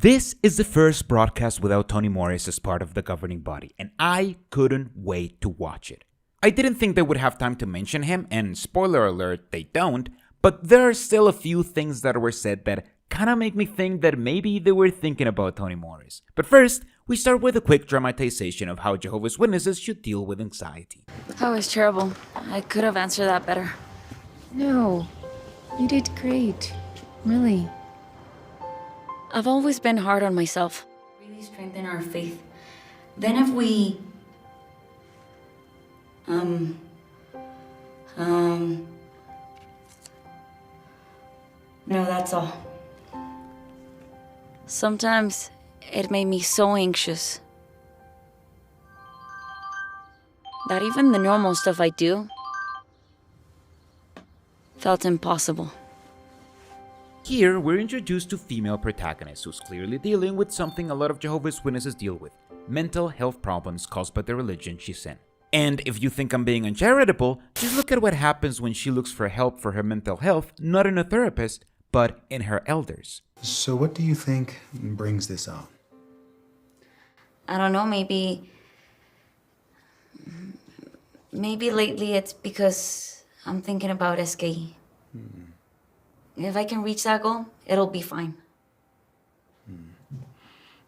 This is the first broadcast without Tony Morris as part of the governing body, and I couldn't wait to watch it. I didn't think they would have time to mention him, and spoiler alert, they don't, but there are still a few things that were said that kinda make me think that maybe they were thinking about Tony Morris. But first, we start with a quick dramatization of how Jehovah's Witnesses should deal with anxiety. That was terrible. I could have answered that better. No, you did great. Really. I've always been hard on myself. Really strengthen our faith. Then if we... No, that's all. Sometimes it made me so anxious that even the normal stuff I do felt impossible. Here, we're introduced to female protagonists who's clearly dealing with something a lot of Jehovah's Witnesses deal with: mental health problems caused by the religion she's in. And if you think I'm being uncharitable, just look at what happens when she looks for help for her mental health, not in a therapist, but in her elders. So what do you think brings this on? I don't know, maybe lately it's because I'm thinking about SKE. If I can reach that goal, it'll be fine.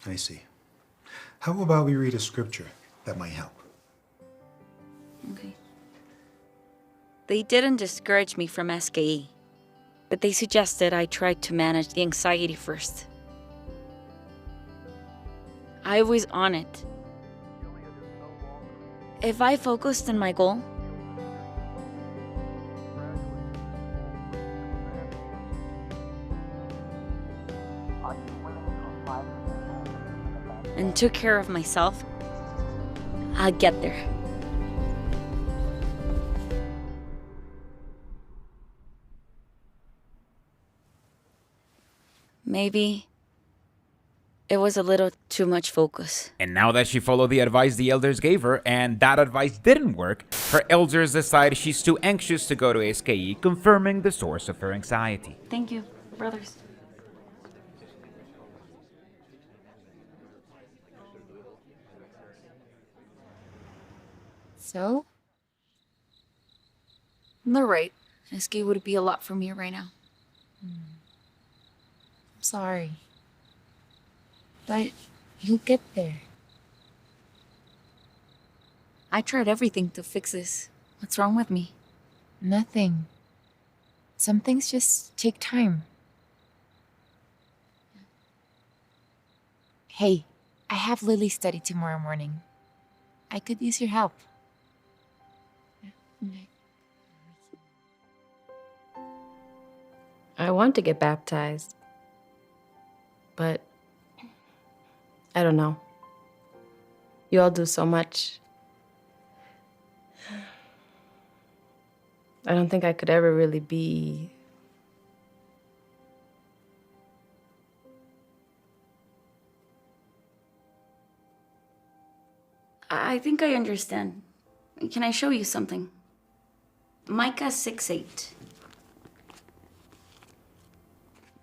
I see. How about we read a scripture that might help? Okay. They didn't discourage me from SKE, but they suggested I try to manage the anxiety first. I was on it. If I focused on my goal, and took care of myself, I'd get there. Maybe it was a little too much focus. And now that she followed the advice the elders gave her, and that advice didn't work, her elders decide she's too anxious to go to SKE, confirming the source of her anxiety. Thank you, brothers. So? They're right. SKE would be a lot for me right now. I'm sorry. But you'll get there. I tried everything to fix this. What's wrong with me? Nothing. Some things just take time. Hey, I have Lily study tomorrow morning. I could use your help. I want to get baptized, but I don't know. You all do so much. I don't think I could ever really be... I think I understand. Can I show you something? Micah 6:8.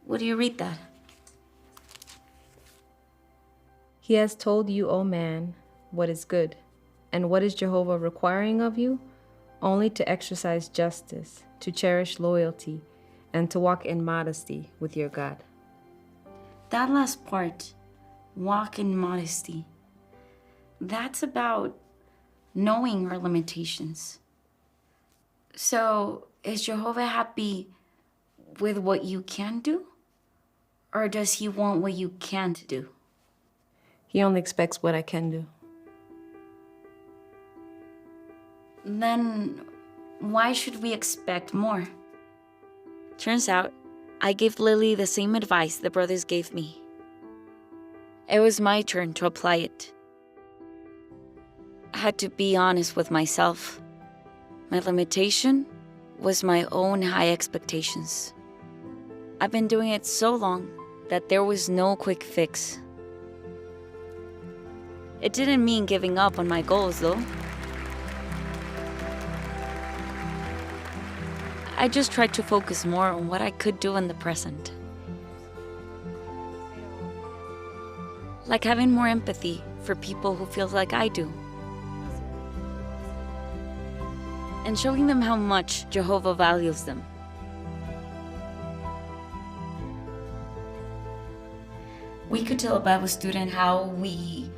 What do you read that? He has told you, O man, what is good. And what is Jehovah requiring of you? Only to exercise justice, to cherish loyalty, and to walk in modesty with your God. That last part, walk in modesty, that's about knowing our limitations. So, is Jehovah happy with what you can do? Or does he want what you can't do? He only expects what I can do. Then why should we expect more? Turns out, I gave Lily the same advice the brothers gave me. It was my turn to apply it. I had to be honest with myself. My limitation was my own high expectations. I've been doing it so long that there was no quick fix. It didn't mean giving up on my goals, though. I just tried to focus more on what I could do in the present. like having more empathy for people who feel like I do, and showing them how much Jehovah values them. We could tell a Bible student how we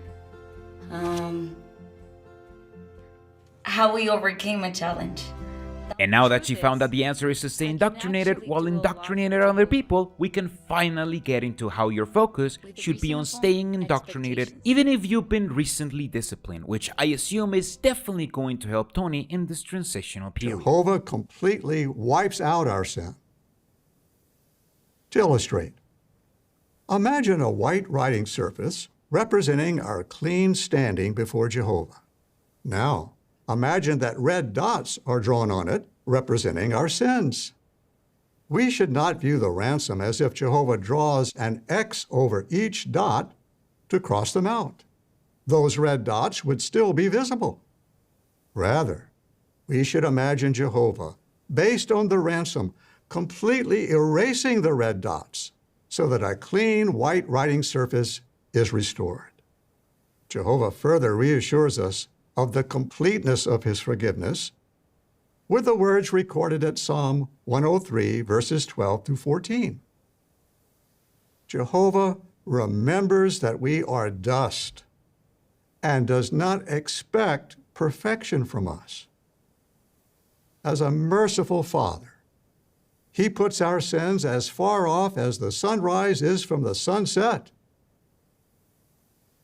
overcame a challenge. And now that she found that the answer is to stay indoctrinated while indoctrinating other people, we can finally get into how your focus should be on staying indoctrinated even if you've been recently disciplined, which I assume is definitely going to help Tony in this transitional period. Jehovah completely wipes out our sin. To illustrate, imagine a white writing surface representing our clean standing before Jehovah. Now, imagine that red dots are drawn on it, representing our sins. We should not view the ransom as if Jehovah draws an X over each dot to cross them out. Those red dots would still be visible. Rather, we should imagine Jehovah, based on the ransom, completely erasing the red dots so that a clean white writing surface is restored. Jehovah further reassures us of the completeness of his forgiveness with the words recorded at Psalm 103, verses 12 through 14. Jehovah remembers that we are dust and does not expect perfection from us. As a merciful Father, he puts our sins as far off as the sunrise is from the sunset.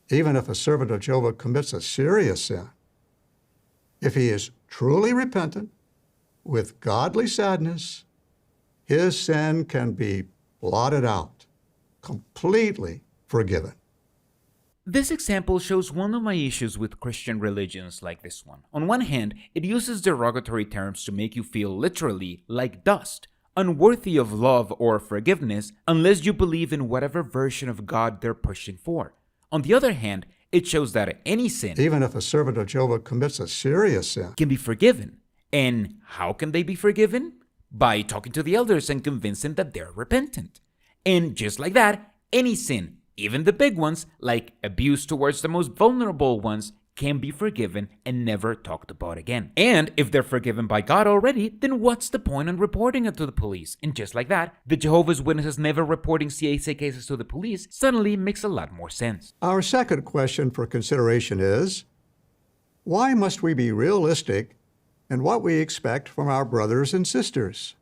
Even if a servant of Jehovah commits a serious sin, if he is truly repentant, with godly sadness, his sin can be blotted out, completely forgiven. This example shows one of my issues with Christian religions like this one. On one hand, it uses derogatory terms to make you feel literally like dust, unworthy of love or forgiveness unless you believe in whatever version of God they're pushing for. On the other hand, it shows that any sin, even if a servant of Jehovah commits a serious sin, can be forgiven. And how can they be forgiven? By talking to the elders and convincing that they're repentant. And just like that, any sin, even the big ones, like abuse towards the most vulnerable ones, can be forgiven and never talked about again. And if they're forgiven by God already, then what's the point in reporting it to the police? And just like that, the Jehovah's Witnesses never reporting CAC cases to the police suddenly makes a lot more sense. Our second question for consideration is, why must we be realistic in what we expect from our brothers and sisters?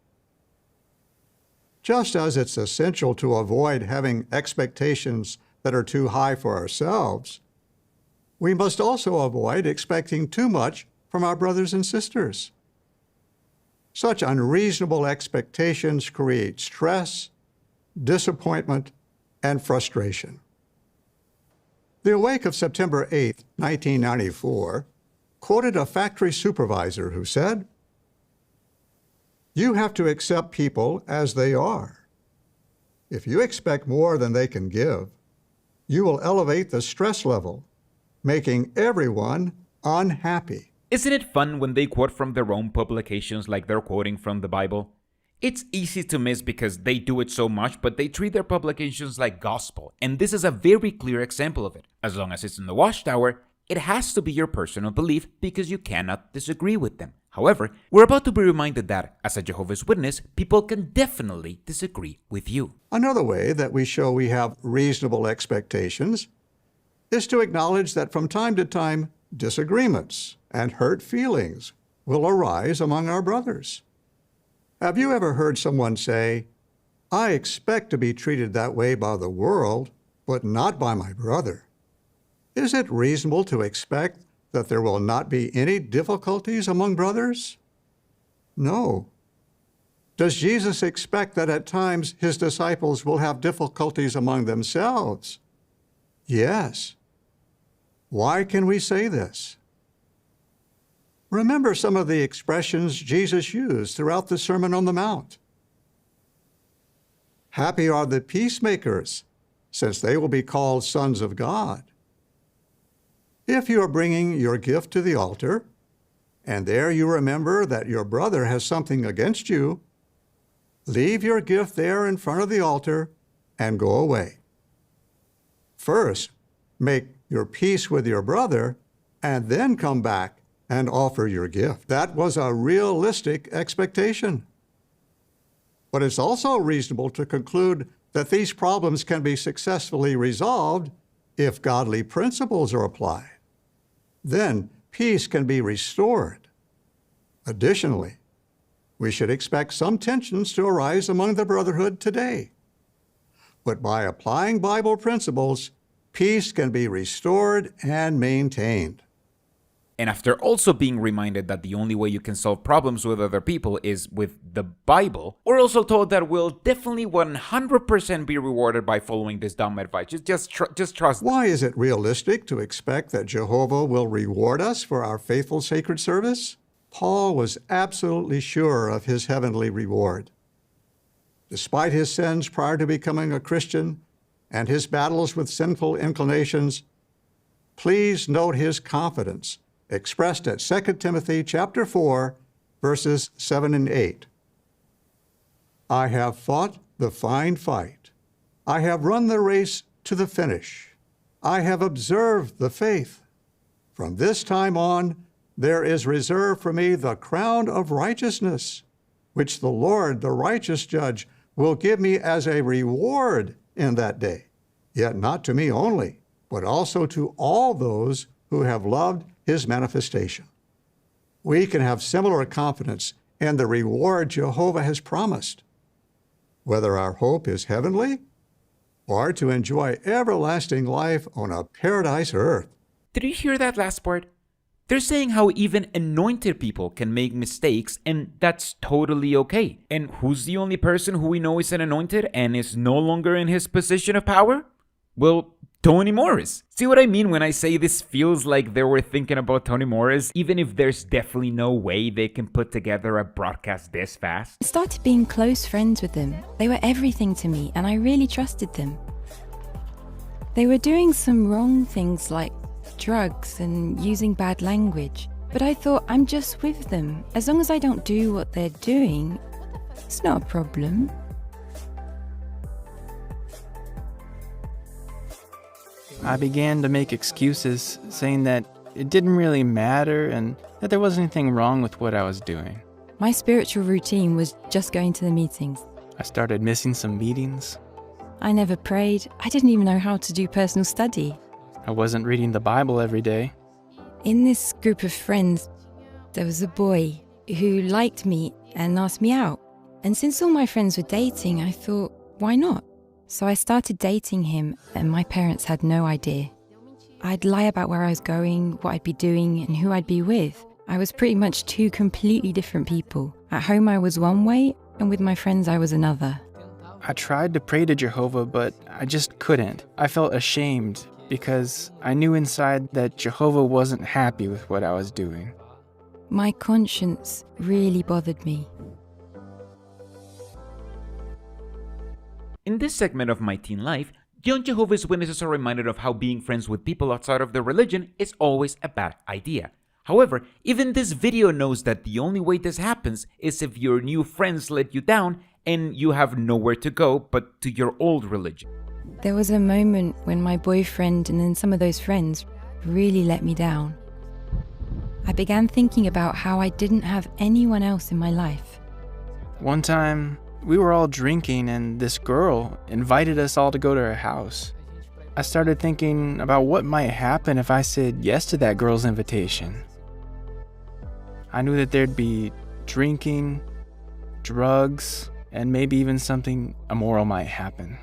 Just as it's essential to avoid having expectations that are too high for ourselves, we must also avoid expecting too much from our brothers and sisters. Such unreasonable expectations create stress, disappointment, and frustration. The Awake of September 8, 1994, quoted a factory supervisor who said, "You have to accept people as they are. If you expect more than they can give, you will elevate the stress level, making everyone unhappy." Isn't it fun when they quote from their own publications like they're quoting from the Bible? It's easy to miss because they do it so much, but they treat their publications like gospel, and this is a very clear example of it. As long as it's in the Watchtower, it has to be your personal belief because you cannot disagree with them. However, we're about to be reminded that, as a Jehovah's Witness, people can definitely disagree with you. Another way that we show we have reasonable expectations is to acknowledge that from time to time, disagreements and hurt feelings will arise among our brothers. Have you ever heard someone say, "I expect to be treated that way by the world, but not by my brother"? Is it reasonable to expect that there will not be any difficulties among brothers? No. Does Jesus expect that at times his disciples will have difficulties among themselves? Yes. Why can we say this? Remember some of the expressions Jesus used throughout the Sermon on the Mount. Happy are the peacemakers, since they will be called sons of God. If you are bringing your gift to the altar, and there you remember that your brother has something against you, leave your gift there in front of the altar and go away. First, make your peace with your brother, and then come back and offer your gift. That was a realistic expectation. But it's also reasonable to conclude that these problems can be successfully resolved if godly principles are applied. Then peace can be restored. Additionally, we should expect some tensions to arise among the brotherhood today. But by applying Bible principles, peace can be restored and maintained. And after also being reminded that the only way you can solve problems with other people is with the Bible, we're also told that we'll definitely 100% be rewarded by following this dumb advice. Just trust. Why is it realistic to expect that Jehovah will reward us for our faithful sacred service? Paul was absolutely sure of his heavenly reward. Despite his sins prior to becoming a Christian and his battles with sinful inclinations, please note his confidence expressed at 2 Timothy chapter 4, verses 7 and 8. I have fought the fine fight. I have run the race to the finish. I have observed the faith. From this time on, there is reserved for me the crown of righteousness, which the Lord, the righteous judge, will give me as a reward in that day. Yet not to me only, but also to all those who have loved his manifestation. We can have similar confidence in the reward Jehovah has promised, whether our hope is heavenly or to enjoy everlasting life on a paradise earth. Did you hear that last part? They're saying how even anointed people can make mistakes, and that's totally okay. And who's the only person who we know is an anointed and is no longer in his position of power? Well, Tony Morris. See what I mean when I say this feels like they were thinking about Tony Morris, even if there's definitely no way they can put together a broadcast this fast? I started being close friends with them. They were everything to me, and I really trusted them. They were doing some wrong things like drugs and using bad language, but I thought, I'm just with them. As long as I don't do what they're doing, it's not a problem. I began to make excuses, saying that it didn't really matter and that there wasn't anything wrong with what I was doing. My spiritual routine was just going to the meetings. I started missing some meetings. I never prayed. I didn't even know how to do personal study. I wasn't reading the Bible every day. In this group of friends, there was a boy who liked me and asked me out. And since all my friends were dating, I thought, why not? So I started dating him, and my parents had no idea. I'd lie about where I was going, what I'd be doing, and who I'd be with. I was pretty much two completely different people. At home I was one way, and with my friends I was another. I tried to pray to Jehovah, but I just couldn't. I felt ashamed because I knew inside that Jehovah wasn't happy with what I was doing. My conscience really bothered me. In this segment of My Teen Life, young Jehovah's Witnesses are reminded of how being friends with people outside of their religion is always a bad idea. However, even this video knows that the only way this happens is if your new friends let you down and you have nowhere to go but to your old religion. There was a moment when my boyfriend and then some of those friends really let me down. I began thinking about how I didn't have anyone else in my life. One time, we were all drinking and this girl invited us all to go to her house. I started thinking about what might happen if I said yes to that girl's invitation. I knew that there'd be drinking, drugs, and maybe even something immoral might happen.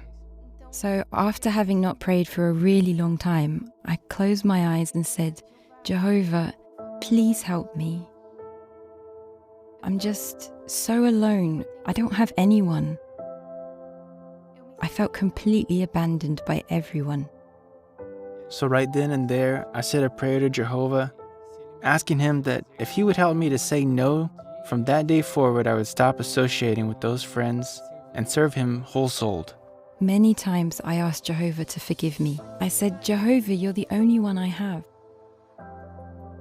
So after having not prayed for a really long time, I closed my eyes and said, Jehovah, please help me. I'm just so alone. I don't have anyone. I felt completely abandoned by everyone. So right then and there, I said a prayer to Jehovah, asking him that if he would help me to say no, from that day forward I would stop associating with those friends and serve him whole-souled. Many times I asked Jehovah to forgive me. I said, Jehovah, you're the only one I have.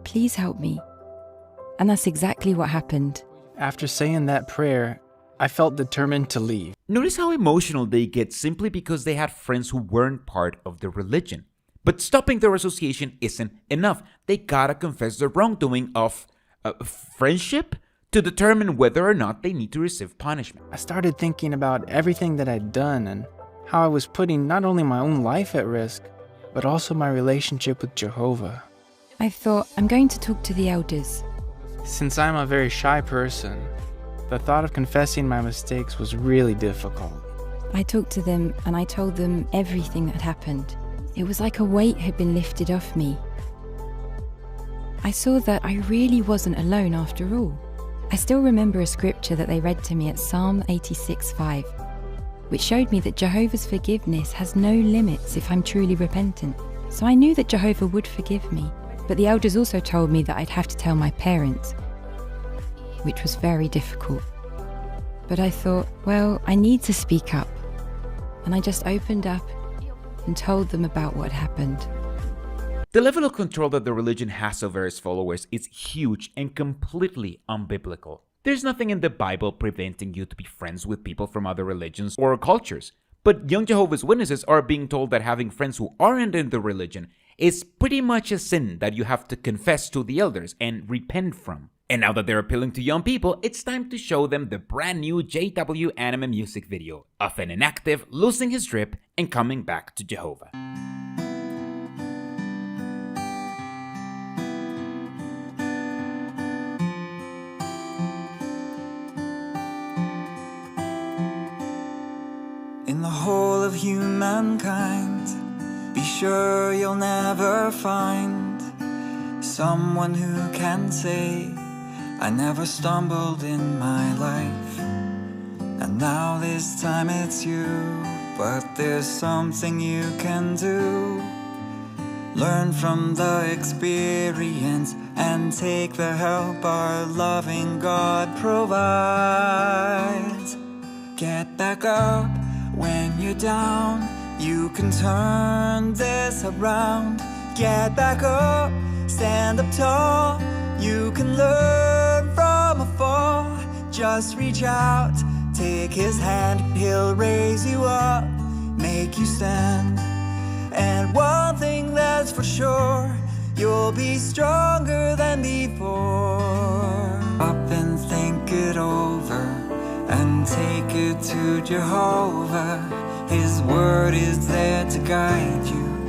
Please help me. And that's exactly what happened. After saying that prayer, I felt determined to leave. Notice how emotional they get simply because they had friends who weren't part of the religion. But stopping their association isn't enough. They gotta confess their wrongdoing of friendship to determine whether or not they need to receive punishment. I started thinking about everything that I'd done and how I was putting not only my own life at risk, but also my relationship with Jehovah. I thought, I'm going to talk to the elders. Since I'm a very shy person, the thought of confessing my mistakes was really difficult. I talked to them and I told them everything that had happened. It was like a weight had been lifted off me. I saw that I really wasn't alone after all. I still remember a scripture that they read to me at Psalm 86:5, which showed me that Jehovah's forgiveness has no limits if I'm truly repentant. So I knew that Jehovah would forgive me, but the elders also told me that I'd have to tell my parents, which was very difficult. But I thought, well, I need to speak up. And I just opened up and told them about what happened. The level of control that the religion has over its followers is huge and completely unbiblical. There's nothing in the Bible preventing you to be friends with people from other religions or cultures. But young Jehovah's Witnesses are being told that having friends who aren't in the religion is pretty much a sin that you have to confess to the elders and repent from. And now that they're appealing to young people, it's time to show them the brand new JW anime music video of an inactive losing his grip and coming back to Jehovah. In the whole of humankind, be sure you'll never find someone who can say, I never stumbled in my life, and now this time it's you. But there's something you can do. Learn from the experience and take the help our loving God provides. Get back up when you're down, you can turn this around. Get back up, stand up tall, you can learn from a fall. Just reach out, take his hand, he'll raise you up, make you stand. And one thing that's for sure, you'll be stronger than before. Up and think it over and take it to Jehovah. His word is there to guide you,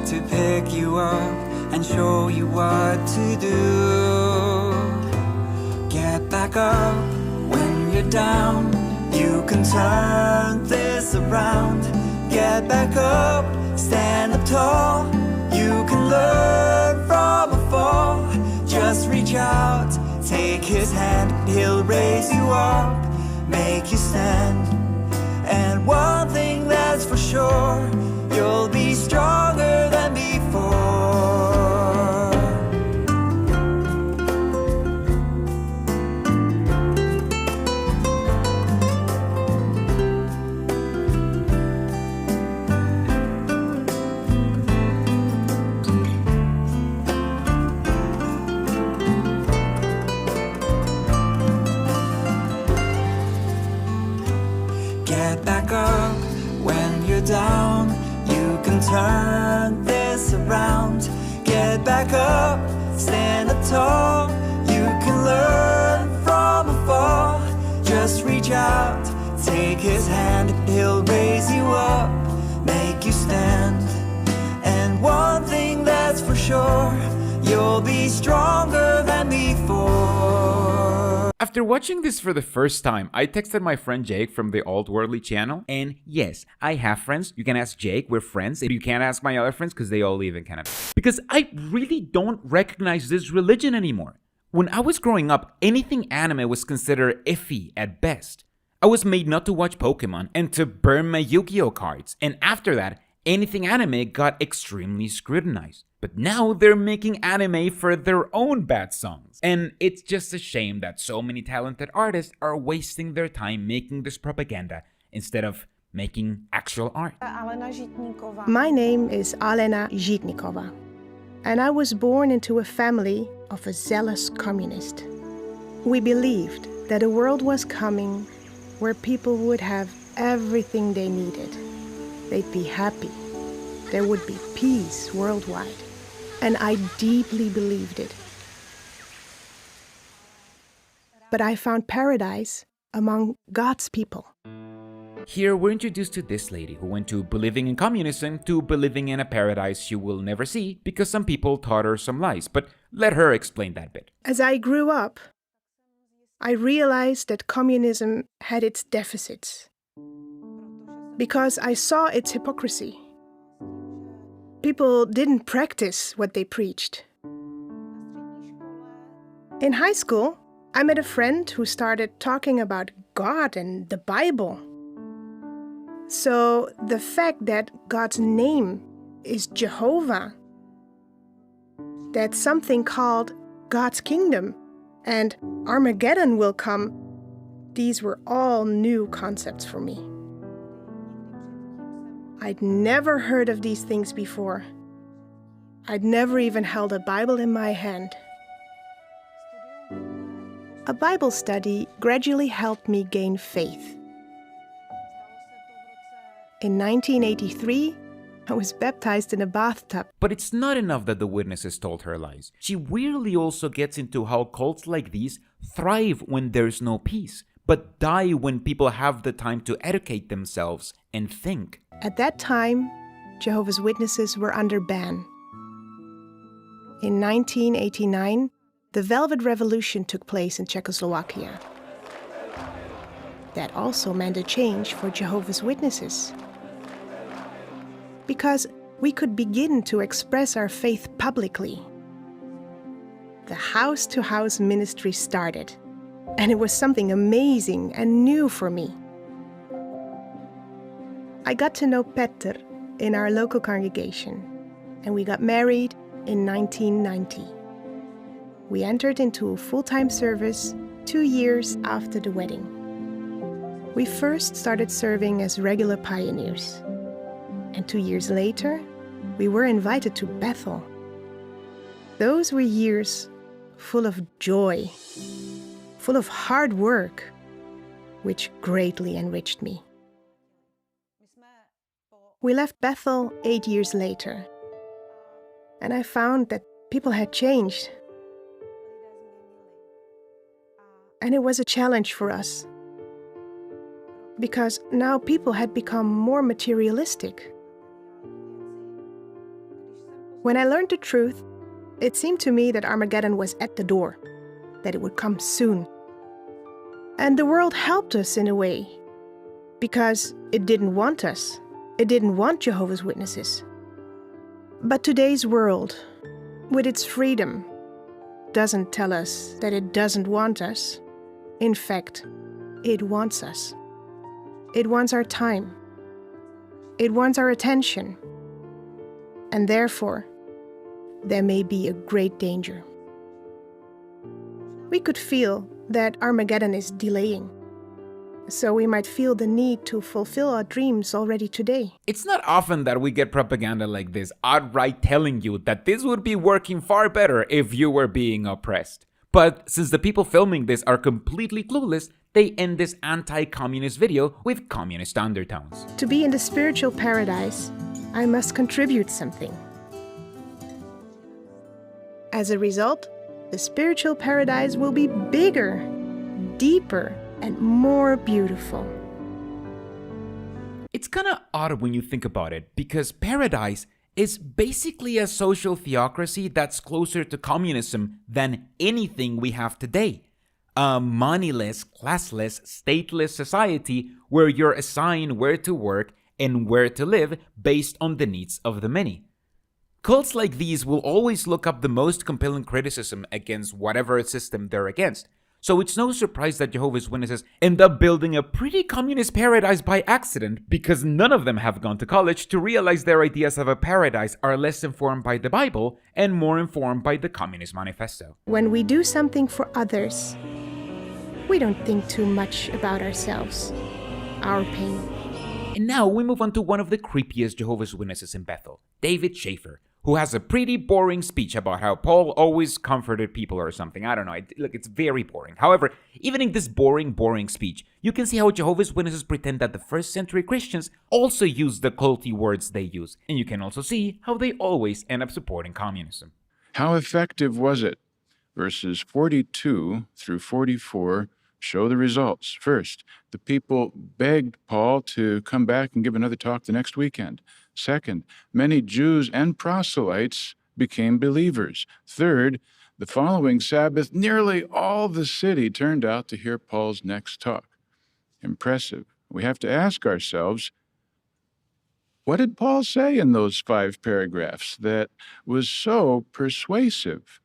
to pick you up and show you what to do. Get back up when you're down, you can turn this around. Get back up, stand up tall, you can learn from a fall. Just reach out, take his hand, he'll raise you up, make you stand. And one thing that's for sure, you'll be stronger than before. Get back up when you're down, you can turn this around. Get back up, stand up tall, you can learn from a fall. Just reach out, take his hand, he'll raise you up, make you stand. And one thing that's for sure, you'll be stronger than before. After watching this for the first time, I texted my friend Jake from the Alt Worldly channel, and yes, I have friends. You can ask Jake, we're friends. You can't ask my other friends because they all live in Canada. Because I really don't recognize this religion anymore. When I was growing up, anything anime was considered iffy at best. I was made not to watch Pokemon and to burn my Yu-Gi-Oh cards, and after that, anything anime got extremely scrutinized. But now they're making anime for their own bad songs. And it's just a shame that so many talented artists are wasting their time making this propaganda instead of making actual art. My name is Alena Zhitnikova, and I was born into a family of a zealous communist. We believed that a world was coming where people would have everything they needed. They'd be happy. there would be peace worldwide, and I deeply believed it. But I found paradise among God's people. Here we're introduced to this lady who went to believing in communism to believing in a paradise she will never see because some people taught her some lies. But let her explain that bit. As I grew up, I realized that communism had its deficits because I saw its hypocrisy. People didn't practice what they preached. In high school, I met a friend who started talking about God and the Bible. So the fact that God's name is Jehovah, that something called God's kingdom and Armageddon will come, these were all new concepts for me. I'd never heard of these things before. I'd never even held a Bible in my hand. A Bible study gradually helped me gain faith. In 1983, I was baptized in a bathtub. But it's not enough that the witnesses told her lies. She weirdly also gets into how cults like these thrive when there's no peace, but die when people have the time to educate themselves and think. At that time, Jehovah's Witnesses were under ban. In 1989, the Velvet Revolution took place in Czechoslovakia. That also meant a change for Jehovah's Witnesses, because we could begin to express our faith publicly. The house-to-house ministry started, and it was something amazing and new for me. I got to know Peter in our local congregation, and we got married in 1990. We entered into a full-time service 2 years after the wedding. We first started serving as regular pioneers. And 2 years later, we were invited to Bethel. Those were years full of joy, full of hard work, which greatly enriched me. We left Bethel 8 years later, and I found that people had changed. And it was a challenge for us, because now people had become more materialistic. When I learned the truth, it seemed to me that Armageddon was at the door, that it would come soon. And the world helped us in a way, because it didn't want us. It didn't want Jehovah's Witnesses. But today's world, with its freedom, doesn't tell us that it doesn't want us. In fact, it wants us. It wants our time. It wants our attention. And therefore, there may be a great danger. We could feel that Armageddon is delaying, so we might feel the need to fulfill our dreams already today. It's not often that we get propaganda like this outright telling you that this would be working far better if you were being oppressed. But since the people filming this are completely clueless, they end this anti-communist video with communist undertones. To be in the spiritual paradise, I must contribute something. As a result, the spiritual paradise will be bigger, deeper, and more beautiful. It's kinda odd when you think about it, because paradise is basically a social theocracy that's closer to communism than anything we have today. A moneyless, classless, stateless society where you're assigned where to work and where to live based on the needs of the many. Cults like these will always look up the most compelling criticism against whatever system they're against. So it's no surprise that Jehovah's Witnesses end up building a pretty communist paradise by accident, because none of them have gone to college to realize their ideas of a paradise are less informed by the Bible and more informed by the Communist Manifesto. When we do something for others, we don't think too much about ourselves, our pain. And now we move on to one of the creepiest Jehovah's Witnesses in Bethel, David Schaefer, who has a pretty boring speech about how Paul always comforted people or something. I don't know. Look, it's very boring. However, even in this boring speech, you can see how Jehovah's Witnesses pretend that the first century Christians also use the culty words they use. And you can also see how they always end up supporting communism. How effective was it? Verses 42 through 44 show the results. First, the people begged Paul to come back and give another talk the next weekend. Second, many Jews and proselytes became believers. Third, the following Sabbath, nearly all the city turned out to hear Paul's next talk. Impressive. We have to ask ourselves, what did Paul say in those 5 paragraphs that was so persuasive?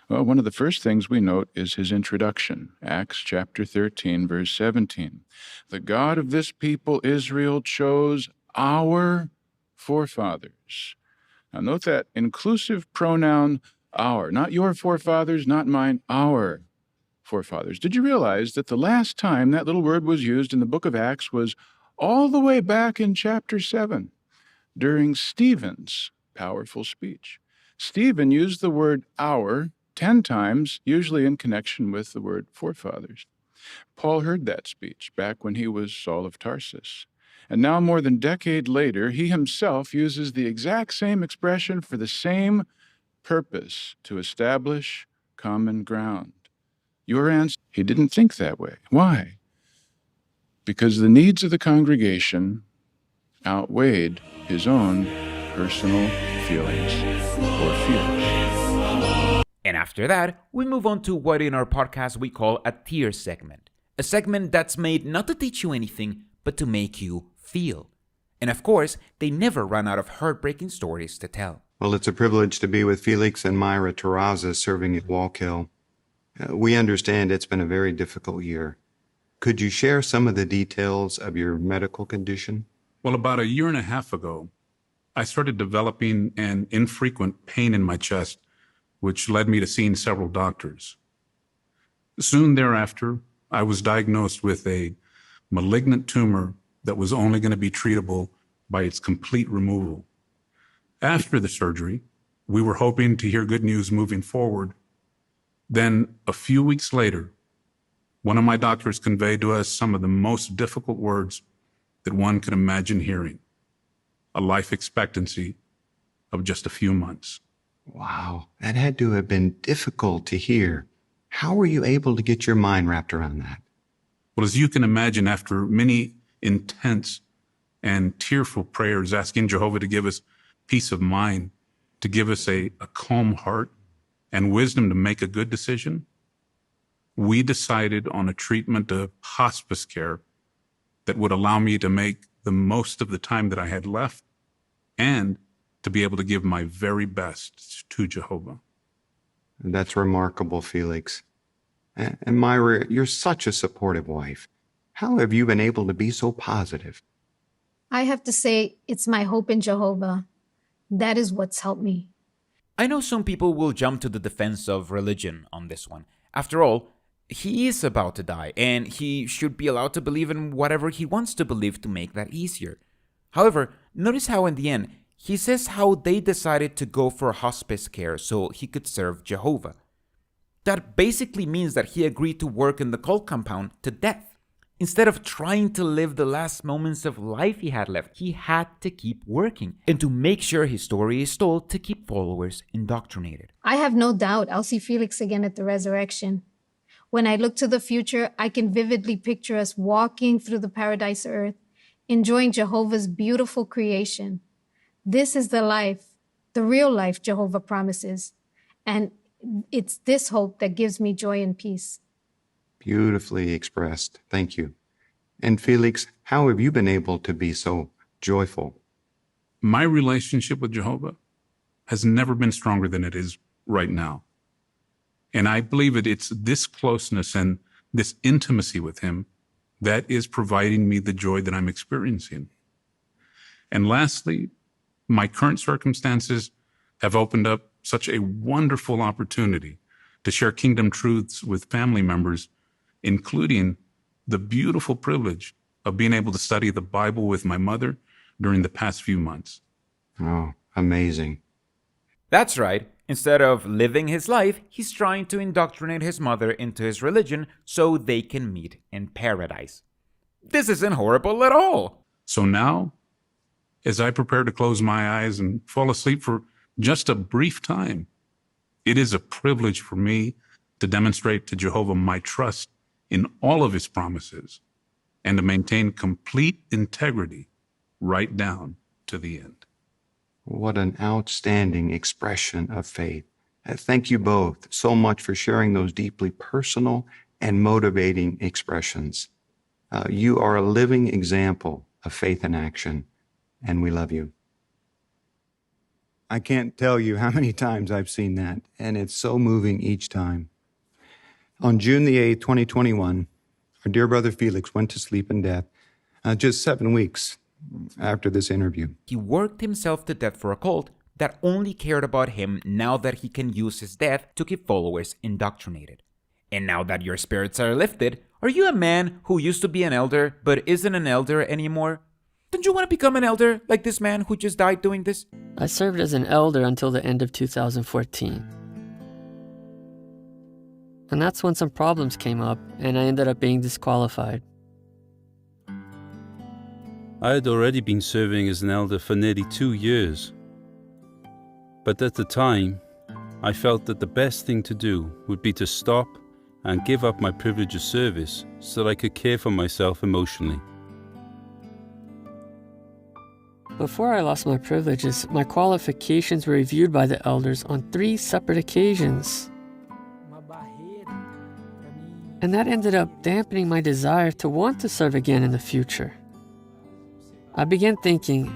Well, one of the first things we note is his introduction, Acts chapter 13, verse 17. The God of this people, Israel, chose our forefathers. Now note that inclusive pronoun, our, not your forefathers, not mine, our forefathers. Did you realize that the last time that little word was used in the book of Acts was all the way back in chapter 7, during Stephen's powerful speech? Stephen used the word our 10 times, usually in connection with the word forefathers. Paul heard that speech back when he was Saul of Tarsus. And now, more than a decade later, he himself uses the exact same expression for the same purpose, to establish common ground. Your answer, he didn't think that way. Why? Because the needs of the congregation outweighed his own personal feelings or fears. And after that, we move on to what in our podcast we call a tear segment. A segment that's made not to teach you anything, but to make you feel. And of course, they never run out of heartbreaking stories to tell. Well, it's a privilege to be with Felix and Myra Terraza serving at Wallkill. We understand it's been a very difficult year. Could you share some of the details of your medical condition? Well, about a year and a half ago, I started developing an infrequent pain in my chest, which led me to seeing several doctors. Soon thereafter, I was diagnosed with a malignant tumor that was only going to be treatable by its complete removal. After the surgery, we were hoping to hear good news moving forward. Then, a few weeks later, one of my doctors conveyed to us some of the most difficult words that one could imagine hearing: a life expectancy of just a few months. Wow, that had to have been difficult to hear. How were you able to get your mind wrapped around that? Well, as you can imagine, after many intense and tearful prayers asking Jehovah to give us peace of mind, to give us a calm heart and wisdom to make a good decision, we decided on a treatment of hospice care that would allow me to make the most of the time that I had left and to be able to give my very best to Jehovah. That's remarkable, Felix. And Myra, you're such a supportive wife. How have you been able to be so positive? I have to say, it's my hope in Jehovah. That is what's helped me. I know some people will jump to the defense of religion on this one. After all, he is about to die, and he should be allowed to believe in whatever he wants to believe to make that easier. However, notice how in the end, he says how they decided to go for hospice care so he could serve Jehovah. That basically means that he agreed to work in the cult compound to death. Instead of trying to live the last moments of life he had left, he had to keep working and to make sure his story is told to keep followers indoctrinated. I have no doubt I'll see Felix again at the resurrection. When I look to the future, I can vividly picture us walking through the paradise earth, enjoying Jehovah's beautiful creation. This is the life, the real life Jehovah promises. And it's this hope that gives me joy and peace. Beautifully expressed. Thank you. And Felix, how have you been able to be so joyful? My relationship with Jehovah has never been stronger than it is right now. And I believe it's this closeness and this intimacy with him that is providing me the joy that I'm experiencing. And lastly, my current circumstances have opened up such a wonderful opportunity to share kingdom truths with family members, including the beautiful privilege of being able to study the Bible with my mother during the past few months. Oh, amazing. That's right. Instead of living his life, he's trying to indoctrinate his mother into his religion so they can meet in paradise. This isn't horrible at all. So now, as I prepare to close my eyes and fall asleep for just a brief time, it is a privilege for me to demonstrate to Jehovah my trust in all of his promises and to maintain complete integrity right down to the end. What an outstanding expression of faith. Thank you both so much for sharing those deeply personal and motivating expressions. You are a living example of faith in action, and we love you. I can't tell you how many times I've seen that, and it's so moving each time. On June the 8th, 2021, our dear brother Felix went to sleep in death just 7 weeks after this interview. He worked himself to death for a cult that only cared about him now that he can use his death to keep followers indoctrinated. And now that your spirits are lifted, are you a man who used to be an elder but isn't an elder anymore? Don't you want to become an elder like this man who just died doing this? I served as an elder until the end of 2014. And that's when some problems came up and I ended up being disqualified. I had already been serving as an elder for nearly 2 years. But at the time, I felt that the best thing to do would be to stop and give up my privilege of service so that I could care for myself emotionally. Before I lost my privileges, my qualifications were reviewed by the elders on 3 separate occasions. And that ended up dampening my desire to want to serve again in the future. I began thinking,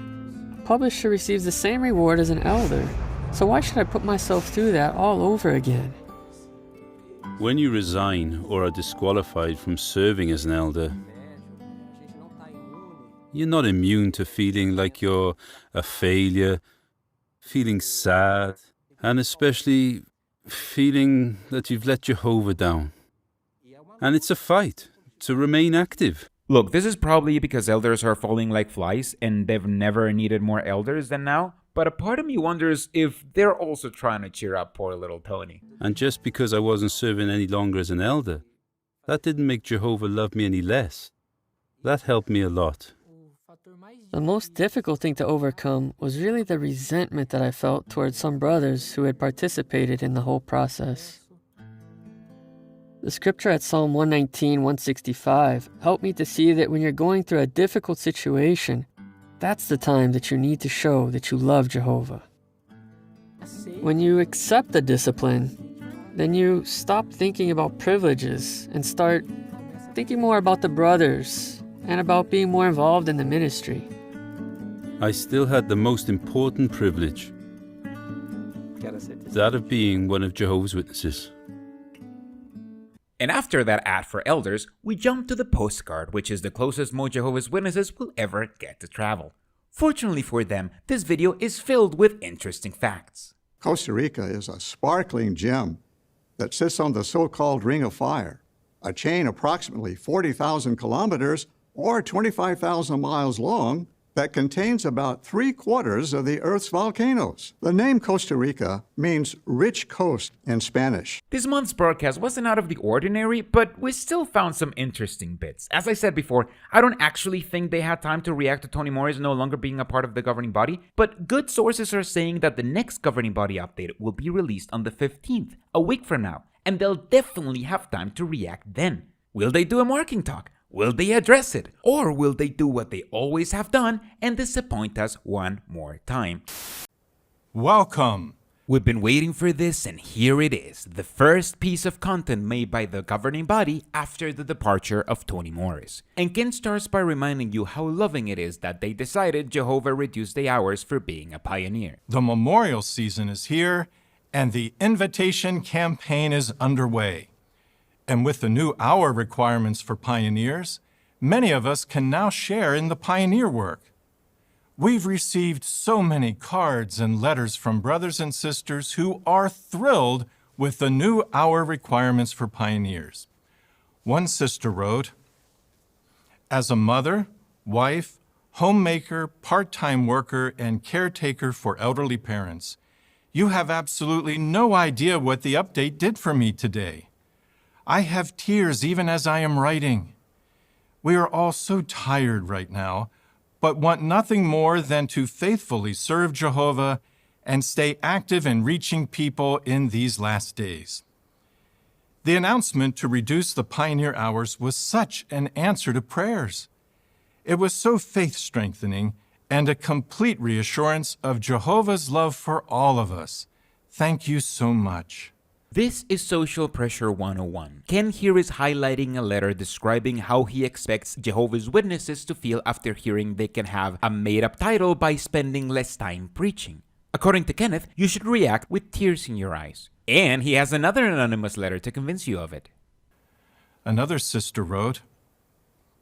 a publisher receives the same reward as an elder, so why should I put myself through that all over again? When you resign or are disqualified from serving as an elder, you're not immune to feeling like you're a failure, feeling sad, and especially feeling that you've let Jehovah down. And it's a fight to remain active. Look, this is probably because elders are falling like flies and they've never needed more elders than now, but a part of me wonders if they're also trying to cheer up poor little Tony. And just because I wasn't serving any longer as an elder, that didn't make Jehovah love me any less. That helped me a lot. The most difficult thing to overcome was really the resentment that I felt towards some brothers who had participated in the whole process. The scripture at Psalm 119, 165 helped me to see that when you're going through a difficult situation, that's the time that you need to show that you love Jehovah. When you accept the discipline, then you stop thinking about privileges and start thinking more about the brothers and about being more involved in the ministry. I still had the most important privilege, that of being one of Jehovah's Witnesses. And after that ad for elders, we jump to the postcard, which is the closest most Jehovah's Witnesses will ever get to travel. Fortunately for them, this video is filled with interesting facts. Costa Rica is a sparkling gem that sits on the so-called Ring of Fire, a chain approximately 40,000 kilometers or 25,000 miles long that contains about 3/4 of the Earth's volcanoes. The name Costa Rica means rich coast in Spanish. This month's broadcast wasn't out of the ordinary, but we still found some interesting bits. As I said before, I don't actually think they had time to react to Tony Morris no longer being a part of the governing body, but good sources are saying that the next governing body update will be released on the 15th, a week from now, and they'll definitely have time to react then. Will they do a marking talk? Will they address it? Or will they do what they always have done and disappoint us one more time? Welcome! We've been waiting for this, and here it is, the first piece of content made by the governing body after the departure of Tony Morris. And Ken starts by reminding you how loving it is that they decided Jehovah reduced the hours for being a pioneer. The memorial season is here, and the invitation campaign is underway. And with the new hour requirements for pioneers, many of us can now share in the pioneer work. We've received so many cards and letters from brothers and sisters who are thrilled with the new hour requirements for pioneers. One sister wrote, "As a mother, wife, homemaker, part-time worker, and caretaker for elderly parents, You have absolutely no idea what the update did for me today. I have tears even as I am writing. We are all so tired right now, but want nothing more than to faithfully serve Jehovah and stay active in reaching people in these last days. The announcement to reduce the pioneer hours was such an answer to prayers. It was so faith-strengthening and a complete reassurance of Jehovah's love for all of us. Thank you so much. This is Social Pressure 101. Ken here is highlighting a letter describing how he expects Jehovah's Witnesses to feel after hearing they can have a made-up title by spending less time preaching. According to Kenneth, you should react with tears in your eyes. And he has another anonymous letter to convince you of it. Another sister wrote,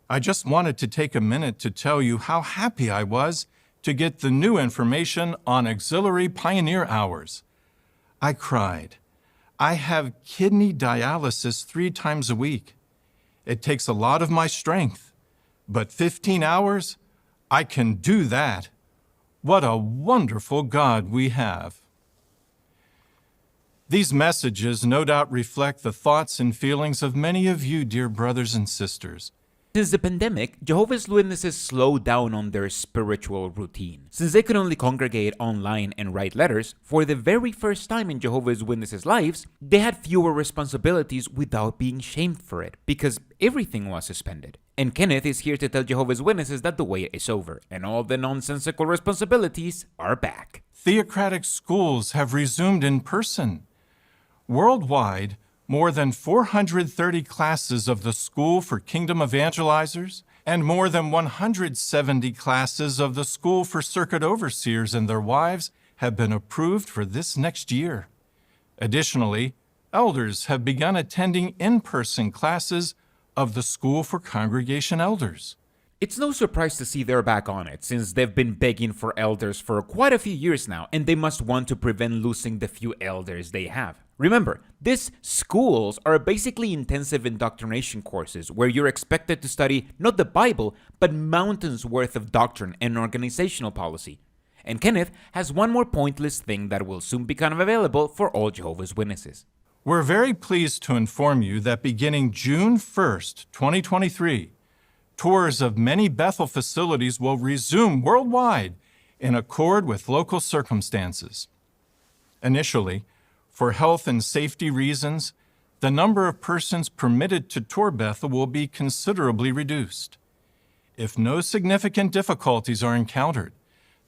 I just wanted to take a minute to tell you how happy I was to get the new information on auxiliary pioneer hours. I cried. I have kidney dialysis 3 times a week. It takes a lot of my strength, but 15 hours? I can do that. What a wonderful God we have. These messages no doubt reflect the thoughts and feelings of many of you, dear brothers and sisters. Since the pandemic, Jehovah's Witnesses slowed down on their spiritual routine. Since they could only congregate online and write letters, for the very first time in Jehovah's Witnesses' lives, they had fewer responsibilities without being shamed for it, because everything was suspended. And Kenneth is here to tell Jehovah's Witnesses that the wait is over, and all the nonsensical responsibilities are back. Theocratic schools have resumed in person. Worldwide, more than 430 classes of the School for Kingdom Evangelizers and more than 170 classes of the School for Circuit Overseers and their wives have been approved for this next year. Additionally, elders have begun attending in-person classes of the School for Congregation Elders. It's no surprise to see they're back on it, since they've been begging for elders for quite a few years now, and they must want to prevent losing the few elders they have. Remember, these schools are basically intensive indoctrination courses where you're expected to study not the Bible, but mountains worth of doctrine and organizational policy. And Kenneth has one more pointless thing that will soon become available for all Jehovah's Witnesses. We're very pleased to inform you that beginning June 1st, 2023, tours of many Bethel facilities will resume worldwide in accord with local circumstances. Initially, for health and safety reasons, the number of persons permitted to tour Bethel will be considerably reduced. If no significant difficulties are encountered,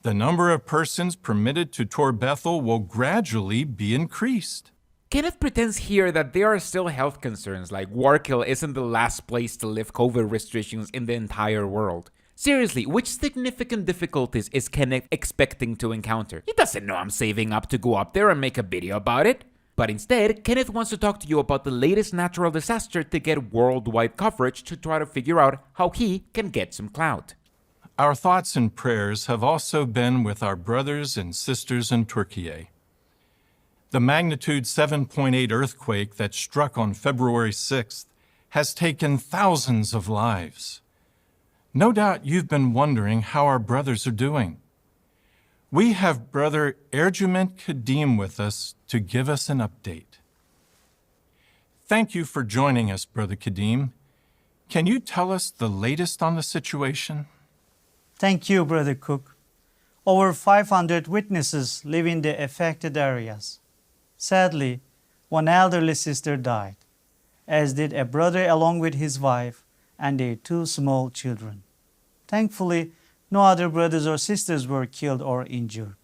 the number of persons permitted to tour Bethel will gradually be increased. Kenneth pretends here that there are still health concerns, like Warkill isn't the last place to lift COVID restrictions in the entire world. Seriously, which significant difficulties is Kenneth expecting to encounter? He doesn't know I'm saving up to go up there and make a video about it. But instead, Kenneth wants to talk to you about the latest natural disaster to get worldwide coverage to try to figure out how he can get some clout. Our thoughts and prayers have also been with our brothers and sisters in Turkey. The magnitude 7.8 earthquake that struck on February 6th has taken thousands of lives. No doubt you've been wondering how our brothers are doing. We have Brother Ercüment Kadim with us to give us an update. Thank you for joining us, Brother Kadim. Can you tell us the latest on the situation? Thank you, Brother Cook. Over 500 witnesses live in the affected areas. Sadly, one elderly sister died, as did a brother along with his wife and their 2 small children. Thankfully, no other brothers or sisters were killed or injured.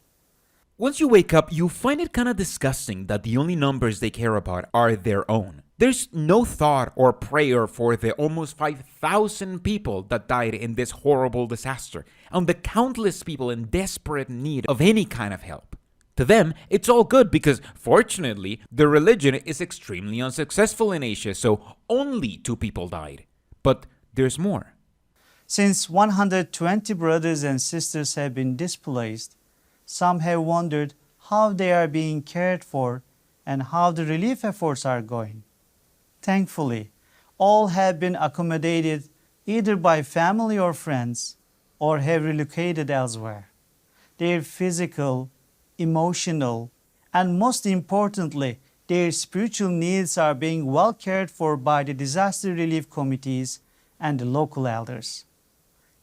Once you wake up, you find it kinda disgusting that the only numbers they care about are their own. There's no thought or prayer for the almost 5,000 people that died in this horrible disaster, and the countless people in desperate need of any kind of help. To them, it's all good because, fortunately, their religion is extremely unsuccessful in Asia, so only 2 people died. But there's more. Since 120 brothers and sisters have been displaced, some have wondered how they are being cared for and how the relief efforts are going. Thankfully, all have been accommodated either by family or friends or have relocated elsewhere. Their physical, emotional, and most importantly, their spiritual needs are being well cared for by the disaster relief committees and the local elders.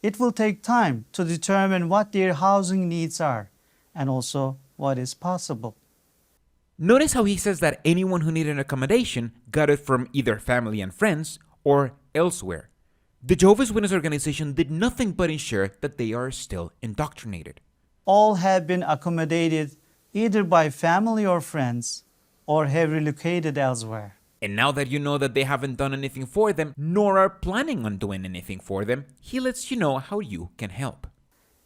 It will take time to determine what their housing needs are and also what is possible. Notice how he says that anyone who needed accommodation got it from either family and friends or elsewhere. The Jehovah's Witness organization did nothing but ensure that they are still indoctrinated. All have been accommodated either by family or friends or have relocated elsewhere. And now that you know that they haven't done anything for them, nor are planning on doing anything for them, he lets you know how you can help.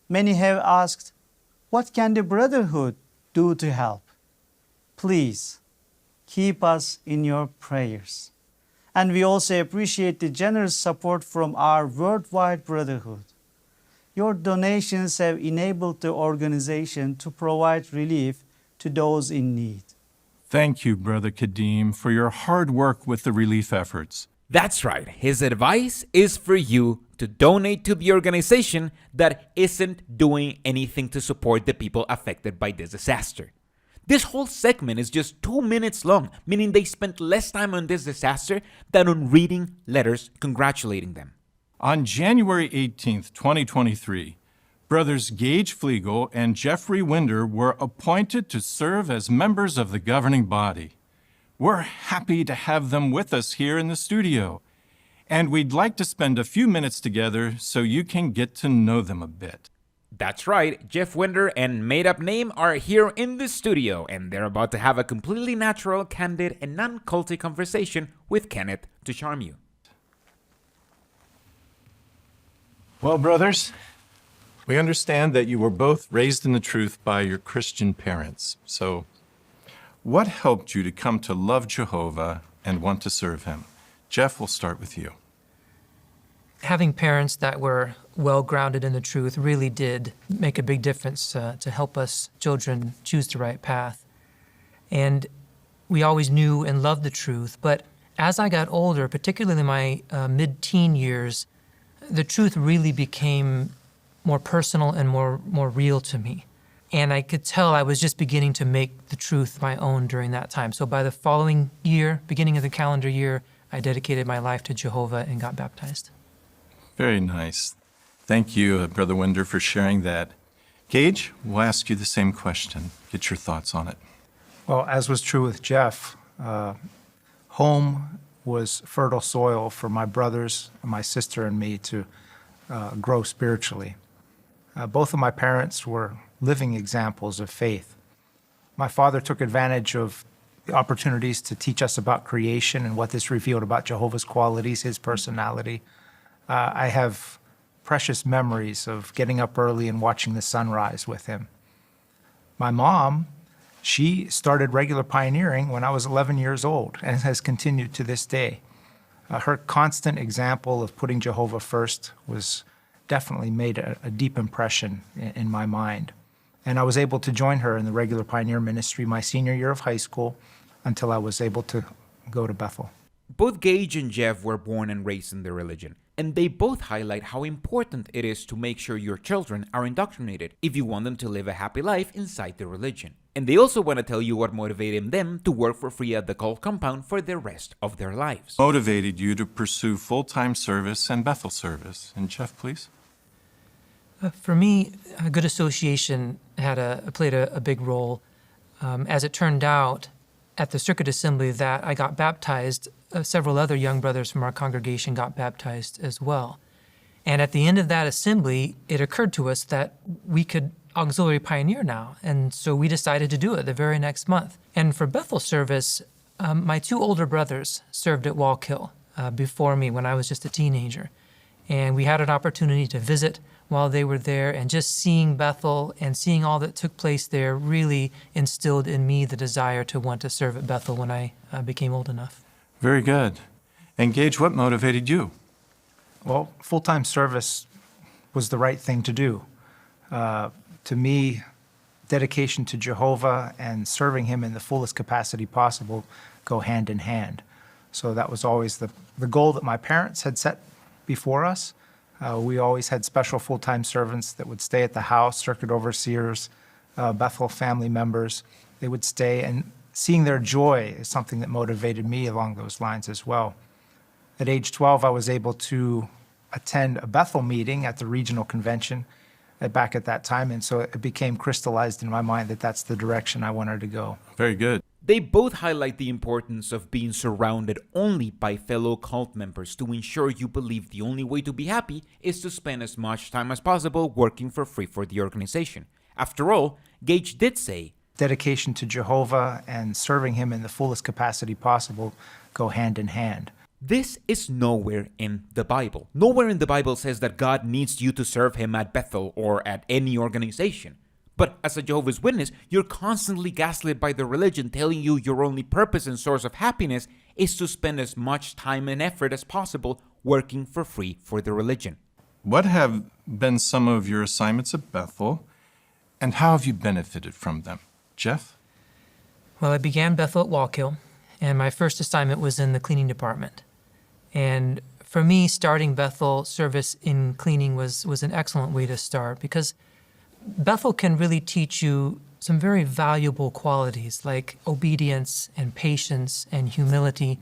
Many have asked, what can the Brotherhood do to help? Please, keep us in your prayers. And we also appreciate the generous support from our worldwide Brotherhood. Your donations have enabled the organization to provide relief to those in need. Thank you, Brother Kadim, for your hard work with the relief efforts. That's right. His advice is for you to donate to the organization that isn't doing anything to support the people affected by this disaster. This whole segment is just 2 minutes long, meaning they spent less time on this disaster than on reading letters congratulating them. On January 18th, 2023, Brothers Gage Flegel and Jeffrey Winder were appointed to serve as members of the governing body. We're happy to have them with us here in the studio, and we'd like to spend a few minutes together so you can get to know them a bit. That's right, Jeff Winder and made-up name are here in the studio, and they're about to have a completely natural, candid, and non-culty conversation with Kenneth to charm you. Well, brothers, we understand that you were both raised in the truth by your Christian parents. So, what helped you to come to love Jehovah and want to serve him? Jeff, we'll start with you. Having parents that were well grounded in the truth really did make a big difference to help us children choose the right path. And we always knew and loved the truth, but as I got older, particularly in my mid-teen years, the truth really became more personal and more real to me. And I could tell I was just beginning to make the truth my own during that time. So by the following year, beginning of the calendar year, I dedicated my life to Jehovah and got baptized. Very nice. Thank you, Brother Winder, for sharing that. Gage, we'll ask you the same question. Get your thoughts on it. Well, as was true with Jeff, home was fertile soil for my brothers, my sister, and me to grow spiritually. Both of my parents were living examples of faith. My father took advantage of the opportunities to teach us about creation and what this revealed about Jehovah's qualities, his personality. I have precious memories of getting up early and watching the sunrise with him. My mom, she started regular pioneering when I was 11 years old and has continued to this day. Her constant example of putting Jehovah first was definitely made a deep impression in my mind. And I was able to join her in the regular pioneer ministry my senior year of high school until I was able to go to Bethel. Both Gage and Jeff were born and raised in their religion, and they both highlight how important it is to make sure your children are indoctrinated if you want them to live a happy life inside the religion. And they also want to tell you what motivated them to work for free at the cult compound for the rest of their lives. Motivated you to pursue full-time service and Bethel service. And Jeff, please. For me, a good association played a big role. As it turned out, at the circuit assembly that I got baptized, several other young brothers from our congregation got baptized as well. And at the end of that assembly, it occurred to us that we could auxiliary pioneer now. And so we decided to do it the very next month. And for Bethel service, my two older brothers served at Wallkill before me when I was just a teenager. And we had an opportunity to visit while they were there, and just seeing Bethel and seeing all that took place there really instilled in me the desire to want to serve at Bethel when I became old enough. Very good. And Gage, what motivated you? Well, full-time service was the right thing to do. To me, dedication to Jehovah and serving him in the fullest capacity possible go hand in hand. So that was always the goal that my parents had set before us. We always had special full-time servants that would stay at the house, circuit overseers, Bethel family members. they would stay, and seeing their joy is something that motivated me along those lines as well. At age 12, I was able to attend a Bethel meeting at the regional convention back at that time, and so it became crystallized in my mind that that's the direction I wanted to go. Very good. They both highlight the importance of being surrounded only by fellow cult members to ensure you believe the only way to be happy is to spend as much time as possible working for free for the organization. After all, Gage did say, dedication to Jehovah and serving him in the fullest capacity possible go hand in hand. This is nowhere in the Bible. Nowhere in the Bible says that God needs you to serve him at Bethel or at any organization. But as a Jehovah's Witness, you're constantly gaslit by the religion telling you your only purpose and source of happiness is to spend as much time and effort as possible working for free for the religion. What have been some of your assignments at Bethel, and how have you benefited from them? Jeff? Well, I began Bethel at Wallkill, and my first assignment was in the cleaning department. And for me, starting Bethel service in cleaning was an excellent way to start, because Bethel can really teach you some very valuable qualities like obedience and patience and humility.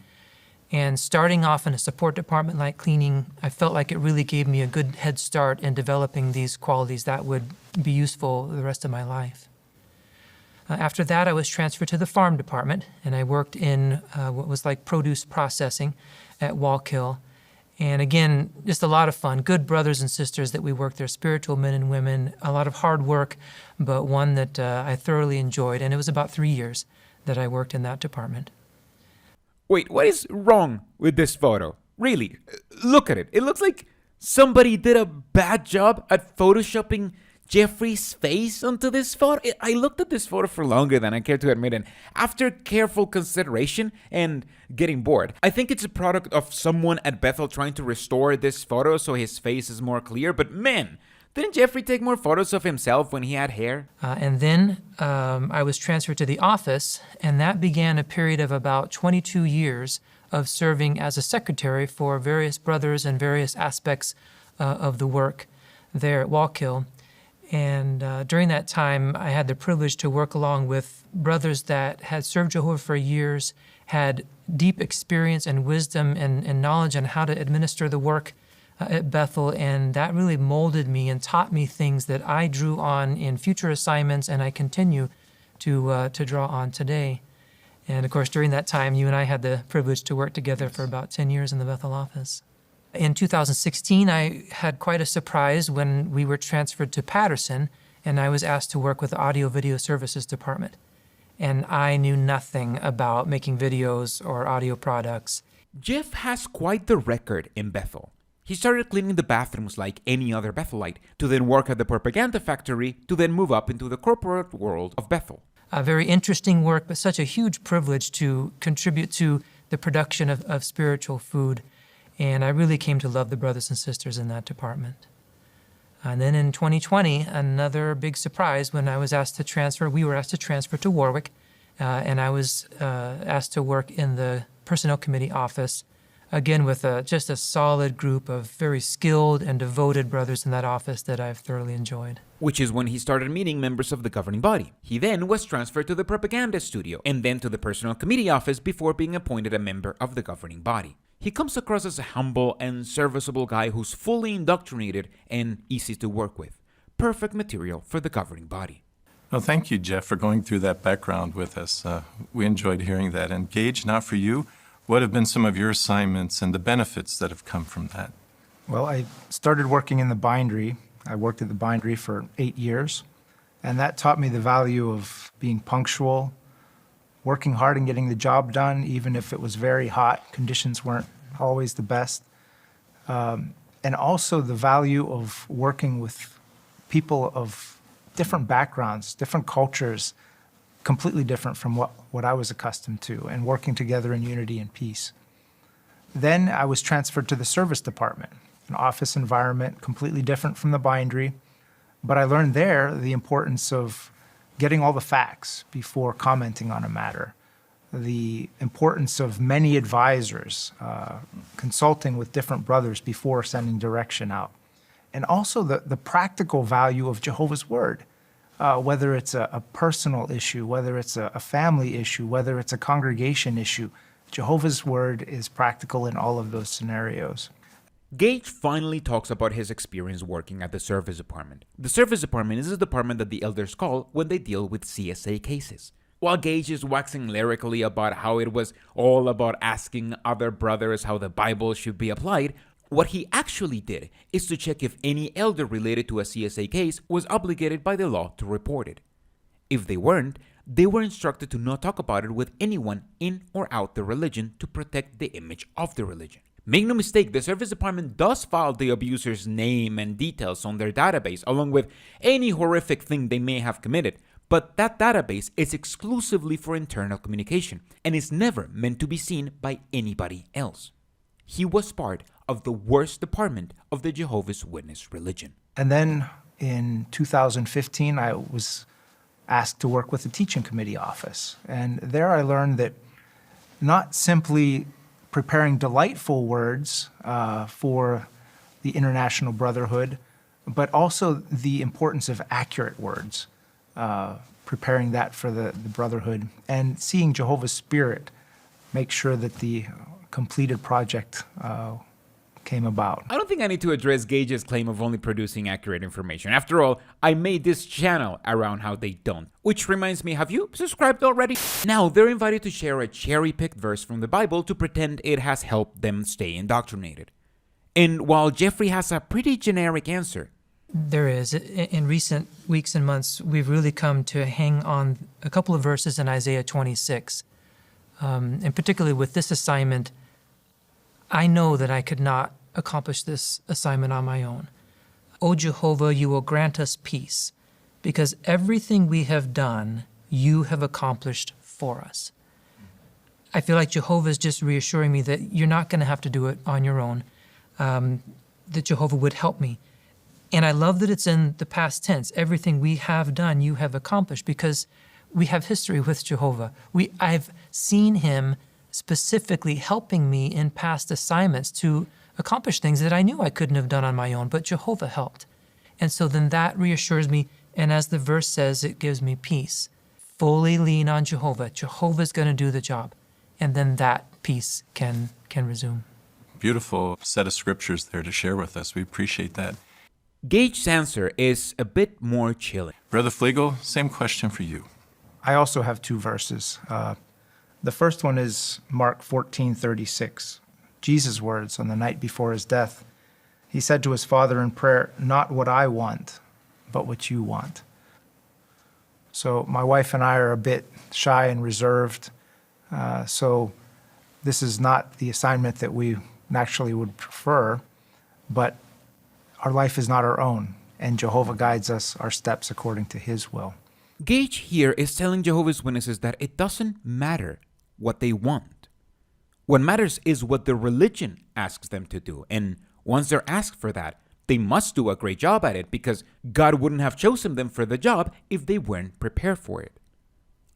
And starting off in a support department like cleaning, I felt like it really gave me a good head start in developing these qualities that would be useful the rest of my life. After that, I was transferred to the farm department, and I worked in what was like produce processing at Wallkill. And again, just a lot of fun. Good brothers and sisters that we worked there, spiritual men and women, a lot of hard work, but one that I thoroughly enjoyed. And it was about 3 years that I worked in that department. Wait, what is wrong with this photo? Really, look at it. It looks like somebody did a bad job at photoshopping Jeffrey's face onto this photo. I looked at this photo for longer than I care to admit, and after careful consideration and getting bored, I think it's a product of someone at Bethel trying to restore this photo so his face is more clear. But man, didn't Jeffrey take more photos of himself when he had hair? And then I was transferred to the office, and that began a period of about 22 years of serving as a secretary for various brothers and various aspects of the work there at Wallkill. And during that time, I had the privilege to work along with brothers that had served Jehovah for years, had deep experience and wisdom and knowledge on how to administer the work at Bethel, and that really molded me and taught me things that I drew on in future assignments, and I continue to draw on today. And of course, during that time, you and I had the privilege to work together for about 10 years in the Bethel office. In 2016, I had quite a surprise when we were transferred to Patterson, and I was asked to work with the Audio Video Services Department. And I knew nothing about making videos or audio products. Jeff has quite the record in Bethel. He started cleaning the bathrooms like any other Bethelite, to then work at the propaganda factory, to then move up into the corporate world of Bethel. A very interesting work, but such a huge privilege to contribute to the production of spiritual food. And I really came to love the brothers and sisters in that department. And then in 2020, another big surprise when I was asked to transfer, we were asked to transfer to Warwick, and I was asked to work in the Personnel Committee office, again with just a solid group of very skilled and devoted brothers in that office that I've thoroughly enjoyed. Which is when he started meeting members of the governing body. He then was transferred to the propaganda studio, and then to the Personnel Committee office before being appointed a member of the governing body. He comes across as a humble and serviceable guy who's fully indoctrinated and easy to work with. Perfect material for the governing body. Well, thank you, Jeff, for going through that background with us. We enjoyed hearing that. And Gage, now for you, what have been some of your assignments and the benefits that have come from that? Well, I started working in the bindery. I worked at the bindery for 8 years, and that taught me the value of being punctual, working hard and getting the job done, even if it was very hot. Conditions weren't always the best. And also the value of working with people of different backgrounds, different cultures, completely different from what I was accustomed to, and working together in unity and peace. Then I was transferred to the service department, an office environment completely different from the bindery, but I learned there the importance of getting all the facts before commenting on a matter, the importance of many advisors, consulting with different brothers before sending direction out, and also the practical value of Jehovah's Word. whether it's a personal issue, whether it's a family issue, whether it's a congregation issue. Jehovah's Word is practical in all of those scenarios. Gage finally talks about his experience working at the service department. The service department is the department that the elders call when they deal with CSA cases. While Gage is waxing lyrically about how it was all about asking other brothers how the Bible should be applied, what he actually did is to check if any elder related to a CSA case was obligated by the law to report it. If they weren't, they were instructed to not talk about it with anyone in or out the religion to protect the image of the religion. Make no mistake, the service department does file the abuser's name and details on their database, along with any horrific thing they may have committed, but that database is exclusively for internal communication and is never meant to be seen by anybody else. He was part of the worst department of the Jehovah's Witness religion. And then in 2015, I was asked to work with the teaching committee office. And there I learned that not simply preparing delightful words for the International Brotherhood, but also the importance of accurate words, preparing that for the Brotherhood, and seeing Jehovah's Spirit make sure that the completed project came about. I don't think I need to address Gage's claim of only producing accurate information. After all, I made this channel around how they don't. Which reminds me, have you subscribed already? Now, they're invited to share a cherry-picked verse from the Bible to pretend it has helped them stay indoctrinated. And while Jeffrey has a pretty generic answer, there is. In recent weeks and months, we've really come to hang on a couple of verses in Isaiah 26. And particularly with this assignment, I know that I could not accomplish this assignment on my own. O Jehovah, you will grant us peace, because everything we have done, you have accomplished for us. I feel like Jehovah is just reassuring me that you're not going to have to do it on your own, that Jehovah would help me. And I love that it's in the past tense. Everything we have done, you have accomplished, because we have history with Jehovah. I've seen him specifically helping me in past assignments to accomplish things that I knew I couldn't have done on my own, but Jehovah helped. And so then that reassures me, and as the verse says, it gives me peace. Fully lean on Jehovah. Jehovah's going to do the job. And then that peace can resume. Beautiful set of scriptures there to share with us. We appreciate that. Gage's answer is a bit more chilling. Brother Flegel, same question for you. I also have two verses. The first one is Mark 14:36. Jesus' words on the night before his death. He said to his Father in prayer, "Not what I want, but what you want." So my wife and I are a bit shy and reserved. So this is not the assignment that we naturally would prefer, but our life is not our own, and Jehovah guides us, our steps according to his will. Gage here is telling Jehovah's Witnesses that it doesn't matter what they want. What matters is what the religion asks them to do, and once they're asked for that, they must do a great job at it, because God wouldn't have chosen them for the job if they weren't prepared for it.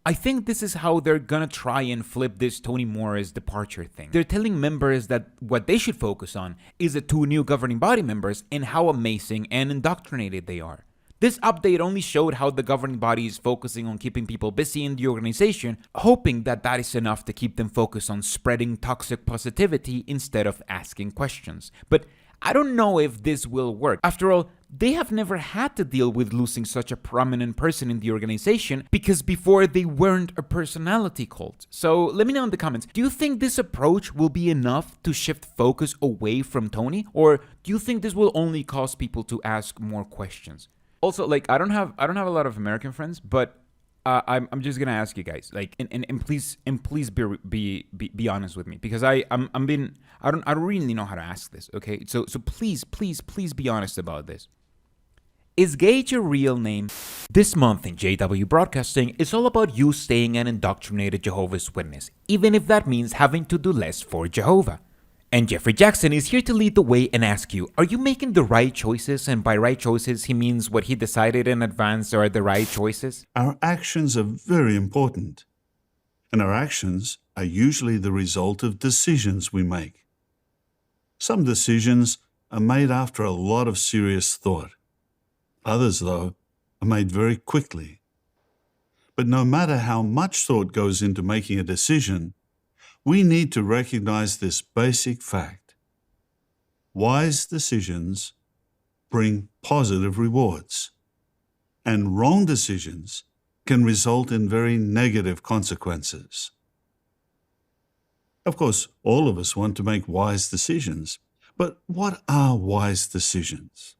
I think this is how they're gonna try and flip this Tony Morris departure thing. They're telling members that what they should focus on is the two new governing body members and how amazing and indoctrinated they are. This update only showed how the governing body is focusing on keeping people busy in the organization, hoping that that is enough to keep them focused on spreading toxic positivity instead of asking questions. But I don't know if this will work. After all, they have never had to deal with losing such a prominent person in the organization, because before they weren't a personality cult. So let me know in the comments, do you think this approach will be enough to shift focus away from Tony? Or do you think this will only cause people to ask more questions? Also, like, I don't have a lot of American friends, but I'm just gonna ask you guys, like, and please be honest with me, because I don't really know how to ask this. Okay, so please be honest about this. Is Gage a real name? This month in JW Broadcasting is all about you staying an indoctrinated Jehovah's Witness, even if that means having to do less for Jehovah. And Jeffrey Jackson is here to lead the way and ask you, are you making the right choices? And by right choices, he means what he decided in advance are the right choices? Our actions are very important, and our actions are usually the result of decisions we make. Some decisions are made after a lot of serious thought. Others, though, are made very quickly. But no matter how much thought goes into making a decision, we need to recognize this basic fact. Wise decisions bring positive rewards, and wrong decisions can result in very negative consequences. Of course, all of us want to make wise decisions, but what are wise decisions?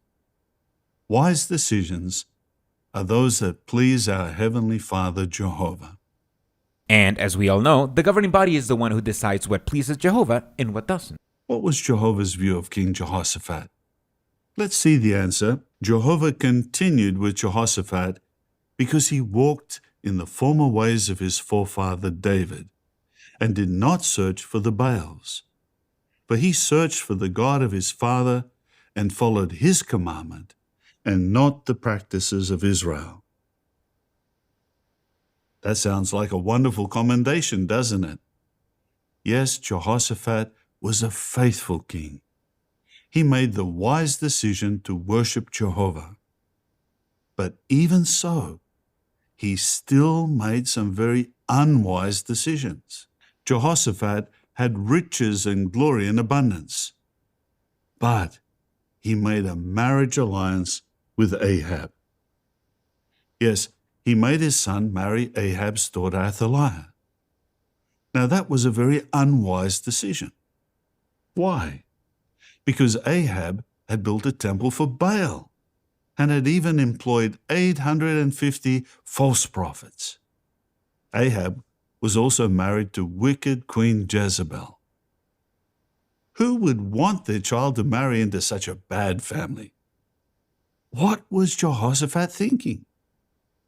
Wise decisions are those that please our Heavenly Father, Jehovah. And as we all know, the governing body is the one who decides what pleases Jehovah and what doesn't. What was Jehovah's view of King Jehoshaphat? Let's see the answer. Jehovah continued with Jehoshaphat because he walked in the former ways of his forefather David and did not search for the Baals. For he searched for the God of his father and followed his commandment and not the practices of Israel. That sounds like a wonderful commendation, doesn't it? Yes, Jehoshaphat was a faithful king. He made the wise decision to worship Jehovah. But even so, he still made some very unwise decisions. Jehoshaphat had riches and glory in abundance, but he made a marriage alliance with Ahab. Yes, he made his son marry Ahab's daughter Athaliah. Now that was a very unwise decision. Why? Because Ahab had built a temple for Baal and had even employed 850 false prophets. Ahab was also married to wicked Queen Jezebel. Who would want their child to marry into such a bad family? What was Jehoshaphat thinking?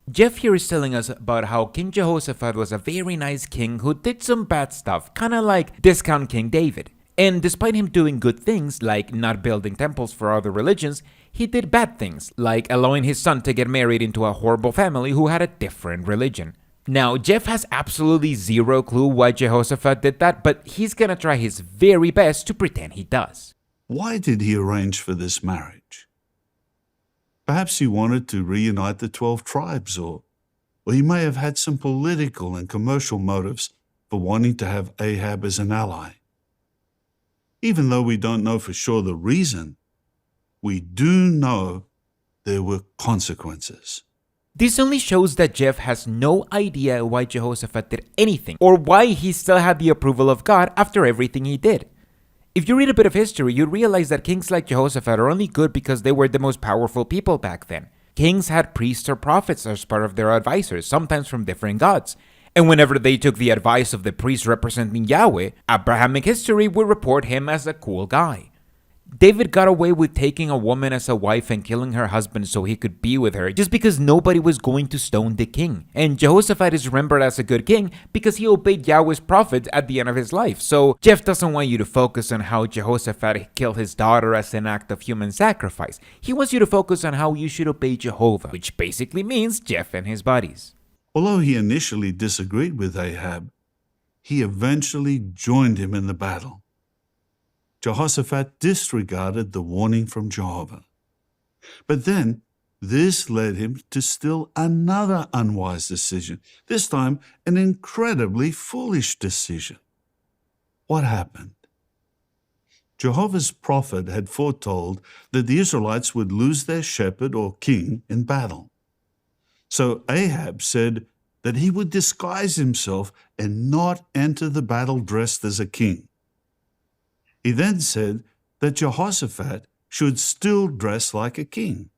Jeff here is telling us about how King Jehoshaphat was a very nice king who did some bad stuff, kinda like discount King David. And despite him doing good things, like not building temples for other religions, he did bad things, like allowing his son to get married into a horrible family who had a different religion. Now, Jeff has absolutely zero clue why Jehoshaphat did that, but he's gonna try his very best to pretend he does. Why did he arrange for this marriage? Perhaps he wanted to reunite the 12 tribes, or he may have had some political and commercial motives for wanting to have Ahab as an ally. Even though we don't know for sure the reason, we do know there were consequences. This only shows that Jeff has no idea why Jehoshaphat did anything, or why he still had the approval of God after everything he did. If you read a bit of history, you'd realize that kings like Jehoshaphat are only good because they were the most powerful people back then. Kings had priests or prophets as part of their advisors, sometimes from different gods. And whenever they took the advice of the priest representing Yahweh, Abrahamic history would report him as a cool guy. David got away with taking a woman as a wife and killing her husband so he could be with her just because nobody was going to stone the king. And Jehoshaphat is remembered as a good king because he obeyed Yahweh's prophets at the end of his life. So Jeff doesn't want you to focus on how Jehoshaphat killed his daughter as an act of human sacrifice. He wants you to focus on how you should obey Jehovah, which basically means Jeff and his buddies. Although he initially disagreed with Ahab, he eventually joined him in the battle. Jehoshaphat disregarded the warning from Jehovah. But then, this led him to still another unwise decision, this time an incredibly foolish decision. What happened? Jehovah's prophet had foretold that the Israelites would lose their shepherd or king in battle. So Ahab said that he would disguise himself and not enter the battle dressed as a king. He then said that Jehoshaphat should still dress like a king.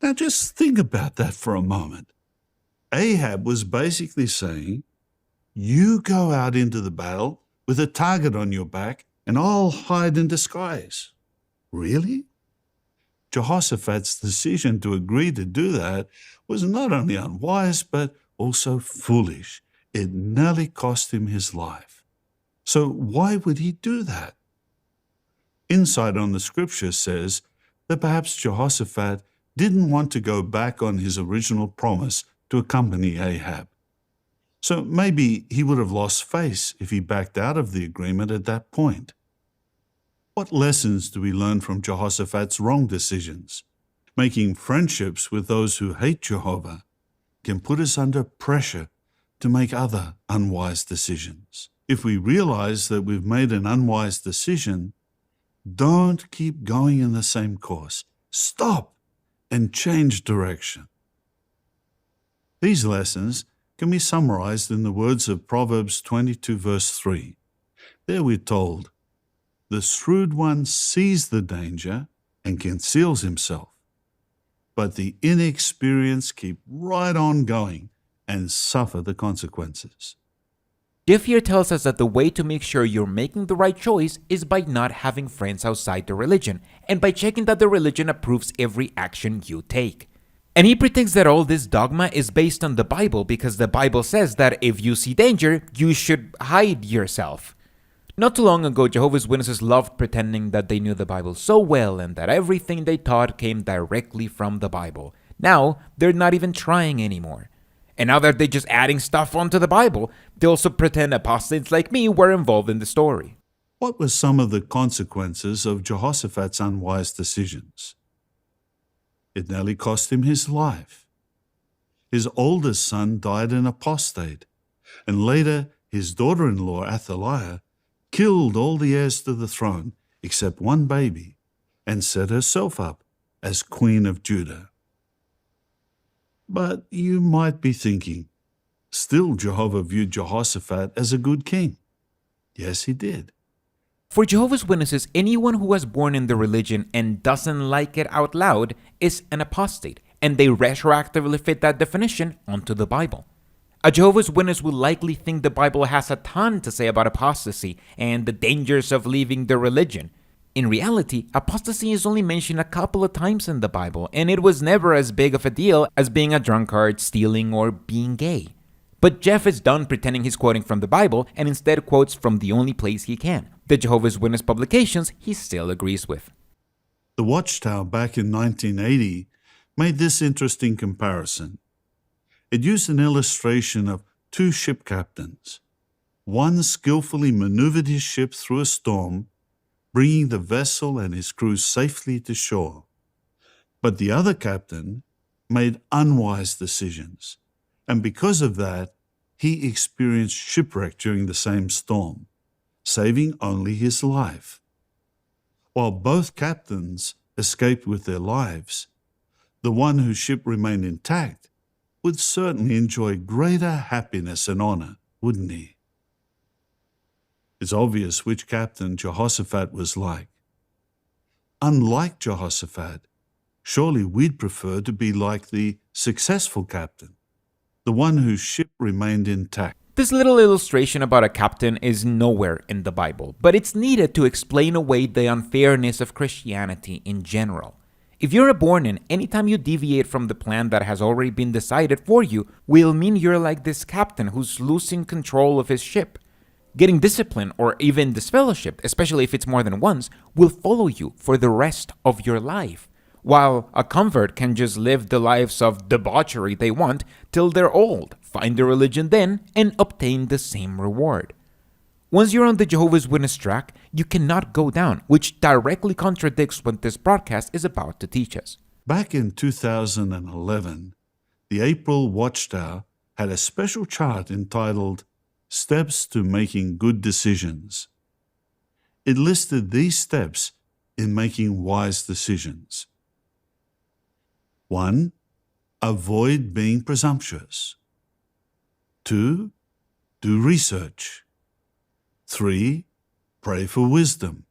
Now just think about that for a moment. Ahab was basically saying, you go out into the battle with a target on your back and I'll hide in disguise. Really? Jehoshaphat's decision to agree to do that was not only unwise, but also foolish. It nearly cost him his life. So why would he do that? Insight on the scripture says that perhaps Jehoshaphat didn't want to go back on his original promise to accompany Ahab. So maybe he would have lost face if he backed out of the agreement at that point. What lessons do we learn from Jehoshaphat's wrong decisions? Making friendships with those who hate Jehovah can put us under pressure to make other unwise decisions. If we realize that we've made an unwise decision, don't keep going in the same course. Stop and change direction. These lessons can be summarized in the words of Proverbs 22 verse 3. There we're told, "The shrewd one sees the danger and conceals himself, but the inexperienced keep right on going and suffer the consequences." Jeff here tells us that the way to make sure you're making the right choice is by not having friends outside the religion, and by checking that the religion approves every action you take. And he pretends that all this dogma is based on the Bible because the Bible says that if you see danger, you should hide yourself. Not too long ago, Jehovah's Witnesses loved pretending that they knew the Bible so well and that everything they taught came directly from the Bible. Now, they're not even trying anymore. And now that they're just adding stuff onto the Bible, they also pretend apostates like me were involved in the story. What were some of the consequences of Jehoshaphat's unwise decisions? It nearly cost him his life. His oldest son died an apostate, and later his daughter-in-law Athaliah killed all the heirs to the throne except one baby and set herself up as Queen of Judah. But you might be thinking, still Jehovah viewed Jehoshaphat as a good king. Yes, he did. For Jehovah's Witnesses, anyone who was born in the religion and doesn't like it out loud is an apostate, and they retroactively fit that definition onto the Bible. A Jehovah's Witness will likely think the Bible has a ton to say about apostasy and the dangers of leaving the religion. In reality, apostasy is only mentioned a couple of times in the Bible, and it was never as big of a deal as being a drunkard, stealing, or being gay. But Jeff is done pretending he's quoting from the Bible and instead quotes from the only place he can, the Jehovah's Witness publications he still agrees with. The Watchtower back in 1980 made this interesting comparison. It used an illustration of two ship captains. One skillfully maneuvered his ship through a storm, bringing the vessel and his crew safely to shore. But the other captain made unwise decisions, and because of that, he experienced shipwreck during the same storm, saving only his life. While both captains escaped with their lives, the one whose ship remained intact would certainly enjoy greater happiness and honor, wouldn't he? It's obvious which captain Jehoshaphat was like. Unlike Jehoshaphat, surely we'd prefer to be like the successful captain, the one whose ship remained intact. This little illustration about a captain is nowhere in the Bible, but it's needed to explain away the unfairness of Christianity in general. If you're a born-in, anytime you deviate from the plan that has already been decided for you will mean you're like this captain who's losing control of his ship. Getting disciplined or even disfellowshipped, especially if it's more than once, will follow you for the rest of your life. While a convert can just live the lives of debauchery they want till they're old, find their religion then, and obtain the same reward. Once you're on the Jehovah's Witness track, you cannot go down, which directly contradicts what this broadcast is about to teach us. Back in 2011, the April Watchtower had a special chart entitled Steps to Making Good Decisions. It listed these steps in making wise decisions. 1. Avoid being presumptuous. 2. Do research. 3. Pray for wisdom.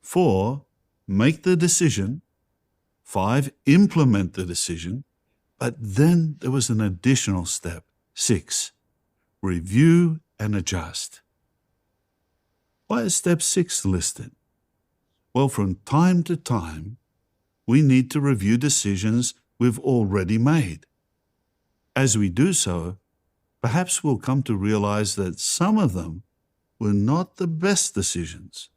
4. Make the decision. 5. Implement the decision. But then there was an additional step. 6. Review and adjust. Why is step 6 listed? Well, from time to time, we need to review decisions we've already made. As we do so, perhaps we'll come to realize that some of them were not the best decisions.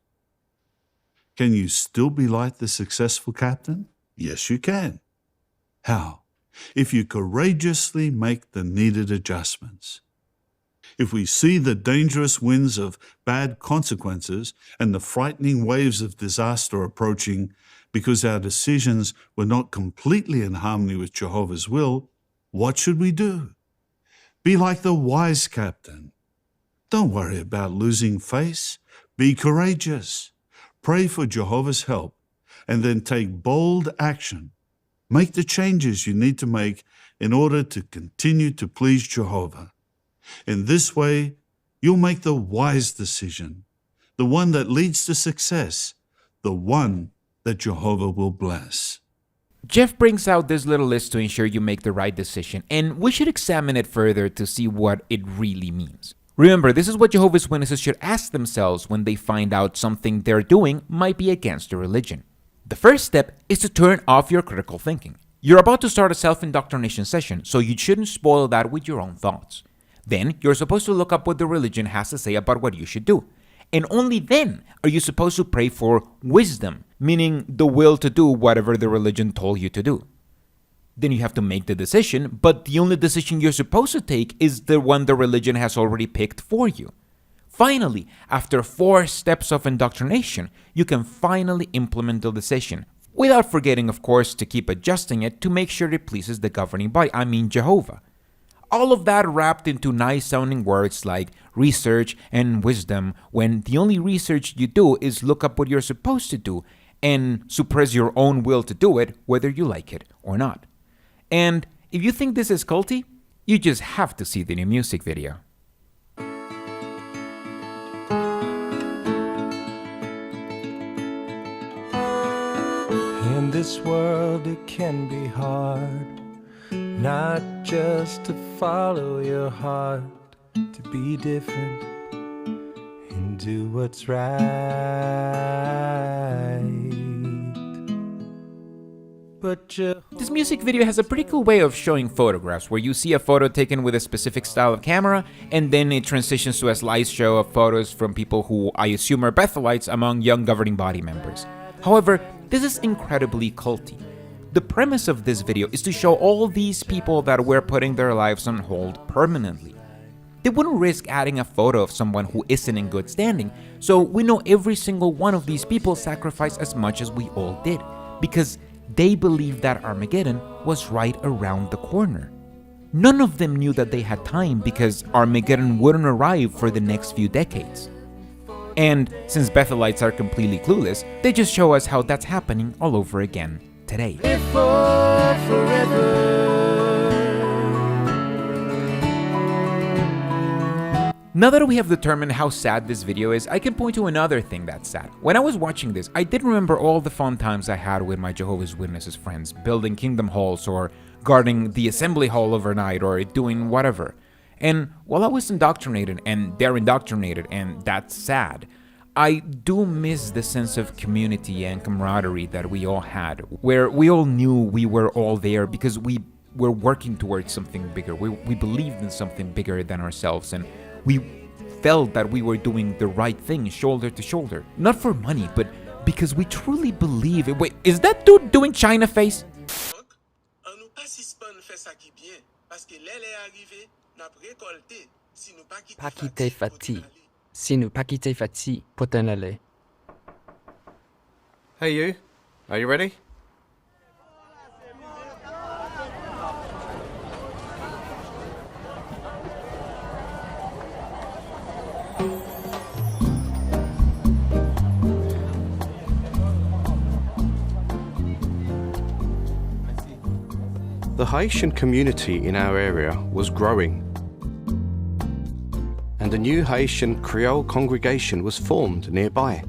Can you still be like the successful captain? Yes, you can. How? If you courageously make the needed adjustments. if we see the dangerous winds of bad consequences and the frightening waves of disaster approaching because our decisions were not completely in harmony with Jehovah's will, what should we do? Be like the wise captain. Don't worry about losing face. Be courageous. Pray for Jehovah's help, and then take bold action. Make the changes you need to make in order to continue to please Jehovah. In this way, you'll make the wise decision, the one that leads to success, the one that Jehovah will bless. Jeff brings out this little list to ensure you make the right decision, and we should examine it further to see what it really means. Remember, this is what Jehovah's Witnesses should ask themselves when they find out something they're doing might be against their religion. The first step is to turn off your critical thinking. You're about to start a self-indoctrination session, so you shouldn't spoil that with your own thoughts. Then, you're supposed to look up what the religion has to say about what you should do. And only then are you supposed to pray for wisdom, meaning the will to do whatever the religion told you to do. Then you have to make the decision, but the only decision you're supposed to take is the one the religion has already picked for you. Finally, after 4 steps of indoctrination, you can finally implement the decision, without forgetting, of course, to keep adjusting it to make sure it pleases the governing body, Jehovah. All of that wrapped into nice-sounding words like research and wisdom, when the only research you do is look up what you're supposed to do and suppress your own will to do it, whether you like it or not. And if you think this is culty, you just have to see the new music video. In this world it can be hard, not just to follow your heart, to be different and do what's right. But this music video has a pretty cool way of showing photographs, where you see a photo taken with a specific style of camera, and then it transitions to a slideshow of photos from people who I assume are Bethelites among young governing body members. However, this is incredibly culty. The premise of this video is to show all these people that were putting their lives on hold permanently. They wouldn't risk adding a photo of someone who isn't in good standing, so we know every single one of these people sacrificed as much as we all did, because they believed that Armageddon was right around the corner. None of them knew that they had time, because Armageddon wouldn't arrive for the next few decades. And since Bethelites are completely clueless, they just show us how that's happening all over again today. Now that we have determined how sad this video is, I can point to another thing that's sad. When I was watching this, I did remember all the fun times I had with my Jehovah's Witnesses friends, building kingdom halls or guarding the assembly hall overnight or doing whatever. And while I was indoctrinated, and they're indoctrinated, and that's sad, I do miss the sense of community and camaraderie that we all had, where we all knew we were all there because we were working towards something bigger. We believed in something bigger than ourselves, and we felt that we were doing the right thing shoulder to shoulder. Not for money, but because we truly believe it. Wait, is that dude doing China face? Pakite fati. Sinu pakite fati potenale. Hey you, are you ready? The Haitian community in our area was growing, and a new Haitian Creole congregation was formed nearby.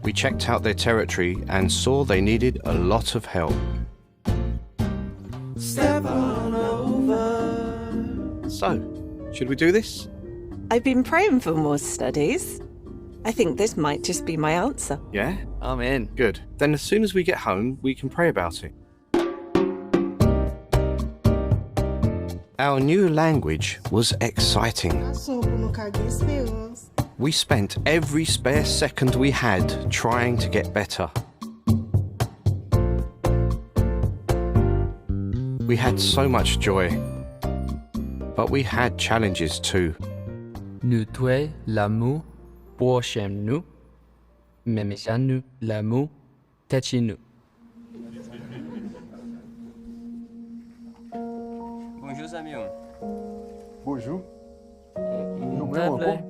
We checked out their territory and saw they needed a lot of help. Step on over. So, should we do this? I've been praying for more studies. I think this might just be my answer. Yeah? I'm in. Good. Then as soon as we get home, we can pray about it. Our new language was exciting. We spent every spare second we had trying to get better. We had so much joy. But we had challenges too. Nu tue lamu borshem nu, memishanu lamu techinu. Bonjour Samuel. Bonjour. Lovely.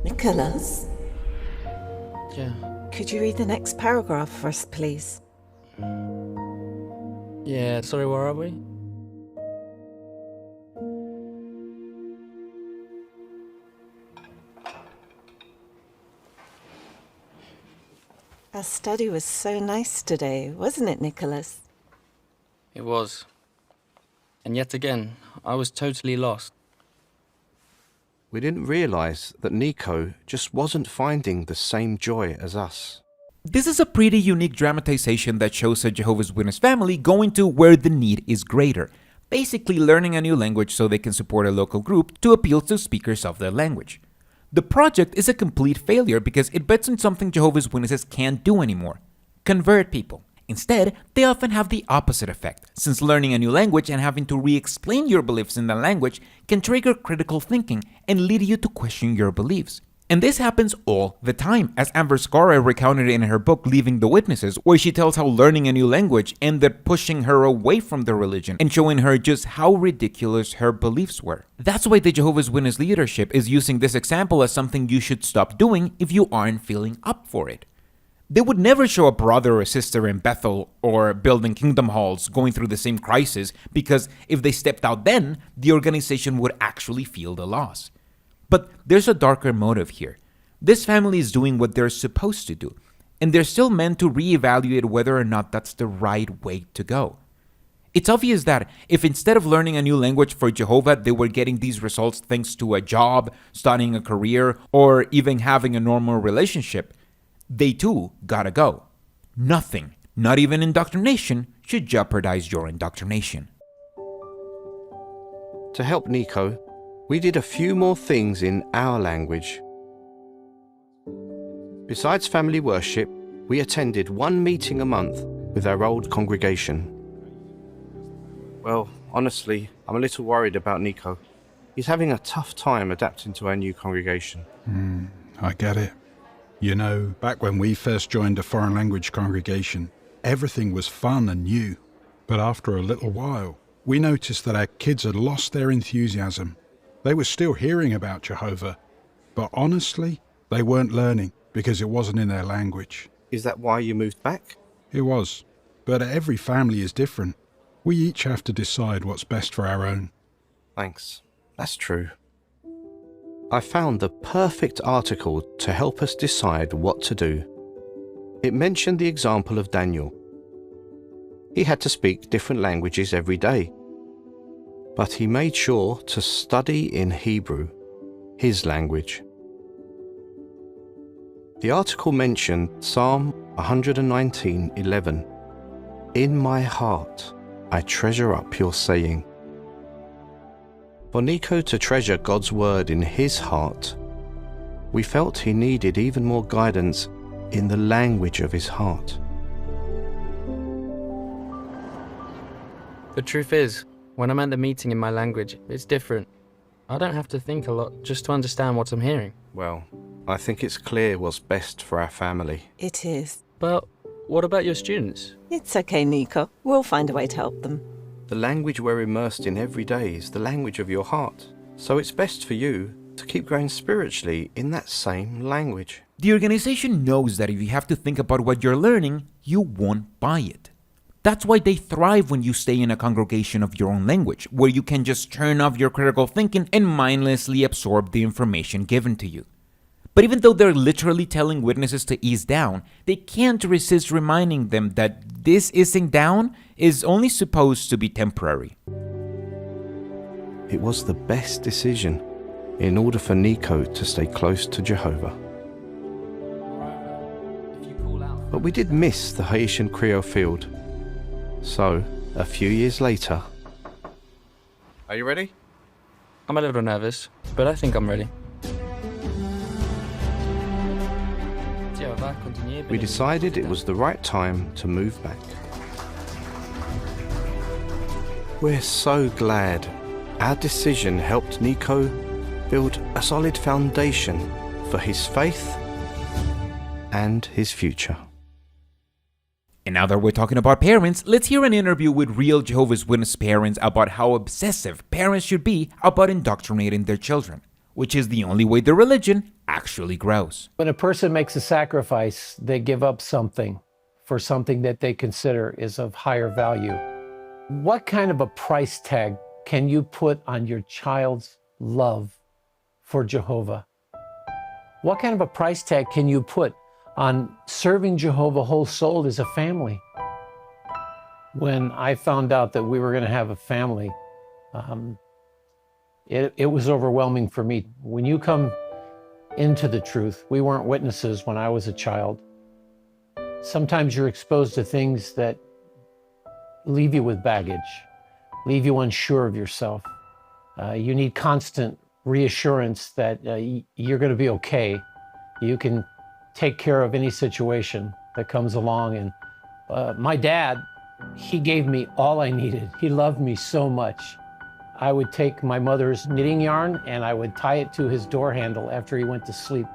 Nicholas? Yeah. Could you read the next paragraph for us, please? Yeah, sorry, where are we? Our study was so nice today, wasn't it, Nicholas? It was. And yet again, I was totally lost. We didn't realise that Nico just wasn't finding the same joy as us. This is a pretty unique dramatization that shows a Jehovah's Witness family going to where the need is greater, basically learning a new language so they can support a local group to appeal to speakers of their language. The project is a complete failure because it bets on something Jehovah's Witnesses can't do anymore: convert people. Instead, they often have the opposite effect, since learning a new language and having to re-explain your beliefs in the language can trigger critical thinking and lead you to question your beliefs. And this happens all the time, as Amber Scarra recounted in her book Leaving the Witnesses, where she tells how learning a new language ended up pushing her away from the religion and showing her just how ridiculous her beliefs were. That's why the Jehovah's Witness leadership is using this example as something you should stop doing if you aren't feeling up for it. They would never show a brother or sister in Bethel or building kingdom halls going through the same crisis, because if they stepped out then, the organization would actually feel the loss. But there's a darker motive here. This family is doing what they're supposed to do, and they're still meant to reevaluate whether or not that's the right way to go. It's obvious that if instead of learning a new language for Jehovah, they were getting these results thanks to a job, starting a career, or even having a normal relationship, they too gotta go. Nothing, not even indoctrination, should jeopardize your indoctrination. To help Nico, we did a few more things in our language. Besides family worship, we attended one meeting a month with our old congregation. Well, honestly, I'm a little worried about Nico. He's having a tough time adapting to our new congregation. I get it. You know, back when we first joined a foreign language congregation, everything was fun and new. But after a little while, we noticed that our kids had lost their enthusiasm. They were still hearing about Jehovah, but honestly, they weren't learning because it wasn't in their language. Is that why you moved back? It was, but every family is different. We each have to decide what's best for our own. Thanks. That's true. I found the perfect article to help us decide what to do. It mentioned the example of Daniel. He had to speak different languages every day, but he made sure to study in Hebrew, his language. The article mentioned Psalm 119:11. In my heart I treasure up your saying. For Nico to treasure God's word in his heart, we felt he needed even more guidance in the language of his heart. The truth is, when I'm at the meeting in my language, it's different. I don't have to think a lot just to understand what I'm hearing. Well, I think it's clear what's best for our family. It is. But what about your students? It's okay, Nico. We'll find a way to help them. The language we're immersed in every day is the language of your heart. So it's best for you to keep growing spiritually in that same language. The organization knows that if you have to think about what you're learning, you won't buy it. That's why they thrive when you stay in a congregation of your own language, where you can just turn off your critical thinking and mindlessly absorb the information given to you. But even though they're literally telling witnesses to ease down, they can't resist reminding them that this easing down is only supposed to be temporary. It was the best decision in order for Nico to stay close to Jehovah. But we did miss the Haitian Creole field. So, a few years later... Are you ready? I'm a little nervous, but I think I'm ready. we decided it was the right time to move back. We're so glad our decision helped Nico build a solid foundation for his faith and his future. And now that we're talking about parents, let's hear an interview with real Jehovah's Witness parents about how obsessive parents should be about indoctrinating their children, which is the only way the religion actually grows. When a person makes a sacrifice, they give up something for something that they consider is of higher value. What kind of a price tag can you put on your child's love for Jehovah? What kind of a price tag can you put on serving Jehovah whole souled as a family? When I found out that we were going to have a family, it was overwhelming for me. When you come into the truth, we weren't witnesses when I was a child. Sometimes you're exposed to things that leave you with baggage, leave you unsure of yourself. You need constant reassurance that you're going to be okay. You can take care of any situation that comes along. And my dad, he gave me all I needed. He loved me so much. I would take my mother's knitting yarn and I would tie it to his door handle after he went to sleep.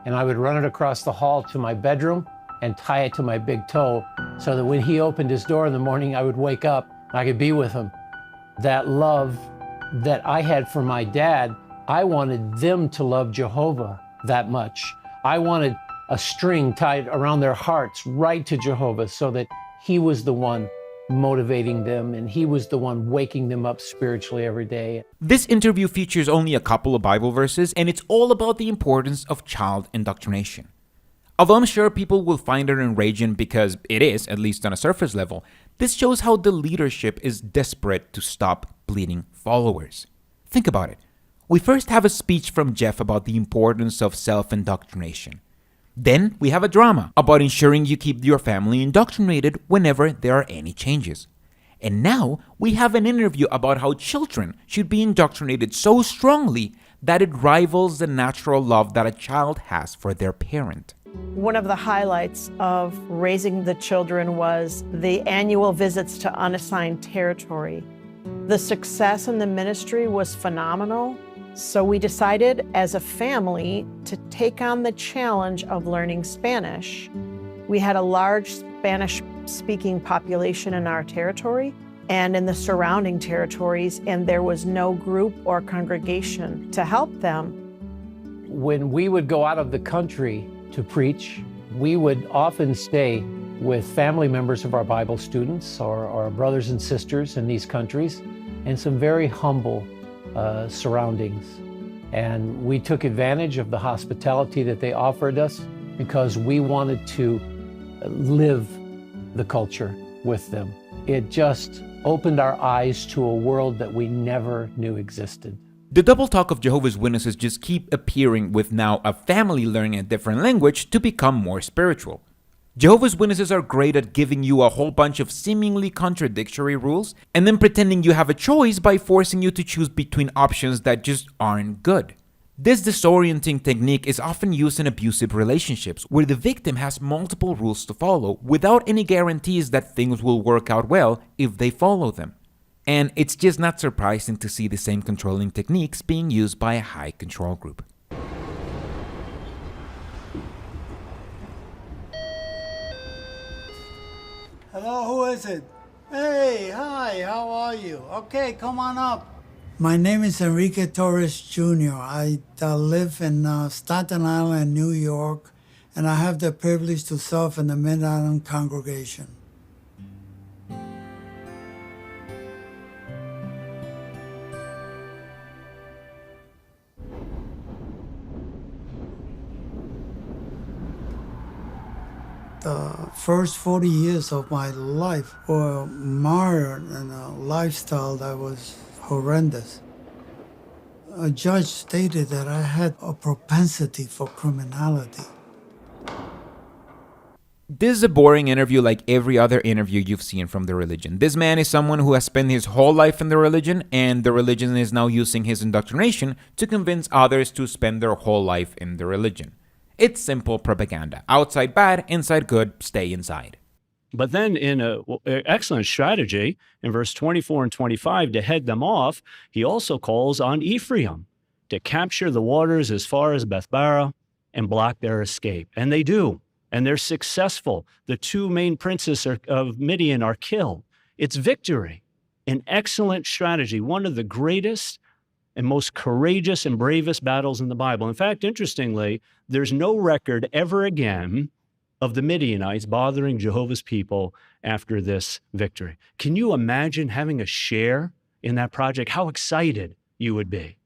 And I would run it across the hall to my bedroom and tie it to my big toe so that when he opened his door in the morning, I would wake up, I could be with him. That love that I had for my dad, I wanted them to love Jehovah that much. I wanted a string tied around their hearts right to Jehovah so that he was the one motivating them and he was the one waking them up spiritually every day. This interview features only a couple of Bible verses, and it's all about the importance of child indoctrination. Although I'm sure people will find it enraging because it is, at least on a surface level, this shows how the leadership is desperate to stop bleeding followers. Think about it. We first have a speech from Jeff about the importance of self-indoctrination. Then we have a drama about ensuring you keep your family indoctrinated whenever there are any changes. And now we have an interview about how children should be indoctrinated so strongly that it rivals the natural love that a child has for their parent. One of the highlights of raising the children was the annual visits to unassigned territory. The success in the ministry was phenomenal, so we decided as a family to take on the challenge of learning Spanish. We had a large Spanish-speaking population in our territory and in the surrounding territories, and there was no group or congregation to help them. When we would go out of the country to preach, we would often stay with family members of our Bible students or our brothers and sisters in these countries in some very humble surroundings. And we took advantage of the hospitality that they offered us because we wanted to live the culture with them. It just opened our eyes to a world that we never knew existed. The double talk of Jehovah's Witnesses just keep appearing with now a family learning a different language to become more spiritual. Jehovah's Witnesses are great at giving you a whole bunch of seemingly contradictory rules and then pretending you have a choice by forcing you to choose between options that just aren't good. This disorienting technique is often used in abusive relationships where the victim has multiple rules to follow without any guarantees that things will work out well if they follow them. And it's just not surprising to see the same controlling techniques being used by a high control group. Hello, who is it? Hey, hi, how are you? Okay, come on up. My name is Enrique Torres Jr. I live in Staten Island, New York, and I have the privilege to serve in the Mid-Island congregation. The first 40 years of my life were marred in a lifestyle that was horrendous. A judge stated that I had a propensity for criminality. This is a boring interview like every other interview you've seen from the religion. This man is someone who has spent his whole life in the religion, and the religion is now using his indoctrination to convince others to spend their whole life in the religion. It's simple propaganda. Outside bad, inside good, stay inside. But then in an excellent strategy, in verse 24 and 25, to head them off, he also calls on Ephraim to capture the waters as far as Bethbara and block their escape. And they do, and they're successful. The two main princes of Midian are killed. It's victory, an excellent strategy, one of the greatest and most courageous and bravest battles in the Bible. In fact, interestingly, there's no record ever again of the Midianites bothering Jehovah's people after this victory. Can you imagine having a share in that project? How excited you would be.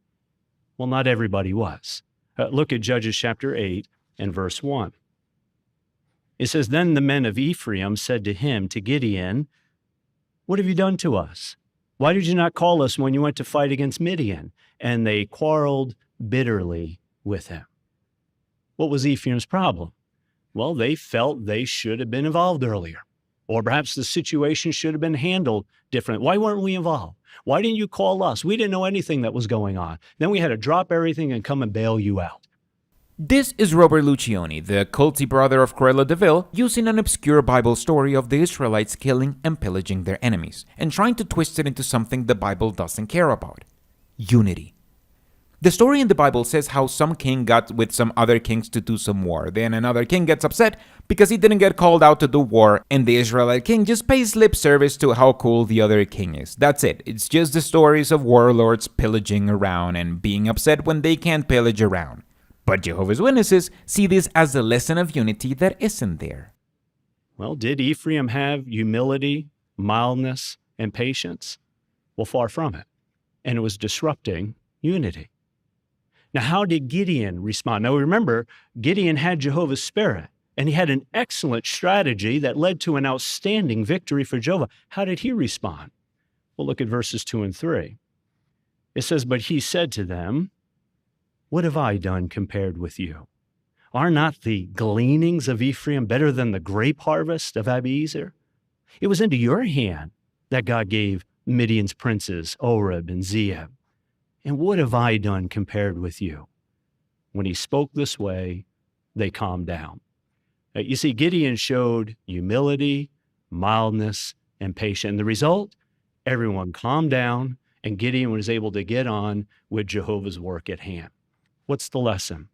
Well, not everybody was. Look at Judges chapter 8 and verse 1. It says, "Then the men of Ephraim said to him, to Gideon, 'What have you done to us? Why did you not call us when you went to fight against Midian?' And they quarreled bitterly with him." What was Ephraim's problem? Well, they felt they should have been involved earlier. Or perhaps the situation should have been handled different. Why weren't we involved? Why didn't you call us? We didn't know anything that was going on. Then we had to drop everything and come and bail you out. This is Robert Lucioni, the culty brother of Cruella de Vil, using an obscure Bible story of the Israelites killing and pillaging their enemies, and trying to twist it into something the Bible doesn't care about. Unity. The story in the Bible says how some king got with some other kings to do some war. Then another king gets upset because he didn't get called out to do war, and the Israelite king just pays lip service to how cool the other king is. That's it. It's just the stories of warlords pillaging around and being upset when they can't pillage around. But Jehovah's Witnesses see this as a lesson of unity that isn't there. Well, did Ephraim have humility, mildness, and patience? Well, far from it. And it was disrupting unity. Now, how did Gideon respond? Now, remember, Gideon had Jehovah's Spirit, and he had an excellent strategy that led to an outstanding victory for Jehovah. How did he respond? Well, look at verses 2 and 3. It says, "But he said to them, 'What have I done compared with you? Are not the gleanings of Ephraim better than the grape harvest of Abiezer? It was into your hand that God gave Midian's princes, Oreb and Zeeb. And what have I done compared with you?' When he spoke this way, they calmed down." You see, Gideon showed humility, mildness, and patience. And the result, everyone calmed down, and Gideon was able to get on with Jehovah's work at hand. What's the lesson?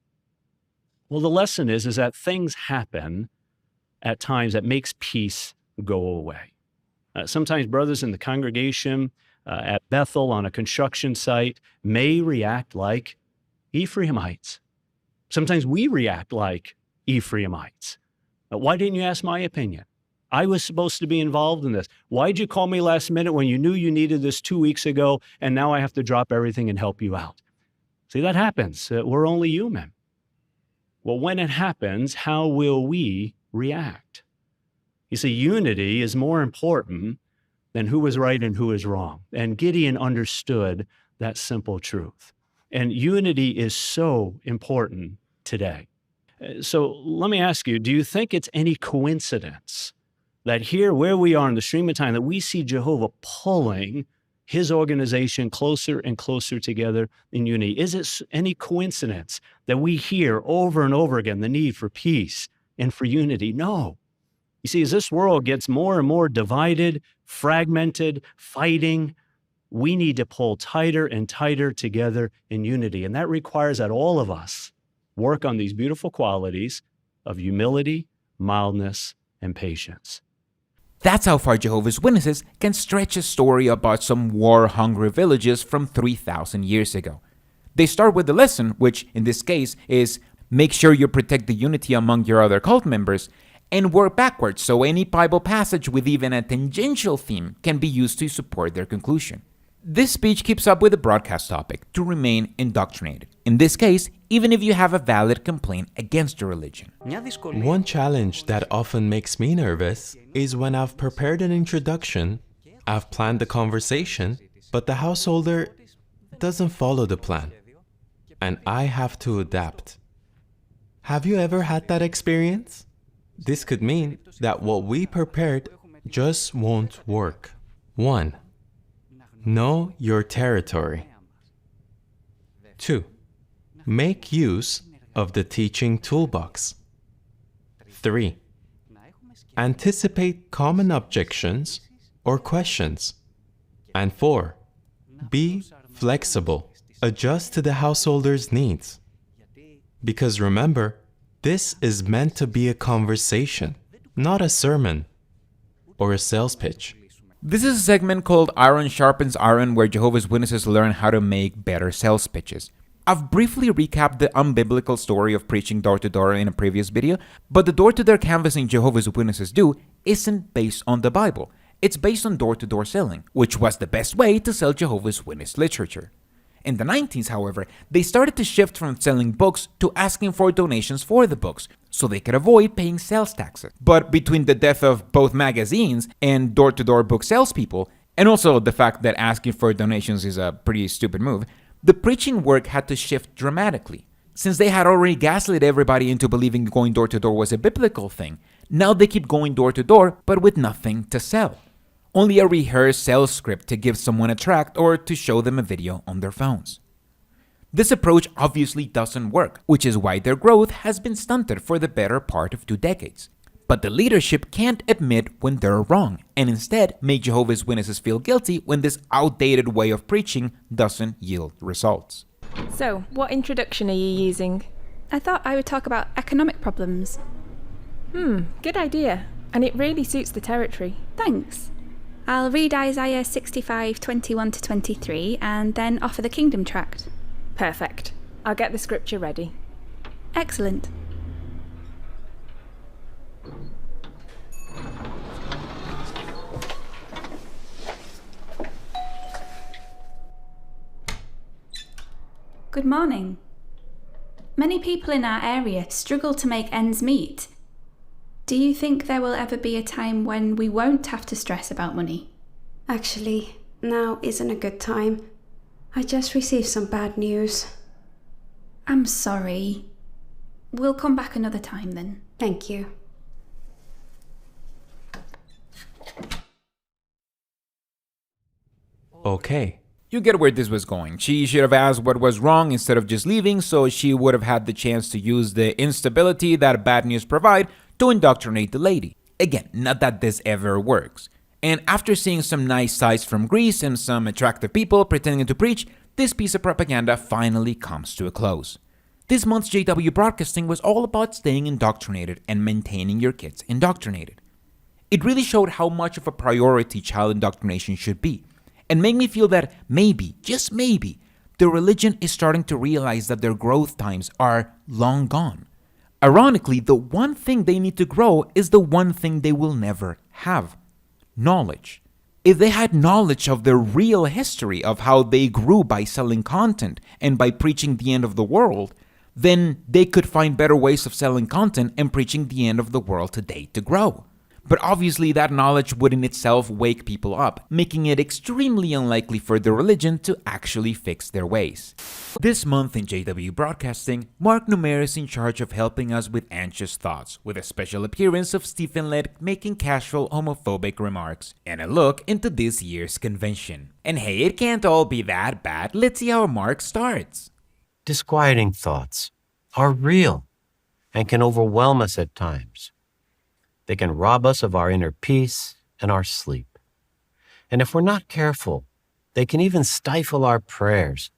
Well, the lesson is that things happen at times that makes peace go away. Sometimes brothers in the congregation at Bethel on a construction site may react like Ephraimites. Sometimes we react like Ephraimites. Why didn't you ask my opinion? I was supposed to be involved in this. Why'd you call me last minute when you knew you needed this 2 weeks ago, and now I have to drop everything and help you out? See, that happens. We're only human. Well, when it happens, how will we react? You see, unity is more important than who is right and who is wrong. And Gideon understood that simple truth. And unity is so important today. So let me ask you, do you think it's any coincidence that here, where we are in the stream of time, that we see Jehovah pulling his organization closer and closer together in unity? Is it any coincidence that we hear over and over again the need for peace and for unity? No. You see, as this world gets more and more divided, fragmented, fighting, we need to pull tighter and tighter together in unity. And that requires that all of us work on these beautiful qualities of humility, mildness, and patience. That's how far Jehovah's Witnesses can stretch a story about some war-hungry villages from 3,000 years ago. They start with the lesson, which in this case is make sure you protect the unity among your other cult members, and work backwards so any Bible passage with even a tangential theme can be used to support their conclusion. This speech keeps up with the broadcast topic, to remain indoctrinated. In this case, even if you have a valid complaint against your religion. One challenge that often makes me nervous is when I've prepared an introduction, I've planned the conversation, but the householder doesn't follow the plan, and I have to adapt. Have you ever had that experience? This could mean that what we prepared just won't work. 1. Know your territory. 2. Make use of the teaching toolbox. 3. Anticipate common objections or questions. And 4. Be flexible. Adjust to the householder's needs. Because remember, this is meant to be a conversation, not a sermon or a sales pitch. This is a segment called Iron Sharpens Iron, where Jehovah's Witnesses learn how to make better sales pitches. I've briefly recapped the unbiblical story of preaching door-to-door in a previous video, but the door-to-door canvassing Jehovah's Witnesses do isn't based on the Bible. It's based on door-to-door selling, which was the best way to sell Jehovah's Witness literature. In the 90s, however, they started to shift from selling books to asking for donations for the books, so they could avoid paying sales taxes. But between the death of both magazines and door-to-door book salespeople, and also the fact that asking for donations is a pretty stupid move, the preaching work had to shift dramatically. Since they had already gaslit everybody into believing going door-to-door was a biblical thing, now they keep going door-to-door, but with nothing to sell. Only a rehearsed sales script to give someone a tract or to show them a video on their phones. This approach obviously doesn't work, which is why their growth has been stunted for the better part of 2 decades. But the leadership can't admit when they're wrong, and instead make Jehovah's Witnesses feel guilty when this outdated way of preaching doesn't yield results. So, what introduction are you using? I thought I would talk about economic problems. Good idea. And it really suits the territory. Thanks. I'll read Isaiah 65:21-23 and then offer the Kingdom Tract. Perfect. I'll get the scripture ready. Excellent. Good morning. Many people in our area struggle to make ends meet. Do you think there will ever be a time when we won't have to stress about money? Actually, now isn't a good time. I just received some bad news. I'm sorry. We'll come back another time then. Thank you. Okay. You get where this was going. She should have asked what was wrong instead of just leaving, so she would have had the chance to use the instability that bad news provide to indoctrinate the lady. Again, not that this ever works. And after seeing some nice sights from Greece and some attractive people pretending to preach, this piece of propaganda finally comes to a close. This month's JW broadcasting was all about staying indoctrinated and maintaining your kids indoctrinated. It really showed how much of a priority child indoctrination should be, and made me feel that maybe, just maybe, the religion is starting to realize that their growth times are long gone. Ironically, the one thing they need to grow is the one thing they will never have: knowledge. If they had knowledge of the real history of how they grew by selling content and by preaching the end of the world, then they could find better ways of selling content and preaching the end of the world today to grow. But obviously that knowledge would in itself wake people up, making it extremely unlikely for the religion to actually fix their ways. This month in JW Broadcasting, Mark Numer is in charge of helping us with anxious thoughts, with a special appearance of Stephen Led making casual homophobic remarks, and a look into this year's convention. And hey, it can't all be that bad. Let's see how Mark starts. Disquieting thoughts are real and can overwhelm us at times. They can rob us of our inner peace and our sleep. And if we're not careful, they can even stifle our prayers,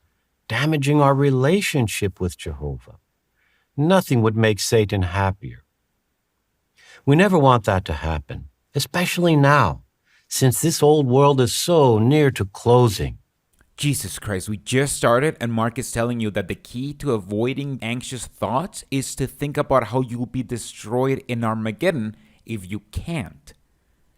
damaging our relationship with Jehovah. Nothing would make Satan happier. We never want that to happen, especially now, since this old world is so near to closing. Jesus Christ, we just started and Mark is telling you that the key to avoiding anxious thoughts is to think about how you'll be destroyed in Armageddon if you can't.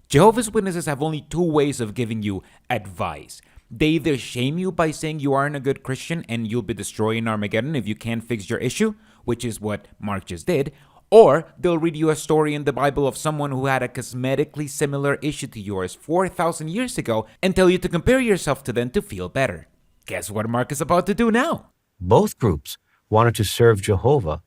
Jehovah's Witnesses have only 2 ways of giving you advice. They either shame you by saying you aren't a good Christian and you'll be destroyed in Armageddon if you can't fix your issue, which is what Mark just did, or they'll read you a story in the Bible of someone who had a cosmetically similar issue to yours 4,000 years ago and tell you to compare yourself to them to feel better. Guess what Mark is about to do now? Both groups wanted to serve Jehovah,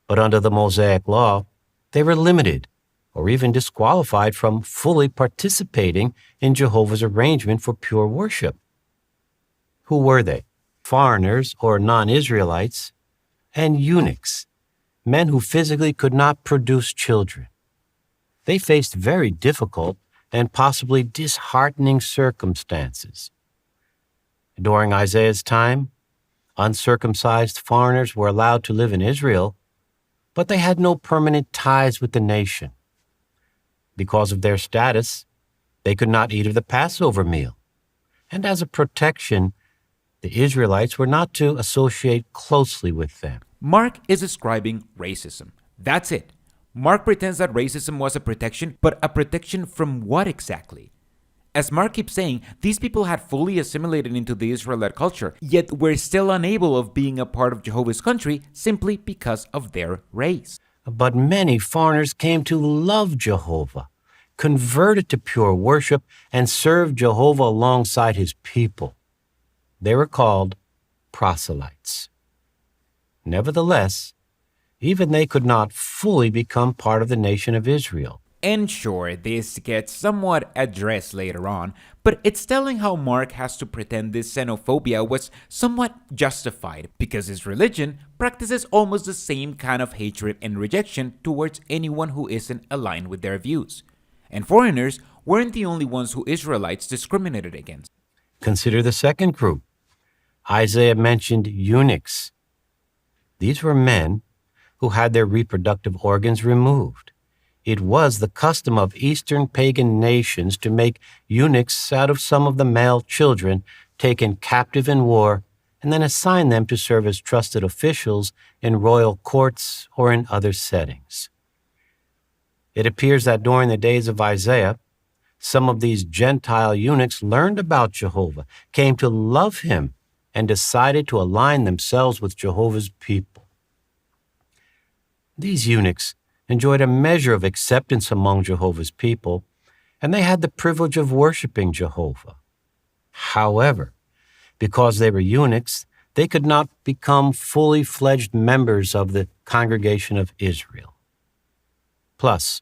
but under the Mosaic law, they were limited or even disqualified from fully participating in Jehovah's arrangement for pure worship. Who were they? Foreigners or non-Israelites and eunuchs, men who physically could not produce children. They faced very difficult and possibly disheartening circumstances. During Isaiah's time, uncircumcised foreigners were allowed to live in Israel, but they had no permanent ties with the nation. Because of their status, they could not eat of the Passover meal, and as a protection, the Israelites were not to associate closely with them. Mark is describing racism. That's it. Mark pretends that racism was a protection, but a protection from what exactly? As Mark keeps saying, these people had fully assimilated into the Israelite culture, yet were still unable of being a part of Jehovah's country simply because of their race. But many foreigners came to love Jehovah, converted to pure worship, and served Jehovah alongside his people. They were called proselytes. Nevertheless, even they could not fully become part of the nation of Israel. And sure, this gets somewhat addressed later on, but it's telling how Mark has to pretend this xenophobia was somewhat justified because his religion practices almost the same kind of hatred and rejection towards anyone who isn't aligned with their views. And foreigners weren't the only ones who Israelites discriminated against. Consider the second group. Isaiah mentioned eunuchs. These were men who had their reproductive organs removed. It was the custom of Eastern pagan nations to make eunuchs out of some of the male children taken captive in war and then assign them to serve as trusted officials in royal courts or in other settings. It appears that during the days of Isaiah, some of these Gentile eunuchs learned about Jehovah, came to love him, and decided to align themselves with Jehovah's people. These eunuchs enjoyed a measure of acceptance among Jehovah's people, and they had the privilege of worshiping Jehovah. However, because they were eunuchs, they could not become fully fledged members of the congregation of Israel. Plus,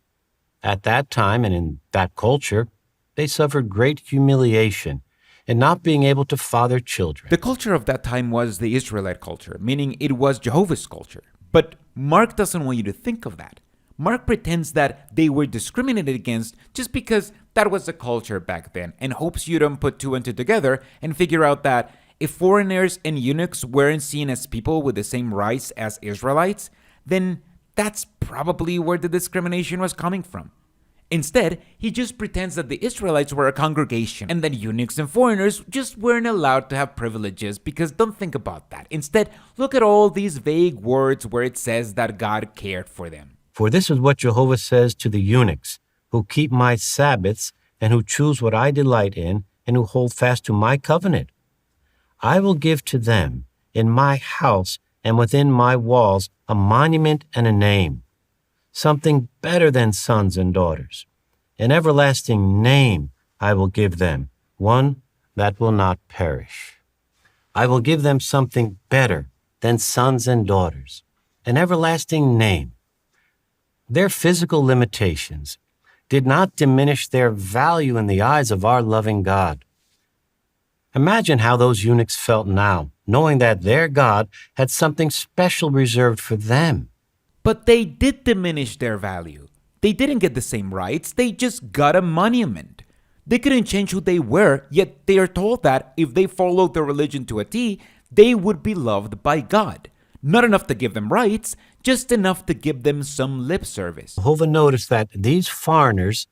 at that time and in that culture, they suffered great humiliation in not being able to father children. The culture of that time was the Israelite culture, meaning it was Jehovah's culture. But Mark doesn't want you to think of that. Mark pretends that they were discriminated against just because that was the culture back then, and hopes you don't put two and two together and figure out that if foreigners and eunuchs weren't seen as people with the same rights as Israelites, then that's probably where the discrimination was coming from. Instead, he just pretends that the Israelites were a congregation and that eunuchs and foreigners just weren't allowed to have privileges, because don't think about that. Instead, look at all these vague words where it says that God cared for them. For this is what Jehovah says to the eunuchs, who keep my Sabbaths and who choose what I delight in and who hold fast to my covenant. I will give to them in my house and within my walls a monument and a name, something better than sons and daughters. An everlasting name I will give them, one that will not perish. I will give them something better than sons and daughters, an everlasting name. Their physical limitations did not diminish their value in the eyes of our loving God. Imagine how those eunuchs felt now, knowing that their God had something special reserved for them. But they did diminish their value. They didn't get the same rights, they just got a monument. They couldn't change who they were, yet they are told that if they followed their religion to a T, they would be loved by God. Not enough to give them rights, just enough to give them some lip service. Jehovah noticed that these foreigners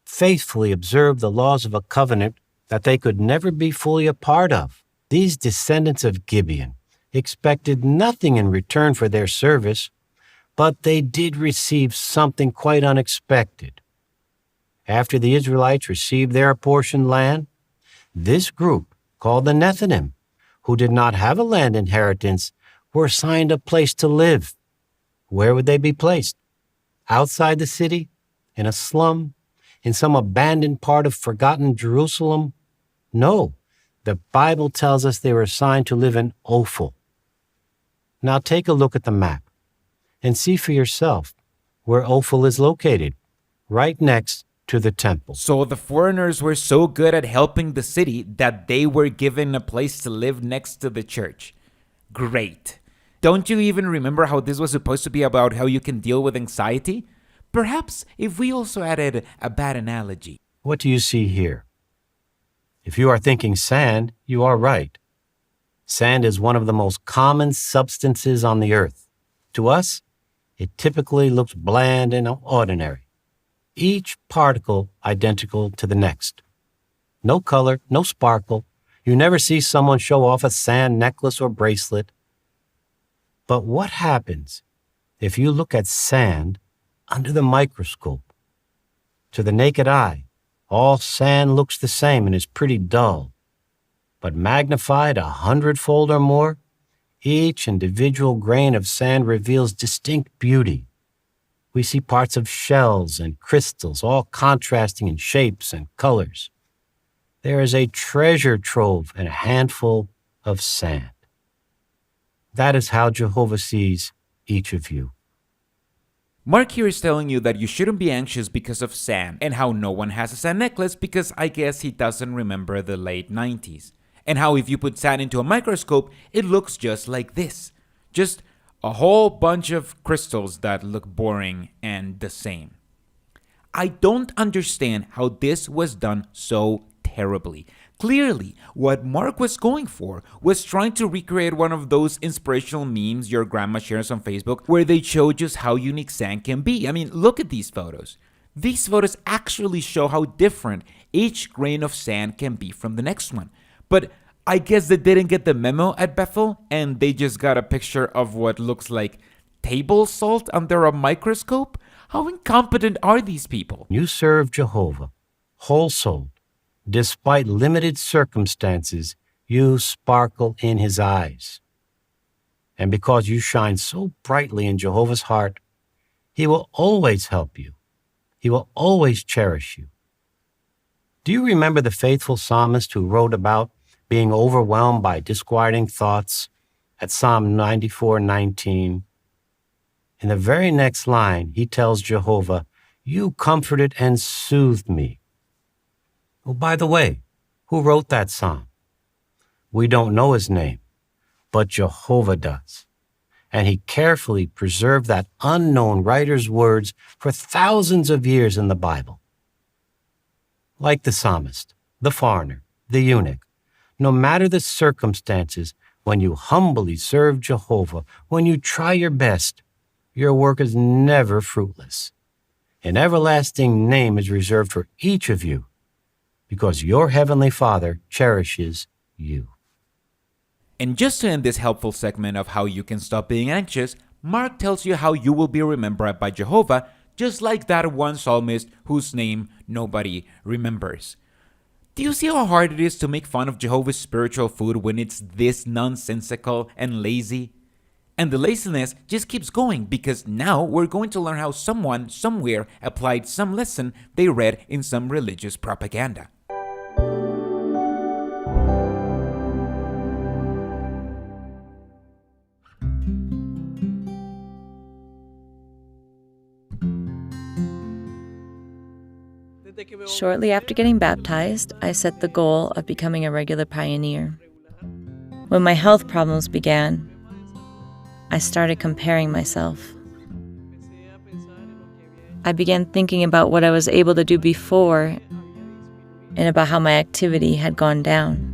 faithfully observed the laws of a covenant that they could never be fully a part of. These descendants of Gibeon expected nothing in return for their service, but they did receive something quite unexpected. After the Israelites received their apportioned land, this group, called the Nethinim, who did not have a land inheritance, were assigned a place to live. Where would they be placed? Outside the city? In a slum? In some abandoned part of forgotten Jerusalem? No, the Bible tells us they were assigned to live in Ophel. Now take a look at the map and see for yourself where Ophel is located, right next to the temple. So the foreigners were so good at helping the city that they were given a place to live next to the church. Great. don't you even remember how this was supposed to be about how you can deal with anxiety? Perhaps if we also added a bad analogy. What do you see here? If you are thinking sand, you are right. Sand is one of the most common substances on the earth. To us, it typically looks bland and ordinary. Each particle identical to the next. No color, no sparkle. You never see someone show off a sand necklace or bracelet. But what happens if you look at sand under the microscope? To the naked eye, all sand looks the same and is pretty dull. But magnified 100-fold or more, each individual grain of sand reveals distinct beauty. We see parts of shells and crystals, all contrasting in shapes and colors. There is a treasure trove in a handful of sand. That is how Jehovah sees each of you. Mark here is telling you that you shouldn't be anxious because of sand, and how no one has a sand necklace because I guess he doesn't remember the late 90s. And how if you put sand into a microscope, it looks just like this. Just a whole bunch of crystals that look boring and the same. I don't understand how this was done so terribly. Clearly, what Mark was going for was trying to recreate one of those inspirational memes your grandma shares on Facebook where they show just how unique sand can be. I mean, look at these photos. These photos actually show how different each grain of sand can be from the next one. But I guess they didn't get the memo at Bethel, and they just got a picture of what looks like table salt under a microscope? How incompetent are these people? You serve Jehovah, whole-souled. Despite limited circumstances, you sparkle in his eyes. And because you shine so brightly in Jehovah's heart, he will always help you. He will always cherish you. Do you remember the faithful psalmist who wrote about being overwhelmed by disquieting thoughts at Psalm 94:19? In the very next line, he tells Jehovah, "You comforted and soothed me." Oh, by the way, who wrote that psalm? We don't know his name, but Jehovah does. And he carefully preserved that unknown writer's words for thousands of years in the Bible. Like the psalmist, the foreigner, the eunuch, no matter the circumstances, when you humbly serve Jehovah, when you try your best, your work is never fruitless. An everlasting name is reserved for each of you because your heavenly Father cherishes you. And just to end this helpful segment of how you can stop being anxious, Mark tells you how you will be remembered by Jehovah, just like that one psalmist whose name nobody remembers. Do you see how hard it is to make fun of Jehovah's spiritual food when it's this nonsensical and lazy? And the laziness just keeps going because now we're going to learn how someone somewhere applied some lesson they read in some religious propaganda. Shortly after getting baptized, I set the goal of becoming a regular pioneer. When my health problems began, I started comparing myself. I began thinking about what I was able to do before and about how my activity had gone down.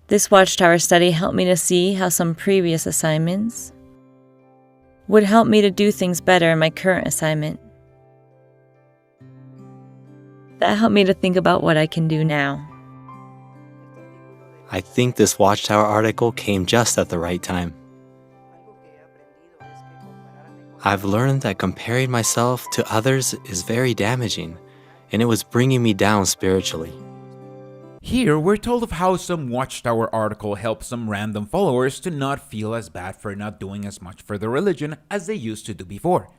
This Watchtower study helped me to see how some previous assignments would help me to do things better in my current assignment. That helped me to think about what I can do now. I think this Watchtower article came just at the right time. I've learned that comparing myself to others is very damaging, and it was bringing me down spiritually. Here, we're told of how some Watchtower article helped some random followers to not feel as bad for not doing as much for the religion as they used to do before.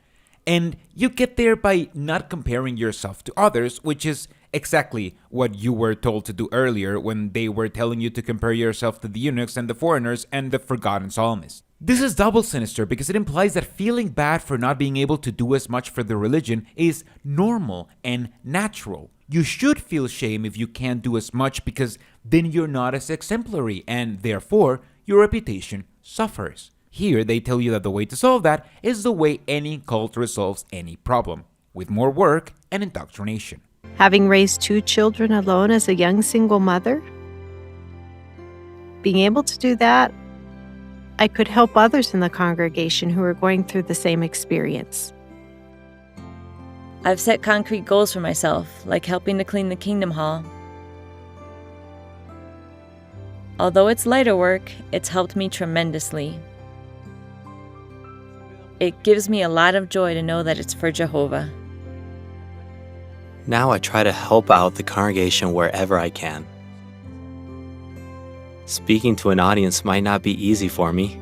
And you get there by not comparing yourself to others, which is exactly what you were told to do earlier when they were telling you to compare yourself to the eunuchs and the foreigners and the forgotten psalmist. This is double sinister because it implies that feeling bad for not being able to do as much for the religion is normal and natural. You should feel shame if you can't do as much because then you're not as exemplary and therefore your reputation suffers. Here they tell you that the way to solve that is the way any cult resolves any problem, with more work and indoctrination. Having raised 2 children alone as a young single mother, being able to do that, I could help others in the congregation who are going through the same experience. I've set concrete goals for myself, like helping to clean the Kingdom Hall. Although it's lighter work, it's helped me tremendously. It gives me a lot of joy to know that it's for Jehovah. Now I try to help out the congregation wherever I can. Speaking to an audience might not be easy for me,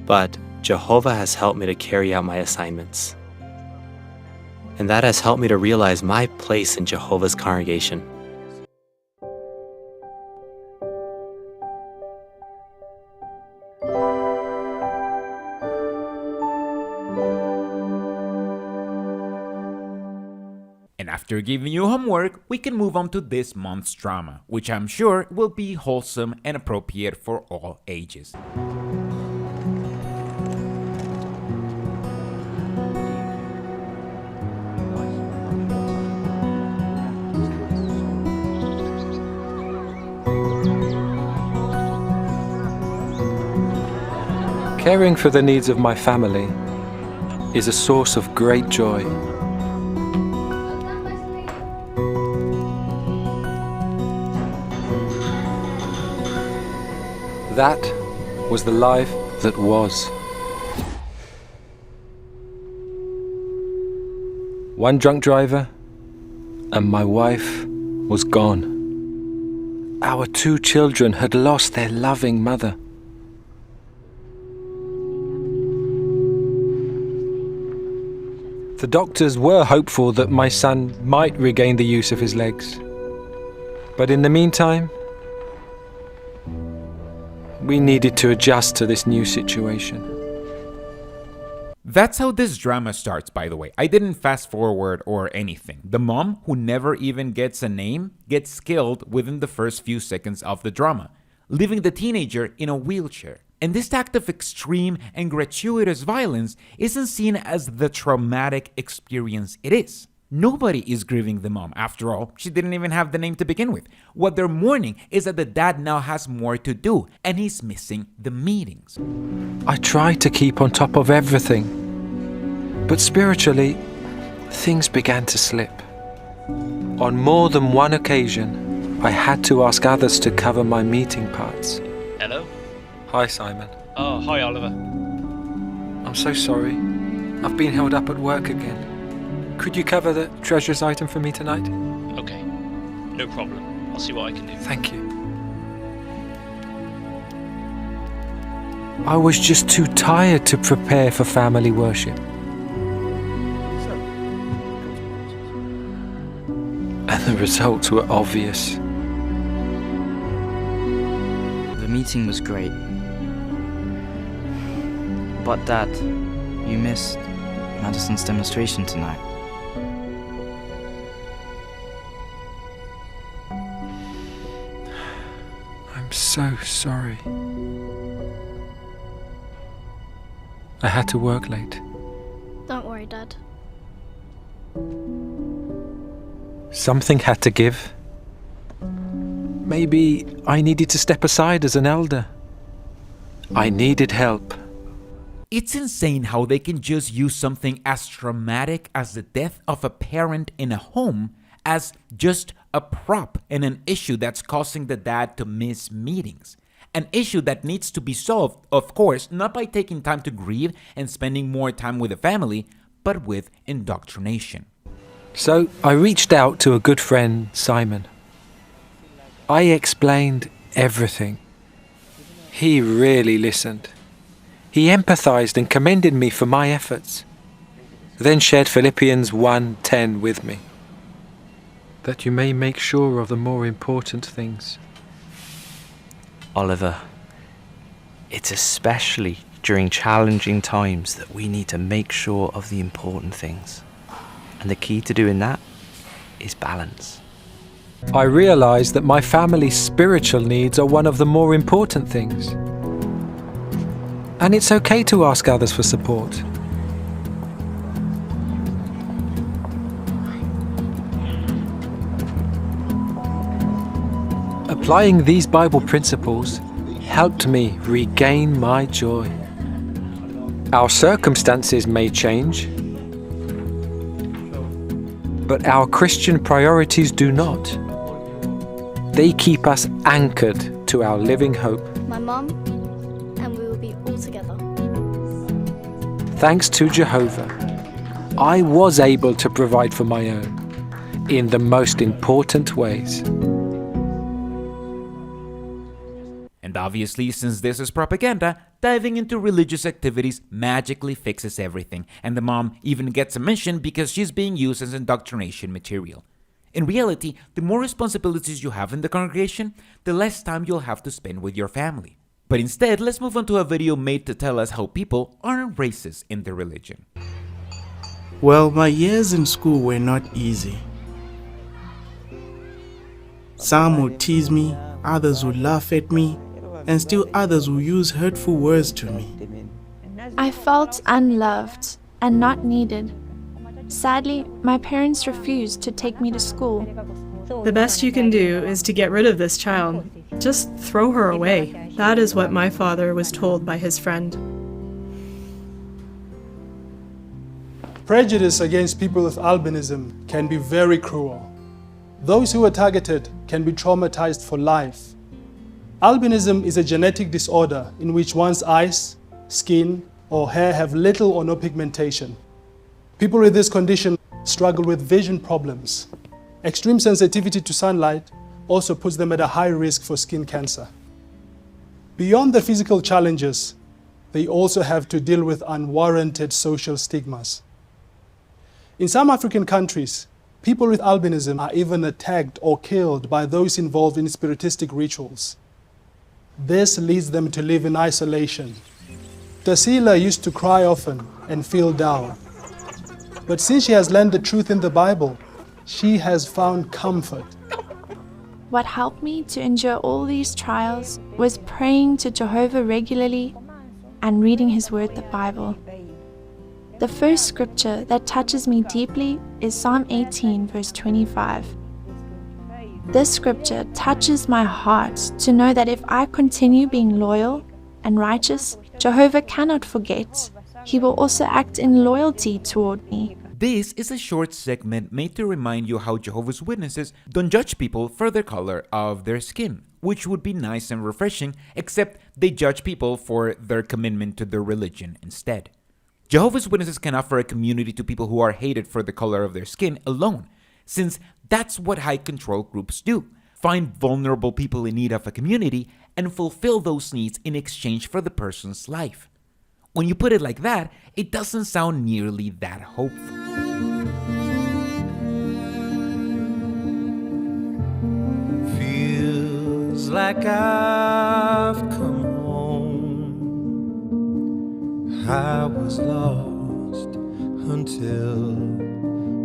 but Jehovah has helped me to carry out my assignments. And that has helped me to realize my place in Jehovah's congregation. And after giving you homework, we can move on to this month's drama, which I'm sure will be wholesome and appropriate for all ages. Caring for the needs of my family is a source of great joy. That was the life that was. One drunk driver, and my wife was gone. Our 2 children had lost their loving mother. The doctors were hopeful that my son might regain the use of his legs. But in the meantime, we needed to adjust to this new situation. That's how this drama starts, by the way. I didn't fast forward or anything. The mom, who never even gets a name, gets killed within the first few seconds of the drama, leaving the teenager in a wheelchair. And this act of extreme and gratuitous violence isn't seen as the traumatic experience it is. Nobody is grieving the mom. After all, she didn't even have the name to begin with. What they're mourning is that the dad now has more to do, and he's missing the meetings. I tried to keep on top of everything, but spiritually, things began to slip. On more than one occasion, I had to ask others to cover my meeting parts. Hello? Hi, Simon. Oh, hi, Oliver. I'm so sorry. I've been held up at work again. Could you cover the treasures item for me tonight? Okay, no problem. I'll see what I can do. Thank you. I was just too tired to prepare for family worship. And the results were obvious. The meeting was great. But Dad, you missed Madison's demonstration tonight. I'm so sorry. I had to work late. Don't worry, Dad. Something had to give. Maybe I needed to step aside as an elder. I needed help. It's insane how they can just use something as traumatic as the death of a parent in a home as just a prop and an issue that's causing the dad to miss meetings. An issue that needs to be solved, of course, not by taking time to grieve and spending more time with the family, but with indoctrination. So I reached out to a good friend, Simon. I explained everything. He really listened. He empathized and commended me for my efforts, then shared Philippians 1:10 with me, that you may make sure of the more important things. Oliver, it's especially during challenging times that we need to make sure of the important things. And the key to doing that is balance. I realize that my family's spiritual needs are one of the more important things. And it's okay to ask others for support. Applying these Bible principles helped me regain my joy. Our circumstances may change, but our Christian priorities do not. They keep us anchored to our living hope. My mum, and we will be all together. Thanks to Jehovah, I was able to provide for my own in the most important ways. And obviously, since this is propaganda, diving into religious activities magically fixes everything, and the mom even gets a mention because she's being used as indoctrination material. In reality, the more responsibilities you have in the congregation, the less time you'll have to spend with your family. But instead, let's move on to a video made to tell us how people aren't racist in their religion. Well, my years in school were not easy. Some would tease me, others would laugh at me, and still others will use hurtful words to me. I felt unloved and not needed. Sadly, my parents refused to take me to school. The best you can do is to get rid of this child. Just throw her away. That is what my father was told by his friend. Prejudice against people with albinism can be very cruel. Those who are targeted can be traumatized for life. Albinism is a genetic disorder in which one's eyes, skin, or hair have little or no pigmentation. People with this condition struggle with vision problems. Extreme sensitivity to sunlight also puts them at a high risk for skin cancer. Beyond the physical challenges, they also have to deal with unwarranted social stigmas. In some African countries, people with albinism are even attacked or killed by those involved in spiritistic rituals. This leads them to live in isolation. Tasila used to cry often and feel down. But since she has learned the truth in the Bible, she has found comfort. What helped me to endure all these trials was praying to Jehovah regularly and reading his word, the Bible. The first scripture that touches me deeply is Psalm 18, verse 25. This scripture touches my heart to know that if I continue being loyal and righteous, Jehovah cannot forget. He will also act in loyalty toward me. This is a short segment made to remind you how Jehovah's Witnesses don't judge people for the color of their skin, which would be nice and refreshing, except they judge people for their commitment to their religion instead. Jehovah's Witnesses can offer a community to people who are hated for the color of their skin alone, since that's what high control groups do. Find vulnerable people in need of a community and fulfill those needs in exchange for the person's life. When you put it like that, it doesn't sound nearly that hopeful. Feels like I've come home. I was lost until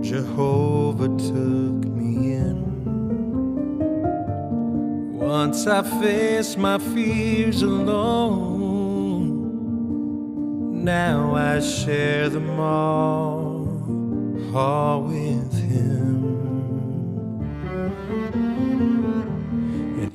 Jehovah took me in. Once I faced my fears alone, now I share them all with him.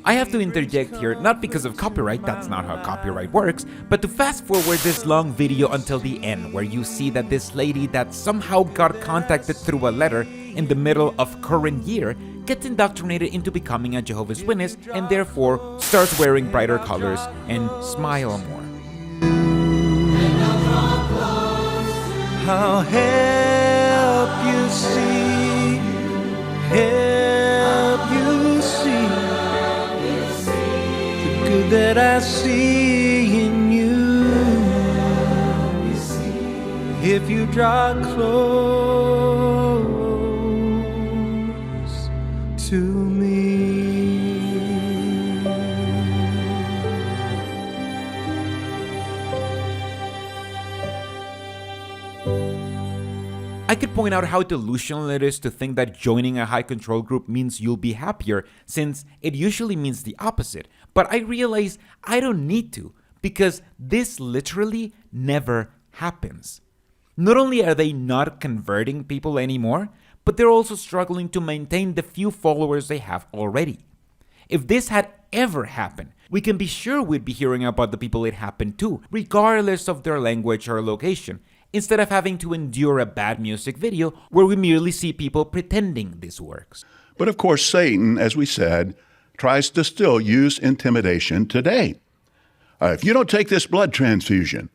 I have to interject here, not because of copyright, that's not how copyright works, but to fast forward this long video until the end, where you see that this lady that somehow got contacted through a letter in the middle of current year gets indoctrinated into becoming a Jehovah's Witness and therefore starts wearing brighter colors and smile more. I'll help you see, help you see the good that I see in you. If you draw close to me. I could point out how delusional it is to think that joining a high control group means you'll be happier, since it usually means the opposite. But I realize I don't need to, because this literally never happens. Not only are they not converting people anymore, but they're also struggling to maintain the few followers they have already. If this had ever happened, we can be sure we'd be hearing about the people it happened to, regardless of their language or location, instead of having to endure a bad music video where we merely see people pretending this works. But of course, Satan, as we said, tries to still use intimidation today. If you don't take this blood transfusion,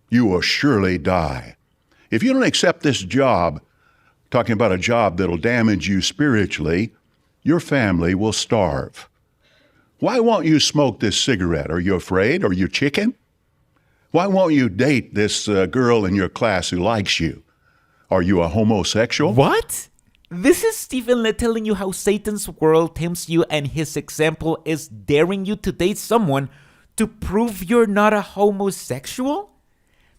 you will surely die. If you don't accept this job, talking about a job that'll damage you spiritually, your family will starve. Why won't you smoke this cigarette? Are you afraid? Are you chicken? Why won't you date this girl in your class who likes you? Are you a homosexual? What? This is Stephen Lett telling you how Satan's world tempts you, and his example is daring you to date someone to prove you're not a homosexual?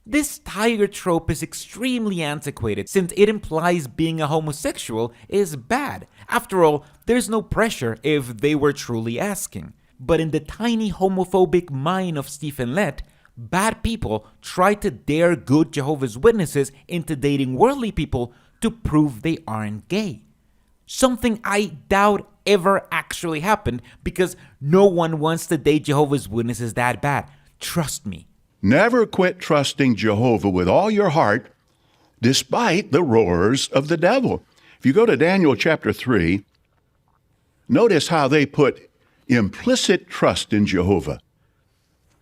This tiger trope is extremely antiquated, since it implies being a homosexual is bad. After all, there's no pressure if they were truly asking. But in the tiny homophobic mind of Stephen Lett, bad people try to dare good Jehovah's Witnesses into dating worldly people to prove they aren't gay. Something I doubt ever actually happened, because no one wants to date Jehovah's Witnesses that bad. Trust me. Never quit trusting Jehovah with all your heart, despite the roars of the devil. If you go to Daniel chapter 3, notice how they put implicit trust in Jehovah,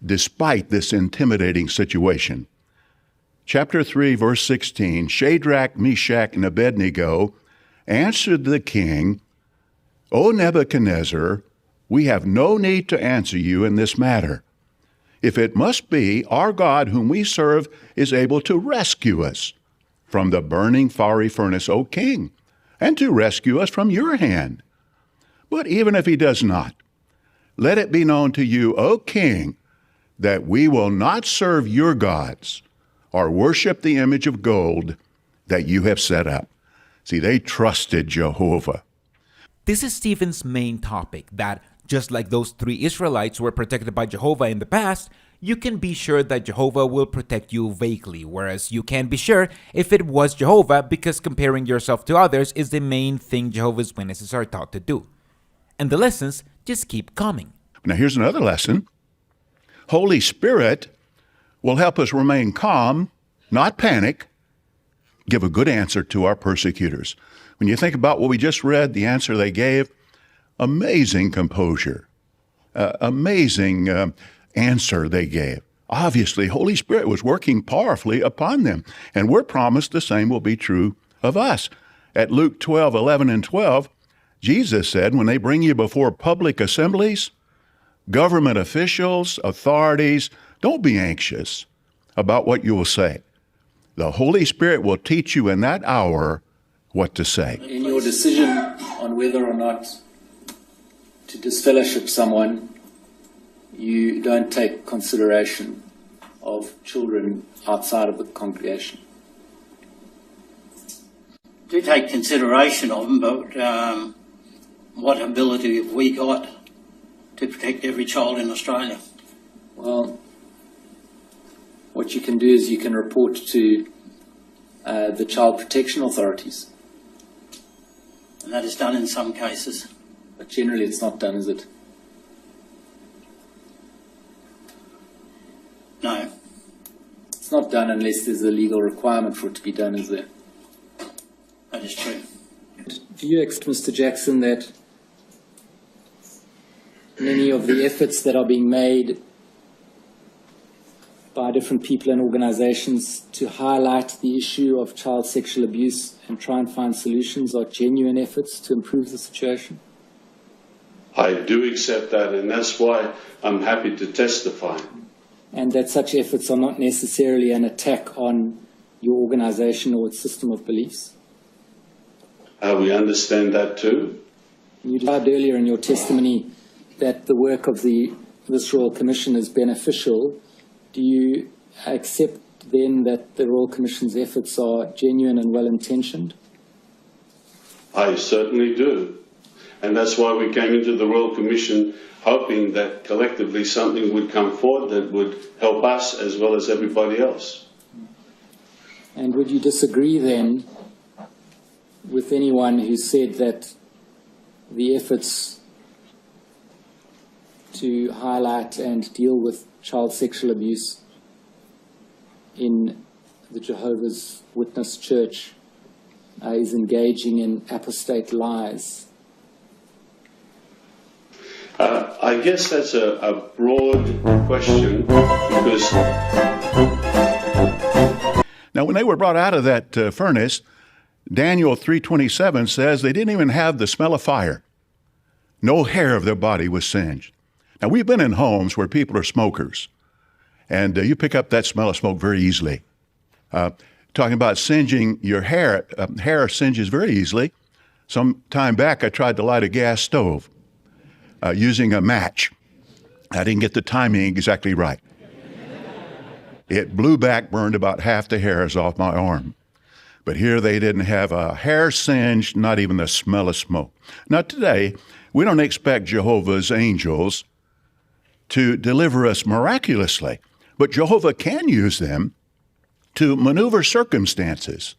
despite this intimidating situation. Chapter 3, verse 16, Shadrach, Meshach, and Abednego answered the king, O Nebuchadnezzar, we have no need to answer you in this matter. If it must be, our God whom we serve is able to rescue us from the burning fiery furnace, O king, and to rescue us from your hand. But even if he does not, let it be known to you, O king, that we will not serve your gods or worship the image of gold that you have set up. See, they trusted Jehovah. This is Stephen's main topic, that just like those 3 Israelites were protected by Jehovah in the past, you can be sure that Jehovah will protect you vaguely, whereas you can't be sure if it was Jehovah, because comparing yourself to others is the main thing Jehovah's Witnesses are taught to do. And the lessons just keep coming. Now here's another lesson. Holy Spirit will help us remain calm, not panic, give a good answer to our persecutors. When you think about what we just read, the answer they gave, amazing composure, amazing answer they gave. Obviously, Holy Spirit was working powerfully upon them, and we're promised the same will be true of us. At Luke 12, 11 and 12, Jesus said, when they bring you before public assemblies, government officials, authorities, don't be anxious about what you will say. The Holy Spirit will teach you in that hour what to say. In your decision on whether or not to disfellowship someone, you don't take consideration of children outside of the congregation. Do take consideration of them, but what ability have we got to protect every child in Australia? Well, what you can do is you can report to the child protection authorities. And that is done in some cases. But generally it's not done, is it? No. It's not done unless there's a legal requirement for it to be done, is there? That is true. Do you accept, Mr. Jackson, that many of the efforts that are being made by different people and organizations to highlight the issue of child sexual abuse and try and find solutions are genuine efforts to improve the situation? I do accept that, and that's why I'm happy to testify. And that such efforts are not necessarily an attack on your organization or its system of beliefs? We understand that too. You described earlier in your testimony that the work of this Royal Commission is beneficial. Do you accept then that the Royal Commission's efforts are genuine and well-intentioned? I certainly do. And that's why we came into the Royal Commission hoping that collectively something would come forward that would help us as well as everybody else. And would you disagree then with anyone who said that the efforts to highlight and deal with child sexual abuse in the Jehovah's Witness Church is engaging in apostate lies? I guess that's a broad question because... Now, when they were brought out of that furnace, Daniel 3:27 says they didn't even have the smell of fire. No hair of their body was singed. Now, we've been in homes where people are smokers, and you pick up that smell of smoke very easily. Talking about singeing your hair, hair singes very easily. Some time back, I tried to light a gas stove using a match. I didn't get the timing exactly right. It blew back, burned about half the hairs off my arm. But here they didn't have a hair singed, not even the smell of smoke. Now today, we don't expect Jehovah's angels to deliver us miraculously, but Jehovah can use them to maneuver circumstances.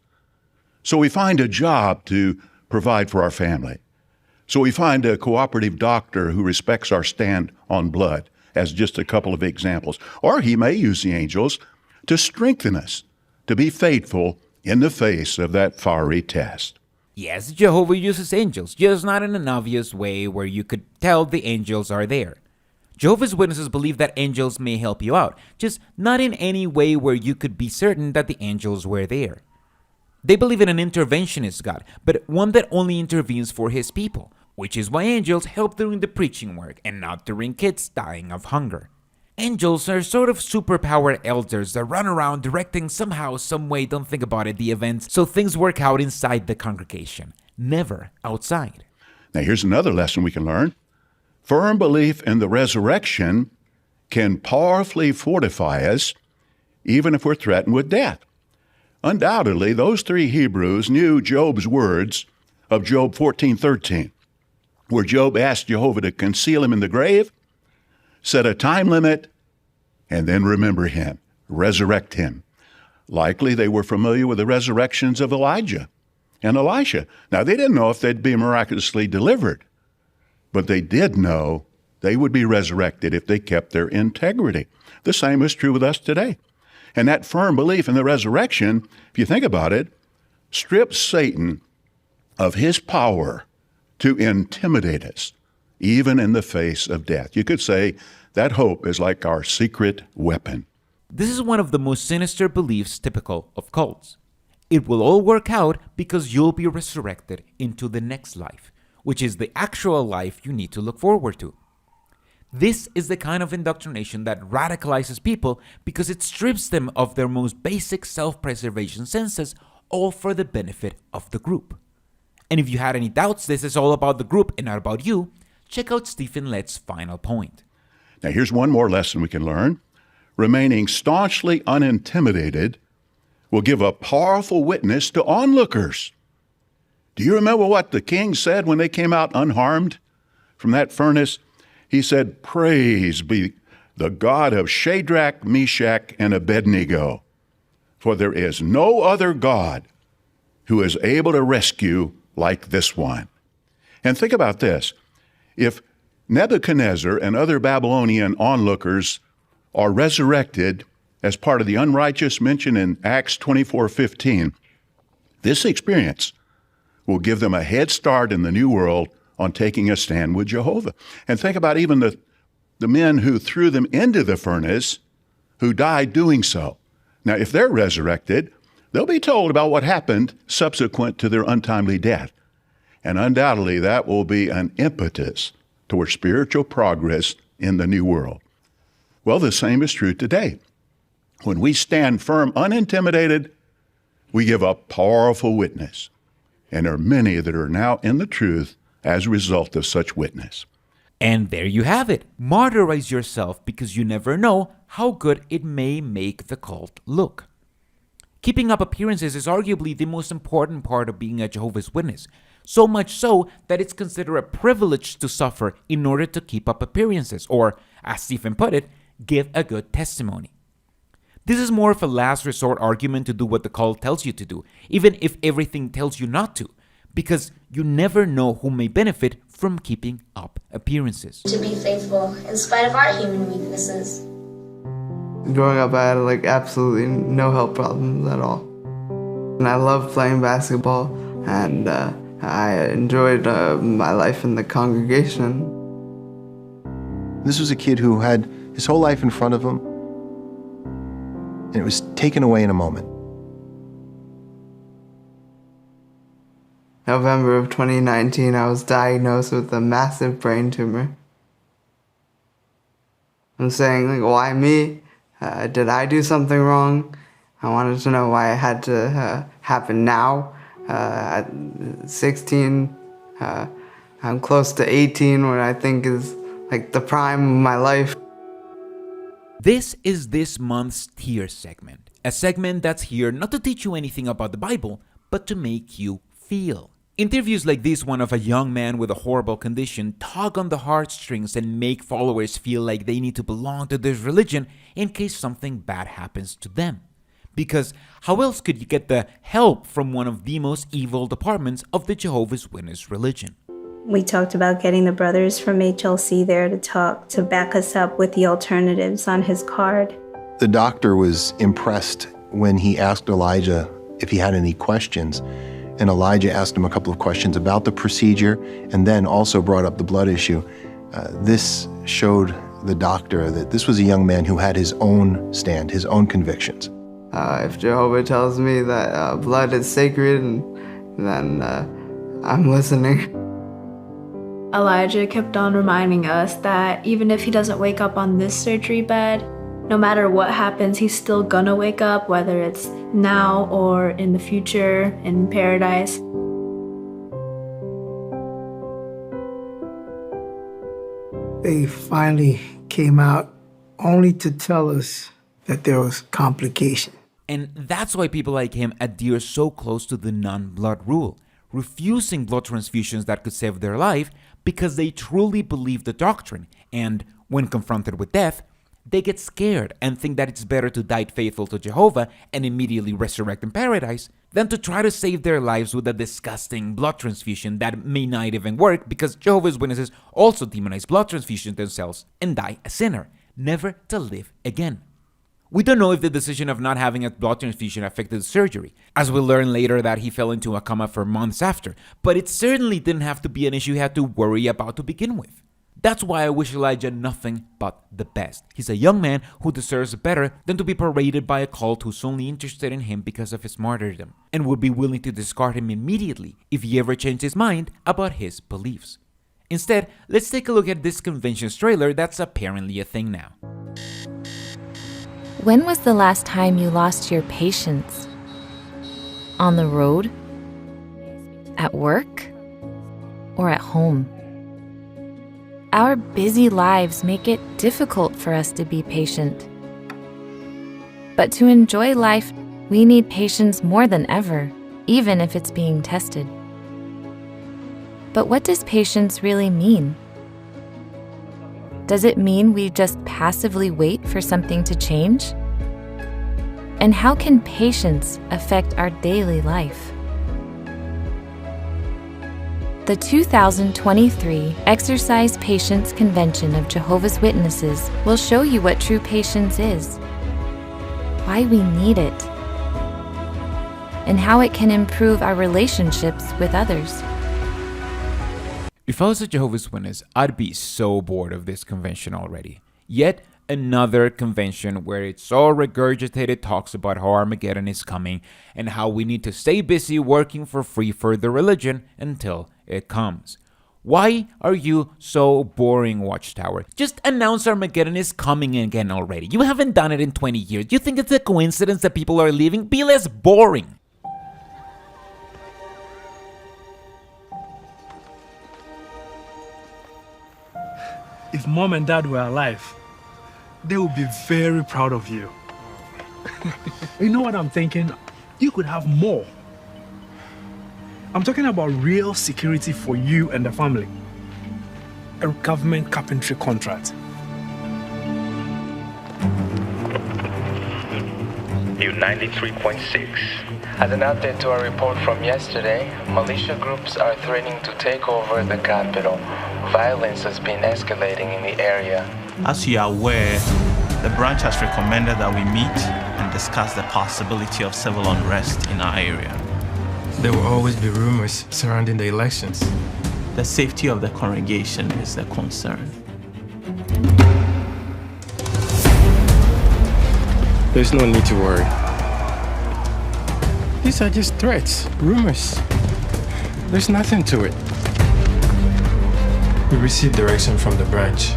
So we find a job to provide for our family. So we find a cooperative doctor who respects our stand on blood, as just a couple of examples. Or he may use the angels to strengthen us, to be faithful in the face of that fiery test. Yes, Jehovah uses angels, just not in an obvious way where you could tell the angels are there. Jehovah's Witnesses believe that angels may help you out, just not in any way where you could be certain that the angels were there. They believe in an interventionist God, but one that only intervenes for his people, which is why angels help during the preaching work and not during kids dying of hunger. Angels are sort of superpowered elders that run around directing somehow, some way, don't think about it, the events, so things work out inside the congregation, never outside. Now here's another lesson we can learn. Firm belief in the resurrection can powerfully fortify us, even if we're threatened with death. Undoubtedly, those three Hebrews knew Job's words of Job 14:13, where Job asked Jehovah to conceal him in the grave, set a time limit, and then remember him, resurrect him. Likely they were familiar with the resurrections of Elijah and Elisha. Now, they didn't know if they'd be miraculously delivered, but they did know they would be resurrected if they kept their integrity. The same is true with us today. And that firm belief in the resurrection, if you think about it, strips Satan of his power to intimidate us, even in the face of death. You could say that hope is like our secret weapon. This is one of the most sinister beliefs typical of cults. It will all work out because you'll be resurrected into the next life, which is the actual life you need to look forward to. This is the kind of indoctrination that radicalizes people because it strips them of their most basic self-preservation senses, all for the benefit of the group. And if you had any doubts this is all about the group and not about you, check out Stephen Lett's final point. Now here's one more lesson we can learn. Remaining staunchly unintimidated will give a powerful witness to onlookers. Do you remember what the king said when they came out unharmed from that furnace? He said, "Praise be the God of Shadrach, Meshach, and Abednego, for there is no other God who is able to rescue like this one." And think about this. If Nebuchadnezzar and other Babylonian onlookers are resurrected as part of the unrighteous mentioned in Acts 24:15, this experience will give them a head start in the new world on taking a stand with Jehovah. And think about even the men who threw them into the furnace who died doing so. Now, if they're resurrected, they'll be told about what happened subsequent to their untimely death. And undoubtedly, that will be an impetus toward spiritual progress in the new world. Well, the same is true today. When we stand firm, unintimidated, we give a powerful witness. And there are many that are now in the truth as a result of such witness. And there you have it. Martyrize yourself because you never know how good it may make the cult look. Keeping up appearances is arguably the most important part of being a Jehovah's Witness, so much so that it's considered a privilege to suffer in order to keep up appearances, or, as Stephen put it, give a good testimony. This is more of a last resort argument to do what the call tells you to do, even if everything tells you not to, because you never know who may benefit from keeping up appearances. To be faithful in spite of our human weaknesses. Growing up, I had absolutely no health problems at all. And I loved playing basketball, and I enjoyed my life in the congregation. This was a kid who had his whole life in front of him, and it was taken away in a moment. November of 2019, I was diagnosed with a massive brain tumor. I'm saying, why me? Did I do something wrong? I wanted to know why it had to happen now. At 16, I'm close to 18, what I think is the prime of my life. This is this month's Tear segment, a segment that's here not to teach you anything about the Bible, but to make you feel. Interviews like this one of a young man with a horrible condition tug on the heartstrings and make followers feel like they need to belong to this religion in case something bad happens to them. Because how else could you get the help from one of the most evil departments of the Jehovah's Witness religion? We talked about getting the brothers from HLC there to talk, to back us up with the alternatives on his card. The doctor was impressed when he asked Elijah if he had any questions. And Elijah asked him a couple of questions about the procedure and then also brought up the blood issue. This showed the doctor that this was a young man who had his own stand, his own convictions. If Jehovah tells me that blood is sacred, then I'm listening. Elijah kept on reminding us that even if he doesn't wake up on this surgery bed, no matter what happens, he's still gonna wake up, whether it's now or in the future, in paradise. They finally came out only to tell us that there was complication. And that's why people like him adhere so close to the non-blood rule, refusing blood transfusions that could save their life because they truly believe the doctrine, and when confronted with death, they get scared and think that it's better to die faithful to Jehovah and immediately resurrect in paradise than to try to save their lives with a disgusting blood transfusion that may not even work, because Jehovah's Witnesses also demonize blood transfusions themselves and die a sinner, never to live again. We don't know if the decision of not having a blood transfusion affected the surgery, as we'll learn later that he fell into a coma for months after, but it certainly didn't have to be an issue he had to worry about to begin with. That's why I wish Elijah nothing but the best. He's a young man who deserves better than to be paraded by a cult who's only interested in him because of his martyrdom, and would be willing to discard him immediately if he ever changed his mind about his beliefs. Instead, let's take a look at this convention's trailer that's apparently a thing now. When was the last time you lost your patience? On the road? At work? Or at home? Our busy lives make it difficult for us to be patient. But to enjoy life, we need patience more than ever, even if it's being tested. But what does patience really mean? Does it mean we just passively wait for something to change? And how can patience affect our daily life? The 2023 Exercise Patience Convention of Jehovah's Witnesses will show you what true patience is, why we need it, and how it can improve our relationships with others. If I was a Jehovah's Witness, I'd be so bored of this convention already. Yet another convention where it's all regurgitated talks about how Armageddon is coming and how we need to stay busy working for free for the religion until it comes. Why are you so boring, Watchtower? Just announce Armageddon is coming again already. You haven't done it in 20 years. You think it's a coincidence that people are leaving? Be less boring. If Mom and Dad were alive, they would be very proud of you. You know what I'm thinking? you could have more. I'm talking about real security for you and the family. A government carpentry contract. U93.6. As an update to our report from yesterday, militia groups are threatening to take over the capital. Violence has been escalating in the area. As you are aware, the branch has recommended that we meet and discuss the possibility of civil unrest in our area. There will always be rumors surrounding the elections. The safety of the congregation is a concern. There's no need to worry. These are just threats, rumors. There's nothing to it. We received direction from the branch.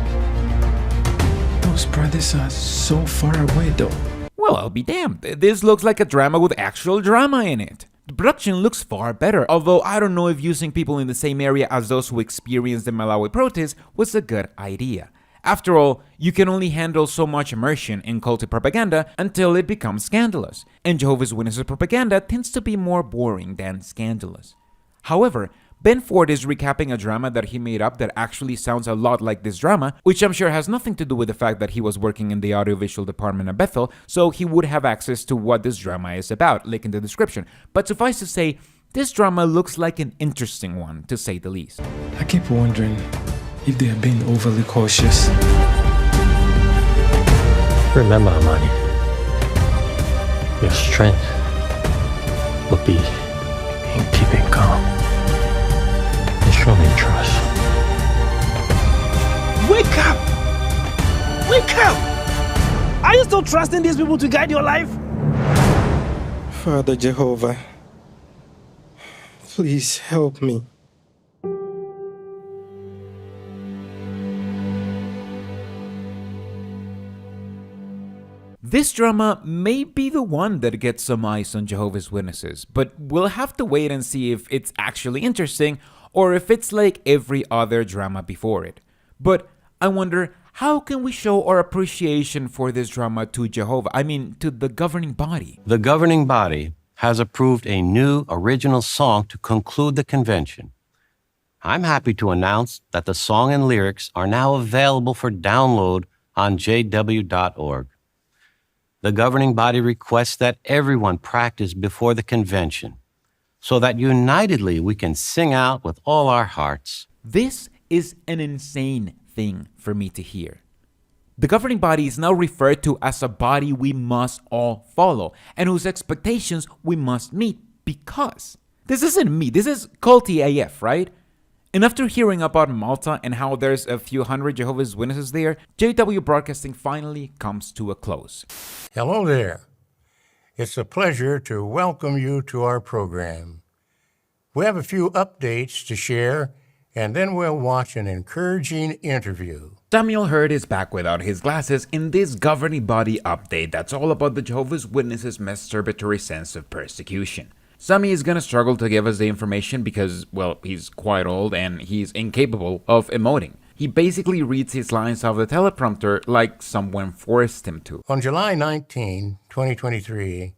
Those brothers are so far away, though. Well, I'll be damned. This looks like a drama with actual drama in it. The production looks far better, although I don't know if using people in the same area as those who experienced the Malawi protests was a good idea. After all, you can only handle so much immersion in culty propaganda until it becomes scandalous, and Jehovah's Witnesses propaganda tends to be more boring than scandalous. However, Ben Ford is recapping a drama that he made up that actually sounds a lot like this drama, which I'm sure has nothing to do with the fact that he was working in the audiovisual department at Bethel, so he would have access to what this drama is about, link in the description. But suffice to say, this drama looks like an interesting one, to say the least. I keep wondering if they are being overly cautious. Remember, Amani, your strength will be in keeping calm and showing trust. Wake up! Wake up! Are you still trusting these people to guide your life? Father Jehovah, please help me. This drama may be the one that gets some eyes on Jehovah's Witnesses, but we'll have to wait and see if it's actually interesting or if it's like every other drama before it. But I wonder, how can we show our appreciation for this drama to Jehovah? I mean, to the governing body. The governing body has approved a new original song to conclude the convention. I'm happy to announce that the song and lyrics are now available for download on jw.org. The governing body requests that everyone practice before the convention so that unitedly we can sing out with all our hearts. This is an insane thing for me to hear. The governing body is now referred to as a body we must all follow and whose expectations we must meet because this isn't me, this is culty AF, right? And after hearing about Malta and how there's a few hundred Jehovah's Witnesses there, JW Broadcasting finally comes to a close. Hello there. It's a pleasure to welcome you to our program. We have a few updates to share, and then we'll watch an encouraging interview. Samuel Hurd is back without his glasses in this governing body update that's all about the Jehovah's Witnesses' masturbatory sense of persecution. Sammy is gonna struggle to give us the information because, well, he's quite old and he's incapable of emoting. He basically reads his lines off the teleprompter like someone forced him to. On July 19, 2023,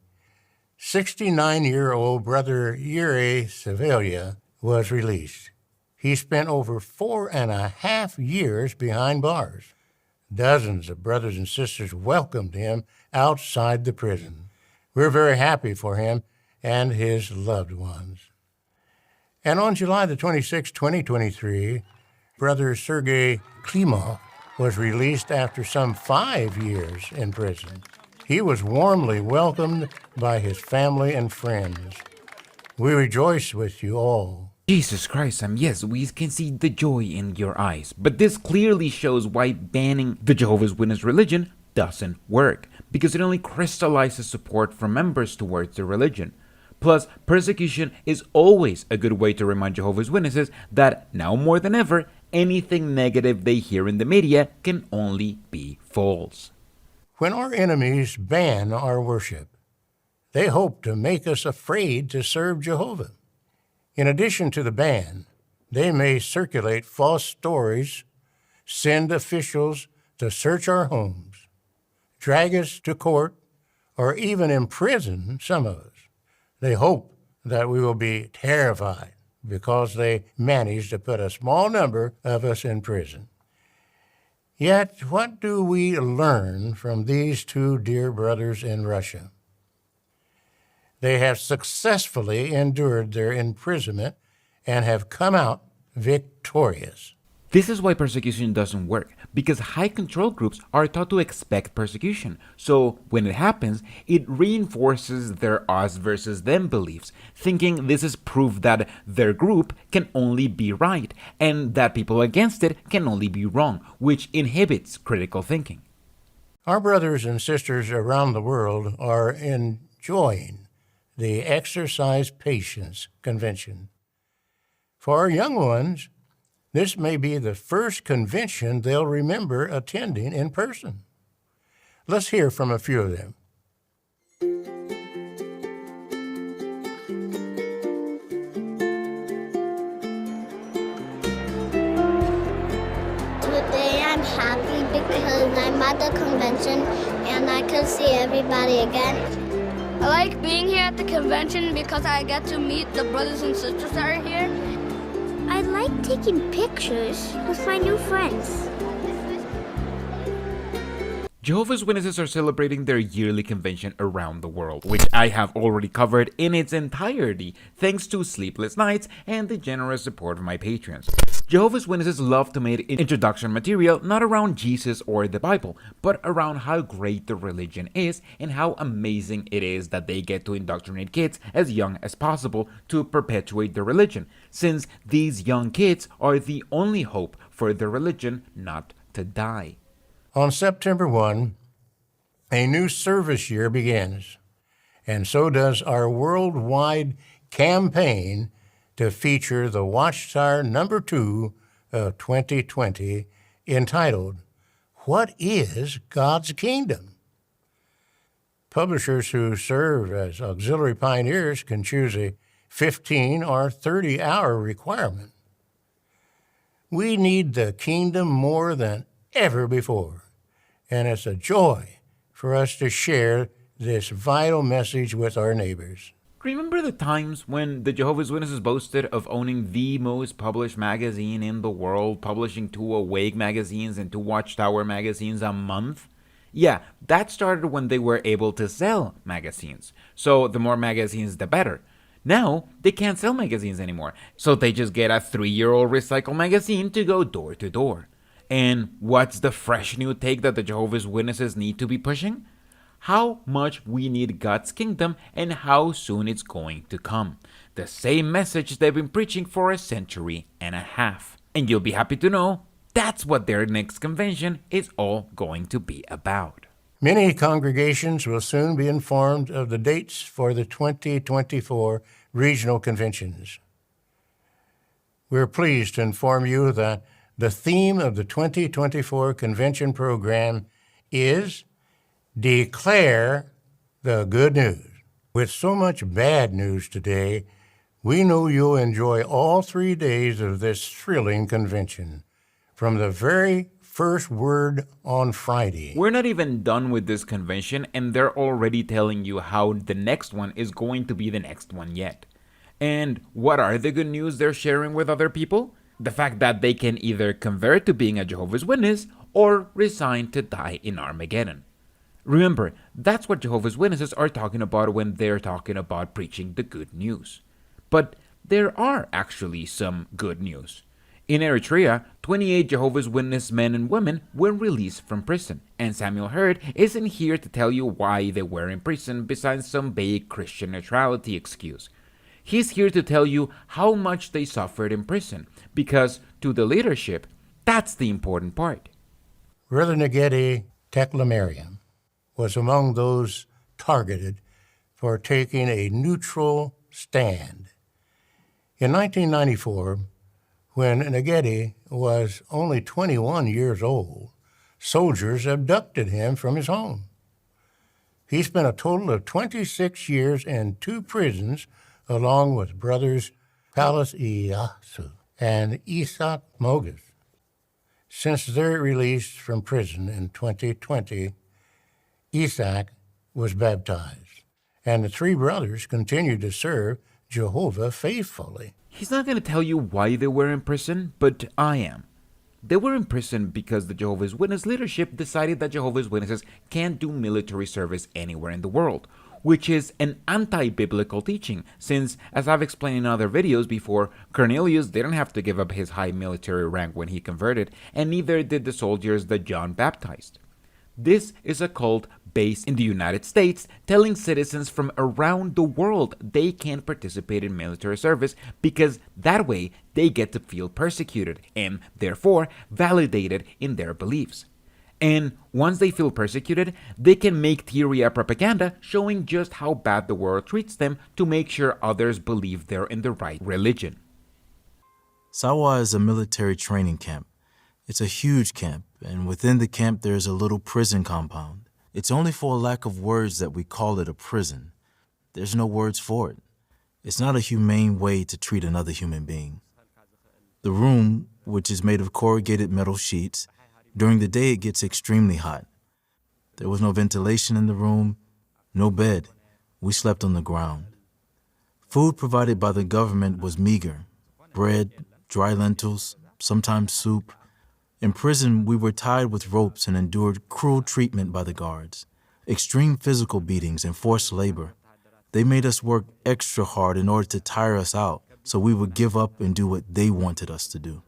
69-year-old brother Yuri Sevelia was released. He spent over 4.5 years behind bars. Dozens of brothers and sisters welcomed him outside the prison. We're very happy for him and his loved ones. And on July the 26th, 2023, Brother Sergei Klimov was released after some 5 years in prison. He was warmly welcomed by his family and friends. We rejoice with you all. Jesus Christ, Sam, yes, we can see the joy in your eyes. But this clearly shows why banning the Jehovah's Witness religion doesn't work, because it only crystallizes support from members towards the religion. Plus, persecution is always a good way to remind Jehovah's Witnesses that, now more than ever, anything negative they hear in the media can only be false. When our enemies ban our worship, they hope to make us afraid to serve Jehovah. In addition to the ban, they may circulate false stories, send officials to search our homes, drag us to court, or even imprison some of us. They hope that we will be terrified because they managed to put a small number of us in prison. Yet, what do we learn from these two dear brothers in Russia? They have successfully endured their imprisonment and have come out victorious. This is why persecution doesn't work, because high control groups are taught to expect persecution. So when it happens, it reinforces their us versus them beliefs, thinking this is proof that their group can only be right, and that people against it can only be wrong, which inhibits critical thinking. Our brothers and sisters around the world are enjoying the Exercise Patience Convention. For our young ones, this may be the first convention they'll remember attending in person. Let's hear from a few of them. Today I'm happy because I'm at the convention and I can see everybody again. I like being here at the convention because I get to meet the brothers and sisters that are here. I like taking pictures with my new friends. Jehovah's Witnesses are celebrating their yearly convention around the world, which I have already covered in its entirety thanks to sleepless nights and the generous support of my patrons. Jehovah's Witnesses love to make introduction material not around Jesus or the Bible, but around how great the religion is and how amazing it is that they get to indoctrinate kids as young as possible to perpetuate the religion, since these young kids are the only hope for the religion not to die. On September 1, a new service year begins, and so does our worldwide campaign to feature the Watchtower number 2 of 2020, entitled, What is God's Kingdom? Publishers who serve as auxiliary pioneers can choose a 15 or 30-hour requirement. We need the kingdom more than ever before, and it's a joy for us to share this vital message with our neighbors. Remember the times when the Jehovah's Witnesses boasted of owning the most published magazine in the world, publishing 2 Awake magazines and 2 Watchtower magazines a month? Yeah, that started when they were able to sell magazines. So the more magazines, the better. Now, they can't sell magazines anymore, so they just get a 3-year-old recycled magazine to go door to door. And what's the fresh new take that the Jehovah's Witnesses need to be pushing? How much we need God's kingdom and how soon it's going to come. The same message they've been preaching for a century and a half. And you'll be happy to know that's what their next convention is all going to be about. Many congregations will soon be informed of the dates for the 2024 regional conventions. We're pleased to inform you that the theme of the 2024 convention program is Declare the Good News. With so much bad news today, we know you'll enjoy all 3 days of this thrilling convention, from the very first word on Friday. We're not even done with this convention, and they're already telling you how the next one is going to be the next one yet. And what are the good news they're sharing with other people? The fact that they can either convert to being a Jehovah's Witness or resign to die in Armageddon. Remember, that's what Jehovah's Witnesses are talking about when they're talking about preaching the good news. But there are actually some good news. In Eritrea, 28 Jehovah's Witness men and women were released from prison, and Samuel Hurd isn't here to tell you why they were in prison besides some vague Christian neutrality excuse. He's here to tell you how much they suffered in prison, because to the leadership, that's the important part. Brother Negedi Teklemariam was among those targeted for taking a neutral stand. In 1994, when Negedi was only 21 years old, soldiers abducted him from his home. He spent a total of 26 years in 2 prisons along with brothers Paulus Iyasu and Isaac Mogus. Since their release from prison in 2020, Isaac was baptized, and the three brothers continued to serve Jehovah faithfully. He's not going to tell you why they were in prison, but I am. They were in prison because the Jehovah's Witness leadership decided that Jehovah's Witnesses can't do military service anywhere in the world, which is an anti-biblical teaching, since, as I've explained in other videos before, Cornelius didn't have to give up his high military rank when he converted, and neither did the soldiers that John baptized. This is a cult based in the United States, telling citizens from around the world they can't participate in military service because that way they get to feel persecuted and, therefore, validated in their beliefs. And once they feel persecuted, they can make theory or propaganda showing just how bad the world treats them to make sure others believe they're in the right religion. Sawa is a military training camp. It's a huge camp, and within the camp there's a little prison compound. It's only for a lack of words that we call it a prison. There's no words for it. It's not a humane way to treat another human being. The room, which is made of corrugated metal sheets, during the day it gets extremely hot. There was no ventilation in the room, no bed. We slept on the ground. Food provided by the government was meager: bread, dry lentils, sometimes soup. In prison, we were tied with ropes and endured cruel treatment by the guards, extreme physical beatings and forced labor. They made us work extra hard in order to tire us out, so we would give up and do what they wanted us to do.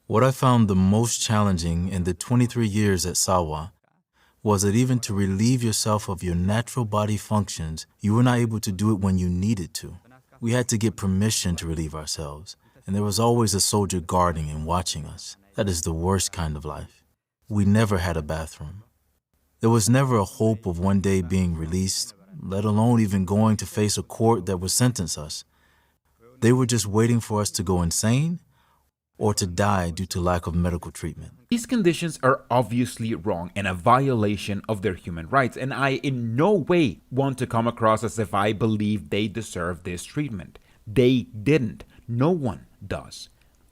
What I found the most challenging in the 23 years at Sawa was that even to relieve yourself of your natural body functions, you were not able to do it when you needed to. We had to get permission to relieve ourselves, and there was always a soldier guarding and watching us. That is the worst kind of life. We never had a bathroom. There was never a hope of one day being released, let alone even going to face a court that would sentence us. They were just waiting for us to go insane or to die due to lack of medical treatment. These conditions are obviously wrong and a violation of their human rights, and I in no way want to come across as if I believe they deserve this treatment. They didn't. No one does.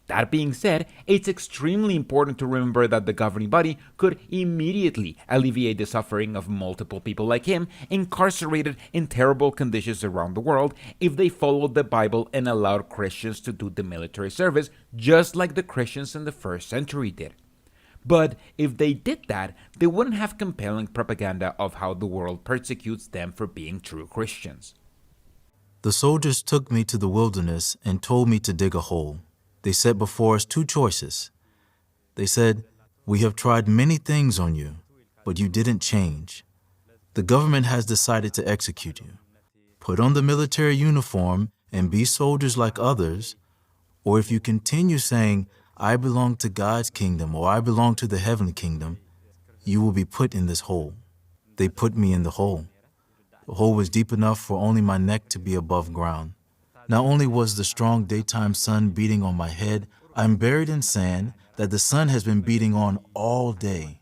That being said, it's extremely important to remember that the governing body could immediately alleviate the suffering of multiple people like him, incarcerated in terrible conditions around the world, if they followed the Bible and allowed Christians to do the military service, just like the Christians in the first century did. But if they did that, they wouldn't have compelling propaganda of how the world persecutes them for being true Christians. The soldiers took me to the wilderness and told me to dig a hole. They set before us two choices. They said, "We have tried many things on you, but you didn't change. The government has decided to execute you. Put on the military uniform and be soldiers like others, or if you continue saying, 'I belong to God's kingdom' or 'I belong to the heavenly kingdom,' you will be put in this hole." They put me in the hole. The hole was deep enough for only my neck to be above ground. Not only was the strong daytime sun beating on my head, I'm buried in sand that the sun has been beating on all day.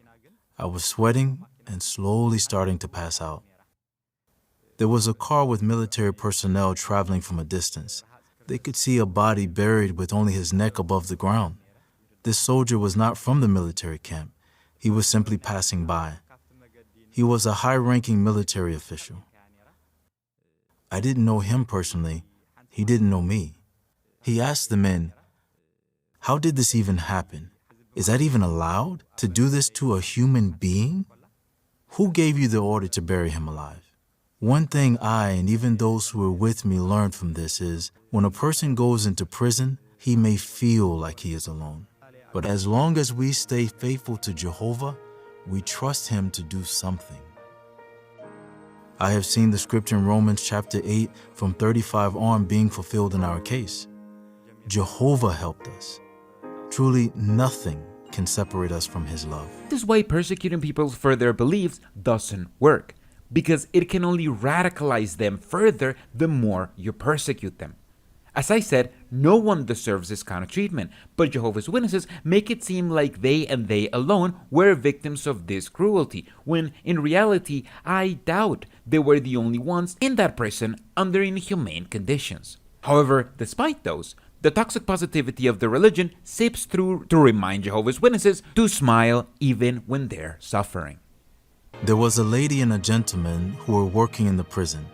I was sweating and slowly starting to pass out. There was a car with military personnel traveling from a distance. They could see a body buried with only his neck above the ground. This soldier was not from the military camp. He was simply passing by. He was a high-ranking military official. I didn't know him personally. He didn't know me. He asked the men, "How did this even happen? Is that even allowed, to do this to a human being? Who gave you the order to bury him alive?" One thing I and even those who were with me learned from this is, when a person goes into prison, he may feel like he is alone. But as long as we stay faithful to Jehovah, we trust him to do something. I have seen the scripture in Romans chapter 8 from 35 on being fulfilled in our case. Jehovah helped us. Truly nothing can separate us from his love. This is why persecuting people for their beliefs doesn't work, because it can only radicalize them further the more you persecute them. As I said, no one deserves this kind of treatment, but Jehovah's Witnesses make it seem like they and they alone were victims of this cruelty, when in reality, I doubt they were the only ones in that prison under inhumane conditions. However, despite those, the toxic positivity of the religion seeps through to remind Jehovah's Witnesses to smile even when they're suffering. There was a lady and a gentleman who were working in the prison.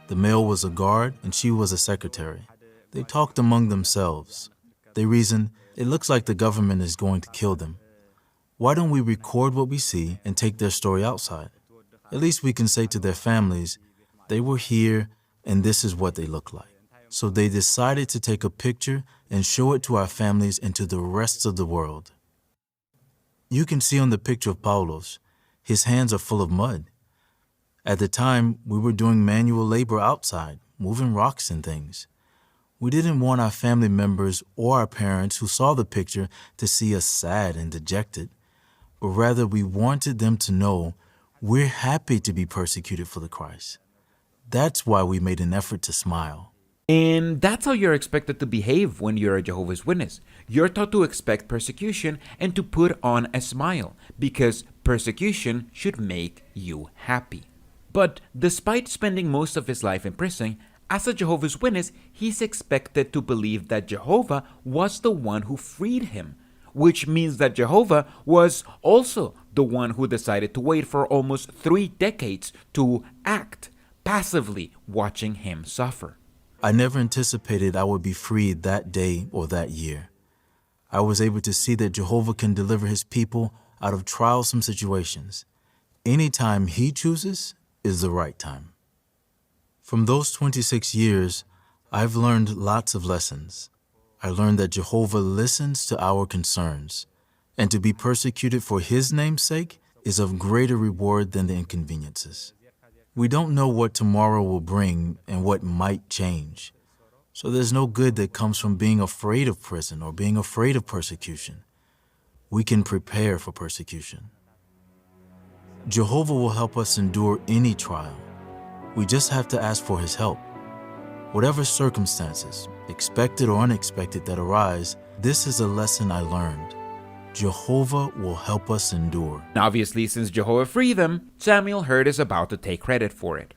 The male was a guard and she was a secretary. They talked among themselves. They reasoned, it looks like the government is going to kill them. Why don't we record what we see and take their story outside? At least we can say to their families, they were here and this is what they look like. So they decided to take a picture and show it to our families and to the rest of the world. You can see on the picture of Paulos, his hands are full of mud. At the time, we were doing manual labor outside, moving rocks and things. We didn't want our family members or our parents who saw the picture to see us sad and dejected, but rather we wanted them to know we're happy to be persecuted for the Christ. That's why we made an effort to smile. And that's how you're expected to behave when you're a Jehovah's Witness. You're taught to expect persecution and to put on a smile, because persecution should make you happy. But despite spending most of his life in prison, as a Jehovah's Witness, he's expected to believe that Jehovah was the one who freed him, which means that Jehovah was also the one who decided to wait for almost 3 decades to act, passively watching him suffer. I never anticipated I would be freed that day or that year. I was able to see that Jehovah can deliver his people out of trialsome situations. Any time he chooses is the right time. From those 26 years, I've learned lots of lessons. I learned that Jehovah listens to our concerns, and to be persecuted for his name's sake is of greater reward than the inconveniences. We don't know what tomorrow will bring and what might change. So there's no good that comes from being afraid of prison or being afraid of persecution. We can prepare for persecution. Jehovah will help us endure any trial. We just have to ask for his help. Whatever circumstances, expected or unexpected, that arise, this is a lesson I learned. Jehovah will help us endure. Obviously, since Jehovah freed them, Samuel Hurd is about to take credit for it.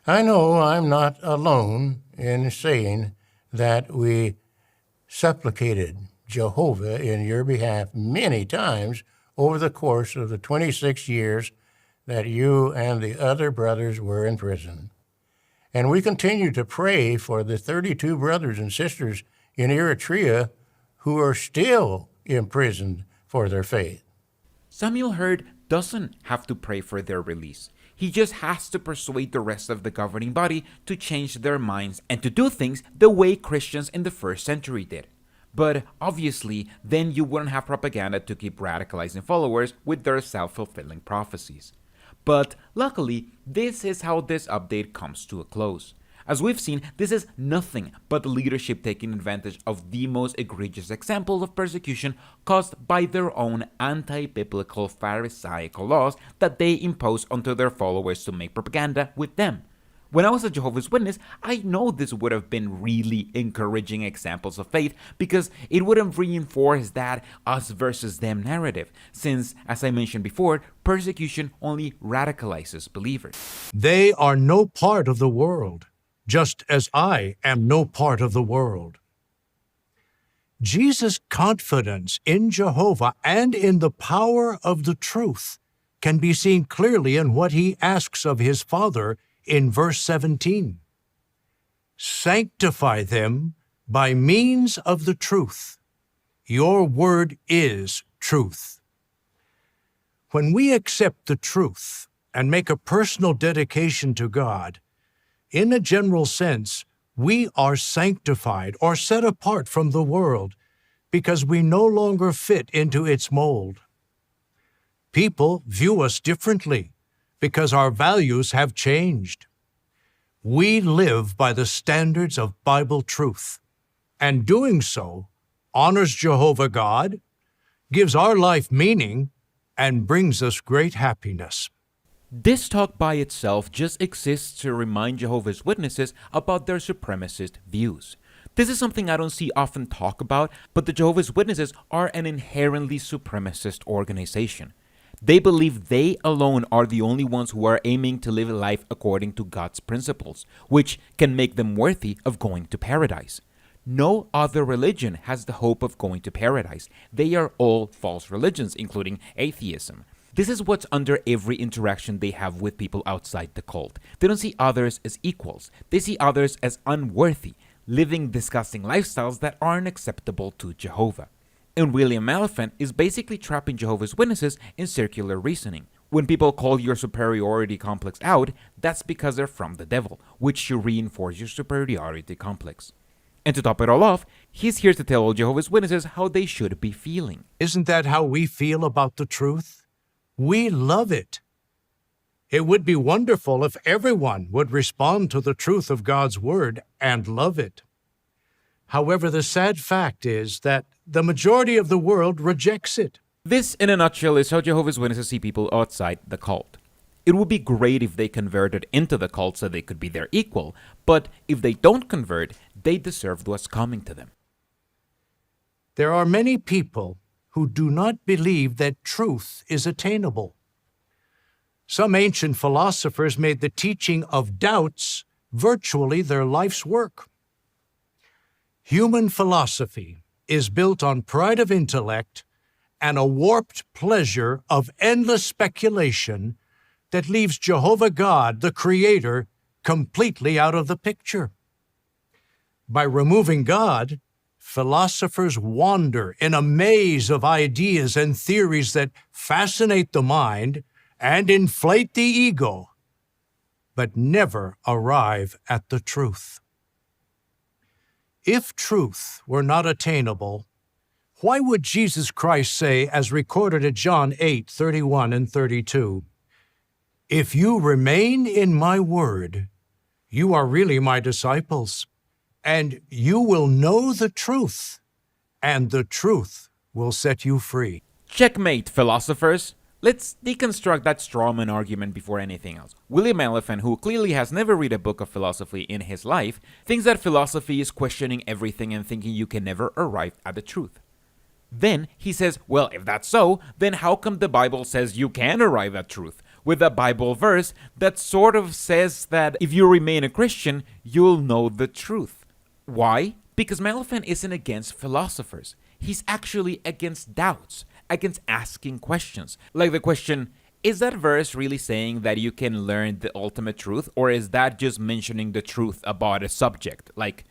I know I'm not alone in saying that we supplicated Jehovah in your behalf many times over the course of the 26 years that you and the other brothers were in prison. And we continue to pray for the 32 brothers and sisters in Eritrea who are still imprisoned for their faith. Samuel Hurd doesn't have to pray for their release. He just has to persuade the rest of the governing body to change their minds and to do things the way Christians in the first century did. But obviously, then you wouldn't have propaganda to keep radicalizing followers with their self-fulfilling prophecies. But luckily, this is how this update comes to a close. As we've seen, this is nothing but leadership taking advantage of the most egregious example of persecution caused by their own anti-biblical Pharisaical laws that they impose onto their followers to make propaganda with them. When I was a Jehovah's Witness, I know this would have been really encouraging examples of faith because it would have reinforced that us versus them narrative, since, as I mentioned before, persecution only radicalizes believers. They are no part of the world, just as I am no part of the world. Jesus' confidence in Jehovah and in the power of the truth can be seen clearly in what he asks of his Father in verse 17. Sanctify them by means of the truth. Your word is truth. When we accept the truth and make a personal dedication to God, in a general sense, we are sanctified or set apart from the world because we no longer fit into its mold. People view us differently because our values have changed. We live by the standards of Bible truth, and doing so honors Jehovah God, gives our life meaning, and brings us great happiness. This talk by itself just exists to remind Jehovah's Witnesses about their supremacist views. This is something I don't see often talk about, but the Jehovah's Witnesses are an inherently supremacist organization. They believe they alone are the only ones who are aiming to live life according to God's principles, which can make them worthy of going to paradise. No other religion has the hope of going to paradise. They are all false religions, including atheism. This is what's under every interaction they have with people outside the cult. They don't see others as equals. They see others as unworthy, living disgusting lifestyles that aren't acceptable to Jehovah. And William Elephant is basically trapping Jehovah's Witnesses in circular reasoning. When people call your superiority complex out, that's because they're from the devil, which should reinforce your superiority complex. And to top it all off, he's here to tell all Jehovah's Witnesses how they should be feeling. Isn't that how we feel about the truth? We love it. It would be wonderful if everyone would respond to the truth of God's Word and love it. However, the sad fact is that the majority of the world rejects it. This, in a nutshell, is how Jehovah's Witnesses see people outside the cult. It would be great if they converted into the cult so they could be their equal, but if they don't convert, they deserve what's coming to them. There are many people who do not believe that truth is attainable. Some ancient philosophers made the teaching of doubts virtually their life's work. Human philosophy is built on pride of intellect and a warped pleasure of endless speculation that leaves Jehovah God, the Creator, completely out of the picture. By removing God, philosophers wander in a maze of ideas and theories that fascinate the mind and inflate the ego, but never arrive at the truth. If truth were not attainable, why would Jesus Christ say, as recorded at John 8:31 and 32, "If you remain in my word, you are really my disciples, and you will know the truth, and the truth will set you free"? Checkmate, philosophers! Let's deconstruct that strawman argument before anything else. William Elephant, who clearly has never read a book of philosophy in his life, thinks that philosophy is questioning everything and thinking you can never arrive at the truth. Then he says, well, if that's so, then how come the Bible says you can arrive at truth? With a Bible verse that sort of says that if you remain a Christian, you'll know the truth. Why? Because Elephant isn't against philosophers. He's actually against doubts, against asking questions. Like the question, is that verse really saying that you can learn the ultimate truth, or is that just mentioning the truth about a subject, like,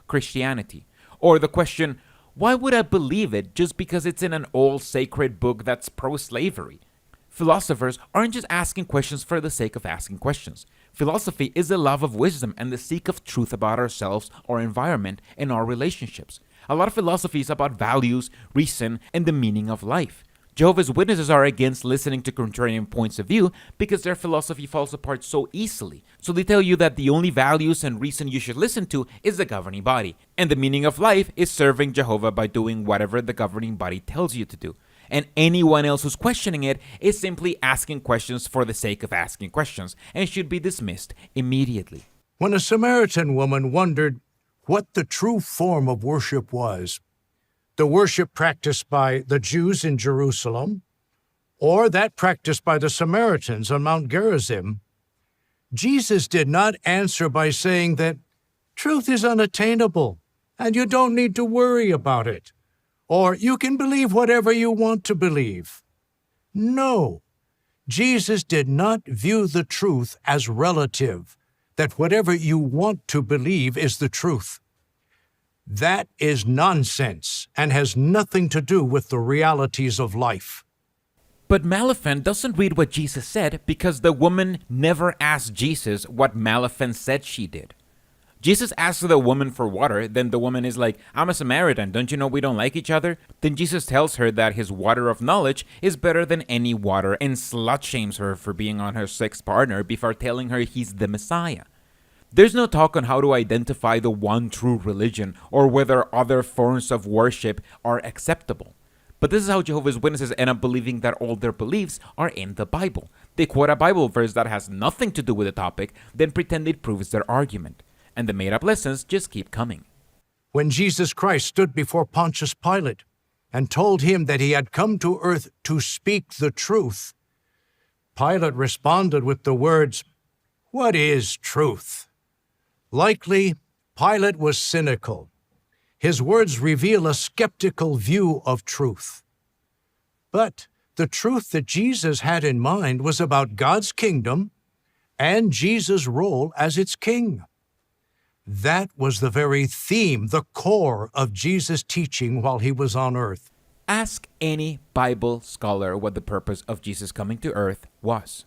Christianity? Or the question, why would I believe it just because it's in an old sacred book that's pro-slavery? Philosophers aren't just asking questions for the sake of asking questions. Philosophy is the love of wisdom and the seek of truth about ourselves, our environment, and our relationships. A lot of philosophy is about values, reason, and the meaning of life. Jehovah's Witnesses are against listening to contrarian points of view because their philosophy falls apart so easily. So they tell you that the only values and reason you should listen to is the governing body. And the meaning of life is serving Jehovah by doing whatever the governing body tells you to do. And anyone else who's questioning it is simply asking questions for the sake of asking questions and should be dismissed immediately. When a Samaritan woman wondered what the true form of worship was, the worship practiced by the Jews in Jerusalem, or that practiced by the Samaritans on Mount Gerizim, Jesus did not answer by saying that truth is unattainable and you don't need to worry about it, or you can believe whatever you want to believe. No, Jesus did not view the truth as relative, that whatever you want to believe is the truth. That is nonsense and has nothing to do with the realities of life. But Elephant doesn't read what Jesus said because the woman never asked Jesus what Elephant said she did. Jesus asks the woman for water, then the woman is like, I'm a Samaritan, don't you know we don't like each other? Then Jesus tells her that his water of knowledge is better than any water and slut-shames her for being on her sex partner before telling her he's the Messiah. There's no talk on how to identify the one true religion or whether other forms of worship are acceptable. But this is how Jehovah's Witnesses end up believing that all their beliefs are in the Bible. They quote a Bible verse that has nothing to do with the topic, then pretend it proves their argument. And the made-up lessons just keep coming. When Jesus Christ stood before Pontius Pilate and told him that he had come to earth to speak the truth, Pilate responded with the words, "What is truth?" Likely, Pilate was cynical. His words reveal a skeptical view of truth. But the truth that Jesus had in mind was about God's kingdom and Jesus' role as its king. That was the very theme, the core of Jesus' teaching while he was on earth. Ask any Bible scholar what the purpose of Jesus coming to earth was.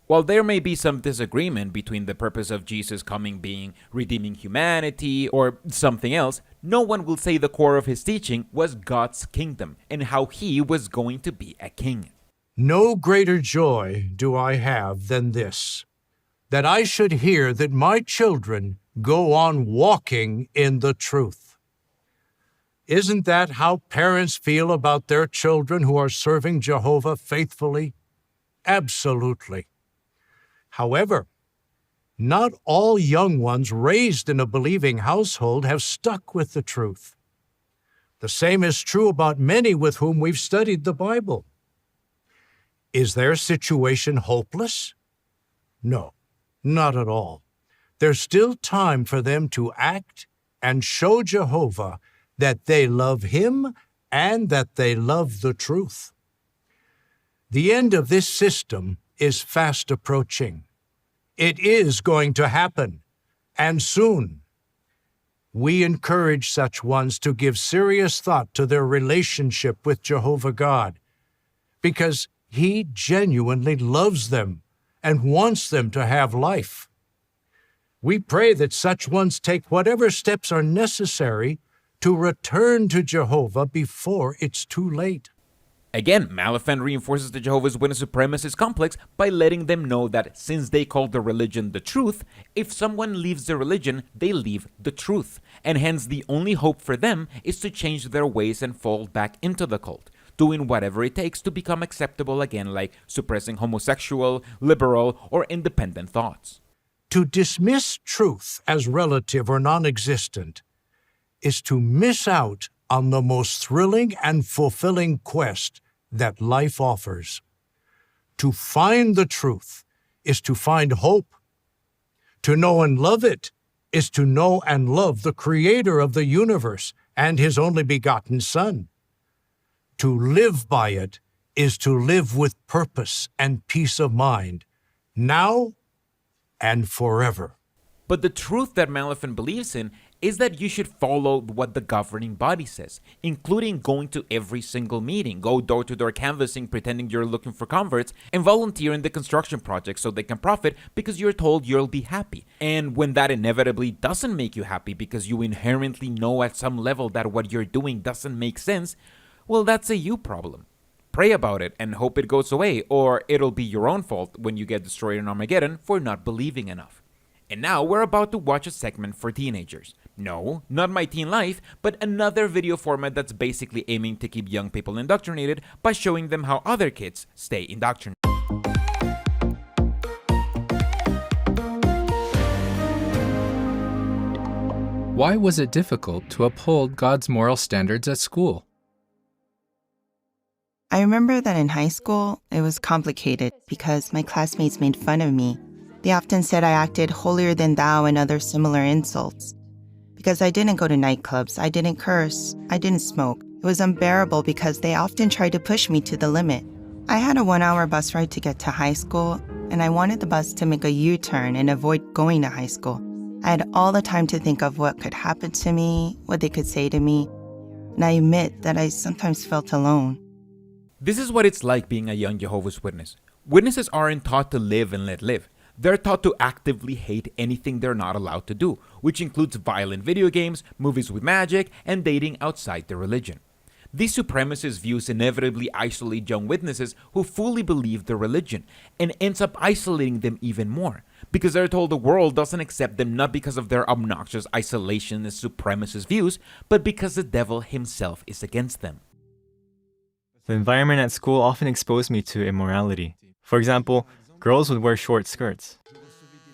While there may be some disagreement between the purpose of Jesus coming being redeeming humanity or something else, no one will say the core of his teaching was God's kingdom and how he was going to be a king. No greater joy do I have than this, that I should hear that my children go on walking in the truth. Isn't that how parents feel about their children who are serving Jehovah faithfully? Absolutely. However, not all young ones raised in a believing household have stuck with the truth. The same is true about many with whom we've studied the Bible. Is their situation hopeless? No, not at all. There's still time for them to act and show Jehovah that they love him and that they love the truth. The end of this system is fast approaching. It is going to happen, and soon. We encourage such ones to give serious thought to their relationship with Jehovah God, because he genuinely loves them and wants them to have life. We pray that such ones take whatever steps are necessary to return to Jehovah before it's too late. Again, Malafan reinforces the Jehovah's Witness supremacist complex by letting them know that since they call the religion the truth, if someone leaves the religion, they leave the truth, and hence the only hope for them is to change their ways and fall back into the cult, doing whatever it takes to become acceptable again, like suppressing homosexual, liberal, or independent thoughts. To dismiss truth as relative or non-existent is to miss out on the most thrilling and fulfilling quest that life offers. To find the truth is to find hope. To know and love it is to know and love the Creator of the universe and his only begotten Son. To live by it is to live with purpose and peace of mind, now and forever. But the truth that Malafan believes in is that you should follow what the governing body says, including going to every single meeting, go door-to-door canvassing pretending you're looking for converts, and volunteer in the construction project so they can profit because you're told you'll be happy. And when that inevitably doesn't make you happy because you inherently know at some level that what you're doing doesn't make sense, well, that's a you problem. Pray about it and hope it goes away, or it'll be your own fault when you get destroyed in Armageddon for not believing enough. And now we're about to watch a segment for teenagers. No, not My Teen Life, but another video format that's basically aiming to keep young people indoctrinated by showing them how other kids stay indoctrinated. Why was it difficult to uphold God's moral standards at school? I remember that in high school, it was complicated because my classmates made fun of me. They often said I acted holier than thou and other similar insults. Because I didn't go to nightclubs, I didn't curse, I didn't smoke. It was unbearable because they often tried to push me to the limit. I had a 1-hour bus ride to get to high school, and I wanted the bus to make a U-turn and avoid going to high school. I had all the time to think of what could happen to me, what they could say to me, and I admit that I sometimes felt alone. This is what it's like being a young Jehovah's Witness. Witnesses aren't taught to live and let live. They're taught to actively hate anything they're not allowed to do, which includes violent video games, movies with magic, and dating outside their religion. These supremacist views inevitably isolate young witnesses who fully believe their religion, and ends up isolating them even more, because they're told the world doesn't accept them not because of their obnoxious isolationist supremacist views, but because the devil himself is against them. The environment at school often exposed me to immorality. For example, girls would wear short skirts.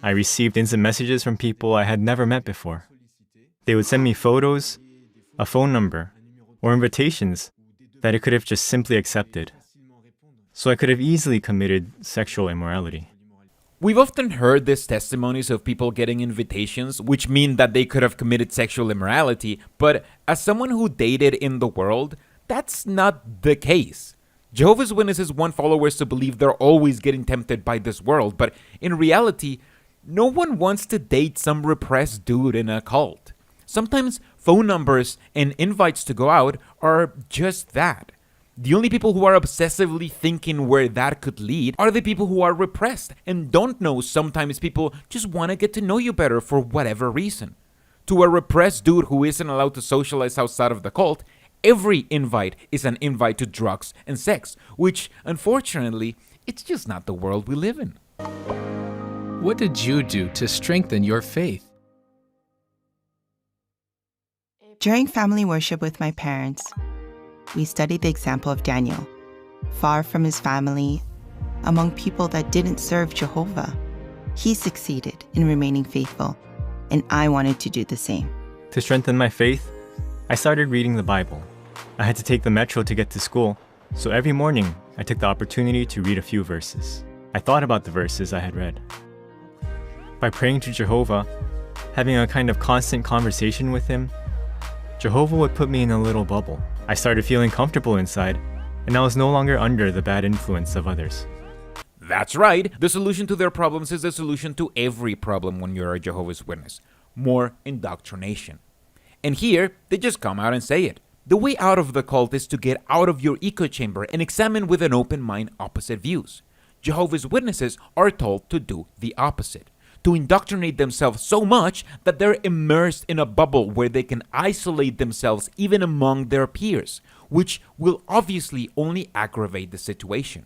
I received instant messages from people I had never met before. They would send me photos, a phone number, or invitations that I could have just simply accepted. So I could have easily committed sexual immorality. We've often heard these testimonies of people getting invitations, which mean that they could have committed sexual immorality, but as someone who dated in the world, that's not the case. Jehovah's Witnesses want followers to believe they're always getting tempted by this world, but in reality, no one wants to date some repressed dude in a cult. Sometimes phone numbers and invites to go out are just that. The only people who are obsessively thinking where that could lead are the people who are repressed and don't know sometimes people just want to get to know you better for whatever reason. To a repressed dude who isn't allowed to socialize outside of the cult, every invite is an invite to drugs and sex, which, unfortunately, it's just not the world we live in. What did you do to strengthen your faith? During family worship with my parents, we studied the example of Daniel, far from his family, among people that didn't serve Jehovah. He succeeded in remaining faithful, and I wanted to do the same. To strengthen my faith, I started reading the Bible. I had to take the metro to get to school, so every morning I took the opportunity to read a few verses. I thought about the verses I had read. By praying to Jehovah, having a kind of constant conversation with him, Jehovah would put me in a little bubble. I started feeling comfortable inside, and I was no longer under the bad influence of others. That's right, the solution to their problems is the solution to every problem when you're a Jehovah's Witness. More indoctrination. And here, they just come out and say it. The way out of the cult is to get out of your echo chamber and examine with an open mind opposite views. Jehovah's Witnesses are told to do the opposite. To indoctrinate themselves so much that they're immersed in a bubble where they can isolate themselves even among their peers, which will obviously only aggravate the situation.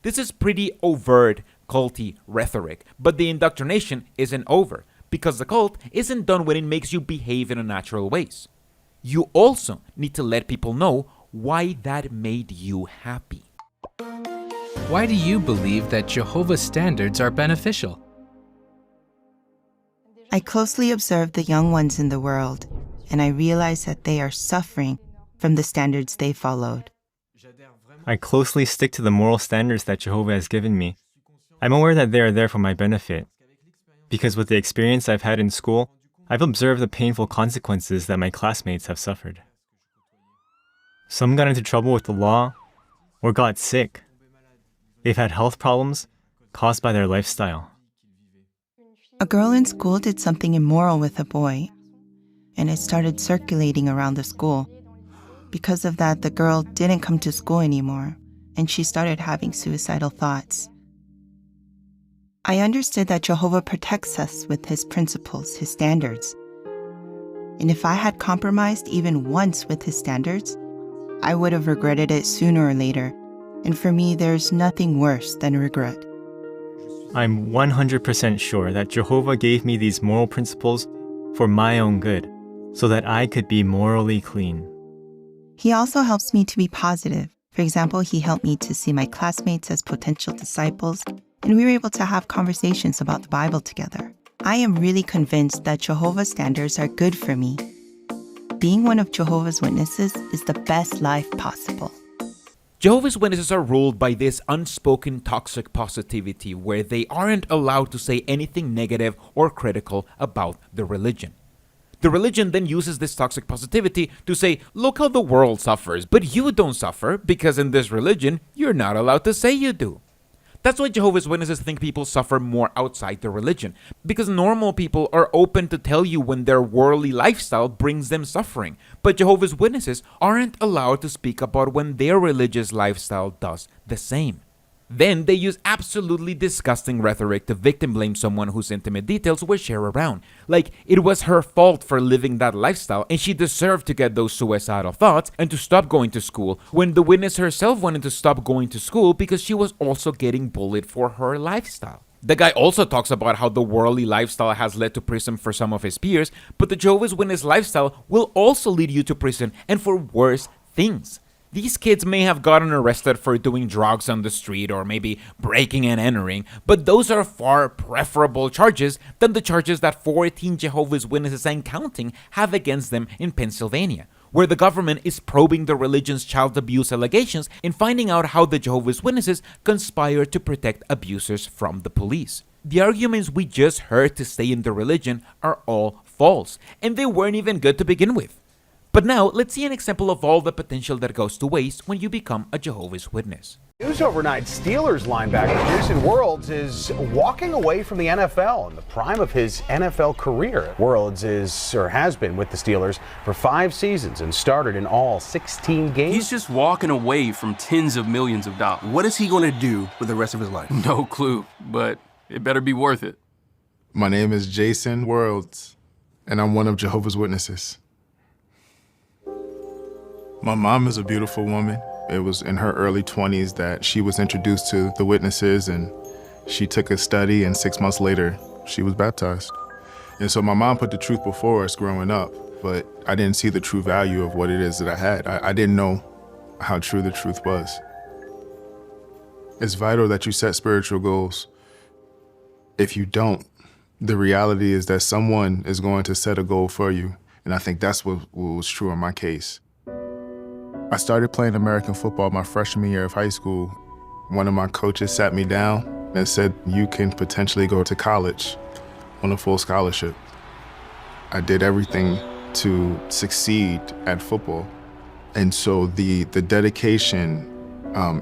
This is pretty overt culty rhetoric, but the indoctrination isn't over, because the cult isn't done when it makes you behave in unnatural ways. You also need to let people know why that made you happy. Why do you believe that Jehovah's standards are beneficial? I closely observe the young ones in the world, and I realize that they are suffering from the standards they followed. I closely stick to the moral standards that Jehovah has given me. I'm aware that they are there for my benefit, because with the experience I've had in school, I've observed the painful consequences that my classmates have suffered. Some got into trouble with the law or got sick. They've had health problems caused by their lifestyle. A girl in school did something immoral with a boy, and it started circulating around the school. Because of that, the girl didn't come to school anymore, and she started having suicidal thoughts. I understood that Jehovah protects us with his principles, his standards. And if I had compromised even once with his standards, I would have regretted it sooner or later. And for me, there's nothing worse than regret. I'm 100% sure that Jehovah gave me these moral principles for my own good, so that I could be morally clean. He also helps me to be positive. For example, he helped me to see my classmates as potential disciples, and we were able to have conversations about the Bible together. I am really convinced that Jehovah's standards are good for me. Being one of Jehovah's Witnesses is the best life possible. Jehovah's Witnesses are ruled by this unspoken toxic positivity where they aren't allowed to say anything negative or critical about the religion. The religion then uses this toxic positivity to say, look how the world suffers, but you don't suffer because in this religion, you're not allowed to say you do. That's why Jehovah's Witnesses think people suffer more outside the religion, because normal people are open to tell you when their worldly lifestyle brings them suffering, but Jehovah's Witnesses aren't allowed to speak about when their religious lifestyle does the same. Then they use absolutely disgusting rhetoric to victim blame someone whose intimate details were shared around. Like it was her fault for living that lifestyle and she deserved to get those suicidal thoughts and to stop going to school, when the witness herself wanted to stop going to school because she was also getting bullied for her lifestyle. The guy also talks about how the worldly lifestyle has led to prison for some of his peers, but the Jehovah's Witness lifestyle will also lead you to prison and for worse things. These kids may have gotten arrested for doing drugs on the street or maybe breaking and entering, but those are far preferable charges than the charges that 14 Jehovah's Witnesses and counting have against them in Pennsylvania, where the government is probing the religion's child abuse allegations and finding out how the Jehovah's Witnesses conspire to protect abusers from the police. The arguments we just heard to stay in the religion are all false, and they weren't even good to begin with. But now, let's see an example of all the potential that goes to waste when you become a Jehovah's Witness. News overnight, Steelers linebacker Jason Worlds is walking away from the NFL in the prime of his NFL career. Worlds has been with the Steelers for 5 seasons and started in all 16 games. He's just walking away from tens of millions of dollars. What is he going to do with the rest of his life? No clue, but it better be worth it. My name is Jason Worlds, and I'm one of Jehovah's Witnesses. My mom is a beautiful woman. It was in her early 20s that she was introduced to the witnesses, and she took a study, and 6 months later, she was baptized. And so my mom put the truth before us growing up, but I didn't see the true value of what it is that I had. I didn't know how true the truth was. It's vital that you set spiritual goals. If you don't, the reality is that someone is going to set a goal for you, and I think that's what was true in my case. I started playing American football my freshman year of high school. One of my coaches sat me down and said, you can potentially go to college on a full scholarship. I did everything to succeed at football. And so the dedication,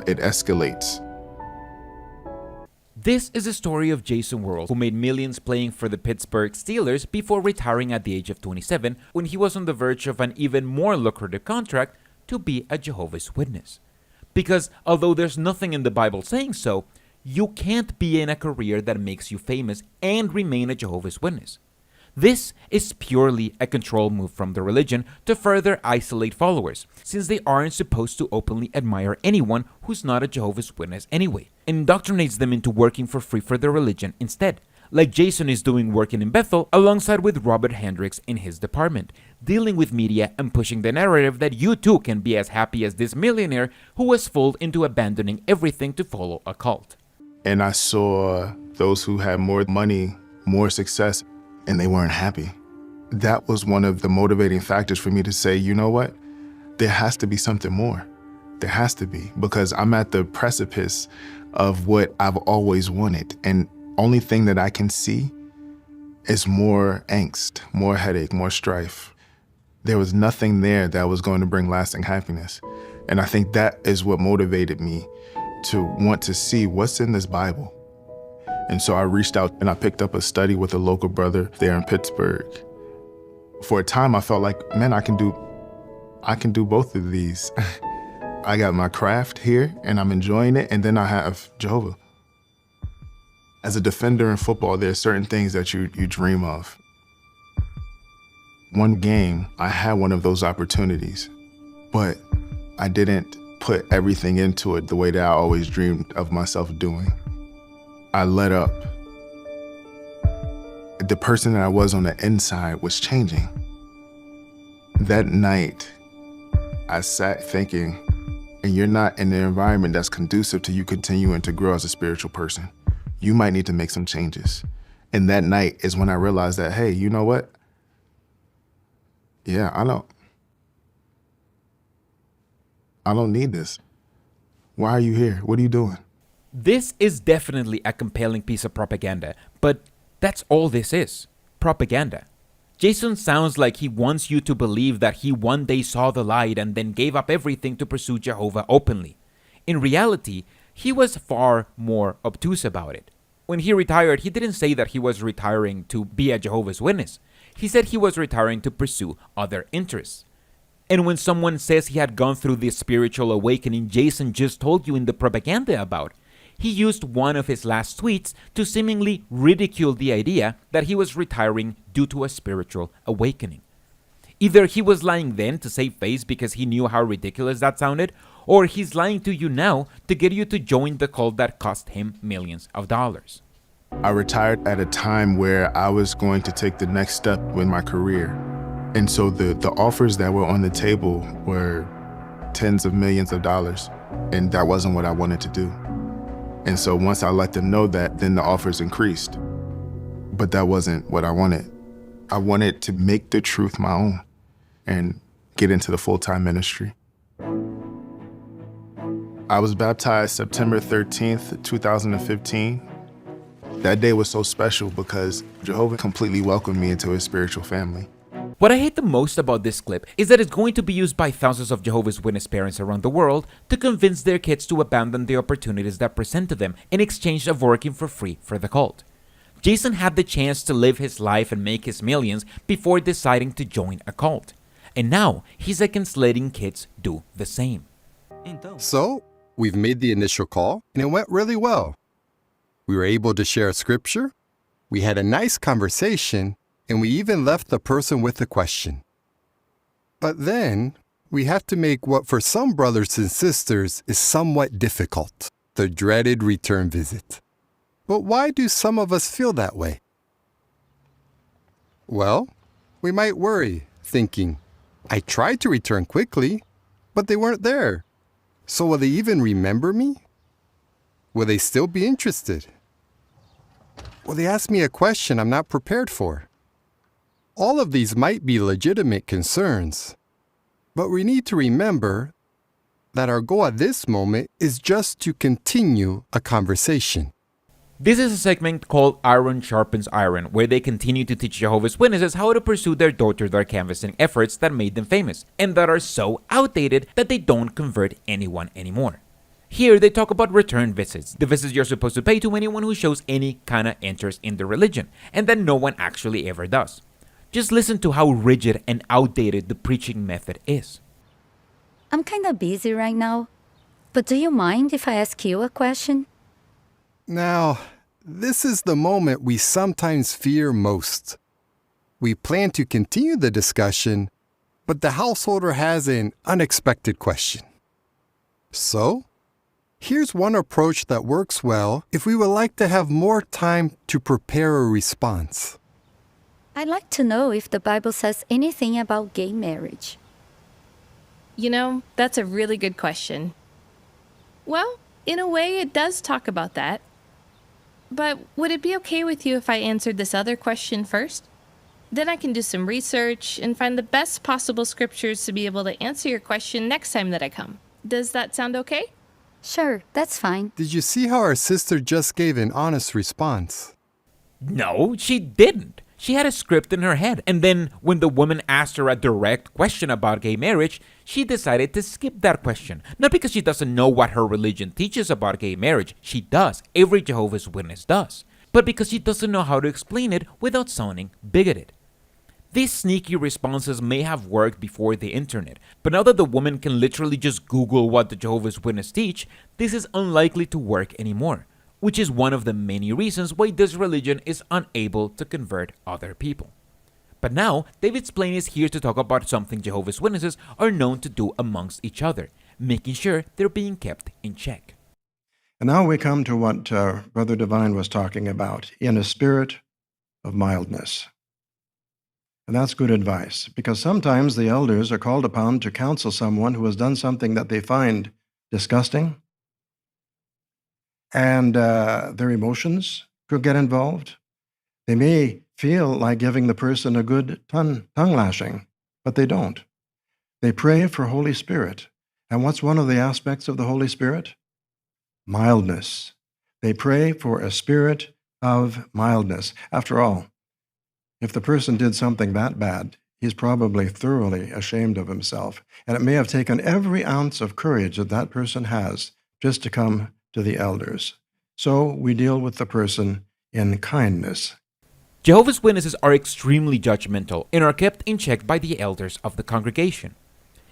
it escalates. This is the story of Jason Worlds, who made millions playing for the Pittsburgh Steelers before retiring at the age of 27 when he was on the verge of an even more lucrative contract to be a Jehovah's Witness. Because although there's nothing in the Bible saying so, you can't be in a career that makes you famous and remain a Jehovah's Witness. This is purely a control move from the religion to further isolate followers, since they aren't supposed to openly admire anyone who's not a Jehovah's Witness anyway, and indoctrinates them into working for free for the religion instead, like Jason is doing working in Bethel alongside with Robert Hendricks in his department, dealing with media and pushing the narrative that you too can be as happy as this millionaire who was fooled into abandoning everything to follow a cult. And I saw those who had more money, more success, and they weren't happy. That was one of the motivating factors for me to say, you know what? There has to be something more. There has to be, because I'm at the precipice of what I've always wanted. And only thing that I can see is more angst, more headache, more strife. There was nothing there that was going to bring lasting happiness. And I think that is what motivated me to want to see what's in this Bible. And so I reached out and I picked up a study with a local brother there in Pittsburgh. For a time, I felt like, man, I can do both of these. I got my craft here and I'm enjoying it, and then I have Jehovah. As a defender in football, there are certain things that you dream of. One game, I had one of those opportunities, but I didn't put everything into it the way that I always dreamed of myself doing. I let up. The person that I was on the inside was changing. That night, I sat thinking, and you're not in an environment that's conducive to you continuing to grow as a spiritual person. You might need to make some changes. And that night is when I realized that, hey, you know what? Yeah, I don't need this. Why are you here? What are you doing? This is definitely a compelling piece of propaganda, but that's all this is, propaganda. Jason sounds like he wants you to believe that he one day saw the light and then gave up everything to pursue Jehovah openly. In reality, he was far more obtuse about it. When he retired, he didn't say that he was retiring to be a Jehovah's Witness. He said he was retiring to pursue other interests. And when someone says he had gone through this spiritual awakening Jason just told you in the propaganda about, he used one of his last tweets to seemingly ridicule the idea that he was retiring due to a spiritual awakening. Either he was lying then to save face because he knew how ridiculous that sounded, or he's lying to you now to get you to join the cult that cost him millions of dollars. I retired at a time where I was going to take the next step in my career. And so the offers that were on the table were tens of millions of dollars, and that wasn't what I wanted to do. And so once I let them know that, then the offers increased. But that wasn't what I wanted. I wanted to make the truth my own and get into the full-time ministry. I was baptized September 13th, 2015. That day was so special because Jehovah completely welcomed me into his spiritual family. What I hate the most about this clip is that it's going to be used by thousands of Jehovah's Witness parents around the world to convince their kids to abandon the opportunities that present to them in exchange of working for free for the cult. Jason had the chance to live his life and make his millions before deciding to join a cult. And now he's against letting kids do the same. So, we've made the initial call and it went really well. We were able to share scripture, we had a nice conversation, and we even left the person with a question. But then, we have to make what for some brothers and sisters is somewhat difficult, the dreaded return visit. But why do some of us feel that way? Well, we might worry, thinking, I tried to return quickly, but they weren't there. So will they even remember me? Will they still be interested? Will they ask me a question I'm not prepared for? All of these might be legitimate concerns, but we need to remember that our goal at this moment is just to continue a conversation. This is a segment called Iron Sharpens Iron, where they continue to teach Jehovah's Witnesses how to pursue their door-to-door canvassing efforts that made them famous, and that are so outdated that they don't convert anyone anymore. Here, they talk about return visits, the visits you're supposed to pay to anyone who shows any kind of interest in the religion, and that no one actually ever does. Just listen to how rigid and outdated the preaching method is. I'm kinda busy right now, but do you mind if I ask you a question? Now, this is the moment we sometimes fear most. We plan to continue the discussion, but the householder has an unexpected question. So, here's one approach that works well if we would like to have more time to prepare a response. I'd like to know if the Bible says anything about gay marriage. You know, that's a really good question. Well, in a way, it does talk about that. But would it be okay with you if I answered this other question first? Then I can do some research and find the best possible scriptures to be able to answer your question next time that I come. Does that sound okay? Sure, that's fine. Did you see how our sister just gave an honest response? No, she didn't. She had a script in her head, and then when the woman asked her a direct question about gay marriage, she decided to skip that question. Not because she doesn't know what her religion teaches about gay marriage, she does, every Jehovah's Witness does, but because she doesn't know how to explain it without sounding bigoted. These sneaky responses may have worked before the internet, but now that the woman can literally just Google what the Jehovah's Witnesses teach, this is unlikely to work anymore, which is one of the many reasons why this religion is unable to convert other people. But now, David Splain is here to talk about something Jehovah's Witnesses are known to do amongst each other, making sure they're being kept in check. And now we come to what Brother Divine was talking about, in a spirit of mildness. And that's good advice, because sometimes the elders are called upon to counsel someone who has done something that they find disgusting, and their emotions could get involved. They may feel like giving the person a good tongue lashing, but they don't. They pray for Holy Spirit. And what's one of the aspects of the Holy Spirit? Mildness. They pray for a spirit of mildness. After all, if the person did something that bad, he's probably thoroughly ashamed of himself. And it may have taken every ounce of courage that that person has just to come to the elders. So we deal with the person in kindness. Jehovah's Witnesses are extremely judgmental and are kept in check by the elders of the congregation.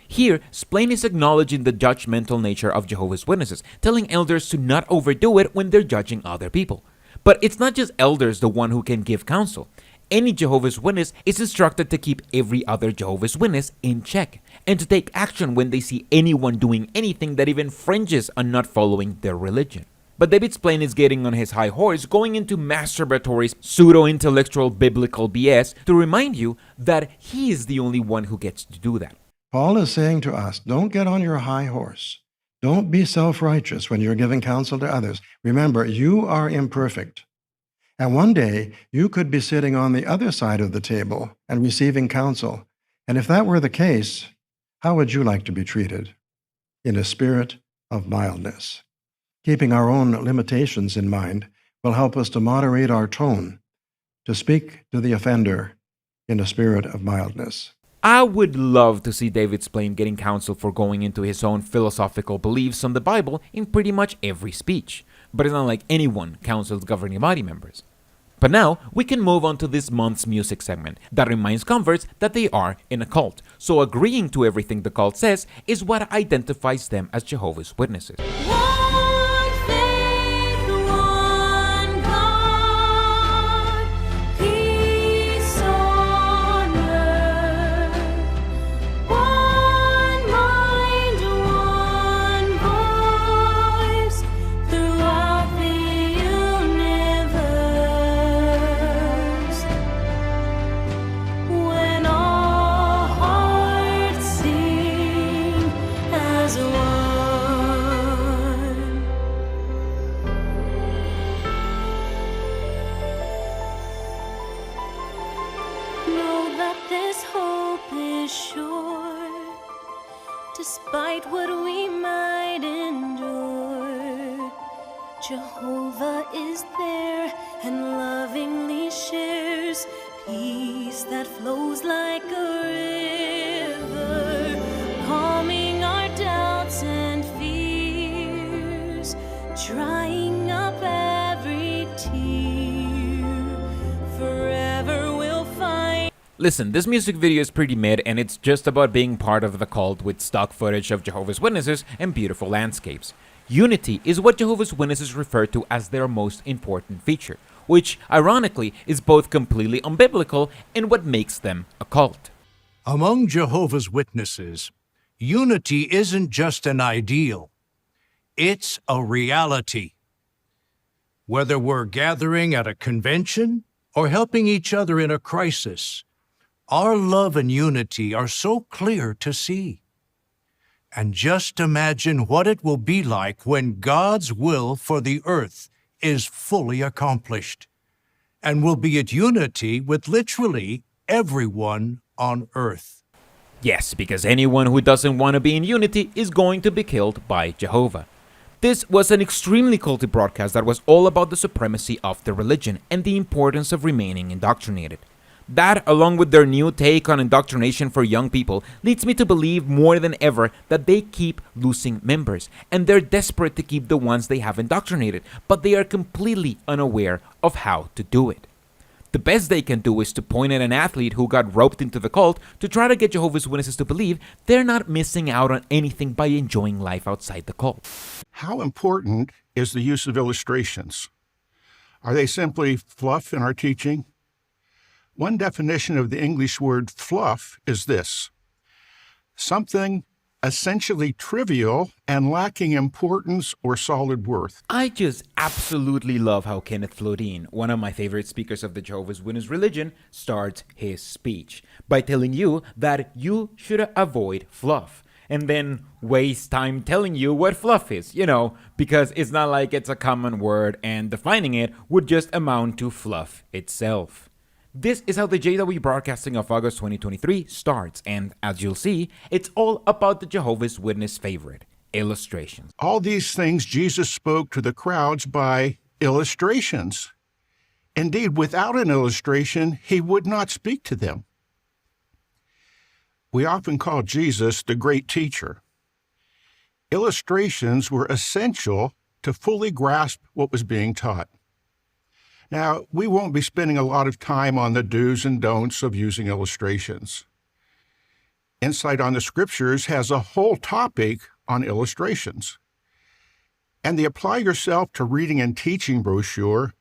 Here, Splain is acknowledging the judgmental nature of Jehovah's Witnesses, telling elders to not overdo it when they're judging other people. But it's not just elders the one who can give counsel. Any Jehovah's Witness is instructed to keep every other Jehovah's Witness in check, and to take action when they see anyone doing anything that even fringes on not following their religion. But David Splain is getting on his high horse, going into masturbatory, pseudo-intellectual biblical BS to remind you that he is the only one who gets to do that. Paul is saying to us, don't get on your high horse. Don't be self-righteous when you're giving counsel to others. Remember, you are imperfect. And one day, you could be sitting on the other side of the table and receiving counsel. And if that were the case, how would you like to be treated? In a spirit of mildness. Keeping our own limitations in mind will help us to moderate our tone, to speak to the offender in a spirit of mildness. I would love to see David Splane getting counsel for going into his own philosophical beliefs on the Bible in pretty much every speech, but it's not like anyone counsels governing body members. But now, we can move on to this month's music segment that reminds converts that they are in a cult, so agreeing to everything the cult says is what identifies them as Jehovah's Witnesses. Despite what we might endure, Jehovah is there and lovingly shares peace that flows like a river, calming our doubts and fears, drying up every tear. Forever we'll find. Listen, this music video is pretty mid and it's just about being part of the cult with stock footage of Jehovah's Witnesses and beautiful landscapes. Unity is what Jehovah's Witnesses refer to as their most important feature, which, ironically, is both completely unbiblical and what makes them a cult. Among Jehovah's Witnesses, unity isn't just an ideal, it's a reality. Whether we're gathering at a convention or helping each other in a crisis, our love and unity are so clear to see. And just imagine what it will be like when God's will for the earth is fully accomplished, and we'll be at unity with literally everyone on earth. Yes, because anyone who doesn't want to be in unity is going to be killed by Jehovah. This was an extremely culty broadcast that was all about the supremacy of the religion and the importance of remaining indoctrinated. That, along with their new take on indoctrination for young people, leads me to believe more than ever that they keep losing members, and they're desperate to keep the ones they have indoctrinated, but they are completely unaware of how to do it. The best they can do is to point at an athlete who got roped into the cult to try to get Jehovah's Witnesses to believe they're not missing out on anything by enjoying life outside the cult. How important is the use of illustrations? Are they simply fluff in our teaching? One definition of the English word fluff is this: something essentially trivial and lacking importance or solid worth. I just absolutely love how Kenneth Flodine, one of my favorite speakers of the Jehovah's Witness religion, starts his speech by telling you that you should avoid fluff, and then waste time telling you what fluff is, because it's not like it's a common word and defining it would just amount to fluff itself. This is how the JW broadcasting of August 2023 starts, and as you'll see, it's all about the Jehovah's Witness favorite, illustrations. All these things Jesus spoke to the crowds by illustrations. Indeed, without an illustration, he would not speak to them. We often call Jesus the great teacher. Illustrations were essential to fully grasp what was being taught. Now, we won't be spending a lot of time on the do's and don'ts of using illustrations. Insight on the Scriptures has a whole topic on illustrations. And the Apply Yourself to Reading and Teaching brochure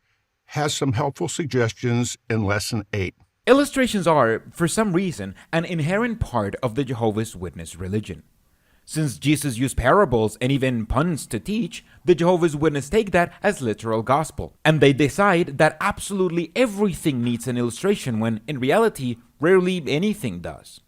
has some helpful suggestions in Lesson 8. Illustrations are, for some reason, an inherent part of the Jehovah's Witness religion. Since Jesus used parables and even puns to teach, the Jehovah's Witnesses take that as literal gospel. And they decide that absolutely everything needs an illustration when, in reality, rarely anything does.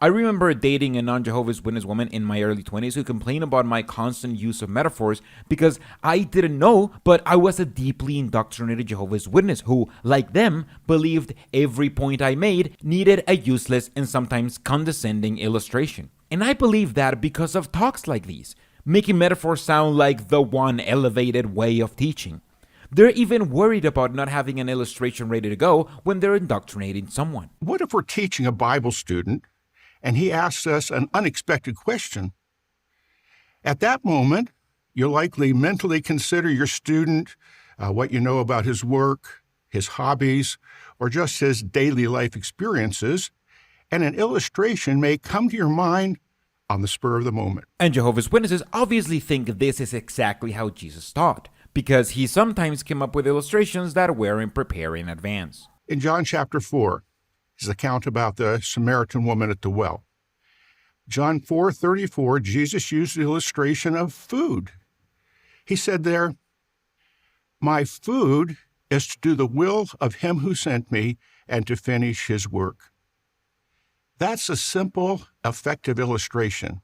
I remember dating a non-Jehovah's Witness woman in my early 20s who complained about my constant use of metaphors because I didn't know, but I was a deeply indoctrinated Jehovah's Witness who, like them, believed every point I made needed a useless and sometimes condescending illustration. And I believe that because of talks like these, making metaphors sound like the one elevated way of teaching. They're even worried about not having an illustration ready to go when they're indoctrinating someone. What if we're teaching a Bible student and he asks us an unexpected question? At that moment, you'll likely mentally consider your student, what you know about his work, his hobbies, or just his daily life experiences, and an illustration may come to your mind on the spur of the moment. And Jehovah's Witnesses obviously think this is exactly how Jesus taught, because he sometimes came up with illustrations that weren't prepared in advance. In John chapter 4, his account about the Samaritan woman at the well. John 4:34, Jesus used the illustration of food. He said there, "My food is to do the will of him who sent me and to finish his work." That's a simple, effective illustration.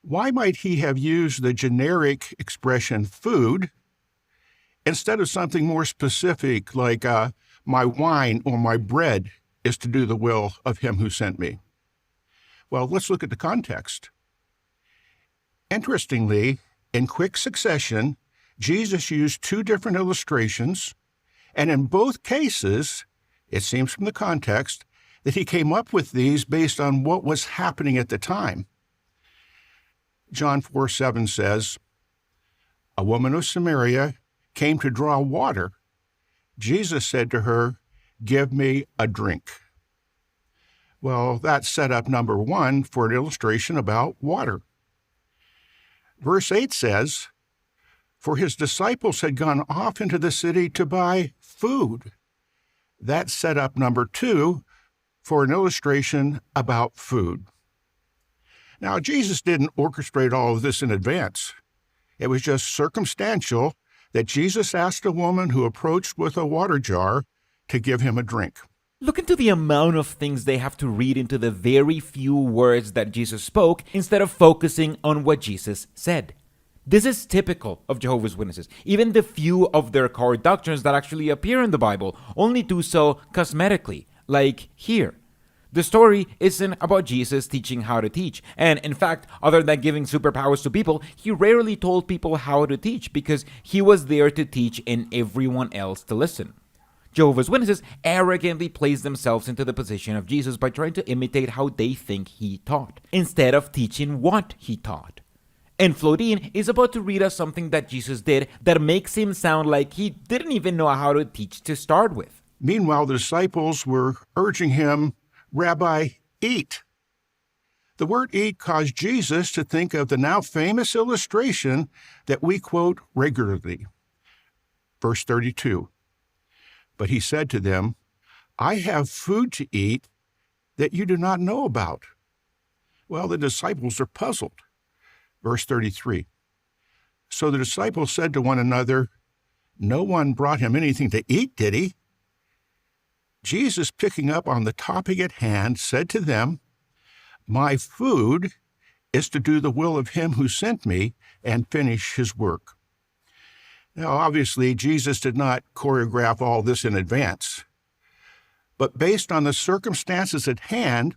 Why might he have used the generic expression food instead of something more specific like my wine or my bread is to do the will of him who sent me? Well, let's look at the context. Interestingly, in quick succession, Jesus used two different illustrations, and in both cases, it seems from the context, that he came up with these based on what was happening at the time. John 4:7 says, "A woman of Samaria came to draw water. Jesus said to her, 'Give me a drink.'" Well, that's setup number one for an illustration about water. Verse 8 says, "For his disciples had gone off into the city to buy food." That's setup number two for an illustration about food. Now, Jesus didn't orchestrate all of this in advance. It was just circumstantial that Jesus asked a woman who approached with a water jar to give him a drink. Look into the amount of things they have to read into the very few words that Jesus spoke instead of focusing on what Jesus said. This is typical of Jehovah's Witnesses. Even the few of their core doctrines that actually appear in the Bible only do so cosmetically, like here. The story isn't about Jesus teaching how to teach, and in fact, other than giving superpowers to people, he rarely told people how to teach because he was there to teach and everyone else to listen. Jehovah's Witnesses arrogantly place themselves into the position of Jesus by trying to imitate how they think he taught, instead of teaching what he taught. And Flodin is about to read us something that Jesus did that makes him sound like he didn't even know how to teach to start with. Meanwhile, the disciples were urging him, "Rabbi, eat." The word eat caused Jesus to think of the now famous illustration that we quote regularly. Verse 32, "But he said to them, 'I have food to eat that you do not know about.' Well, the disciples are puzzled. Verse 33, "So the disciples said to one another, 'No one brought him anything to eat, did he?' Jesus, picking up on the topic at hand, said to them, 'My food is to do the will of him who sent me and finish his work.'" Now, obviously, Jesus did not choreograph all this in advance, but based on the circumstances at hand,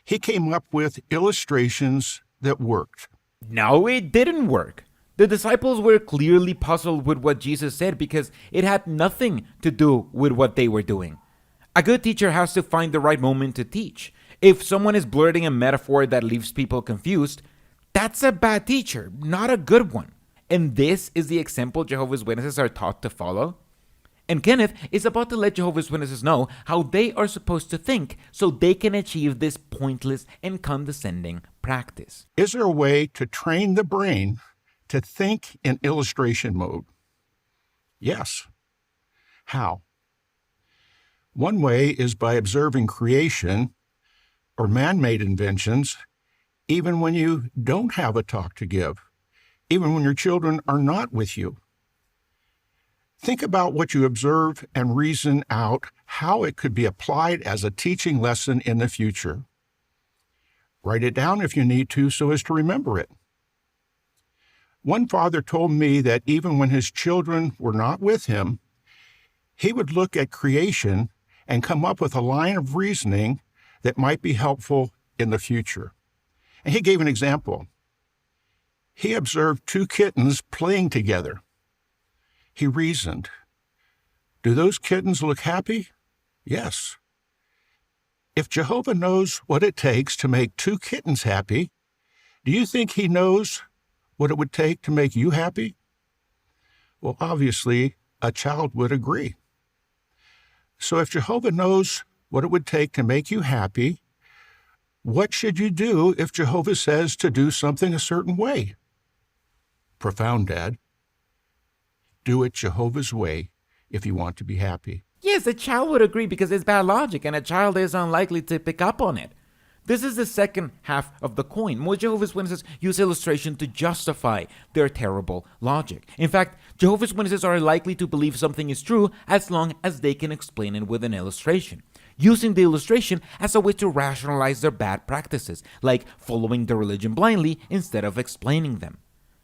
he came up with illustrations that worked. No, it didn't work. The disciples were clearly puzzled with what Jesus said because it had nothing to do with what they were doing. A good teacher has to find the right moment to teach. If someone is blurting a metaphor that leaves people confused, that's a bad teacher, not a good one. And this is the example Jehovah's Witnesses are taught to follow. And Kenneth is about to let Jehovah's Witnesses know how they are supposed to think so they can achieve this pointless and condescending practice. Is there a way to train the brain to think in illustration mode? Yes. How? One way is by observing creation or man-made inventions, even when you don't have a talk to give, even when your children are not with you. Think about what you observe and reason out how it could be applied as a teaching lesson in the future. Write it down if you need to so as to remember it. One father told me that even when his children were not with him, he would look at creation and come up with a line of reasoning that might be helpful in the future. And he gave an example. He observed two kittens playing together. He reasoned. Do those kittens look happy? Yes. If Jehovah knows what it takes to make 2 kittens happy, do you think he knows what it would take to make you happy? Well, obviously, a child would agree. So if Jehovah knows what it would take to make you happy, what should you do if Jehovah says to do something a certain way? Profound, Dad. Do it Jehovah's way if you want to be happy. Yes, a child would agree because it's bad logic, and a child is unlikely to pick up on it. This is the second half of the coin. Most Jehovah's Witnesses use illustration to justify their terrible logic. In fact, Jehovah's Witnesses are likely to believe something is true as long as they can explain it with an illustration, using the illustration as a way to rationalize their bad practices, like following the religion blindly instead of explaining them.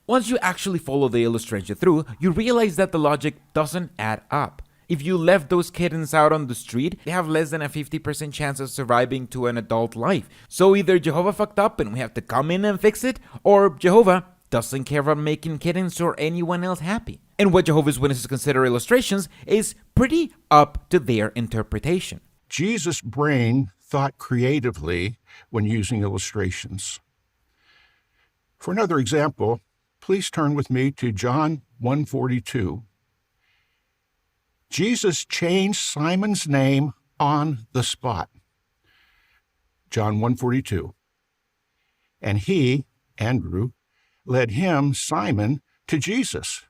Once you actually follow the illustration through, you realize that the logic doesn't add up. If you left those kittens out on the street, they have less than a 50% chance of surviving to an adult life. So either Jehovah fucked up and we have to come in and fix it, or Jehovah doesn't care about making kittens or anyone else happy. And what Jehovah's Witnesses consider illustrations is pretty up to their interpretation. Jesus' brain thought creatively when using illustrations. For another example, please turn with me to John 1:42. Jesus changed Simon's name on the spot. John 1:42. And he, Andrew, led him, Simon, to Jesus.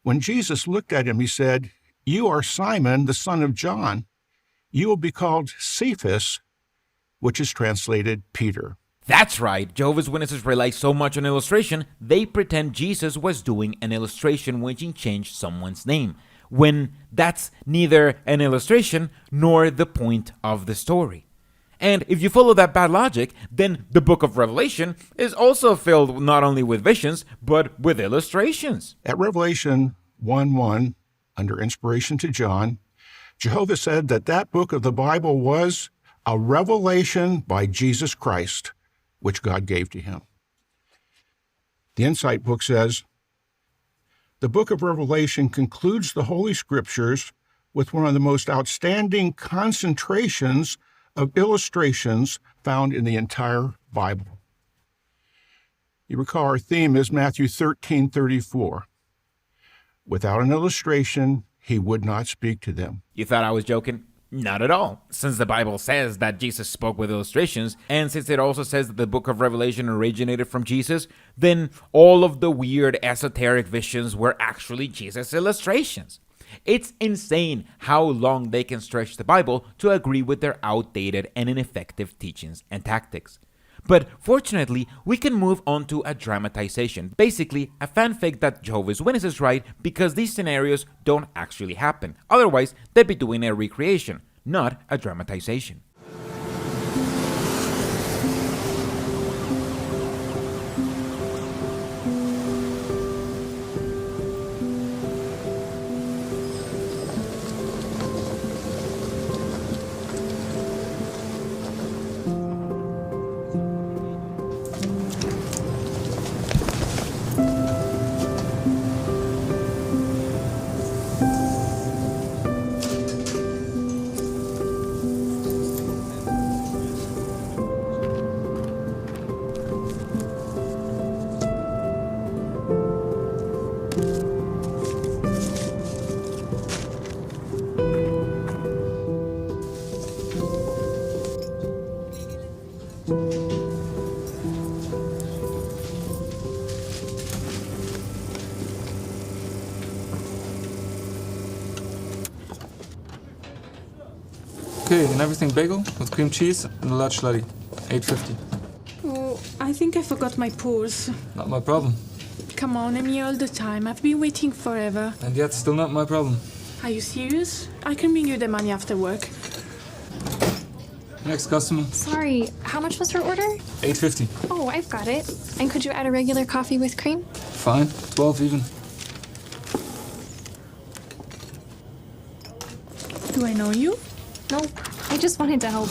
When Jesus looked at him, he said, "You are Simon, the son of John. You will be called Cephas," which is translated Peter. That's right. Jehovah's Witnesses rely so much on illustration, they pretend Jesus was doing an illustration when he changed someone's name, when that's neither an illustration nor the point of the story. And if you follow that bad logic, then the book of Revelation is also filled not only with visions, but with illustrations. At Revelation 1:1, under inspiration to John, Jehovah said that book of the Bible was a revelation by Jesus Christ, which God gave to him. The Insight book says, the book of Revelation concludes the Holy Scriptures with one of the most outstanding concentrations of illustrations found in the entire Bible. You recall our theme is Matthew 13:34. Without an illustration, he would not speak to them. You thought I was joking? Not at all. Since the Bible says that Jesus spoke with illustrations, and since it also says that the book of Revelation originated from Jesus, then all of the weird esoteric visions were actually Jesus' illustrations. It's insane how long they can stretch the Bible to agree with their outdated and ineffective teachings and tactics. But fortunately, we can move on to a dramatization, basically a fanfic that Jehovah's Witnesses write because these scenarios don't actually happen. Otherwise, they'd be doing a recreation, not a dramatization. Okay, and everything bagel with cream cheese and a large slutty. $8.50. Oh, I think I forgot my purse. Not my problem. Come on, I'm here all the time. I've been waiting forever. And yet, still not my problem. Are you serious? I can bring you the money after work. Next customer. Sorry, how much was her order? $8.50. Oh, I've got it. And could you add a regular coffee with cream? Fine. 12 even. Do I know you? Nope. I just wanted to help.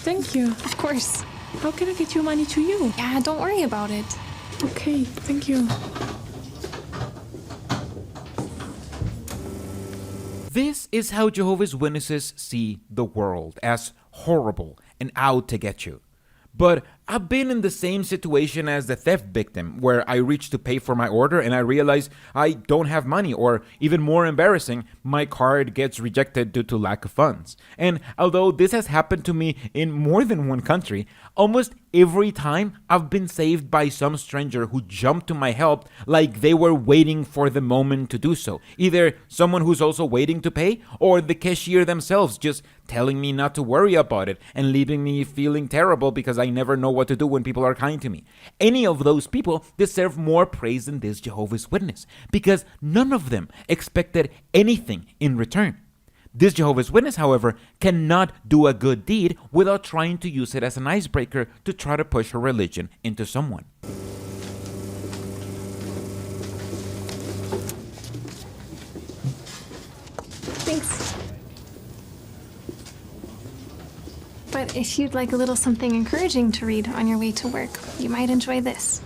Thank you. Of course. How can I get your money to you? Yeah, don't worry about it. Okay, thank you. This is how Jehovah's Witnesses see the world, as horrible and out to get you. But I've been in the same situation as the theft victim, where I reach to pay for my order and I realize I don't have money, or even more embarrassing, my card gets rejected due to lack of funds. And although this has happened to me in more than one country, almost every time I've been saved by some stranger who jumped to my help like they were waiting for the moment to do so. Either someone who's also waiting to pay, or the cashier themselves just telling me not to worry about it and leaving me feeling terrible because I never know what to do when people are kind to me. Any of those people deserve more praise than this Jehovah's Witness, because none of them expected anything in return. This Jehovah's Witness, however, cannot do a good deed without trying to use it as an icebreaker to try to push her religion into someone. Thanks. But if you'd like a little something encouraging to read on your way to work, you might enjoy this.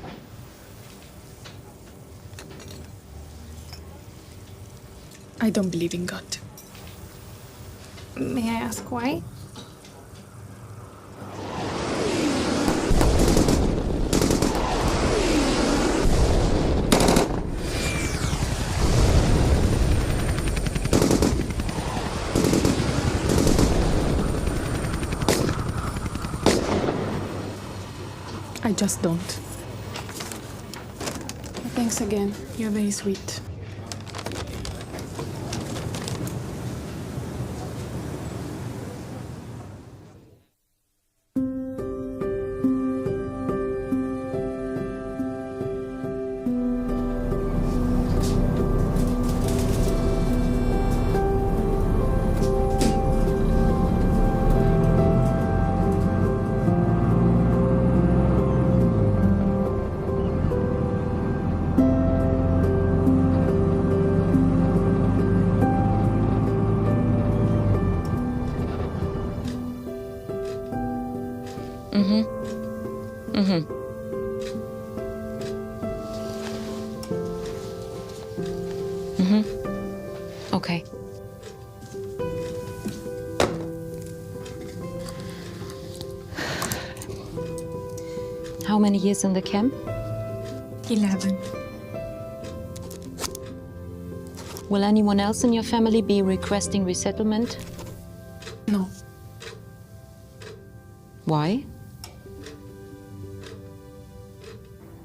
I don't believe in God. May I ask why? I just don't. Thanks again. You're very sweet. Okay. How many years in the camp? 11. Will anyone else in your family be requesting resettlement? No. Why?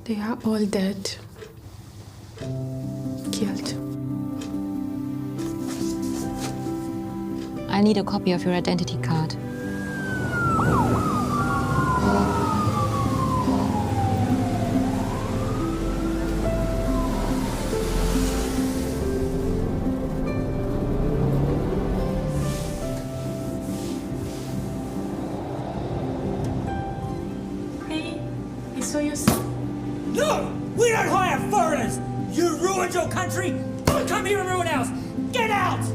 They are all dead. Killed. I need a copy of your identity card. Hey, I saw your son. No! We don't hire foreigners! You ruined your country! Don't come here and ruin ours! Get out!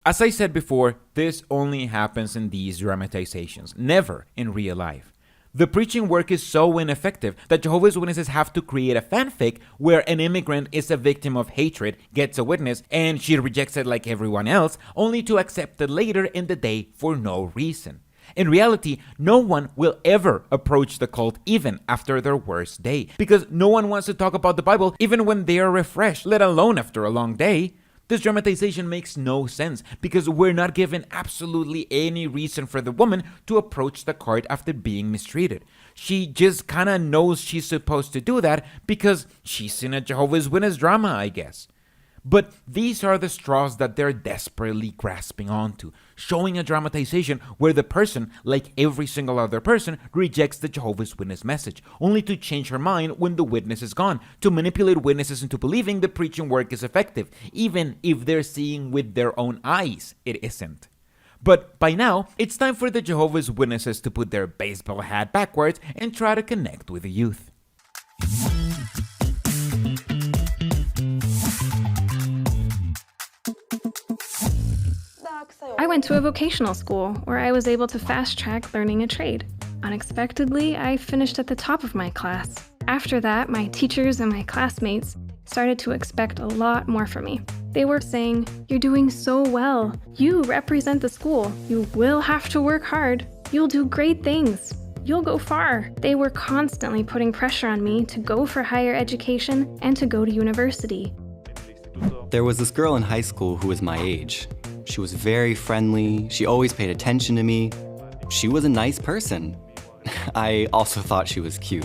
As I said before, this only happens in these dramatizations, never in real life. The preaching work is so ineffective that Jehovah's Witnesses have to create a fanfic where an immigrant is a victim of hatred, gets a witness, and she rejects it like everyone else, only to accept it later in the day for no reason. In reality, no one will ever approach the cult even after their worst day, because no one wants to talk about the Bible even when they are refreshed, let alone after a long day. This dramatization makes no sense because we're not given absolutely any reason for the woman to approach the cart after being mistreated. She just kinda knows she's supposed to do that because she's in a Jehovah's Witness drama, I guess. But these are the straws that they're desperately grasping onto, showing a dramatization where the person, like every single other person, rejects the Jehovah's Witness message, only to change her mind when the witness is gone, to manipulate witnesses into believing the preaching work is effective, even if they're seeing with their own eyes it isn't. But by now, it's time for the Jehovah's Witnesses to put their baseball hat backwards and try to connect with the youth. I went to a vocational school where I was able to fast-track learning a trade. Unexpectedly, I finished at the top of my class. After that, my teachers and my classmates started to expect a lot more from me. They were saying, "You're doing so well. You represent the school. You will have to work hard. You'll do great things. You'll go far." They were constantly putting pressure on me to go for higher education and to go to university. There was this girl in high school who was my age. She was very friendly. She always paid attention to me. She was a nice person. I also thought she was cute.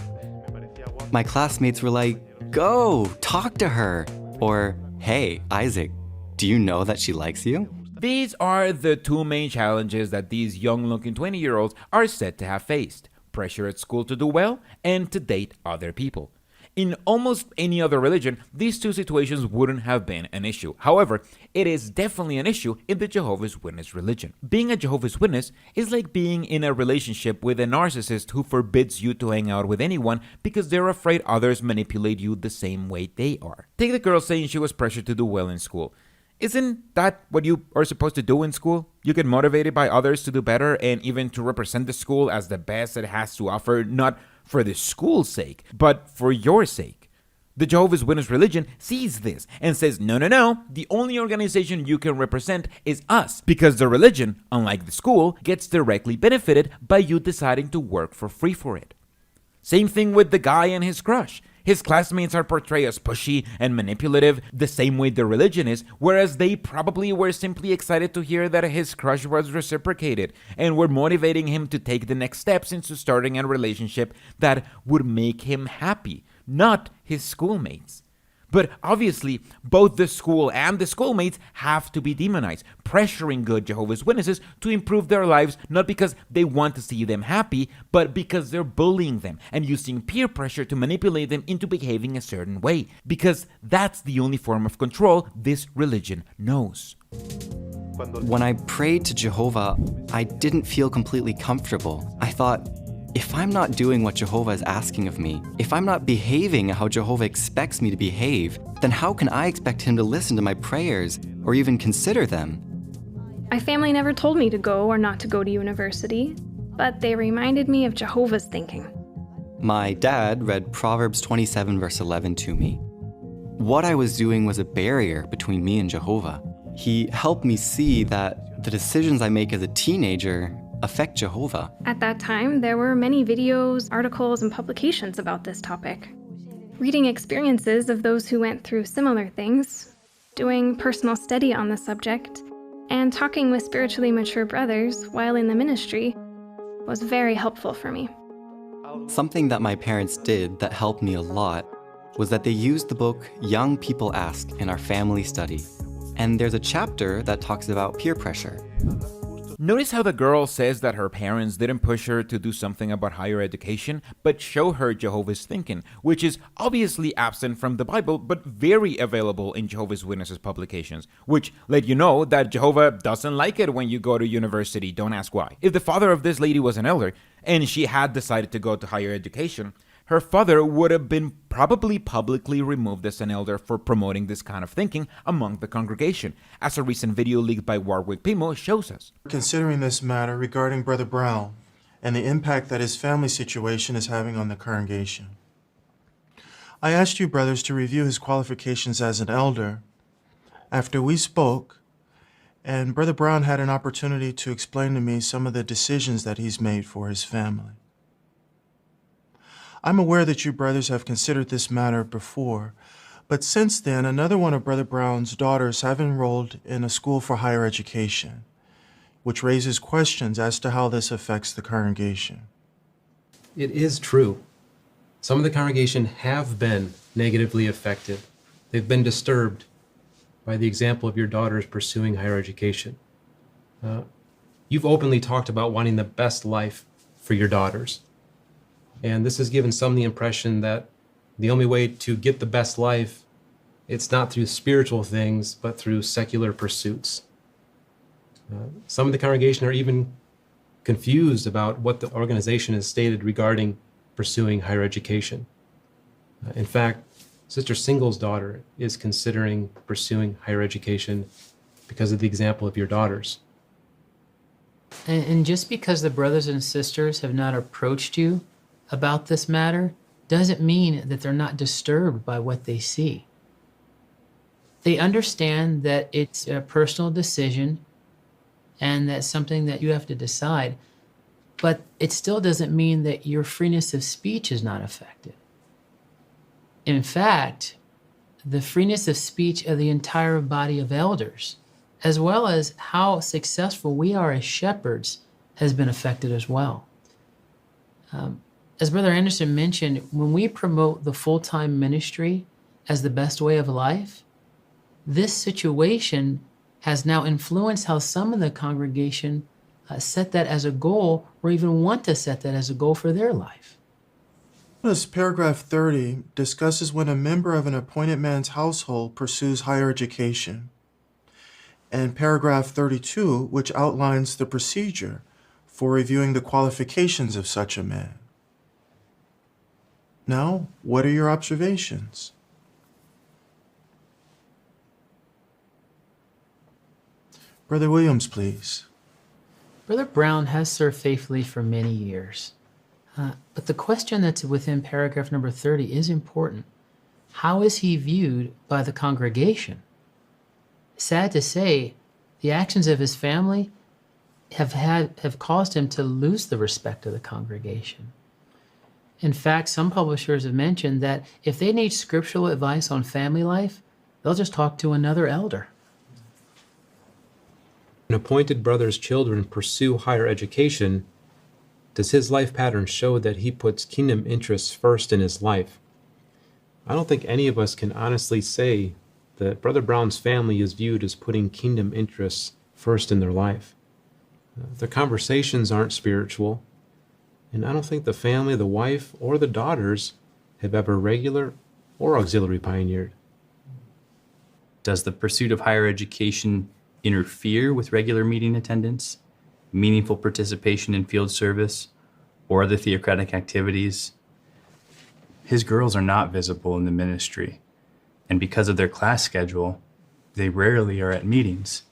My classmates were like, "Go, talk to her." Or, "Hey, Isaac, do you know that she likes you?" These are the two main challenges that these young-looking 20-year-olds are said to have faced: pressure at school to do well and to date other people. In almost any other religion, these two situations wouldn't have been an issue. However, it is definitely an issue in the Jehovah's Witness religion. Being a Jehovah's Witness is like being in a relationship with a narcissist who forbids you to hang out with anyone because they're afraid others manipulate you the same way they are. Take the girl saying she was pressured to do well in school. Isn't that what you are supposed to do in school? You get motivated by others to do better and even to represent the school as the best it has to offer, not for the school's sake, but for your sake. The Jehovah's Witness religion sees this and says, no, the only organization you can represent is us, because the religion, unlike the school, gets directly benefited by you deciding to work for free for it. Same thing with the guy and his crush. His classmates are portrayed as pushy and manipulative the same way the religion is, whereas they probably were simply excited to hear that his crush was reciprocated and were motivating him to take the next steps into starting a relationship that would make him happy, not his schoolmates. But obviously, both the school and the schoolmates have to be demonized, pressuring good Jehovah's Witnesses to improve their lives not because they want to see them happy, but because they're bullying them and using peer pressure to manipulate them into behaving a certain way, because that's the only form of control this religion knows. When I prayed to Jehovah, I didn't feel completely comfortable. I thought, if I'm not doing what Jehovah is asking of me, if I'm not behaving how Jehovah expects me to behave, then how can I expect him to listen to my prayers or even consider them? My family never told me to go or not to go to university, but they reminded me of Jehovah's thinking. My dad read Proverbs 27 verse 11 to me. What I was doing was a barrier between me and Jehovah. He helped me see that the decisions I make as a teenager affect Jehovah. At that time, there were many videos, articles, and publications about this topic. Reading experiences of those who went through similar things, doing personal study on the subject, and talking with spiritually mature brothers while in the ministry was very helpful for me. Something that my parents did that helped me a lot was that they used the book Young People Ask in our family study. And there's a chapter that talks about peer pressure. Notice how the girl says that her parents didn't push her to do something about higher education, but show her Jehovah's thinking, which is obviously absent from the Bible, but very available in Jehovah's Witnesses publications, which let you know that Jehovah doesn't like it when you go to university. Don't ask why. If the father of this lady was an elder, and she had decided to go to higher education, her father would have been probably publicly removed as an elder for promoting this kind of thinking among the congregation, as a recent video leaked by Warwick Pimo shows us. Considering this matter regarding Brother Brown and the impact that his family situation is having on the congregation, I asked you brothers to review his qualifications as an elder. After we spoke, and Brother Brown had an opportunity to explain to me some of the decisions that he's made for his family. I'm aware that you brothers have considered this matter before, but since then, another one of Brother Brown's daughters have enrolled in a school for higher education, which raises questions as to how this affects the congregation. It is true. Some of the congregation have been negatively affected. They've been disturbed by the example of your daughters pursuing higher education. You've openly talked about wanting the best life for your daughters. And this has given some the impression that the only way to get the best life, it's not through spiritual things, but through secular pursuits. Some of the congregation are even confused about what the organization has stated regarding pursuing higher education. In fact, Sister Single's daughter is considering pursuing higher education because of the example of your daughters. And just because the brothers and sisters have not approached you about this matter doesn't mean that they're not disturbed by what they see. They understand that it's a personal decision and that's something that you have to decide, but it still doesn't mean that your freeness of speech is not affected. In fact, the freeness of speech of the entire body of elders, as well as how successful we are as shepherds, has been affected as well. As Brother Anderson mentioned, when we promote the full-time ministry as the best way of life, this situation has now influenced how some of the congregation set that as a goal, or even want to set that as a goal for their life. Notice paragraph 30 discusses when a member of an appointed man's household pursues higher education, and paragraph 32, which outlines the procedure for reviewing the qualifications of such a man. Now, what are your observations? Brother Williams, please. Brother Brown has served faithfully for many years. But the question that's within paragraph number 30 is important. How is he viewed by the congregation? Sad to say, the actions of his family have caused him to lose the respect of the congregation. In fact, some publishers have mentioned that if they need scriptural advice on family life, they'll just talk to another elder. An appointed brother's children pursue higher education. Does his life pattern show that he puts kingdom interests first in his life? I don't think any of us can honestly say that Brother Brown's family is viewed as putting kingdom interests first in their life. Their conversations aren't spiritual, and I don't think the family, the wife, or the daughters have ever regular or auxiliary pioneered. Does the pursuit of higher education interfere with regular meeting attendance, meaningful participation in field service, or other theocratic activities? His girls are not visible in the ministry, and because of their class schedule, they rarely are at meetings.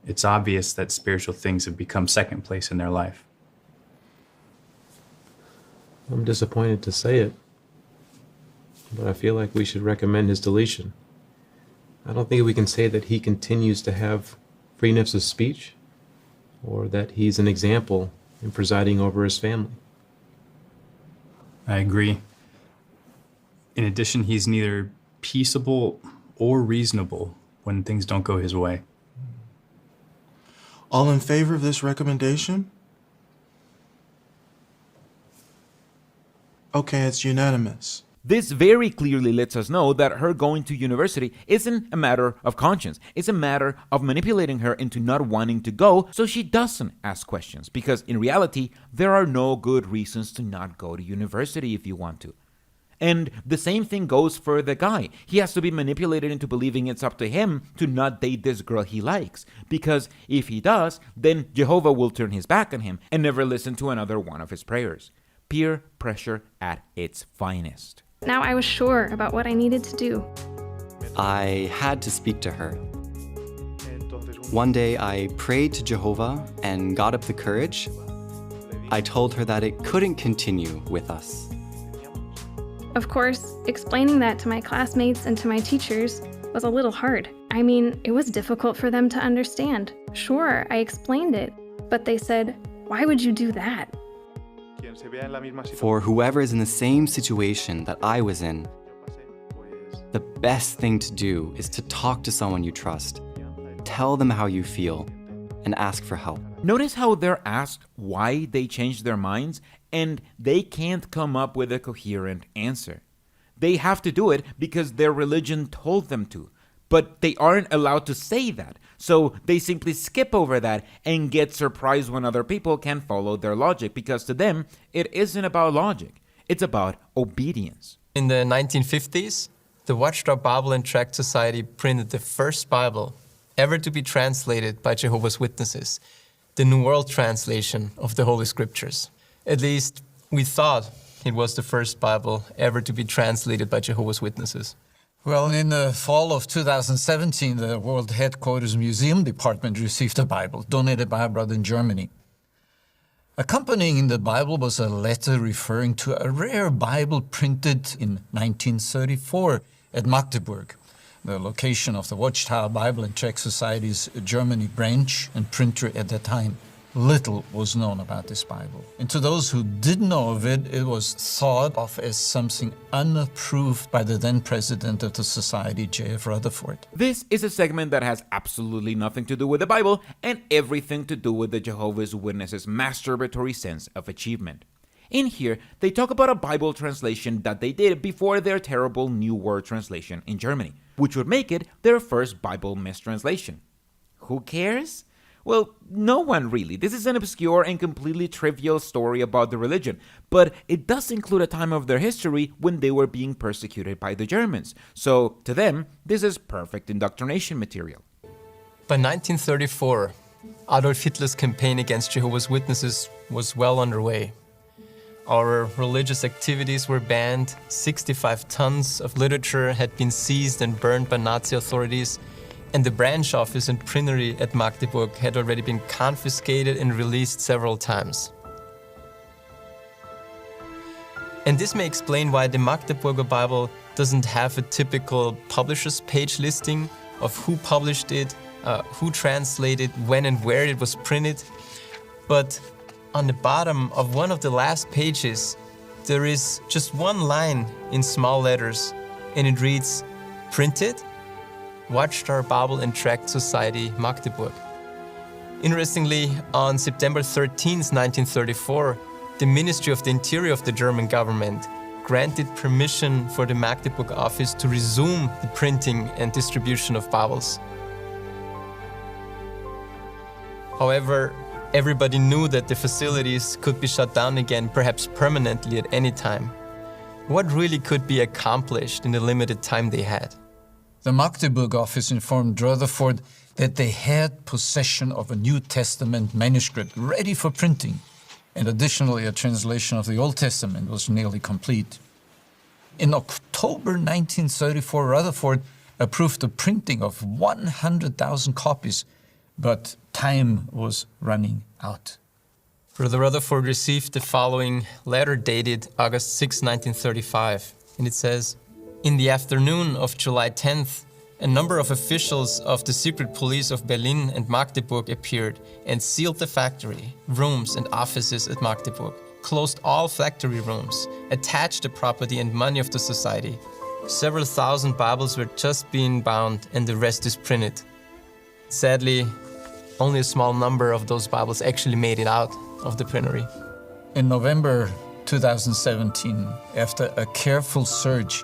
It's obvious that spiritual things have become second place in their life. I'm disappointed to say it, but I feel like we should recommend his deletion. I don't think we can say that he continues to have freeness of speech or that he's an example in presiding over his family. I agree. In addition, he's neither peaceable or reasonable when things don't go his way. All in favor of this recommendation? Okay, it's unanimous. This very clearly lets us know that her going to university isn't a matter of conscience. It's a matter of manipulating her into not wanting to go so she doesn't ask questions. Because in reality, there are no good reasons to not go to university if you want to. And the same thing goes for the guy. He has to be manipulated into believing it's up to him to not date this girl he likes. Because if he does, then Jehovah will turn his back on him and never listen to another one of his prayers. peer pressure at its finest. Now I was sure about what I needed to do. I had to speak to her. One day I prayed to Jehovah and got up the courage. I told her that it couldn't continue with us. Of course, explaining that to my classmates and to my teachers was a little hard. I mean, it was difficult for them to understand. Sure, I explained it, but they said, "Why would you do that?" For whoever is in the same situation that I was in, the best thing to do is to talk to someone you trust, tell them how you feel, and ask for help. Notice how they're asked why they changed their minds, and they can't come up with a coherent answer. They have to do it because their religion told them to, but they aren't allowed to say that, so they simply skip over that and get surprised when other people can follow their logic, because to them, it isn't about logic, it's about obedience. In the 1950s, the Watchdog Bible and Tract Society printed the first Bible ever to be translated by Jehovah's Witnesses, the New World Translation of the Holy Scriptures. At least, we thought it was the first Bible ever to be translated by Jehovah's Witnesses. Well, in the fall of 2017, the World Headquarters Museum Department received a Bible donated by a brother in Germany. Accompanying the Bible was a letter referring to a rare Bible printed in 1934 at Magdeburg, the location of the Watchtower Bible and Tract Society's Germany branch and printer at that time. Little was known about this Bible. And to those who did know of it, it was thought of as something unapproved by the then president of the society, J.F. Rutherford. This is a segment that has absolutely nothing to do with the Bible and everything to do with the Jehovah's Witnesses' masturbatory sense of achievement. In here, they talk about a Bible translation that they did before their terrible New World Translation in Germany, which would make it their first Bible mistranslation. Who cares? Well, no one really. This is an obscure and completely trivial story about the religion, but it does include a time of their history when they were being persecuted by the Germans. So, to them, this is perfect indoctrination material. By 1934, Adolf Hitler's campaign against Jehovah's Witnesses was well underway. Our religious activities were banned, 65 tons of literature had been seized and burned by Nazi authorities, and the branch office and printery at Magdeburg had already been confiscated and released several times. And this may explain why the Magdeburger Bible doesn't have a typical publisher's page listing of who published it, who translated, when and where it was printed. But on the bottom of one of the last pages, there is just one line in small letters, and it reads, "Printed, Watchtower Bible and Tract Society, Magdeburg." Interestingly, on September 13, 1934, the Ministry of the Interior of the German government granted permission for the Magdeburg office to resume the printing and distribution of Bibles. However, everybody knew that the facilities could be shut down again, perhaps permanently at any time. What really could be accomplished in the limited time they had? The Magdeburg office informed Rutherford that they had possession of a New Testament manuscript ready for printing, and additionally a translation of the Old Testament was nearly complete. In October 1934, Rutherford approved the printing of 100,000 copies, but time was running out. Brother Rutherford received the following letter dated August 6, 1935, and it says, "In the afternoon of July 10th, a number of officials of the secret police of Berlin and Magdeburg appeared and sealed the factory, rooms and offices at Magdeburg, closed all factory rooms, attached the property and money of the society. Several thousand Bibles were just being bound and the rest is printed." Sadly, only a small number of those Bibles actually made it out of the printery. In November 2017, after a careful search,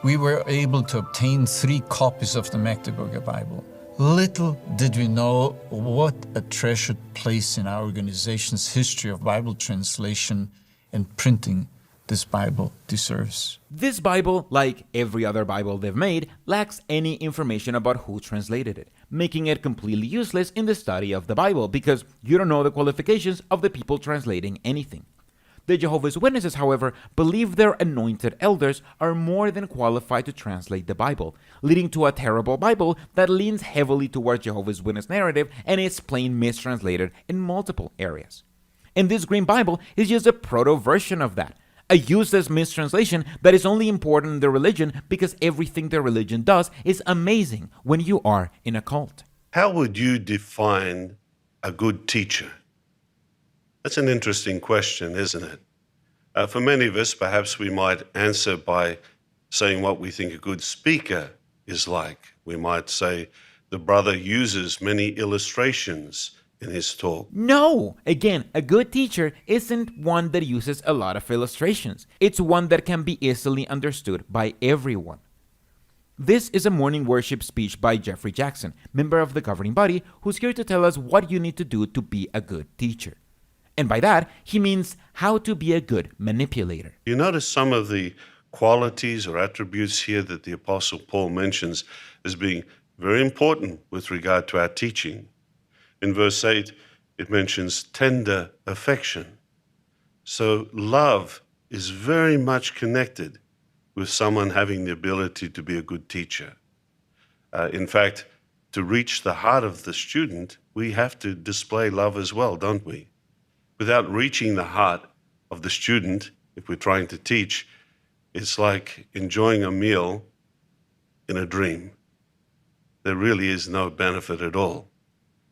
we were able to obtain 3 copies of the Magdeburger Bible. Little did we know what a treasured place in our organization's history of Bible translation and printing this Bible deserves. This Bible, like every other Bible they've made, lacks any information about who translated it, making it completely useless in the study of the Bible because you don't know the qualifications of the people translating anything. The Jehovah's Witnesses, however, believe their anointed elders are more than qualified to translate the Bible, leading to a terrible Bible that leans heavily towards Jehovah's Witness narrative and is plain mistranslated in multiple areas. And this Green Bible is just a proto-version of that, a useless mistranslation that is only important in the religion because everything the religion does is amazing when you are in a cult. How would you define a good teacher? That's an interesting question, isn't it? For many of us, perhaps we might answer by saying what we think a good speaker is like. We might say the brother uses many illustrations in his talk. No! Again, a good teacher isn't one that uses a lot of illustrations. It's one that can be easily understood by everyone. This is a morning worship speech by Jeffrey Jackson, member of the governing body, who's here to tell us what you need to do to be a good teacher. And by that, he means how to be a good manipulator. You notice some of the qualities or attributes here that the Apostle Paul mentions as being very important with regard to our teaching. In verse 8, it mentions tender affection. So love is very much connected with someone having the ability to be a good teacher. In fact, to reach the heart of the student, we have to display love as well, don't we? Without reaching the heart of the student, if we're trying to teach, it's like enjoying a meal in a dream. There really is no benefit at all.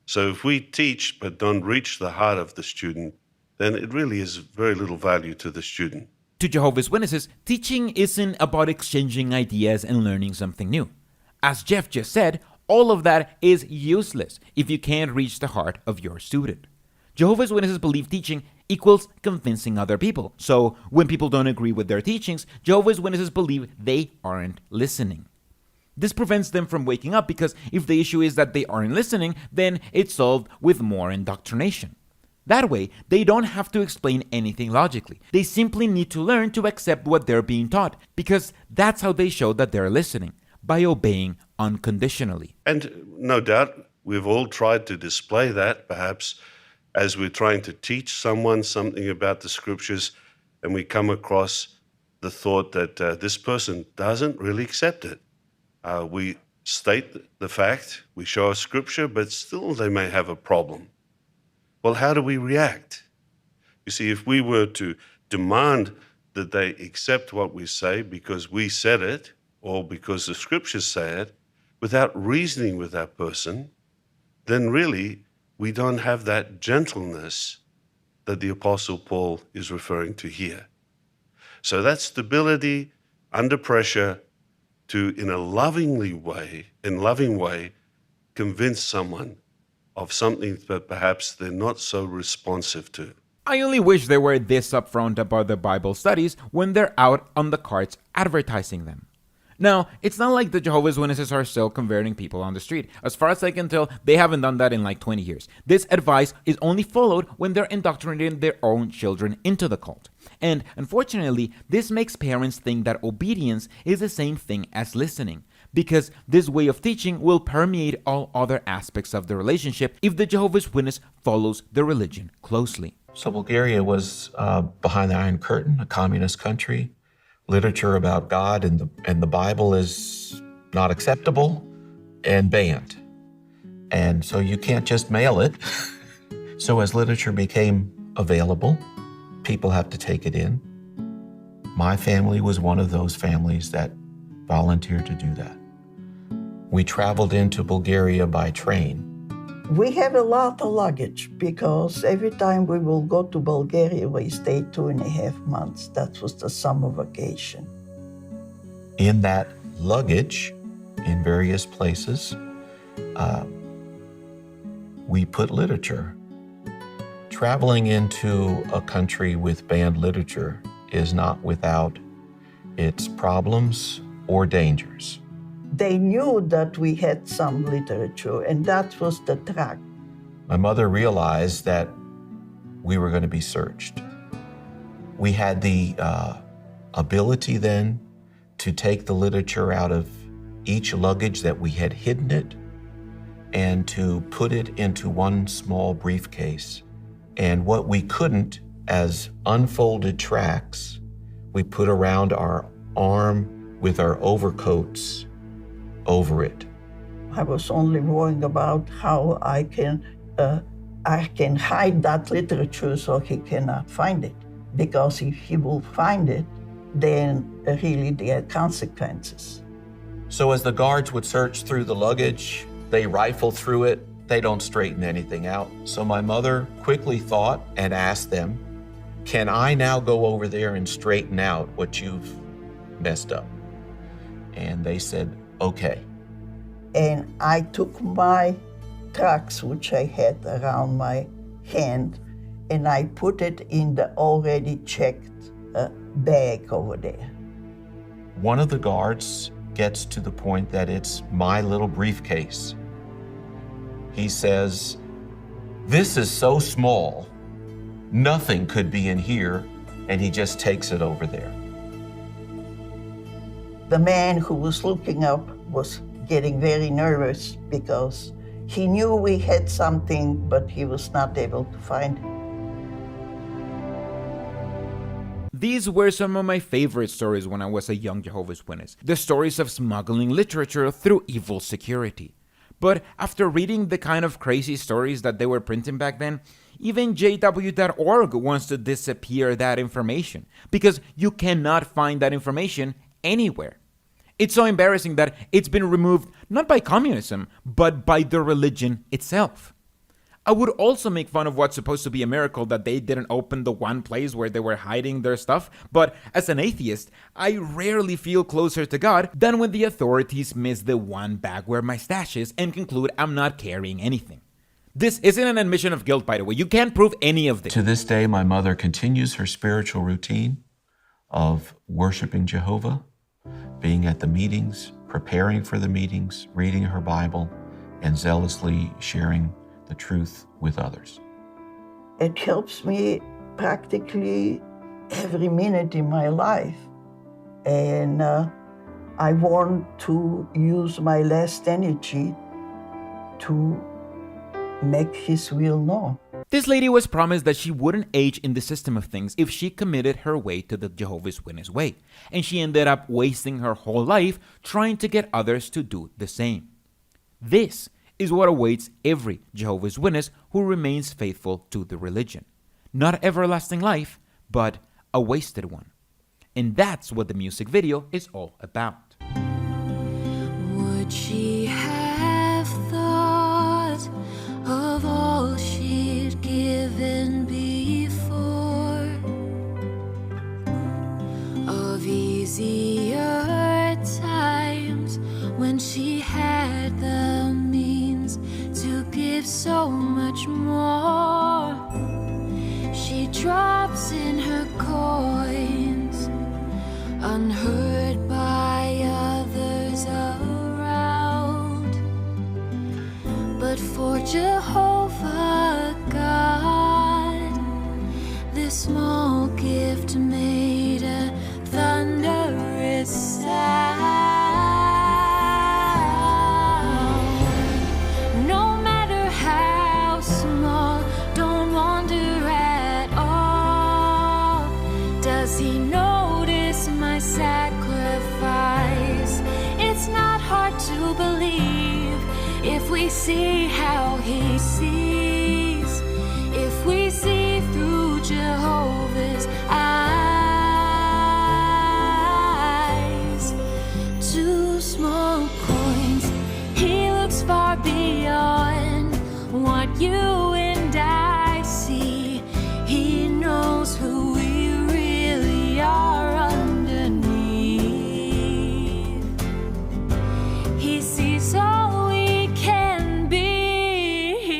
So if we teach but don't reach the heart of the student, then it really is very little value to the student. To Jehovah's Witnesses, teaching isn't about exchanging ideas and learning something new. As Jeff just said, all of that is useless if you can't reach the heart of your student. Jehovah's Witnesses believe teaching equals convincing other people. So when people don't agree with their teachings, Jehovah's Witnesses believe they aren't listening. This prevents them from waking up because if the issue is that they aren't listening, then it's solved with more indoctrination. That way, they don't have to explain anything logically. They simply need to learn to accept what they're being taught, because that's how they show that they're listening, by obeying unconditionally. And no doubt, we've all tried to display that, perhaps, as we're trying to teach someone something about the scriptures, and we come across the thought that this person doesn't really accept it. We state the fact, we show a scripture, but still they may have a problem. Well, how do we react? You see, if we were to demand that they accept what we say because we said it, or because the scriptures say it, without reasoning with that person, then really we don't have that gentleness that the Apostle Paul is referring to here. So that stability under pressure to, in a loving way, convince someone of something that perhaps they're not so responsive to. I only wish they were this upfront about the Bible studies when they're out on the carts advertising them. Now, it's not like the Jehovah's Witnesses are still converting people on the street. As far as I can tell, they haven't done that in like 20 years. This advice is only followed when they're indoctrinating their own children into the cult. And unfortunately, this makes parents think that obedience is the same thing as listening, because this way of teaching will permeate all other aspects of the relationship if the Jehovah's Witness follows the religion closely. So Bulgaria was behind the Iron Curtain, a communist country. Literature about God and the Bible is not acceptable and banned. And so you can't just mail it. So as literature became available, people have to take it in. My family was one of those families that volunteered to do that. We traveled into Bulgaria by train. We have a lot of luggage because every time we will go to Bulgaria, we stay 2.5 months. That was the summer vacation. In that luggage, in various places, we put literature. Traveling into a country with banned literature is not without its problems or dangers. They knew that we had some literature, and that was the track. My mother realized that we were going to be searched. We had the ability then to take the literature out of each luggage that we had hidden it and to put it into one small briefcase. And what we couldn't as unfolded tracts we put around our arm with our overcoats over it. I was only worrying about how I can hide that literature so he cannot find it. Because if he will find it, then really there are consequences. So as the guards would search through the luggage, they rifle through it, they don't straighten anything out. So my mother quickly thought and asked them, can I now go over there and straighten out what you've messed up? And they said, okay. And I took my tracts, which I had around my hand, and I put it in the already checked bag over there. One of the guards gets to the point that it's my little briefcase. He says, this is so small, nothing could be in here, and he just takes it over there. The man who was looking up was getting very nervous because he knew we had something, but he was not able to find it. These were some of my favorite stories when I was a young Jehovah's Witness, the stories of smuggling literature through evil security. But after reading the kind of crazy stories that they were printing back then, even jw.org wants to disappear that information, because you cannot find that information anywhere. It's so embarrassing that it's been removed not by communism, but by the religion itself. I would also make fun of what's supposed to be a miracle that they didn't open the one place where they were hiding their stuff, but as an atheist, I rarely feel closer to God than when the authorities miss the one bag where my stash is and conclude I'm not carrying anything. This isn't an admission of guilt, by the way. You can't prove any of this. To this day, my mother continues her spiritual routine of worshiping Jehovah, being at the meetings, preparing for the meetings, reading her Bible, and zealously sharing the truth with others. It helps me practically every minute in my life. And I want to use my last energy to make his will known. This lady was promised that she wouldn't age in the system of things if she committed her way to the Jehovah's Witness way, and she ended up wasting her whole life trying to get others to do the same. This is what awaits every Jehovah's Witness who remains faithful to the religion. Not everlasting life, but a wasted one. And that's what the music video is all about. Would she have thought of all she'd given before, of easier times when she had the means to give so much more? She drops in her coins, unheard by others around. But for Jehovah God, this small gift made a thunderous sound. No matter how small, don't wonder at all. Does he notice my sacrifice? It's not hard to believe if we see how he sees, if we see through Jehovah's eyes. 2 small coins, he looks far beyond what you and I see. He knows who we really are underneath. He sees all we can be.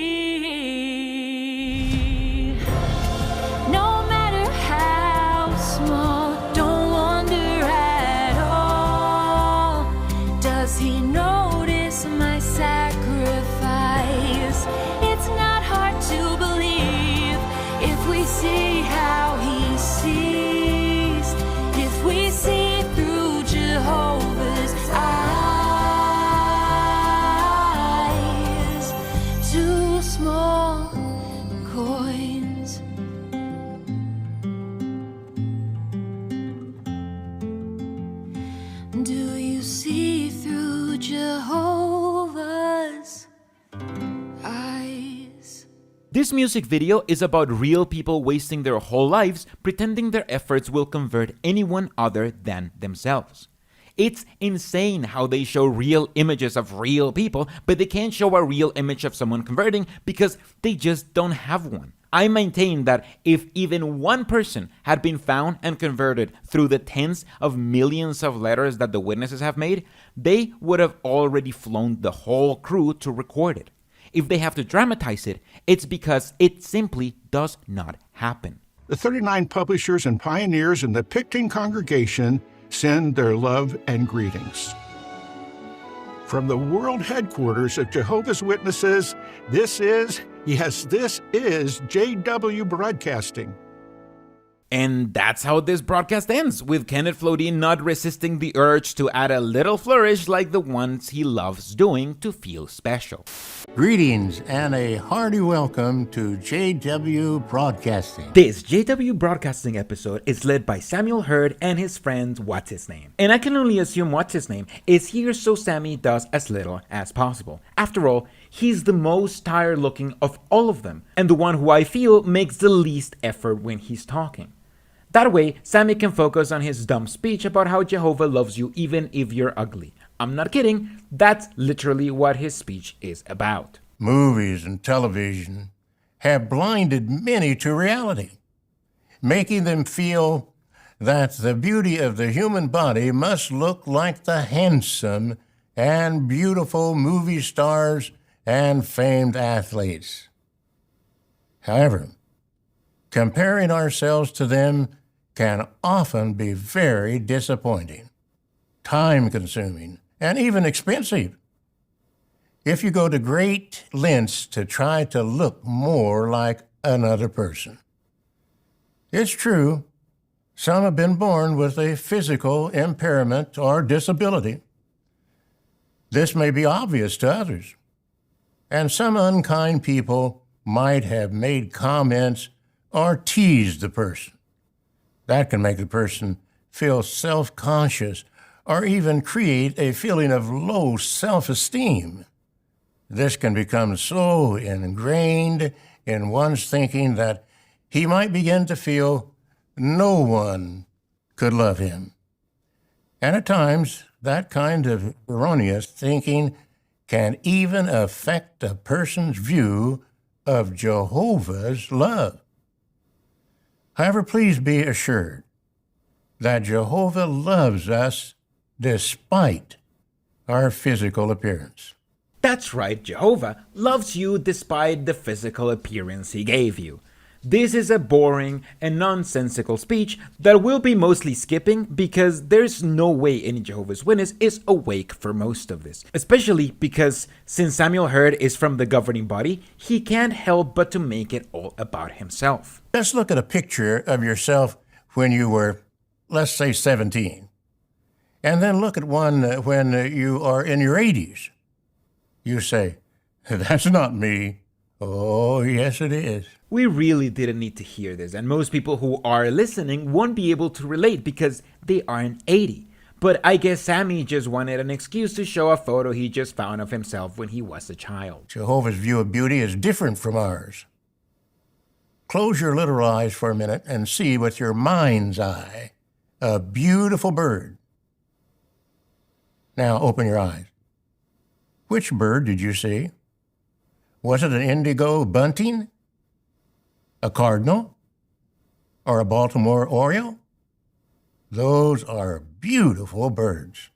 This music video is about real people wasting their whole lives pretending their efforts will convert anyone other than themselves. It's insane how they show real images of real people, but they can't show a real image of someone converting because they just don't have one. I maintain that if even one person had been found and converted through the tens of millions of letters that the witnesses have made, they would have already flown the whole crew to record it. If they have to dramatize it, it's because it simply does not happen. The 39 publishers and pioneers in the Picting congregation send their love and greetings. From the world headquarters of Jehovah's Witnesses, this is JW Broadcasting. And that's how this broadcast ends, with Kenneth Flodin not resisting the urge to add a little flourish like the ones he loves doing to feel special. Greetings and a hearty welcome to JW Broadcasting. This JW Broadcasting episode is led by Samuel Hurd and his friend What's-His-Name. And I can only assume What's-His-Name is here so Sammy does as little as possible. After all, he's the most tired looking of all of them, and the one who I feel makes the least effort when he's talking. That way, Sammy can focus on his dumb speech about how Jehovah loves you even if you're ugly. I'm not kidding, that's literally what his speech is about. Movies and television have blinded many to reality, making them feel that the beauty of the human body must look like the handsome and beautiful movie stars and famed athletes. However, comparing ourselves to them can often be very disappointing, time-consuming, and even expensive. If you go to great lengths to try to look more like another person. It's true, some have been born with a physical impairment or disability. This may be obvious to others, and some unkind people might have made comments or teased the person. That can make the person feel self-conscious or even create a feeling of low self-esteem. This can become so ingrained in one's thinking that he might begin to feel no one could love him. And at times, that kind of erroneous thinking can even affect a person's view of Jehovah's love. However, please be assured that Jehovah loves us despite our physical appearance. That's right, Jehovah loves you despite the physical appearance he gave you. This is a boring and nonsensical speech that we'll be mostly skipping because there's no way any Jehovah's Witness is awake for most of this. Especially because since Samuel Hurd is from the governing body, he can't help but to make it all about himself. Let's look at a picture of yourself when you were, let's say, 17. And then look at one when you are in your 80s. You say, that's not me. Oh, yes, it is. We really didn't need to hear this, and most people who are listening won't be able to relate because they aren't 80. But I guess Sammy just wanted an excuse to show a photo he just found of himself when he was a child. Jehovah's view of beauty is different from ours. Close your literal eyes for a minute and see with your mind's eye a beautiful bird. Now open your eyes. Which bird did you see? Was it an indigo bunting, a cardinal, or a Baltimore oriole? Those are beautiful birds.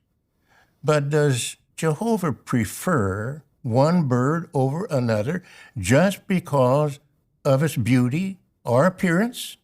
But does Jehovah prefer one bird over another just because of its beauty or appearance?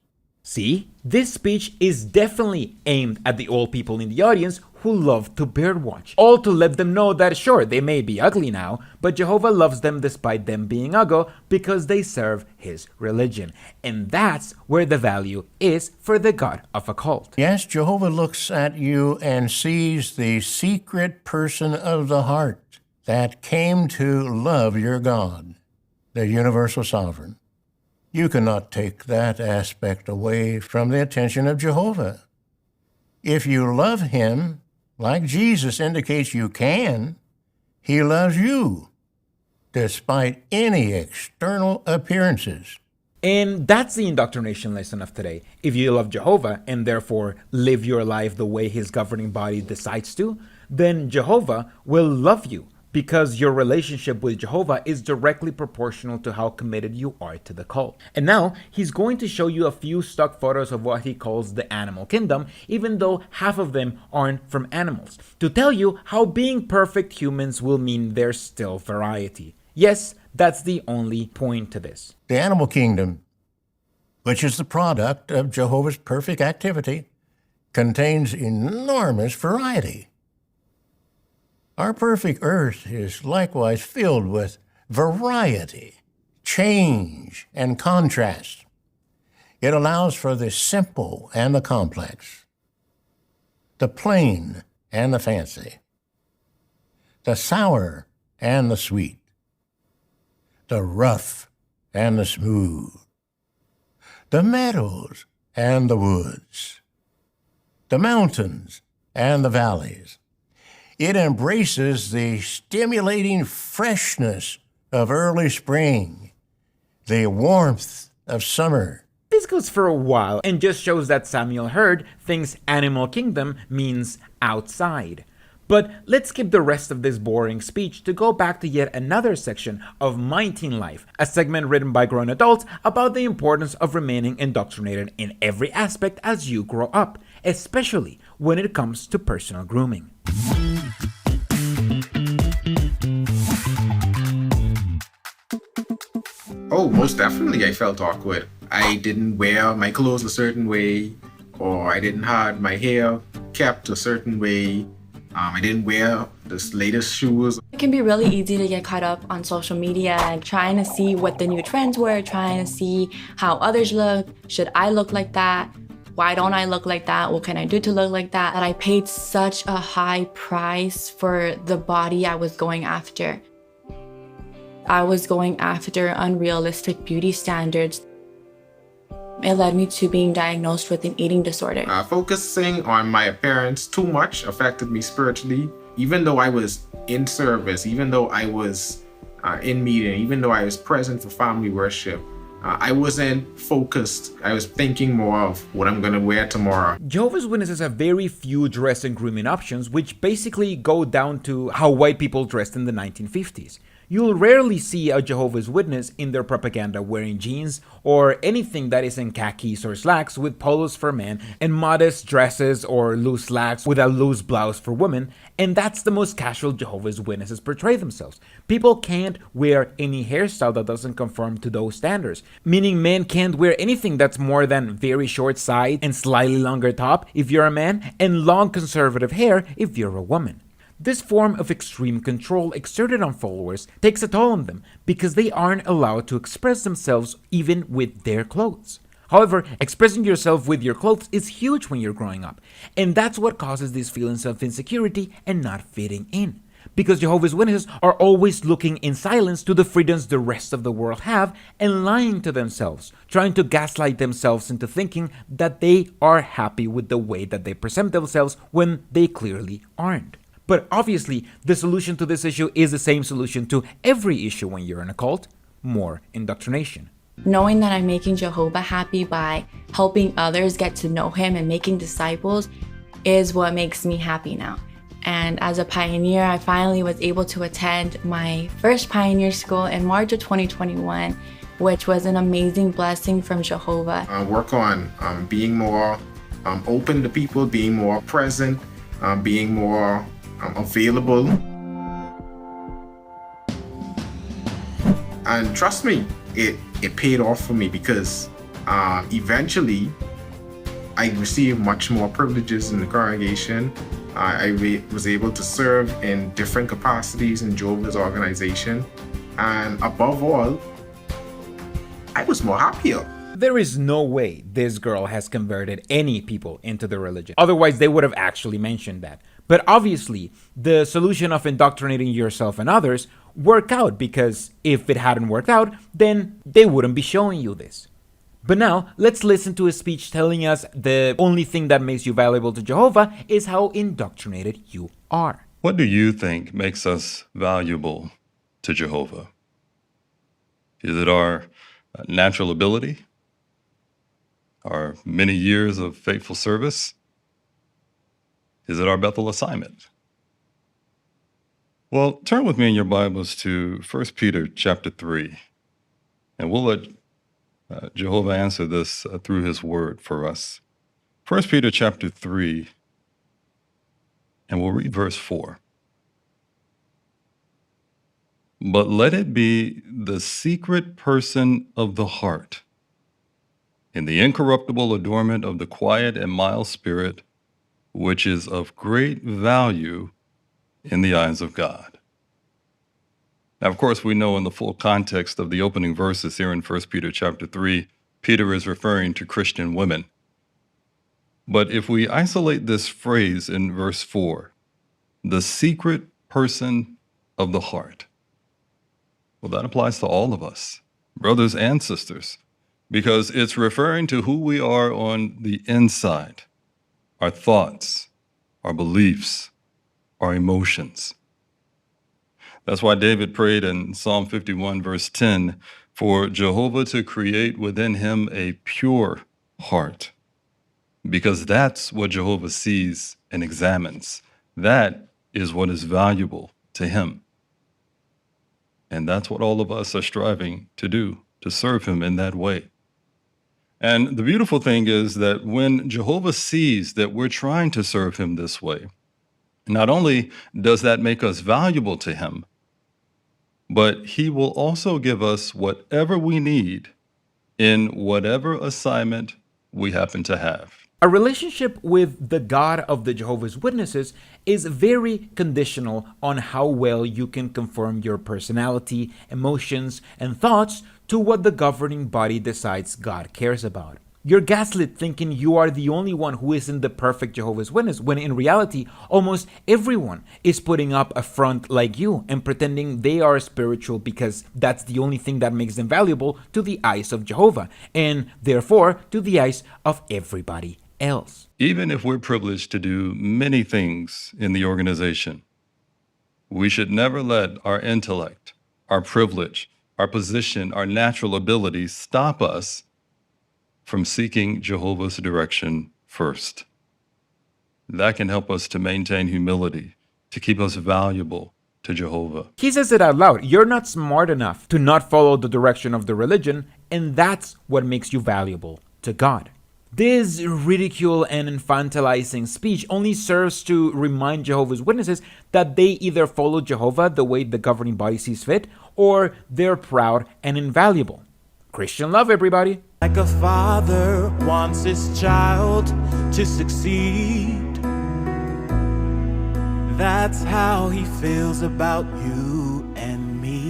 See, this speech is definitely aimed at the old people in the audience who love to birdwatch. All to let them know that sure, they may be ugly now, but Jehovah loves them despite them being ugly because they serve his religion. And that's where the value is for the God of a cult. Yes, Jehovah looks at you and sees the secret person of the heart that came to love your God, the universal sovereign. You cannot take that aspect away from the attention of Jehovah. If you love him, like Jesus indicates you can, he loves you. despite any external appearances. And that's the indoctrination lesson of today. If you love Jehovah and therefore live your life the way his governing body decides to, then Jehovah will love you because your relationship with Jehovah is directly proportional to how committed you are to the cult. And now he's going to show you a few stock photos of what he calls the animal kingdom, even though half of them aren't from animals, to tell you how being perfect humans will mean there's still variety. Yes, that's the only point to this. The animal kingdom, which is the product of Jehovah's perfect activity, contains enormous variety. Our perfect earth is likewise filled with variety, change, and contrast. It allows for the simple and the complex, the plain and the fancy, the sour and the sweet, the rough and the smooth, the meadows and the woods, the mountains and the valleys. It embraces the stimulating freshness of early spring, the warmth of summer. This goes for a while and just shows that Samuel Hurd thinks animal kingdom means outside. But let's skip the rest of this boring speech to go back to yet another section of My Teen Life, a segment written by grown adults about the importance of remaining indoctrinated in every aspect as you grow up, especially when it comes to personal grooming. Oh, most definitely I felt awkward. I didn't wear my clothes a certain way, or I didn't have my hair kept a certain way. I didn't wear the latest shoes. It can be really easy to get caught up on social media and trying to see what the new trends were, trying to see how others look. Should I look like that? Why don't I look like that? What can I do to look like that? That I paid such a high price for the body I was going after. I was going after unrealistic beauty standards. It led me to being diagnosed with an eating disorder. Focusing on my appearance too much affected me spiritually. Even though I was in service, even though I was in meeting, even though I was present for family worship, I wasn't focused. I was thinking more of what I'm going to wear tomorrow. Jehovah's Witnesses have very few dress and grooming options, which basically go down to how white people dressed in the 1950s. You'll rarely see a Jehovah's Witness in their propaganda wearing jeans or anything that is in khakis or slacks with polos for men and modest dresses or loose slacks with a loose blouse for women, and that's the most casual Jehovah's Witnesses portray themselves. People can't wear any hairstyle that doesn't conform to those standards, meaning men can't wear anything that's more than very short side and slightly longer top if you're a man and long conservative hair if you're a woman. This form of extreme control exerted on followers takes a toll on them because they aren't allowed to express themselves even with their clothes. However, expressing yourself with your clothes is huge when you're growing up, and that's what causes these feelings of insecurity and not fitting in. Because Jehovah's Witnesses are always looking in silence to the freedoms the rest of the world have and lying to themselves, trying to gaslight themselves into thinking that they are happy with the way that they present themselves when they clearly aren't. But obviously, the solution to this issue is the same solution to every issue when you're in a cult: more indoctrination. Knowing that I'm making Jehovah happy by helping others get to know him and making disciples is what makes me happy now. And as a pioneer, I finally was able to attend my first pioneer school in March of 2021, which was an amazing blessing from Jehovah. Work on being more open to people, being more present, being more available. And trust me, it paid off for me because eventually I received much more privileges in the congregation. I was able to serve in different capacities in Jehovah's organization. And above all, I was more happier. There is no way this girl has converted any people into the religion. Otherwise, they would have actually mentioned that. But obviously, the solution of indoctrinating yourself and others worked out, because if it hadn't worked out, then they wouldn't be showing you this. But now, let's listen to a speech telling us the only thing that makes you valuable to Jehovah is how indoctrinated you are. What do you think makes us valuable to Jehovah? Is it our natural ability? Our many years of faithful service? Is it our Bethel assignment? Well, turn with me in your Bibles to 1 Peter chapter 3, and we'll let Jehovah answer this through his word for us. 1 Peter chapter 3, and we'll read verse 4. But let it be the secret person of the heart, in the incorruptible adornment of the quiet and mild spirit, which is of great value in the eyes of God. Now, of course, we know in the full context of the opening verses here in 1 Peter chapter 3, Peter is referring to Christian women. But if we isolate this phrase in verse 4, the secret person of the heart, well, that applies to all of us, brothers and sisters, because it's referring to who we are on the inside, our thoughts, our beliefs, our emotions. That's why David prayed in Psalm 51, verse 10, for Jehovah to create within him a pure heart, because that's what Jehovah sees and examines. That is what is valuable to him. And that's what all of us are striving to do, to serve him in that way. And the beautiful thing is that when Jehovah sees that we're trying to serve him this way, not only does that make us valuable to him, but he will also give us whatever we need in whatever assignment we happen to have. A relationship with the God of the Jehovah's Witnesses is very conditional on how well you can conform your personality, emotions, and thoughts to what the governing body decides God cares about. You're gaslit thinking you are the only one who isn't the perfect Jehovah's Witness, when in reality, almost everyone is putting up a front like you and pretending they are spiritual because that's the only thing that makes them valuable to the eyes of Jehovah, and therefore to the eyes of everybody else. Even if we're privileged to do many things in the organization, we should never let our intellect, our privilege, our position, our natural abilities stop us from seeking Jehovah's direction first. That can help us to maintain humility, to keep us valuable to Jehovah. He says it out loud. You're not smart enough to not follow the direction of the religion, and that's what makes you valuable to God. This ridicule and infantilizing speech only serves to remind Jehovah's Witnesses that they either follow Jehovah the way the governing body sees fit, or they're proud and invaluable. Christian love, everybody. Like a father wants his child to succeed, that's how he feels about you and me.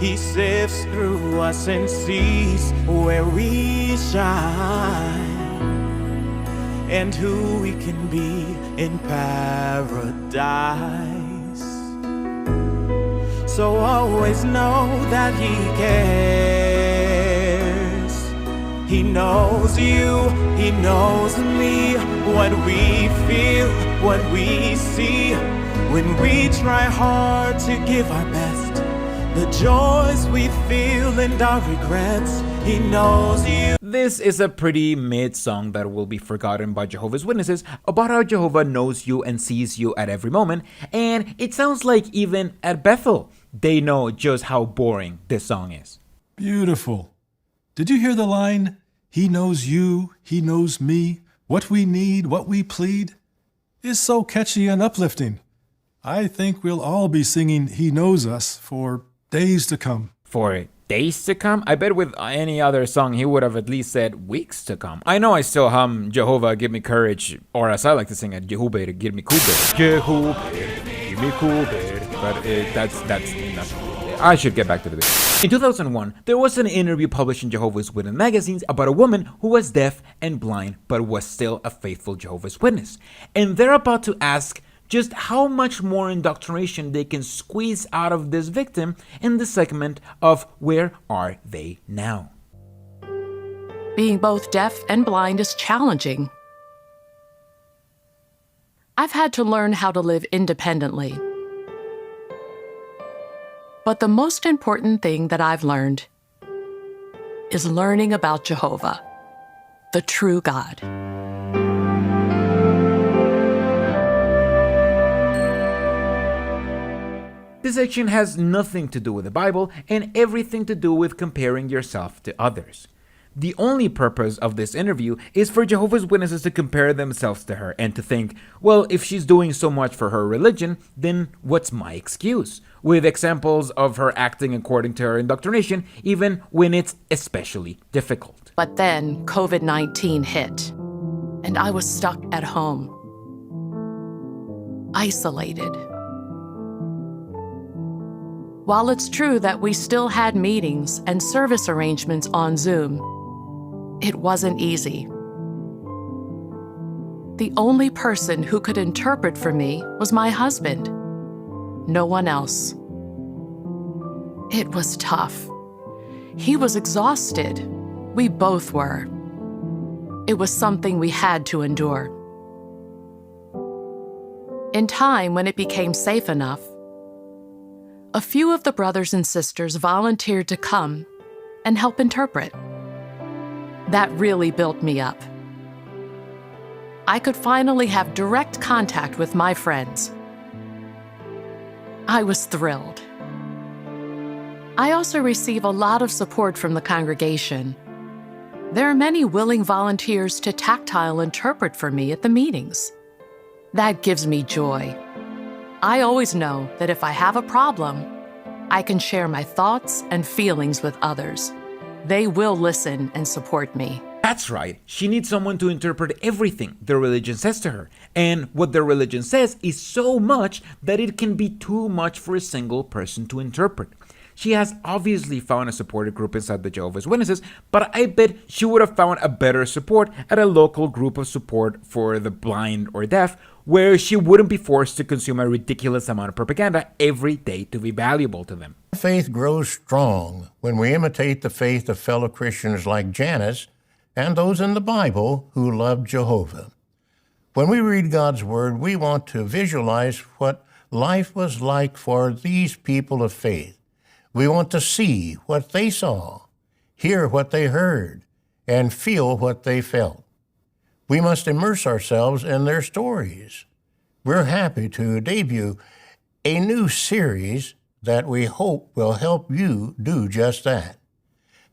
He sifts through us and sees where we shine and who we can be in paradise. So always know that he cares. He knows you, he knows me, what we feel, what we see. When we try hard to give our best, the joys we feel and our regrets, he knows you. This is a pretty mid song that will be forgotten by Jehovah's Witnesses about how Jehovah knows you and sees you at every moment, and it sounds like even at Bethel, they know just how boring this song is. Beautiful. Did you hear the line, he knows you, he knows me, what we need, what we plead? It's so catchy and uplifting. I think we'll all be singing He Knows Us for days to come. For days to come? I bet with any other song he would have at least said weeks to come. I know I still hum Jehovah Give Me Courage, or as I like to sing it, Jehovah Give Me Courage. Jehovah Give Me Courage. But that's enough. I should get back to the video. In 2001, there was an interview published in Jehovah's Witness magazines about a woman who was deaf and blind but was still a faithful Jehovah's Witness. And they're about to ask just how much more indoctrination they can squeeze out of this victim in the segment of Where Are They Now? Being both deaf and blind is challenging. I've had to learn how to live independently. But the most important thing that I've learned is learning about Jehovah, the true God. This section has nothing to do with the Bible and everything to do with comparing yourself to others. The only purpose of this interview is for Jehovah's Witnesses to compare themselves to her and to think, well, if she's doing so much for her religion, then what's my excuse? With examples of her acting according to her indoctrination, even when it's especially difficult. But then COVID-19 hit, and I was stuck at home, isolated. While it's true that we still had meetings and service arrangements on Zoom, it wasn't easy. The only person who could interpret for me was my husband. No one else. It was tough. He was exhausted. We both were. It was something we had to endure. In time, when it became safe enough, a few of the brothers and sisters volunteered to come and help interpret. That really built me up. I could finally have direct contact with my friends. I was thrilled. I also receive a lot of support from the congregation. There are many willing volunteers to tactile interpret for me at the meetings. That gives me joy. I always know that if I have a problem, I can share my thoughts and feelings with others. They will listen and support me. That's right, she needs someone to interpret everything their religion says to her. And what their religion says is so much that it can be too much for a single person to interpret. She has obviously found a supportive group inside the Jehovah's Witnesses, but I bet she would have found a better support at a local group of support for the blind or deaf, where she wouldn't be forced to consume a ridiculous amount of propaganda every day to be valuable to them. Faith grows strong when we imitate the faith of fellow Christians like Janice and those in the Bible who love Jehovah. When we read God's Word, we want to visualize what life was like for these people of faith. We want to see what they saw, hear what they heard, and feel what they felt. We must immerse ourselves in their stories. We're happy to debut a new series that we hope will help you do just that.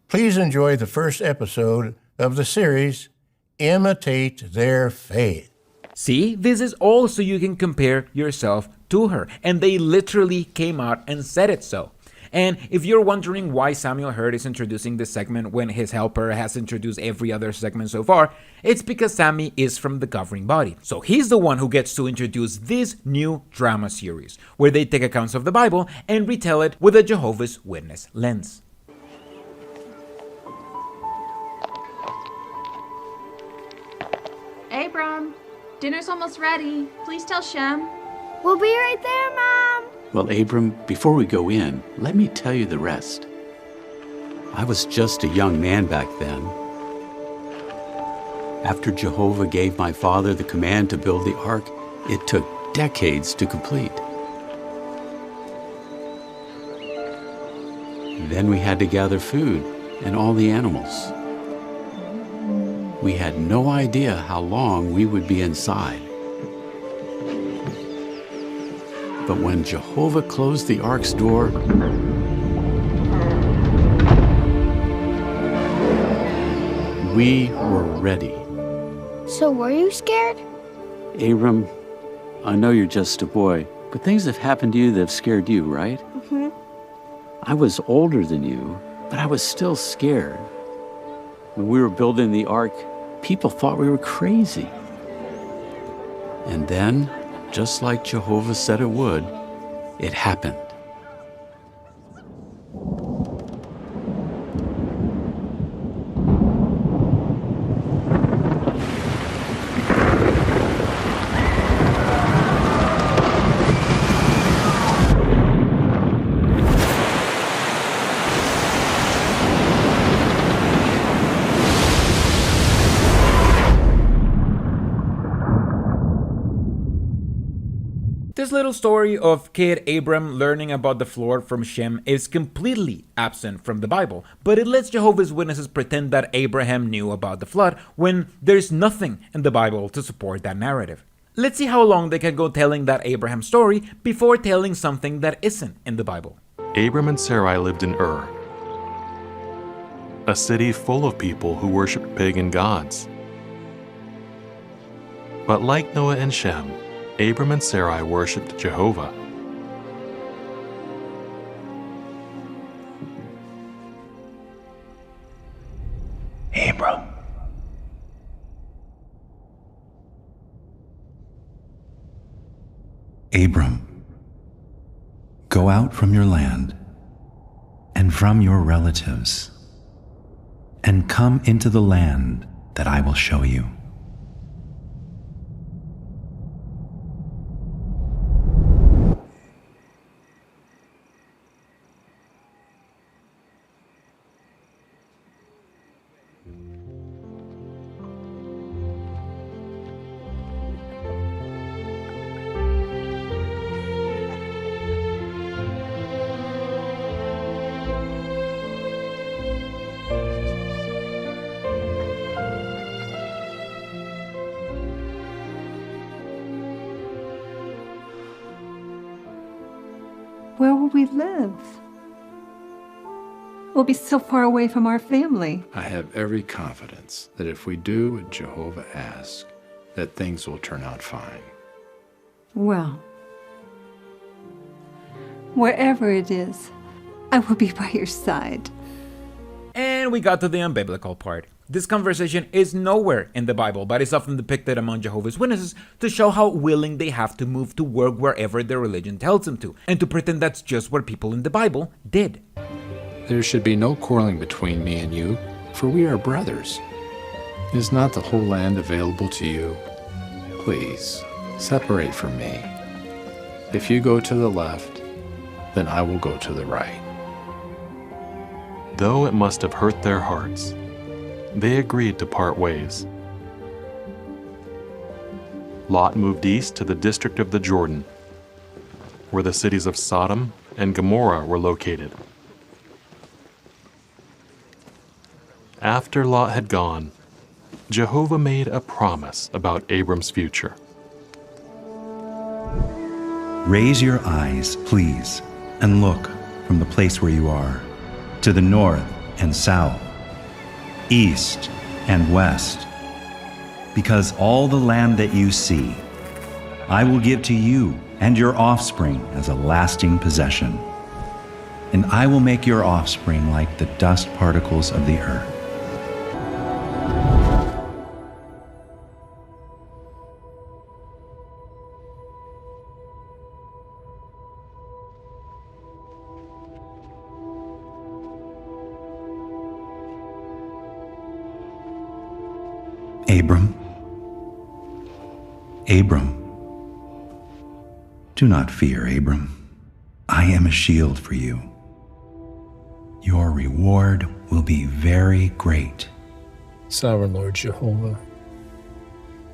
Please enjoy the first episode of the series, Imitate Their Faith. See, this is all so you can compare yourself to her, and they literally came out and said it so. And if you're wondering why Samuel Hurd is introducing this segment when his helper has introduced every other segment so far, it's because Sammy is from the governing body. So he's the one who gets to introduce this new drama series, where they take accounts of the Bible and retell it with a Jehovah's Witness lens. Abram, dinner's almost ready. Please tell Shem. We'll be right there, Mom. Well, Abram, before we go in, let me tell you the rest. I was just a young man back then. After Jehovah gave my father the command to build the ark, it took decades to complete. Then we had to gather food and all the animals. We had no idea how long we would be inside. But when Jehovah closed the ark's door, we were ready. So were you scared? Abram, I know you're just a boy, but things have happened to you that have scared you, right? Mm-hmm. I was older than you, but I was still scared. When we were building the ark, people thought we were crazy. And then, just like Jehovah said it would, it happened. This little story of kid Abram learning about the flood from Shem is completely absent from the Bible, but it lets Jehovah's Witnesses pretend that Abraham knew about the flood when there's nothing in the Bible to support that narrative. Let's see how long they can go telling that Abraham story before telling something that isn't in the Bible. Abram and Sarai lived in Ur, a city full of people who worshipped pagan gods. But like Noah and Shem, Abram and Sarai worshipped Jehovah. Abram. Abram, go out from your land and from your relatives and come into the land that I will show you. Where will we live? We'll be so far away from our family. I have every confidence that if we do what Jehovah asks, that things will turn out fine. Well, wherever it is, I will be by your side. And we got to the unbiblical part. This conversation is nowhere in the Bible, but is often depicted among Jehovah's Witnesses to show how willing they have to move to work wherever their religion tells them to, and to pretend that's just what people in the Bible did. There should be no quarreling between me and you, for we are brothers. Is not the whole land available to you? Please, separate from me. If you go to the left, then I will go to the right. Though it must have hurt their hearts, they agreed to part ways. Lot moved east to the district of the Jordan, where the cities of Sodom and Gomorrah were located. After Lot had gone, Jehovah made a promise about Abram's future. Raise your eyes, please, and look from the place where you are, to the north and south, east and west, because all the land that you see, I will give to you and your offspring as a lasting possession. And I will make your offspring like the dust particles of the earth. Abram, Abram, do not fear, Abram. I am a shield for you. Your reward will be very great. Sovereign Lord Jehovah,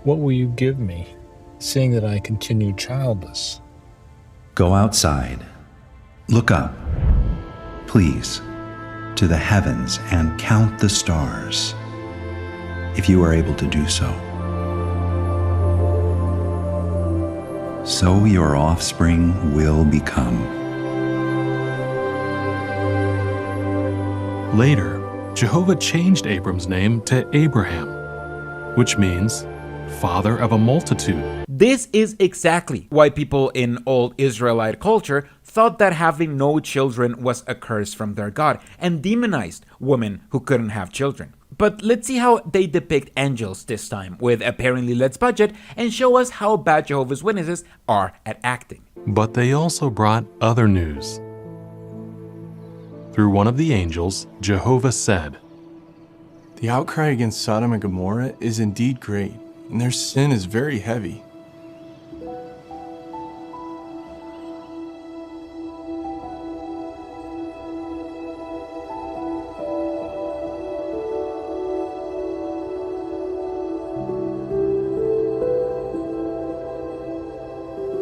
what will you give me, seeing that I continue childless? Go outside, look up, please, to the heavens and count the stars, if you are able to do so. So your offspring will become. Later, Jehovah changed Abram's name to Abraham, which means father of a multitude. This is exactly why people in old Israelite culture thought that having no children was a curse from their God and demonized women who couldn't have children. But let's see how they depict angels this time, with apparently less budget, and show us how bad Jehovah's Witnesses are at acting. But they also brought other news. Through one of the angels, Jehovah said, "The outcry against Sodom and Gomorrah is indeed great, and their sin is very heavy.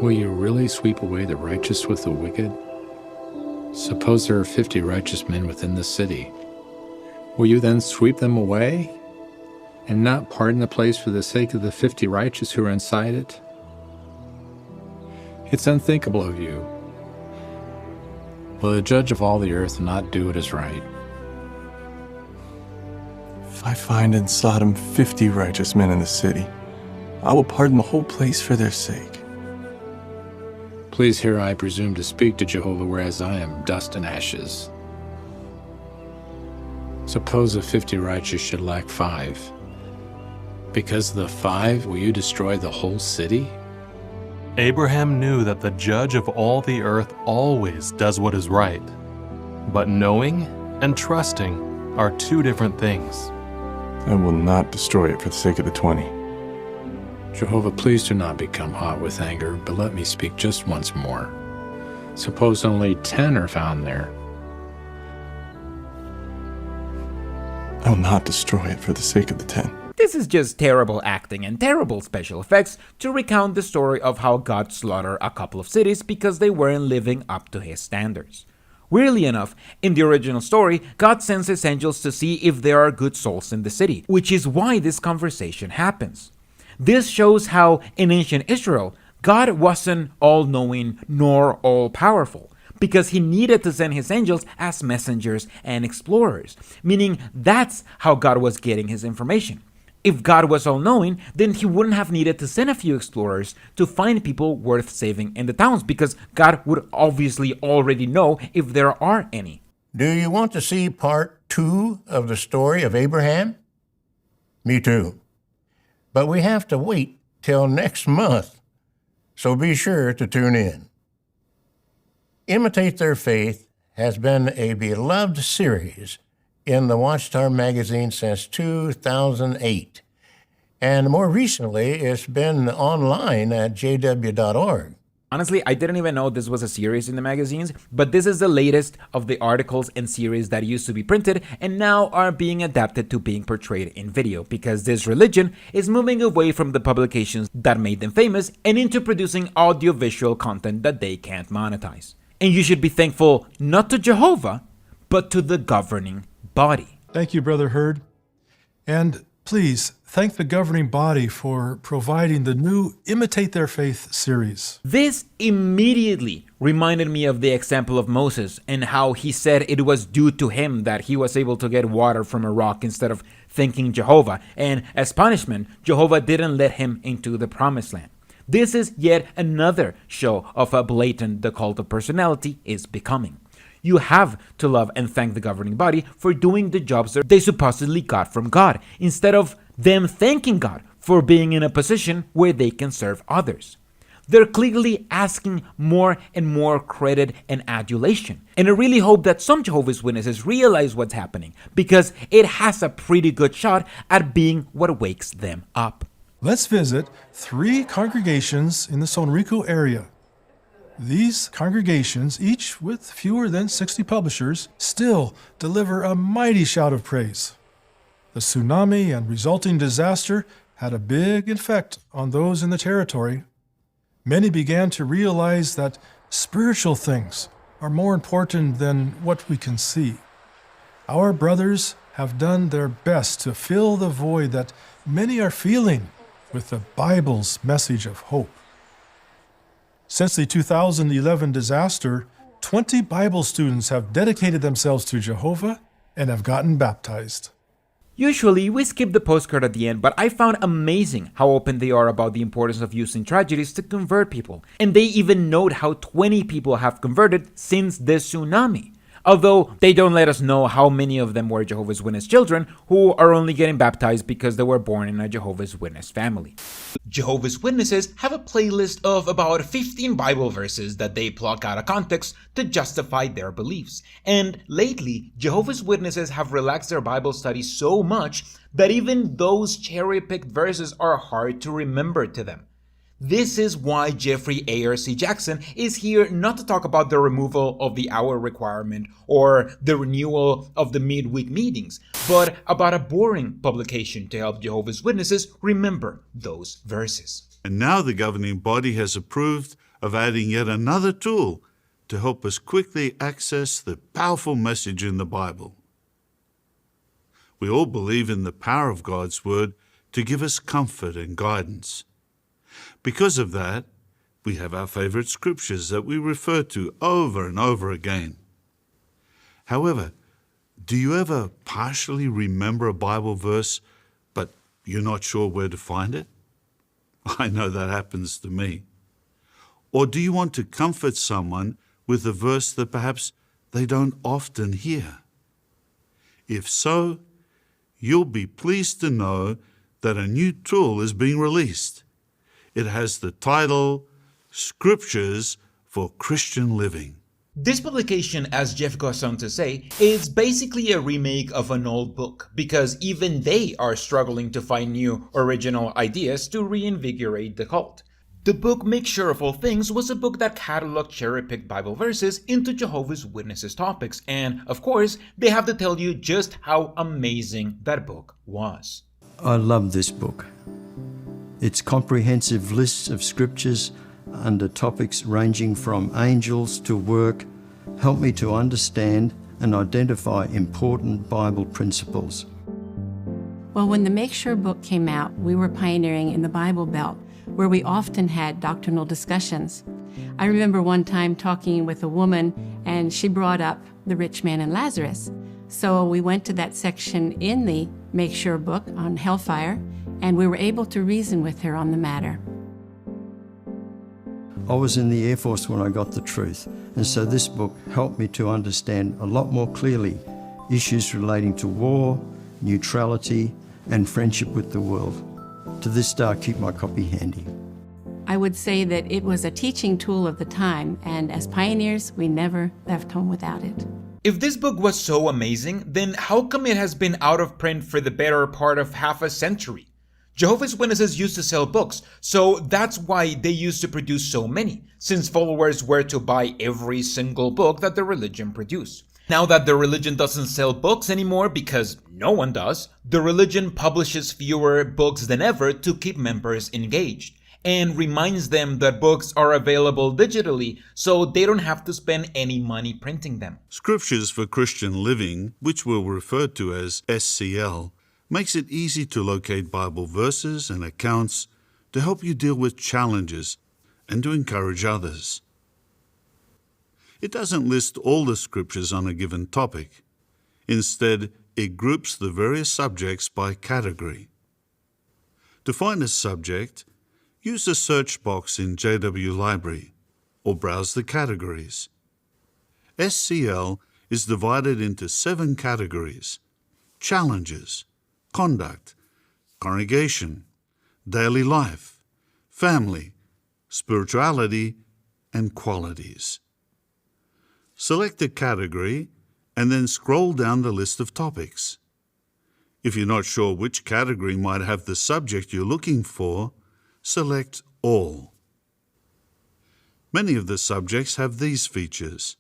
Will you really sweep away the righteous with the wicked? Suppose there are 50 righteous men within the city. Will you then sweep them away and not pardon the place for the sake of the 50 righteous who are inside it? It's unthinkable of you. Will the judge of all the earth not do what is right? If I find in Sodom 50 righteous men in the city, I will pardon the whole place for their sake. Please hear I presume to speak to Jehovah, whereas I am dust and ashes. Suppose the 50 righteous should lack 5. Because of the 5, will you destroy the whole city? Abraham knew that the judge of all the earth always does what is right. But knowing and trusting are two different things. I will not destroy it for the sake of the 20. Jehovah, please do not become hot with anger, but let me speak just once more. Suppose only 10 are found there. I will not destroy it for the sake of the 10. This is just terrible acting and terrible special effects to recount the story of how God slaughtered a couple of cities because they weren't living up to his standards. Weirdly enough, in the original story, God sends his angels to see if there are good souls in the city, which is why this conversation happens. This shows how, in ancient Israel, God wasn't all-knowing nor all-powerful, because he needed to send his angels as messengers and explorers, meaning that's how God was getting his information. If God was all-knowing, then he wouldn't have needed to send a few explorers to find people worth saving in the towns, because God would obviously already know if there are any. Do you want to see part 2 of the story of Abraham? Me too. But we have to wait till next month, so be sure to tune in. Imitate Their Faith has been a beloved series in the Watchtower magazine since 2008. And more recently, it's been online at jw.org. Honestly, I didn't even know this was a series in the magazines, but this is the latest of the articles and series that used to be printed and now are being adapted to being portrayed in video, because this religion is moving away from the publications that made them famous and into producing audiovisual content that they can't monetize. And you should be thankful not to Jehovah, but to the governing body. Thank you, Brother Hurd. And please thank the governing body for providing the new Imitate Their Faith series. This immediately reminded me of the example of Moses and how he said it was due to him that he was able to get water from a rock instead of thanking Jehovah. And as punishment, Jehovah didn't let him into the promised land. This is yet another show of how blatant the cult of personality is becoming. You have to love and thank the governing body for doing the jobs that they supposedly got from God, instead of them thanking God for being in a position where they can serve others. They're clearly asking more and more credit and adulation. And I really hope that some Jehovah's Witnesses realize what's happening, because it has a pretty good shot at being what wakes them up. Let's visit 3 congregations in the San Rico area. These congregations, each with fewer than 60 publishers, still deliver a mighty shout of praise. The tsunami and resulting disaster had a big effect on those in the territory. Many began to realize that spiritual things are more important than what we can see. Our brothers have done their best to fill the void that many are feeling with the Bible's message of hope. Since the 2011 disaster, 20 Bible students have dedicated themselves to Jehovah and have gotten baptized. Usually, we skip the postcard at the end, but I found amazing how open they are about the importance of using tragedies to convert people. And they even note how 20 people have converted since the tsunami. Although they don't let us know how many of them were Jehovah's Witness children who are only getting baptized because they were born in a Jehovah's Witness family. Jehovah's Witnesses have a playlist of about 15 Bible verses that they pluck out of context to justify their beliefs. And lately, Jehovah's Witnesses have relaxed their Bible study so much that even those cherry-picked verses are hard to remember to them. This is why Jeffrey A.R.C. Jackson is here not to talk about the removal of the hour requirement or the renewal of the midweek meetings, but about a boring publication to help Jehovah's Witnesses remember those verses. And now the governing body has approved of adding yet another tool to help us quickly access the powerful message in the Bible. We all believe in the power of God's Word to give us comfort and guidance. Because of that, we have our favorite scriptures that we refer to over and over again. However, do you ever partially remember a Bible verse, but you're not sure where to find it? I know that happens to me. Or do you want to comfort someone with a verse that perhaps they don't often hear? If so, you'll be pleased to know that a new tool is being released. It has the title, Scriptures for Christian Living. This publication, as Jeff goes on to say, is basically a remake of an old book, because even they are struggling to find new, original ideas to reinvigorate the cult. The book Make Sure of All Things was a book that cataloged cherry-picked Bible verses into Jehovah's Witnesses topics, and of course, they have to tell you just how amazing that book was. I love this book. Its comprehensive lists of scriptures under topics ranging from angels to work help me to understand and identify important Bible principles. Well, when the Make Sure book came out, we were pioneering in the Bible Belt, where we often had doctrinal discussions. I remember one time talking with a woman, and she brought up the rich man and Lazarus. So we went to that section in the Make Sure book on hellfire, and we were able to reason with her on the matter. I was in the Air Force when I got the truth, and so this book helped me to understand a lot more clearly issues relating to war, neutrality, and friendship with the world. To this day, I keep my copy handy. I would say that it was a teaching tool of the time, and as pioneers, we never left home without it. If this book was so amazing, then how come it has been out of print for the better part of half a century? Jehovah's Witnesses used to sell books, so that's why they used to produce so many, since followers were to buy every single book that the religion produced. Now that the religion doesn't sell books anymore because no one does, the religion publishes fewer books than ever to keep members engaged, and reminds them that books are available digitally, so they don't have to spend any money printing them. Scriptures for Christian Living, which we'll refer to as SCL, makes it easy to locate Bible verses and accounts to help you deal with challenges and to encourage others. It doesn't list all the scriptures on a given topic. Instead, it groups the various subjects by category. To find a subject, use the search box in JW Library or browse the categories. SCL is divided into 7 categories: challenges, conduct, congregation, daily life, family, spirituality, and qualities. Select a category and then scroll down the list of topics. If you're not sure which category might have the subject you're looking for, select All. Many of the subjects have these features.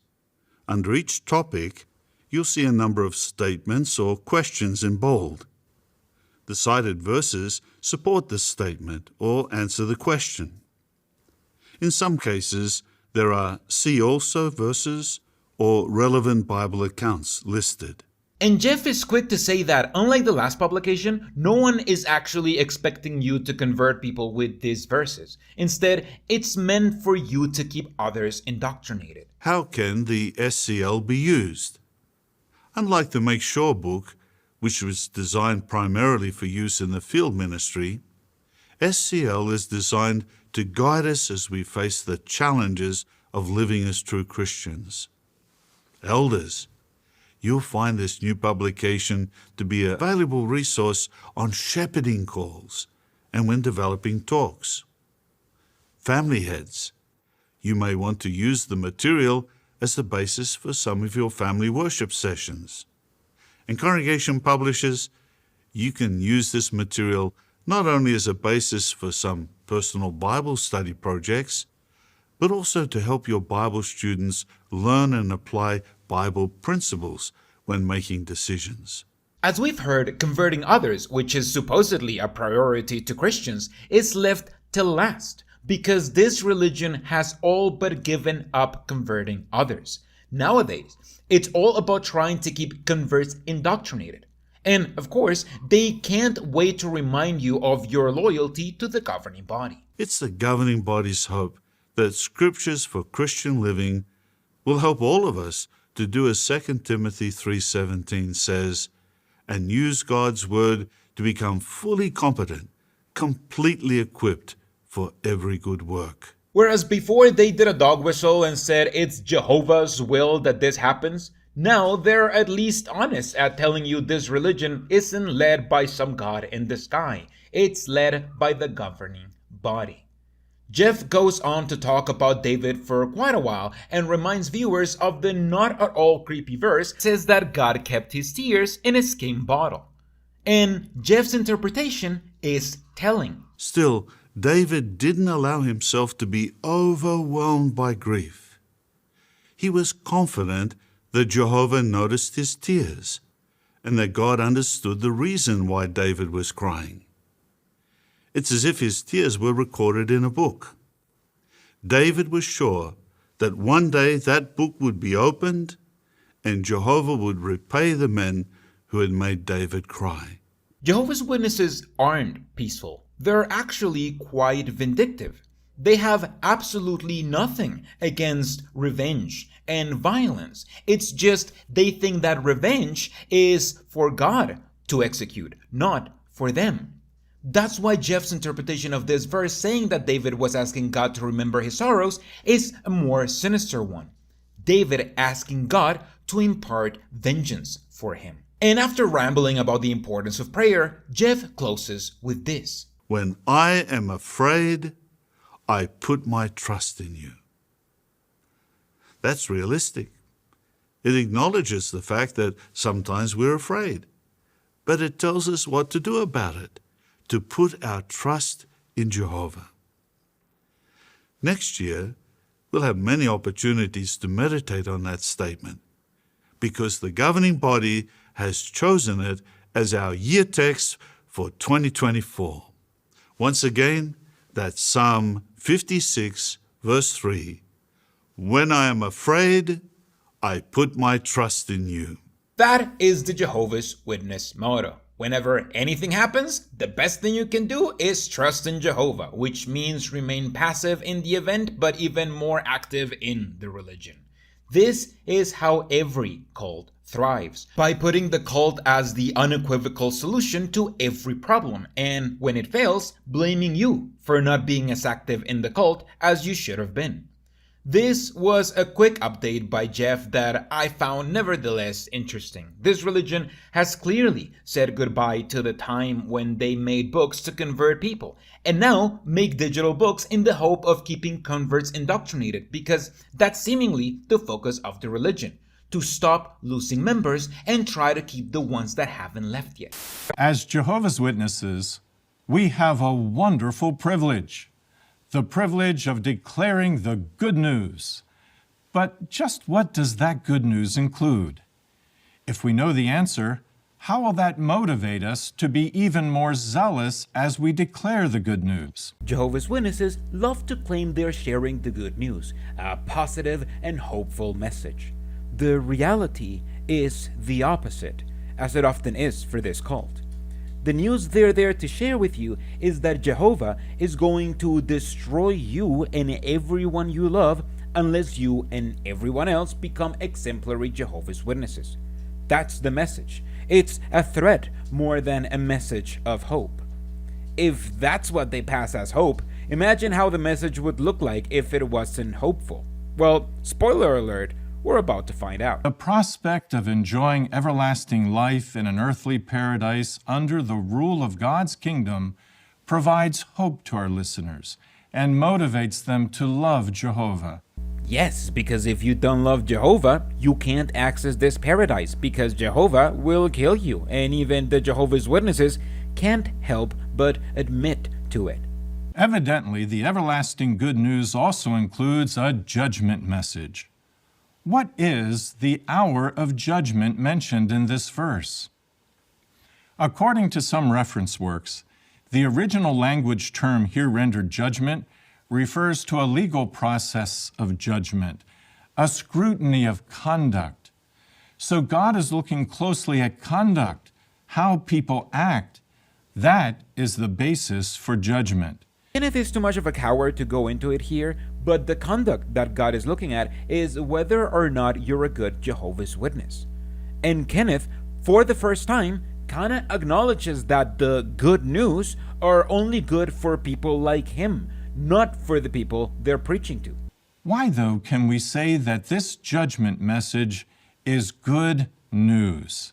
Under each topic, you'll see a number of statements or questions in bold. The cited verses support the statement or answer the question. In some cases, there are See Also verses or relevant Bible accounts listed. And Jeff is quick to say that, unlike the last publication, no one is actually expecting you to convert people with these verses. Instead, it's meant for you to keep others indoctrinated. How can the SCL be used? Unlike the Make Sure book, which was designed primarily for use in the field ministry, SCL is designed to guide us as we face the challenges of living as true Christians. Elders, you'll find this new publication to be a valuable resource on shepherding calls and when developing talks. Family heads, you may want to use the material as the basis for some of your family worship sessions. And congregation publishers, you can use this material not only as a basis for some personal Bible study projects, but also to help your Bible students learn and apply Bible principles when making decisions. As we've heard, converting others, which is supposedly a priority to Christians, is left till last. because this religion has all but given up converting others. Nowadays, it's all about trying to keep converts indoctrinated. And of course, they can't wait to remind you of your loyalty to the governing body. It's the governing body's hope that scriptures for Christian living will help all of us to do as 2 Timothy 3:17 says, and use God's word to become fully competent, completely equipped for every good work. Whereas before they did a dog whistle and said it's Jehovah's will that this happens, now they're at least honest at telling you this religion isn't led by some god in the sky. It's led by the governing body. Jeff goes on to talk about David for quite a while and reminds viewers of the not at all creepy verse that says that God kept his tears in a skin bottle. And Jeff's interpretation is telling. Still, David didn't allow himself to be overwhelmed by grief. He was confident that Jehovah noticed his tears and that God understood the reason why David was crying. It's as if his tears were recorded in a book. David was sure that one day that book would be opened and Jehovah would repay the men who had made David cry. Jehovah's Witnesses aren't peaceful. They're actually quite vindictive. They have absolutely nothing against revenge and violence. It's just they think that revenge is for God to execute, not for them. That's why Jeff's interpretation of this verse saying that David was asking God to remember his sorrows is a more sinister one. David asking God to impart vengeance for him. And after rambling about the importance of prayer, Jeff closes with this. When I am afraid, I put my trust in you. That's realistic. It acknowledges the fact that sometimes we're afraid, but it tells us what to do about it, to put our trust in Jehovah. Next year, we'll have many opportunities to meditate on that statement, because the governing body has chosen it as our year text for 2024. Once again, that's Psalm 56, verse 3. When I am afraid, I put my trust in you. That is the Jehovah's Witness motto. Whenever anything happens, the best thing you can do is trust in Jehovah, which means remain passive in the event, but even more active in the religion. This is how every cult thrives, by putting the cult as the unequivocal solution to every problem, and when it fails, blaming you for not being as active in the cult as you should have been. This was a quick update by Jeff that I found nevertheless interesting. This religion has clearly said goodbye to the time when they made books to convert people, and now make digital books in the hope of keeping converts indoctrinated, because that's seemingly the focus of the religion, to stop losing members and try to keep the ones that haven't left yet. As Jehovah's Witnesses, we have a wonderful privilege. The privilege of declaring the good news. But just what does that good news include? If we know the answer, how will that motivate us to be even more zealous as we declare the good news? Jehovah's Witnesses love to claim they're sharing the good news, a positive and hopeful message. The reality is the opposite, as it often is for this cult. The news they're there to share with you is that Jehovah is going to destroy you and everyone you love unless you and everyone else become exemplary Jehovah's Witnesses. That's the message. It's a threat more than a message of hope. If that's what they pass as hope, imagine how the message would look like if it wasn't hopeful. Well, spoiler alert, we're about to find out. The prospect of enjoying everlasting life in an earthly paradise under the rule of God's kingdom provides hope to our listeners and motivates them to love Jehovah. Yes, because if you don't love Jehovah, you can't access this paradise, because Jehovah will kill you, and even the Jehovah's Witnesses can't help but admit to it. Evidently, the everlasting good news also includes a judgment message. What is the hour of judgment mentioned in this verse? According to some reference works, the original language term here rendered judgment refers to a legal process of judgment, a scrutiny of conduct. So God is looking closely at conduct, how people act. That is the basis for judgment. Kenneth is too much of a coward to go into it here, but the conduct that God is looking at is whether or not you're a good Jehovah's Witness. And Kenneth, for the first time, kinda acknowledges that the good news are only good for people like him, not for the people they're preaching to. Why, though, can we say that this judgment message is good news?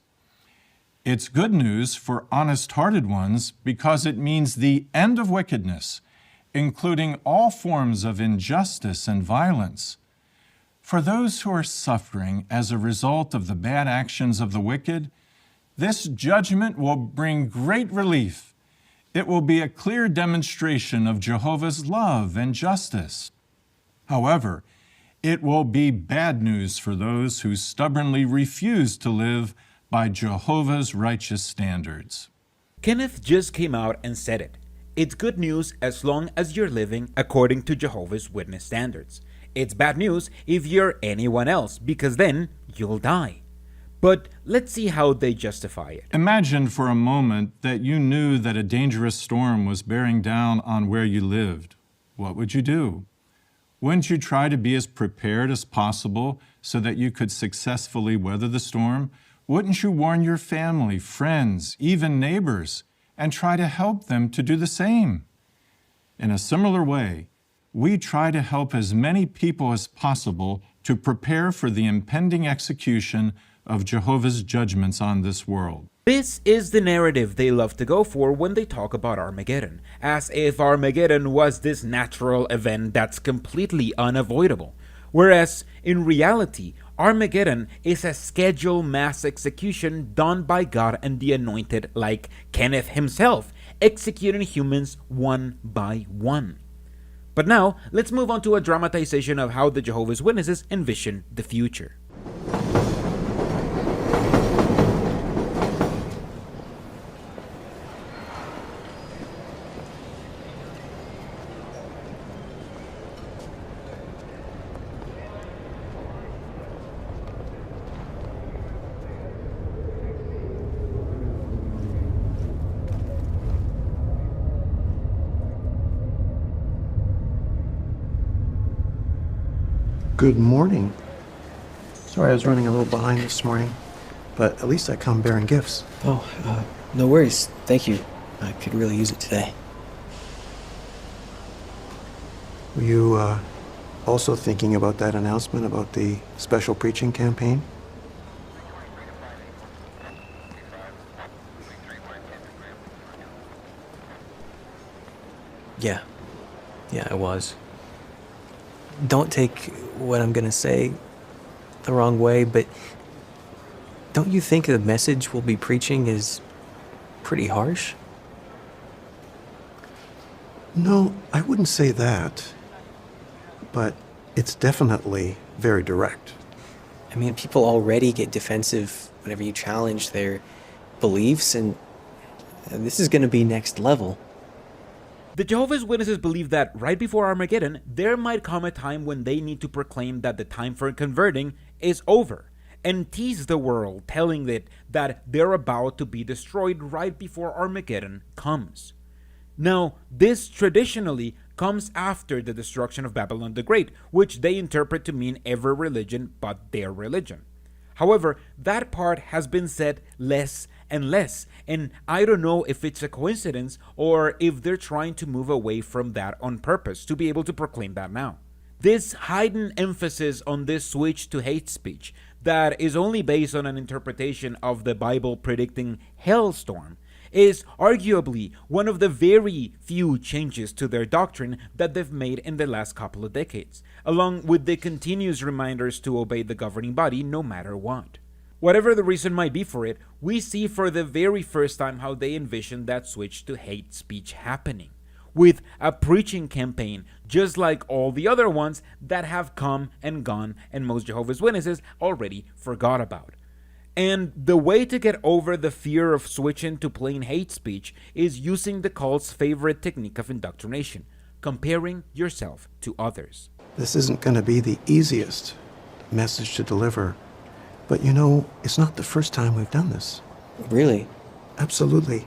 It's good news for honest-hearted ones because it means the end of wickedness, including all forms of injustice and violence. For those who are suffering as a result of the bad actions of the wicked, this judgment will bring great relief. It will be a clear demonstration of Jehovah's love and justice. However, it will be bad news for those who stubbornly refuse to live by Jehovah's righteous standards. Kenneth just came out and said it. It's good news as long as you're living according to Jehovah's Witness standards. It's bad news if you're anyone else, because then you'll die. But let's see how they justify it. Imagine for a moment that you knew that a dangerous storm was bearing down on where you lived. What would you do? Wouldn't you try to be as prepared as possible so that you could successfully weather the storm? Wouldn't you warn your family, friends, even neighbors, and try to help them to do the same? In a similar way, we try to help as many people as possible to prepare for the impending execution of Jehovah's judgments on this world. This is the narrative they love to go for when they talk about Armageddon, as if Armageddon was this natural event that's completely unavoidable. Whereas, in reality, Armageddon is a scheduled mass execution done by God and the anointed, like Kenneth himself, executing humans one by one. But now, let's move on to a dramatization of how the Jehovah's Witnesses envision the future. Good morning. Sorry I was running a little behind this morning, but at least I come bearing gifts. Oh, no worries. Thank you. I could really use it today. Were you also thinking about that announcement about the special preaching campaign? Yeah, I was. Don't take what I'm gonna say the wrong way, but don't you think the message we'll be preaching is pretty harsh? No, I wouldn't say that, but it's definitely very direct. I mean, people already get defensive whenever you challenge their beliefs, and this is gonna be next level. The Jehovah's Witnesses believe that right before Armageddon, there might come a time when they need to proclaim that the time for converting is over, and tease the world, telling it that they're about to be destroyed right before Armageddon comes. Now, this traditionally comes after the destruction of Babylon the Great, which they interpret to mean every religion but their religion. However, that part has been said less and less, and I don't know if it's a coincidence or if they're trying to move away from that on purpose to be able to proclaim that now. This heightened emphasis on this switch to hate speech that is only based on an interpretation of the Bible predicting hellstorm is arguably one of the very few changes to their doctrine that they've made in the last couple of decades, along with the continuous reminders to obey the governing body no matter what. Whatever the reason might be for it, we see for the very first time how they envision that switch to hate speech happening, with a preaching campaign just like all the other ones that have come and gone and most Jehovah's Witnesses already forgot about. And the way to get over the fear of switching to plain hate speech is using the cult's favorite technique of indoctrination, comparing yourself to others. This isn't going to be the easiest message to deliver, but you know, it's not the first time we've done this. Really? Absolutely.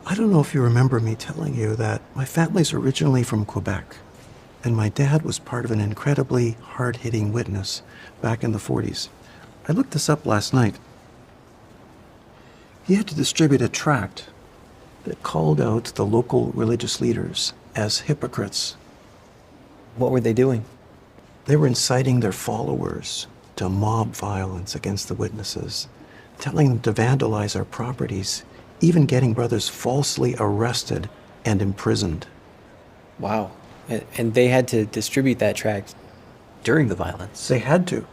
I don't know if you remember me telling you that my family's originally from Quebec, and my dad was part of an incredibly hard-hitting witness back in the 40s. I looked this up last night. He had to distribute a tract that called out the local religious leaders as hypocrites. What were they doing? They were inciting their followers to mob violence against the witnesses, telling them to vandalize our properties, even getting brothers falsely arrested and imprisoned. Wow. And they had to distribute that tract during the violence. They had to.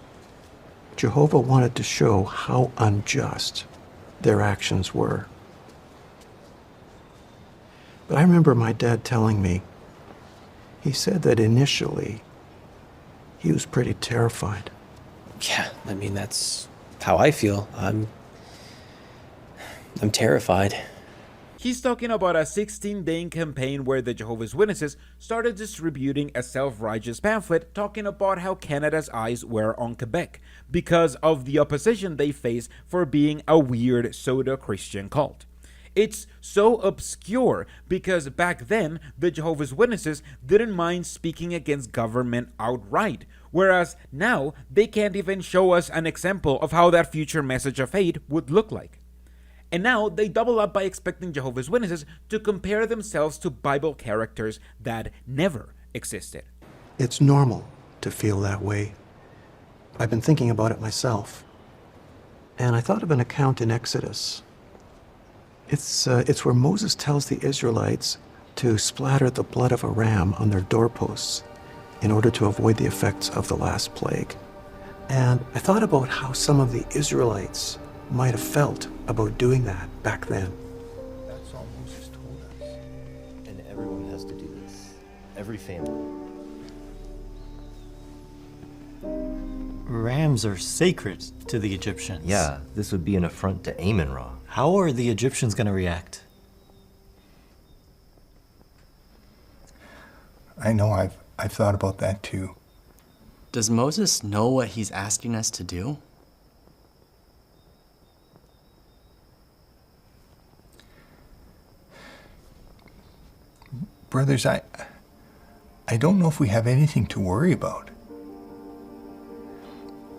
Jehovah wanted to show how unjust their actions were. But I remember my dad telling me, he said that initially he was pretty terrified. Yeah, I mean, that's how I feel. I'm terrified. He's talking about a 16-day campaign where the Jehovah's Witnesses started distributing a self-righteous pamphlet talking about how Canada's eyes were on Quebec because of the opposition they face for being a weird pseudo-Christian cult. It's so obscure because back then, the Jehovah's Witnesses didn't mind speaking against government outright, whereas now they can't even show us an example of how that future message of hate would look like. And now they double up by expecting Jehovah's Witnesses to compare themselves to Bible characters that never existed. It's normal to feel that way. I've been thinking about it myself. And I thought of an account in Exodus. It's where Moses tells the Israelites to splatter the blood of a ram on their doorposts in order to avoid the effects of the last plague. And I thought about how some of the Israelites might have felt about doing that back then. That's all Moses told us. And everyone has to do this. Every family. Rams are sacred to the Egyptians. Yeah, this would be an affront to Amun-Ra. How are the Egyptians going to react? I know, I've thought about that too. Does Moses know what he's asking us to do? Brothers, I don't know if we have anything to worry about.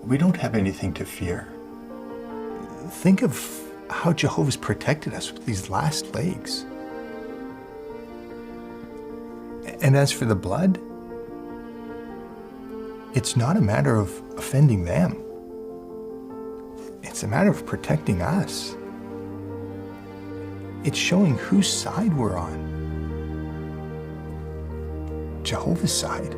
We don't have anything to fear. Think of how Jehovah's protected us with these last plagues. And as for the blood, it's not a matter of offending them. It's a matter of protecting us. It's showing whose side we're on. Jehovah's side.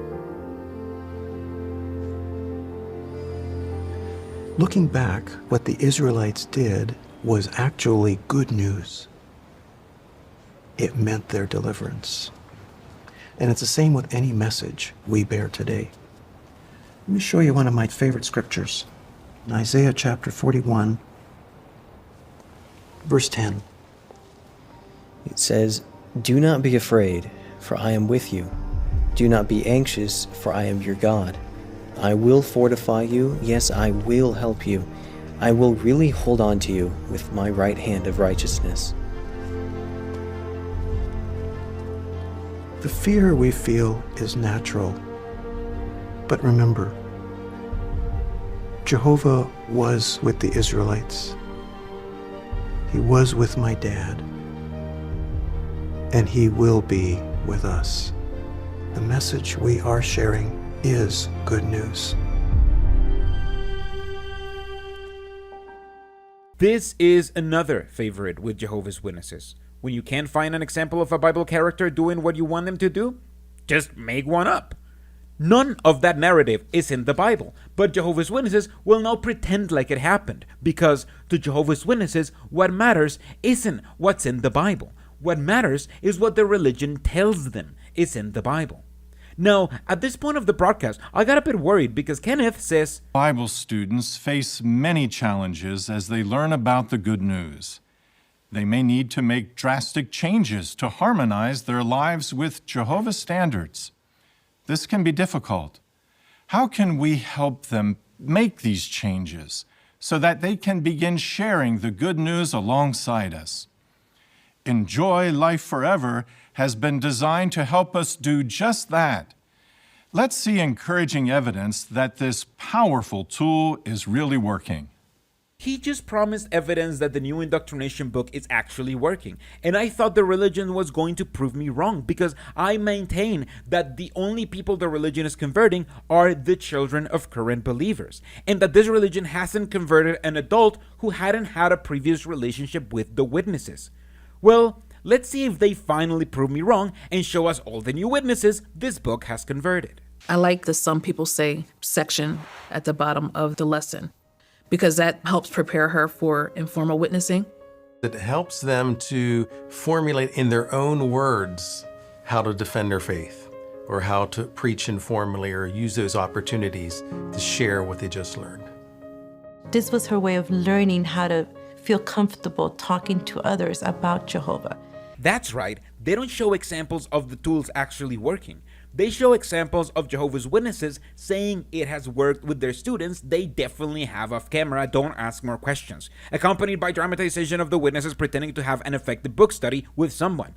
Looking back, what the Israelites did was actually good news. It meant their deliverance. And it's the same with any message we bear today. Let me show you one of my favorite scriptures. In Isaiah chapter 41, verse 10. It says, "Do not be afraid, for I am with you. Do not be anxious, for I am your God. I will fortify you, yes, I will help you. I will really hold on to you with my right hand of righteousness." The fear we feel is natural. But remember, Jehovah was with the Israelites. He was with my dad. And he will be with us. The message we are sharing is good news. This is another favorite with Jehovah's Witnesses. When you can't find an example of a Bible character doing what you want them to do, just make one up. None of that narrative is in the Bible, but Jehovah's Witnesses will now pretend like it happened, because to Jehovah's Witnesses, what matters isn't what's in the Bible. What matters is what their religion tells them is in the Bible. Now, at this point of the broadcast, I got a bit worried because Kenneth says, Bible students face many challenges as they learn about the good news. They may need to make drastic changes to harmonize their lives with Jehovah's standards. This can be difficult. How can we help them make these changes so that they can begin sharing the good news alongside us? Enjoy Life Forever has been designed to help us do just that. Let's see encouraging evidence that this powerful tool is really working. He just promised evidence that the new indoctrination book is actually working, and I thought the religion was going to prove me wrong because I maintain that the only people the religion is converting are the children of current believers, and that this religion hasn't converted an adult who hadn't had a previous relationship with the witnesses. Well, let's see if they finally prove me wrong and show us all the new witnesses this book has converted. I like the "some people say" section at the bottom of the lesson, because that helps prepare her for informal witnessing. It helps them to formulate in their own words how to defend their faith, or how to preach informally, or use those opportunities to share what they just learned. This was her way of learning how to feel comfortable talking to others about Jehovah. That's right, they don't show examples of the tools actually working. They show examples of Jehovah's Witnesses saying it has worked with their students they definitely have off camera, don't ask more questions, accompanied by dramatization of the witnesses pretending to have an effective book study with someone.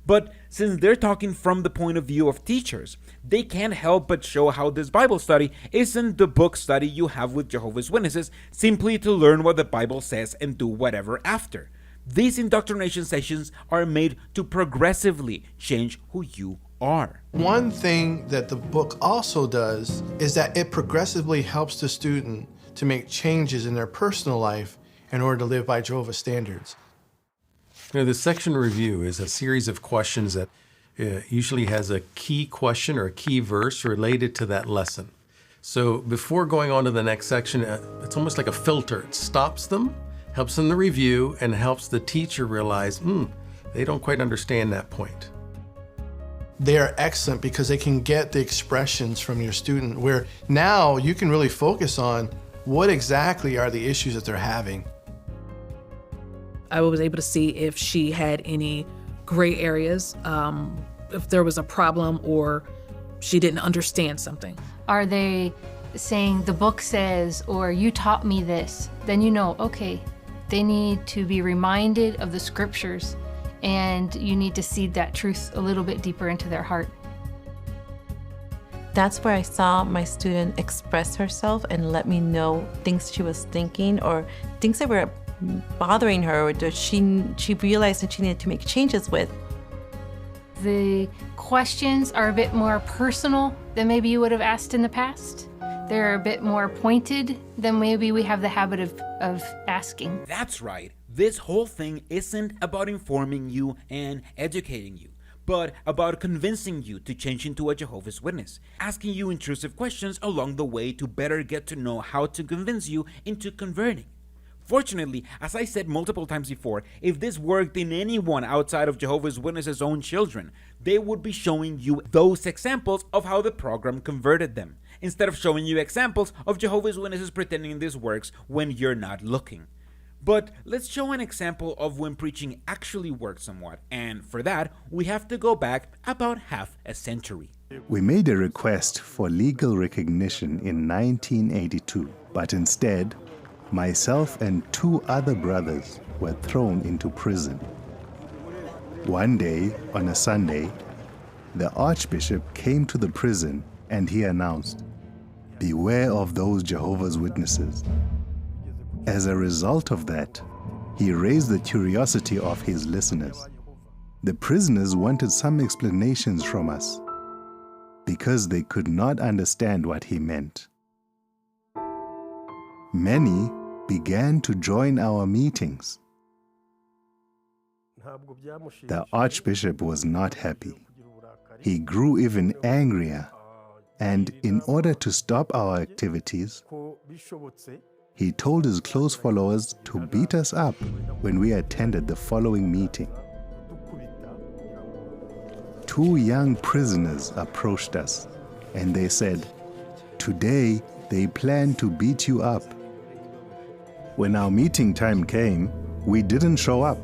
But since they're talking from the point of view of teachers, they can't help but show how this Bible study isn't the book study you have with Jehovah's Witnesses simply to learn what the Bible says and do whatever after. These indoctrination sessions are made to progressively change who you are. One thing that the book also does is that it progressively helps the student to make changes in their personal life in order to live by Jehovah's standards. You know, the section review is a series of questions that usually has a key question or a key verse related to that lesson. So before going on to the next section, it's almost like a filter. It stops them, helps them to review, and helps the teacher realize, they don't quite understand that point. They are excellent because they can get the expressions from your student, where now you can really focus on what exactly are the issues that they're having. I was able to see if she had any gray areas, if there was a problem or she didn't understand something. Are they saying the book says, or you taught me this? Then you know, okay, they need to be reminded of the scriptures, and you need to seed that truth a little bit deeper into their heart. That's where I saw my student express herself and let me know things she was thinking or things that were bothering her or that she realized that she needed to make changes with. The questions are a bit more personal than maybe you would have asked in the past. They're a bit more pointed than maybe we have the habit of asking. That's right. This whole thing isn't about informing you and educating you, but about convincing you to change into a Jehovah's Witness, asking you intrusive questions along the way to better get to know how to convince you into converting. Fortunately, as I said multiple times before, if this worked in anyone outside of Jehovah's Witnesses' own children, they would be showing you those examples of how the program converted them, instead of showing you examples of Jehovah's Witnesses pretending this works when you're not looking. But let's show an example of when preaching actually works somewhat, and for that, we have to go back about half a century. We made a request for legal recognition in 1982, but instead, myself and 2 other brothers were thrown into prison. One day, on a Sunday, the Archbishop came to the prison and he announced, "Beware of those Jehovah's Witnesses." As a result of that, he raised the curiosity of his listeners. The prisoners wanted some explanations from us because they could not understand what he meant. Many began to join our meetings. The Archbishop was not happy. He grew even angrier, and in order to stop our activities, he told his close followers to beat us up when we attended the following meeting. 2 young prisoners approached us, and they said, "Today they plan to beat you up." When our meeting time came, we didn't show up.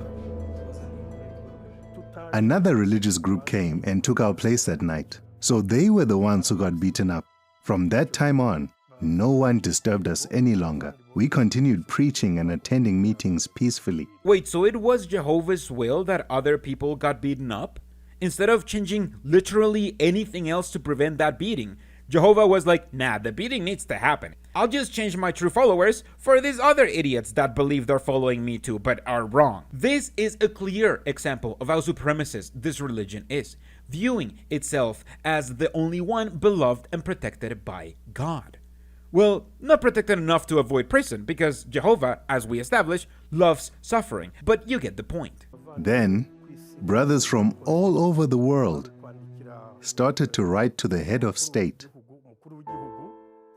Another religious group came and took our place that night. So they were the ones who got beaten up. From that time on, no one disturbed us any longer. We continued preaching and attending meetings peacefully. Wait, so it was Jehovah's will that other people got beaten up? Instead of changing literally anything else to prevent that beating, Jehovah was like, nah, the beating needs to happen. I'll just change my true followers for these other idiots that believe they're following me too, but are wrong. This is a clear example of how supremacist this religion is, viewing itself as the only one beloved and protected by God. Well, not protected enough to avoid prison, because Jehovah, as we established, loves suffering, but you get the point. Then, brothers from all over the world started to write to the head of state.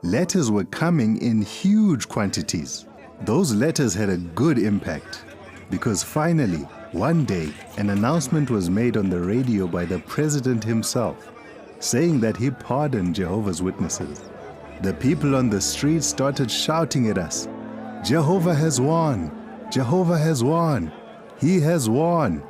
Letters were coming in huge quantities. Those letters had a good impact because finally, one day, an announcement was made on the radio by the president himself, saying that he pardoned Jehovah's Witnesses. The people on the street started shouting at us, "Jehovah has won! Jehovah has won! He has won!"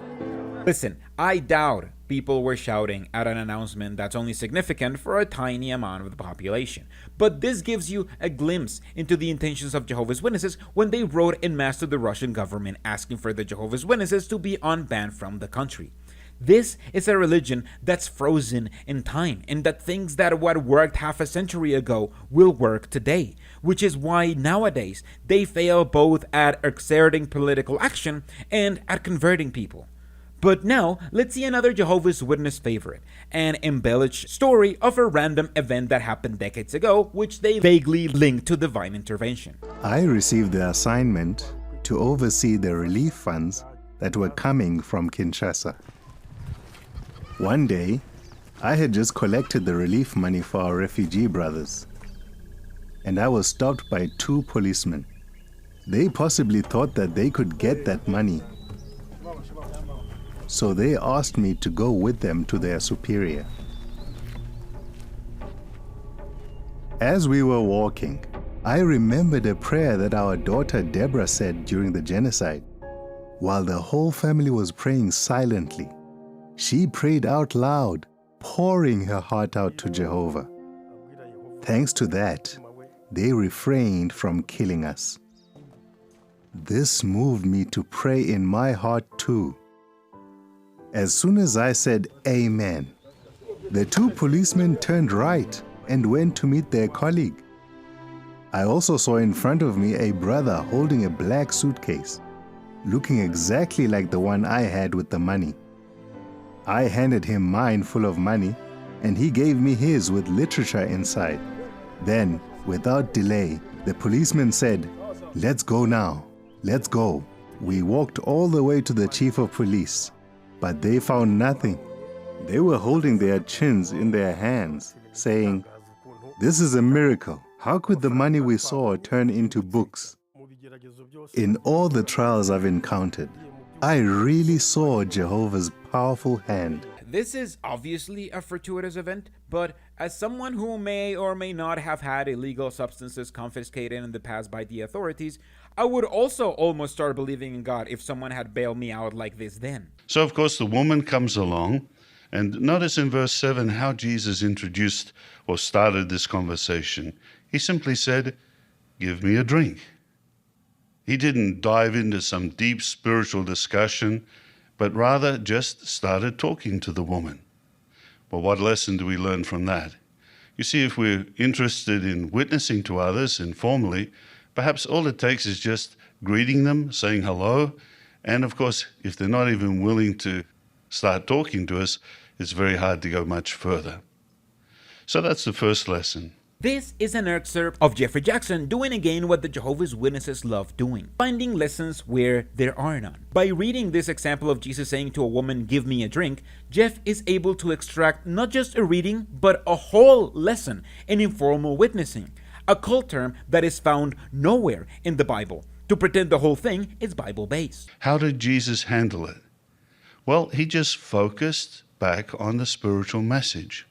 Listen, I doubt people were shouting at an announcement that's only significant for a tiny amount of the population. But this gives you a glimpse into the intentions of Jehovah's Witnesses when they wrote en masse to the Russian government asking for the Jehovah's Witnesses to be unbanned from the country. This is a religion that's frozen in time, and that thinks that what worked half a century ago will work today, which is why nowadays they fail both at exerting political action and at converting people. But now, let's see another Jehovah's Witness favorite, an embellished story of a random event that happened decades ago, which they vaguely link to divine intervention. I received the assignment to oversee the relief funds that were coming from Kinshasa. One day, I had just collected the relief money for our refugee brothers, and I was stopped by 2 policemen. They possibly thought that they could get that money, so they asked me to go with them to their superior. As we were walking, I remembered a prayer that our daughter Deborah said during the genocide. While the whole family was praying silently, she prayed out loud, pouring her heart out to Jehovah. Thanks to that, they refrained from killing us. This moved me to pray in my heart too. As soon as I said amen, the 2 policemen turned right and went to meet their colleague. I also saw in front of me a brother holding a black suitcase, looking exactly like the one I had with the money. I handed him mine full of money, and he gave me his with literature inside. Then, without delay, the policeman said, "Let's go now, let's go." We walked all the way to the chief of police, but they found nothing. They were holding their chins in their hands, saying, "This is a miracle. How could the money we saw turn into books?" In all the trials I've encountered, I really saw Jehovah's powerful hand. This is obviously a fortuitous event, but as someone who may or may not have had illegal substances confiscated in the past by the authorities, I would also almost start believing in God if someone had bailed me out like this then. So, of course, the woman comes along, and notice in verse 7 how Jesus introduced or started this conversation. He simply said, "Give me a drink." He didn't dive into some deep spiritual discussion, but rather just started talking to the woman. Well, what lesson do we learn from that? You see, if we're interested in witnessing to others informally, perhaps all it takes is just greeting them, saying hello, and of course, if they're not even willing to start talking to us, it's very hard to go much further. So that's the first lesson. This is an excerpt of Jeffrey Jackson doing again what the Jehovah's Witnesses love doing, finding lessons where there are none. By reading this example of Jesus saying to a woman, "Give me a drink," Jeff is able to extract not just a reading, but a whole lesson in informal witnessing, a cult term that is found nowhere in the Bible, to pretend the whole thing is Bible-based. How did Jesus handle it? Well, he just focused back on the spiritual message.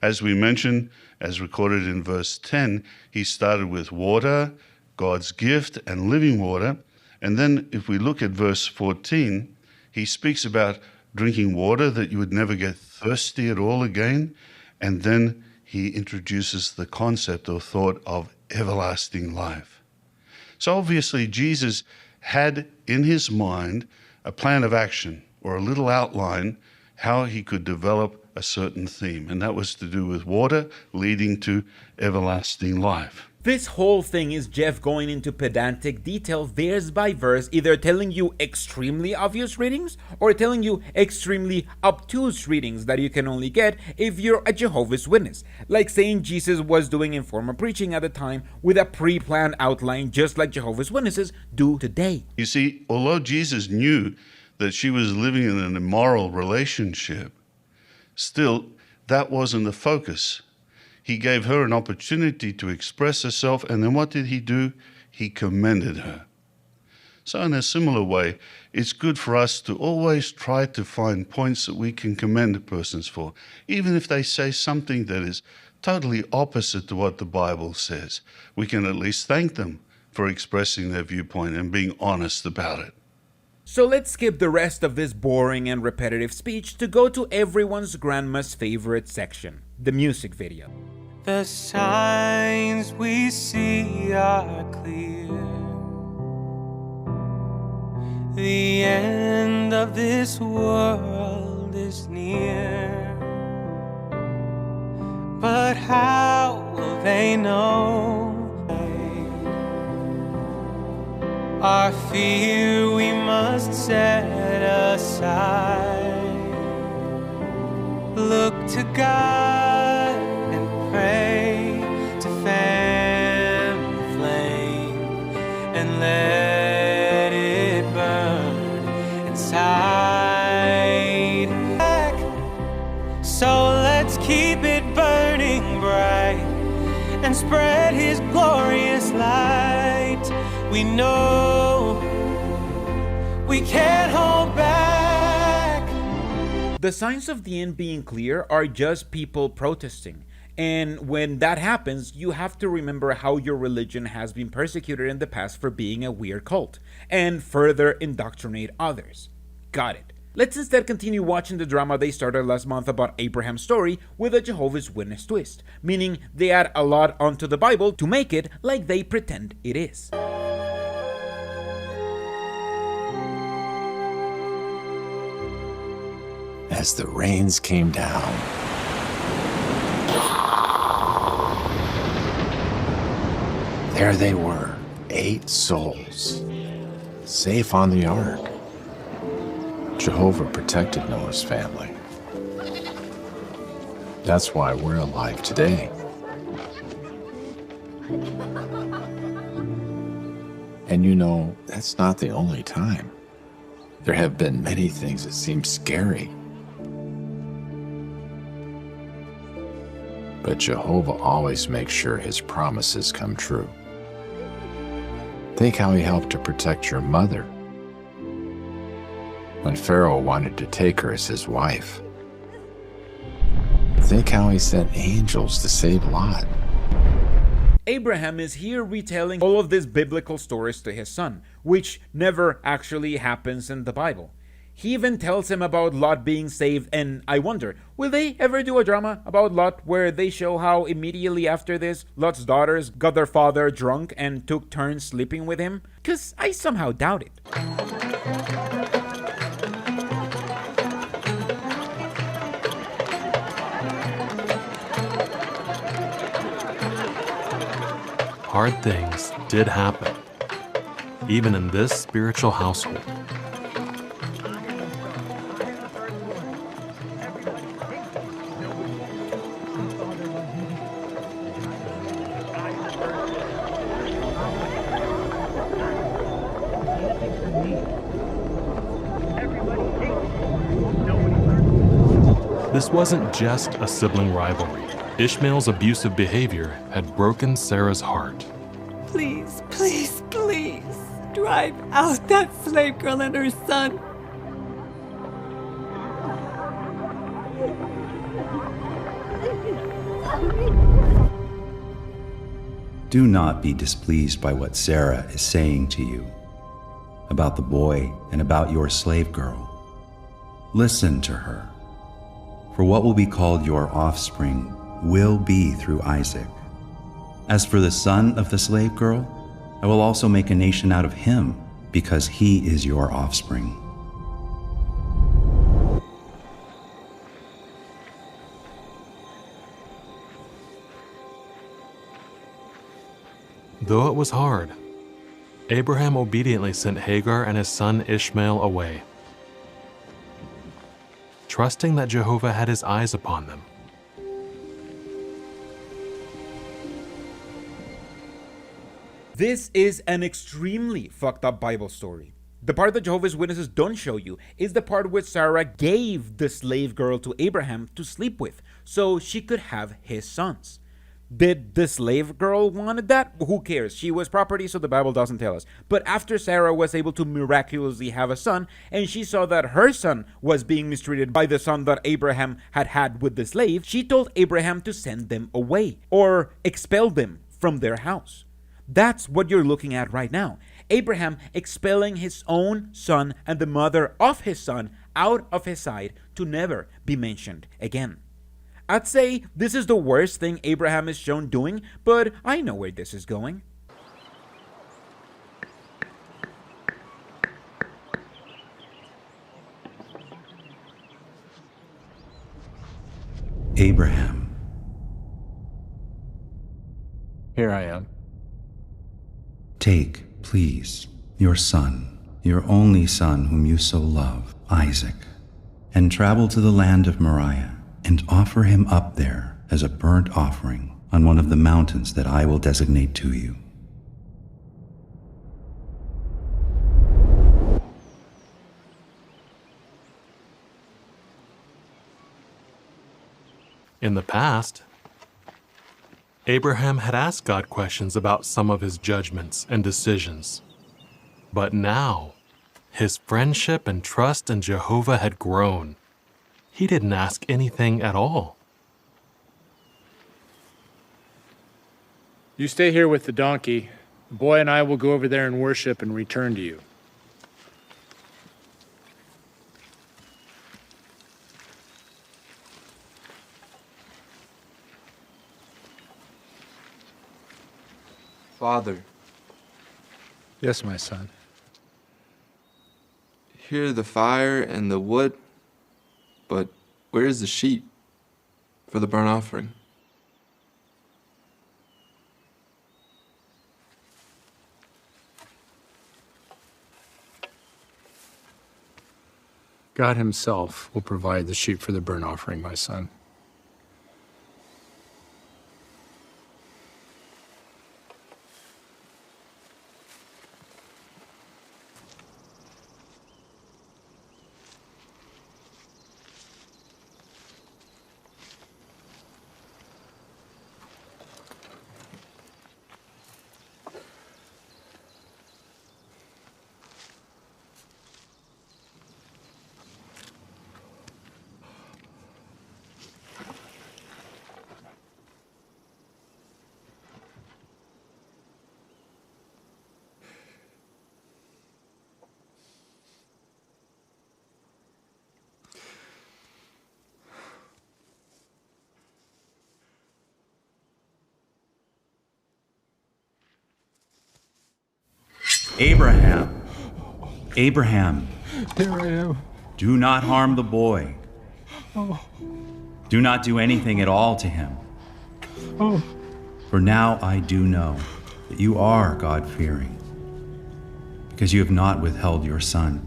As we mentioned, as recorded in verse 10, he started with water, God's gift, and living water. And then if we look at verse 14, he speaks about drinking water that you would never get thirsty at all again. And then he introduces the concept or thought of everlasting life. So obviously Jesus had in his mind a plan of action or a little outline how he could develop a certain theme, and that was to do with water leading to everlasting life. This whole thing is Jeff going into pedantic detail verse by verse, either telling you extremely obvious readings or telling you extremely obtuse readings that you can only get if you're a Jehovah's Witness, like saying Jesus was doing informal preaching at the time with a pre-planned outline just like Jehovah's Witnesses do today. You see, although Jesus knew that she was living in an immoral relationship, still, that wasn't the focus. He gave her an opportunity to express herself, and then what did he do? He commended her. So in a similar way, it's good for us to always try to find points that we can commend persons for, even if they say something that is totally opposite to what the Bible says. We can at least thank them for expressing their viewpoint and being honest about it. So let's skip the rest of this boring and repetitive speech to go to everyone's grandma's favorite section, the music video. The signs we see are clear. The end of this world is near. But how will they know? Our fear we must set aside. Look to God and pray to fan the flame and let it burn inside. So let's keep it burning bright and spread His glorious light. We know we can't hold back. The signs of the end being clear are just people protesting. And when that happens, you have to remember how your religion has been persecuted in the past for being a weird cult, and further indoctrinate others. Got it. Let's instead continue watching the drama they started last month about Abraham's story with a Jehovah's Witness twist, meaning they add a lot onto the Bible to make it like they pretend it is. As the rains came down, there they were, 8 souls, safe on the ark. Jehovah protected Noah's family. That's why we're alive today. And you know, that's not the only time. There have been many things that seem scary. But Jehovah always makes sure His promises come true. Think how He helped to protect your mother when Pharaoh wanted to take her as his wife. Think how He sent angels to save Lot. Abraham is here retelling all of these biblical stories to his son, which never actually happens in the Bible. He even tells him about Lot being saved, and I wonder, will they ever do a drama about Lot where they show how immediately after this, Lot's daughters got their father drunk and took turns sleeping with him? 'Cause I somehow doubt it. Hard things did happen, even in this spiritual household. This wasn't just a sibling rivalry. Ishmael's abusive behavior had broken Sarah's heart. Please, please, please, drive out that slave girl and her son. Do not be displeased by what Sarah is saying to you about the boy and about your slave girl. Listen to her. For what will be called your offspring will be through Isaac. As for the son of the slave girl, I will also make a nation out of him, because he is your offspring. Though it was hard, Abraham obediently sent Hagar and his son Ishmael away, trusting that Jehovah had his eyes upon them. This is an extremely fucked up Bible story. The part that Jehovah's Witnesses don't show you is the part where Sarah gave the slave girl to Abraham to sleep with so she could have his sons. Did the slave girl wanted that? Who cares? She was property, so the Bible doesn't tell us. But after Sarah was able to miraculously have a son, and she saw that her son was being mistreated by the son that Abraham had with the slave, she told Abraham to send them away or expel them from their house. That's what you're looking at right now. Abraham expelling his own son and the mother of his son out of his sight to never be mentioned again. I'd say this is the worst thing Abraham is shown doing, but I know where this is going. Abraham. Here I am. Take, please, your son, your only son whom you so love, Isaac, and travel to the land of Moriah, and offer him up there as a burnt offering on one of the mountains that I will designate to you. In the past, Abraham had asked God questions about some of his judgments and decisions. But now, his friendship and trust in Jehovah had grown. He didn't ask anything at all. You stay here with the donkey. The boy and I will go over there and worship and return to you. Father. Yes, my son. Here are the fire and the wood, but where is the sheep for the burnt offering? God himself will provide the sheep for the burnt offering, my son. Abraham! Abraham! Here I am. Do not harm the boy. Oh. Do not do anything at all to him. Oh. For now I do know that you are God-fearing, because you have not withheld your son,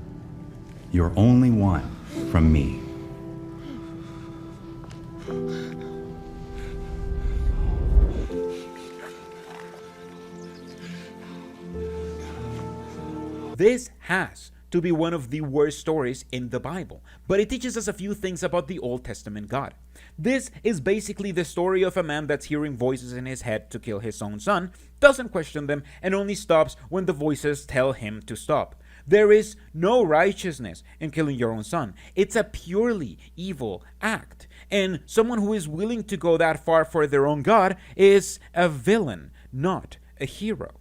your only one, from me. This has to be one of the worst stories in the Bible, but it teaches us a few things about the Old Testament God. This is basically the story of a man that's hearing voices in his head to kill his own son, doesn't question them, and only stops when the voices tell him to stop. There is no righteousness in killing your own son. It's a purely evil act. And someone who is willing to go that far for their own God is a villain, not a hero.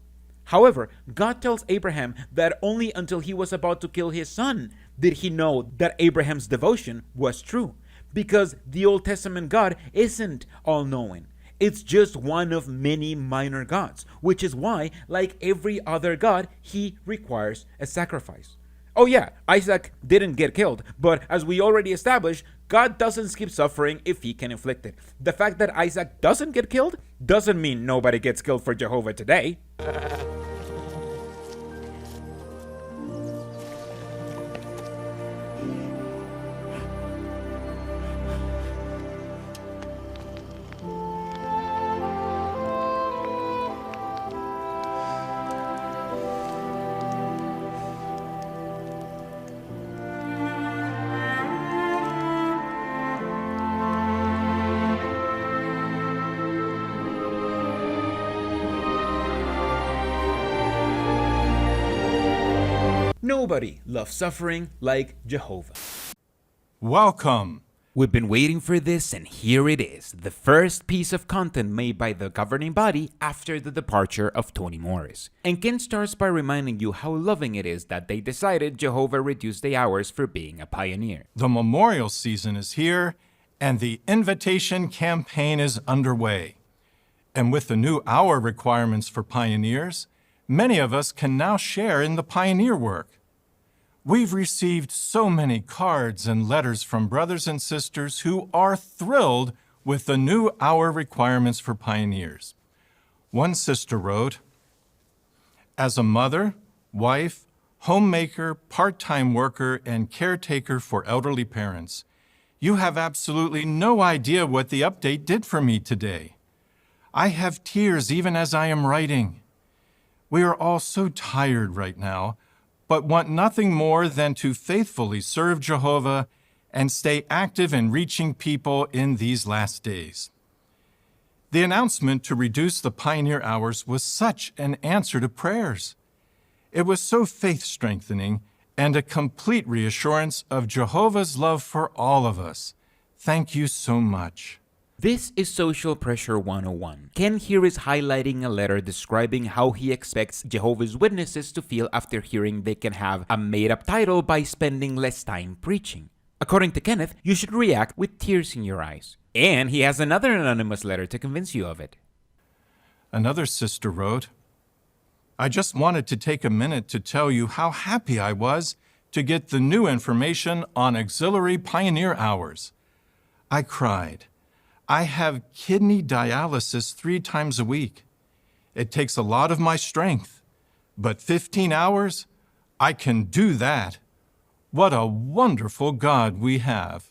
However, God tells Abraham that only until he was about to kill his son did he know that Abraham's devotion was true? Because the Old Testament God isn't all-knowing. It's just one of many minor gods, which is why, like every other god, he requires a sacrifice. Oh yeah, Isaac didn't get killed, but as we already established, God doesn't skip suffering if he can inflict it. The fact that Isaac doesn't get killed doesn't mean nobody gets killed for Jehovah today. Nobody loves suffering like Jehovah. Welcome. We've been waiting for this, and here it is, the first piece of content made by the governing body after the departure of Toni Morris. And Ken starts by reminding you how loving it is that they decided Jehovah reduced the hours for being a pioneer. The memorial season is here, and the invitation campaign is underway. And with the new hour requirements for pioneers, many of us can now share in the pioneer work. We've received so many cards and letters from brothers and sisters who are thrilled with the new hour requirements for pioneers. One sister wrote, "As a mother, wife, homemaker, part-time worker, and caretaker for elderly parents, you have absolutely no idea what the update did for me today. I have tears even as I am writing. We are all so tired right now, but want nothing more than to faithfully serve Jehovah and stay active in reaching people in these last days." The announcement to reduce the pioneer hours was such an answer to prayers. It was so faith-strengthening and a complete reassurance of Jehovah's love for all of us. Thank you so much. This is Social Pressure 101. Ken here is highlighting a letter describing how he expects Jehovah's Witnesses to feel after hearing they can have a made-up title by spending less time preaching. According to Kenneth, you should react with tears in your eyes. And he has another anonymous letter to convince you of it. Another sister wrote, "I just wanted to take a minute to tell you how happy I was to get the new information on auxiliary pioneer hours. I cried. I have kidney dialysis 3 times a week. It takes a lot of my strength, but 15 hours? I can do that. What a wonderful God we have."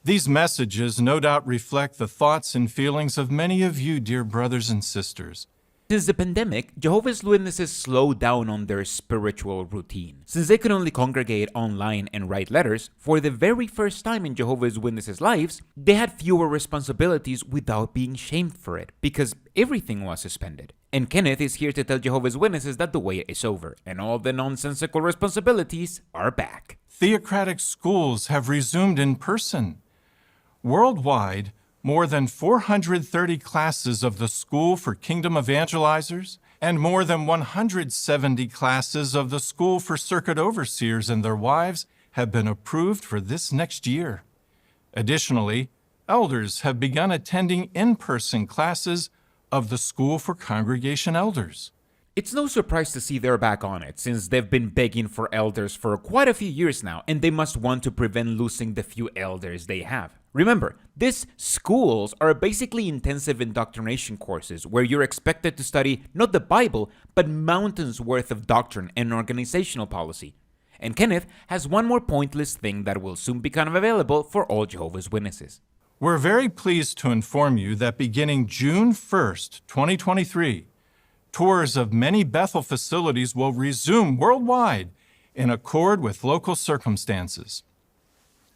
These messages no doubt reflect the thoughts and feelings of many of you, dear brothers and sisters. Since the pandemic, Jehovah's Witnesses slowed down on their spiritual routine. Since they could only congregate online and write letters, for the very first time in Jehovah's Witnesses' lives, they had fewer responsibilities without being shamed for it, because everything was suspended. And Kenneth is here to tell Jehovah's Witnesses that the wait is over, and all the nonsensical responsibilities are back. Theocratic schools have resumed in person. Worldwide, more than 430 classes of the School for Kingdom Evangelizers and more than 170 classes of the School for Circuit Overseers and their wives have been approved for this next year. Additionally, elders have begun attending in-person classes of the School for Congregation Elders. It's no surprise to see they're back on it, since they've been begging for elders for quite a few years now, and they must want to prevent losing the few elders they have. Remember, these schools are basically intensive indoctrination courses where you're expected to study not the Bible, but mountains worth of doctrine and organizational policy. And Kenneth has one more pointless thing that will soon become available for all Jehovah's Witnesses. We're very pleased to inform you that beginning June 1st, 2023, tours of many Bethel facilities will resume worldwide in accord with local circumstances.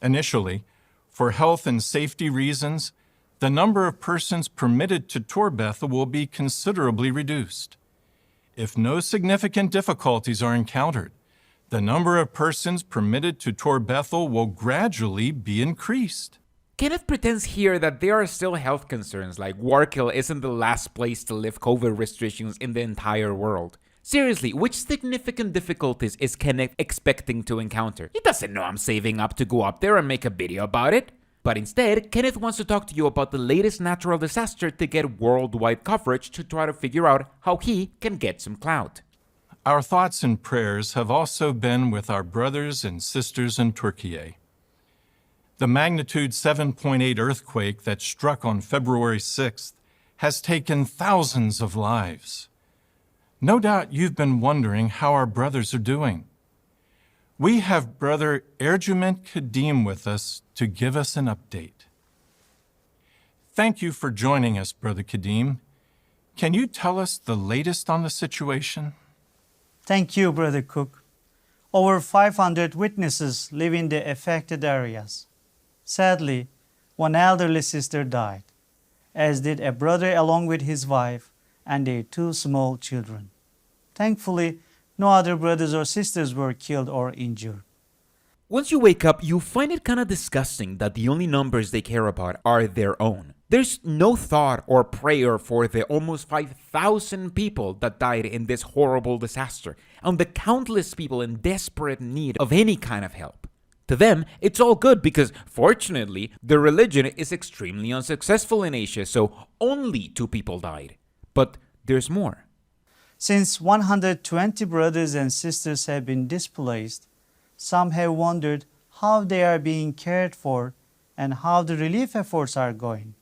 Initially, for health and safety reasons, the number of persons permitted to tour Bethel will be considerably reduced. If no significant difficulties are encountered, the number of persons permitted to tour Bethel will gradually be increased. Kenneth pretends here that there are still health concerns, like Warkill isn't the last place to lift COVID restrictions in the entire world. Seriously, which significant difficulties is Kenneth expecting to encounter? He doesn't know I'm saving up to go up there and make a video about it. But instead, Kenneth wants to talk to you about the latest natural disaster to get worldwide coverage to try to figure out how he can get some clout. Our thoughts and prayers have also been with our brothers and sisters in Turkey. The magnitude 7.8 earthquake that struck on February 6th has taken thousands of lives. No doubt you've been wondering how our brothers are doing. We have Brother Ercüment Kadim with us to give us an update. Thank you for joining us, Brother Kadim. Can you tell us the latest on the situation? Thank you, Brother Cook. Over 500 witnesses live in the affected areas. Sadly, one elderly sister died, as did a brother along with his wife and their 2 small children. Thankfully, no other brothers or sisters were killed or injured. Once you wake up, you find it kind of disgusting that the only numbers they care about are their own. There's no thought or prayer for the almost 5,000 people that died in this horrible disaster, and the countless people in desperate need of any kind of help. To them, it's all good because, fortunately, their religion is extremely unsuccessful in Asia, so only 2 people died. But there's more. Since 120 brothers and sisters have been displaced, some have wondered how they are being cared for and how the relief efforts are going.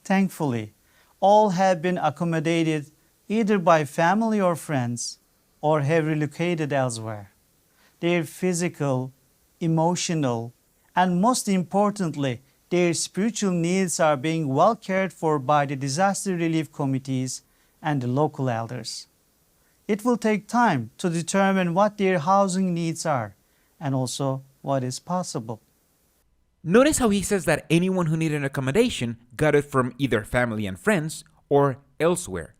Thankfully, all have been accommodated either by family or friends or have relocated elsewhere. Their physical, emotional, and most importantly, their spiritual needs are being well cared for by the disaster relief committees and the local elders. It will take time to determine what their housing needs are and also what is possible. Notice how he says that anyone who needed accommodation got it from either family and friends or elsewhere.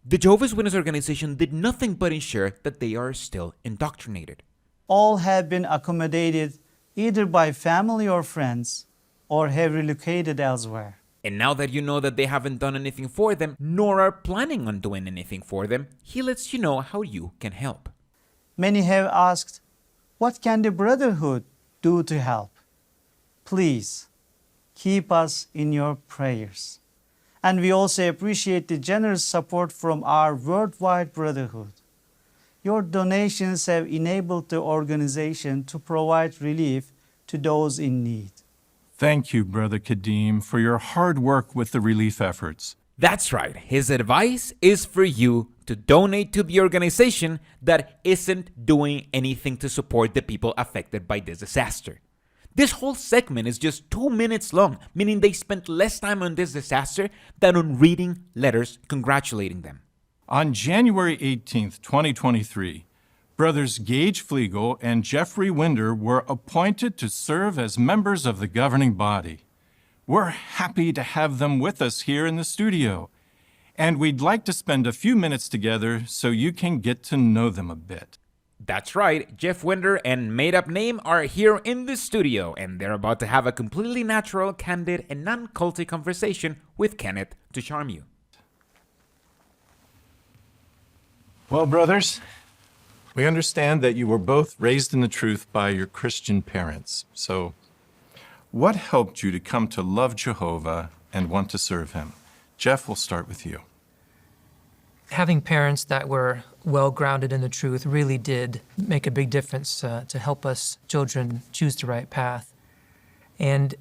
The Jehovah's Witness organization did nothing but ensure that they are still indoctrinated. All have been accommodated either by family or friends or have relocated elsewhere. And now that you know that they haven't done anything for them, nor are planning on doing anything for them, he lets you know how you can help. Many have asked, what can the Brotherhood do to help? Please, keep us in your prayers. And we also appreciate the generous support from our worldwide Brotherhood. Your donations have enabled the organization to provide relief to those in need. Thank you, Brother Kadim, for your hard work with the relief efforts. That's right. His advice is for you to donate to the organization that isn't doing anything to support the people affected by this disaster. This whole segment is just 2 minutes long, meaning they spent less time on this disaster than on reading letters congratulating them. On January 18th, 2023, Brothers Gage Flegel and Jeffrey Winder were appointed to serve as members of the governing body. We're happy to have them with us here in the studio, and we'd like to spend a few minutes together so you can get to know them a bit. That's right, Jeff Winder and made-up name are here in the studio, and they're about to have a completely natural, candid, and non-culty conversation with Kenneth to charm you. Well, brothers, we understand that you were both raised in the truth by your Christian parents. So, what helped you to come to love Jehovah and want to serve him? Jeff, we'll start with you. Having parents that were well grounded in the truth really did make a big difference to help us children choose the right path. And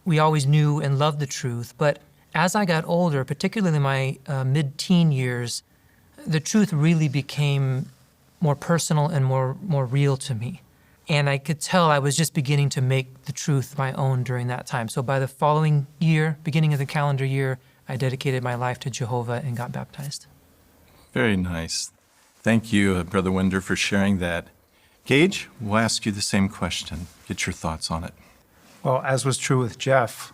we always knew and loved the truth, but as I got older, particularly in my mid-teen years, the truth really became more personal and more real to me. And I could tell I was just beginning to make the truth my own during that time. So by the following year, beginning of the calendar year, I dedicated my life to Jehovah and got baptized. Very nice. Thank you, Brother Winder, for sharing that. Gage, we'll ask you the same question. Get your thoughts on it. Well, as was true with Jeff,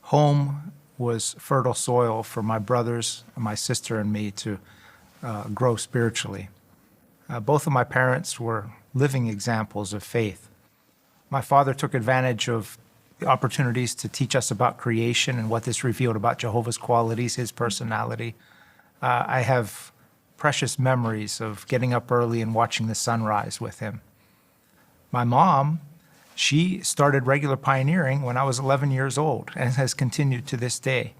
home was fertile soil for my brothers, my sister, and me to grow spiritually. Both of my parents were living examples of faith. My father took advantage of the opportunities to teach us about creation and what this revealed about Jehovah's qualities, his personality. I have precious memories of getting up early and watching the sunrise with him. My mom, she started regular pioneering when I was 11 years old and has continued to this day.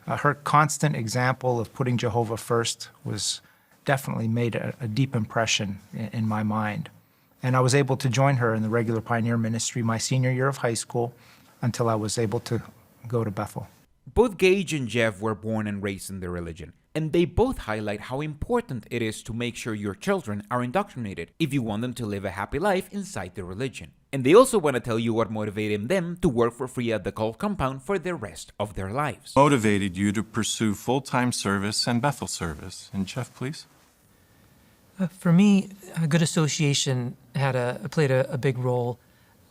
Her constant example of putting Jehovah first was definitely made a deep impression in my mind. And I was able to join her in the regular pioneer ministry my senior year of high school until I was able to go to Bethel. Both Gage and Jeff were born and raised in their religion, and they both highlight how important it is to make sure your children are indoctrinated if you want them to live a happy life inside the religion. And they also want to tell you what motivated them to work for free at the cult compound for the rest of their lives. Motivated you to pursue full-time service and Bethel service. And Jeff, please. For me, a good association played a big role.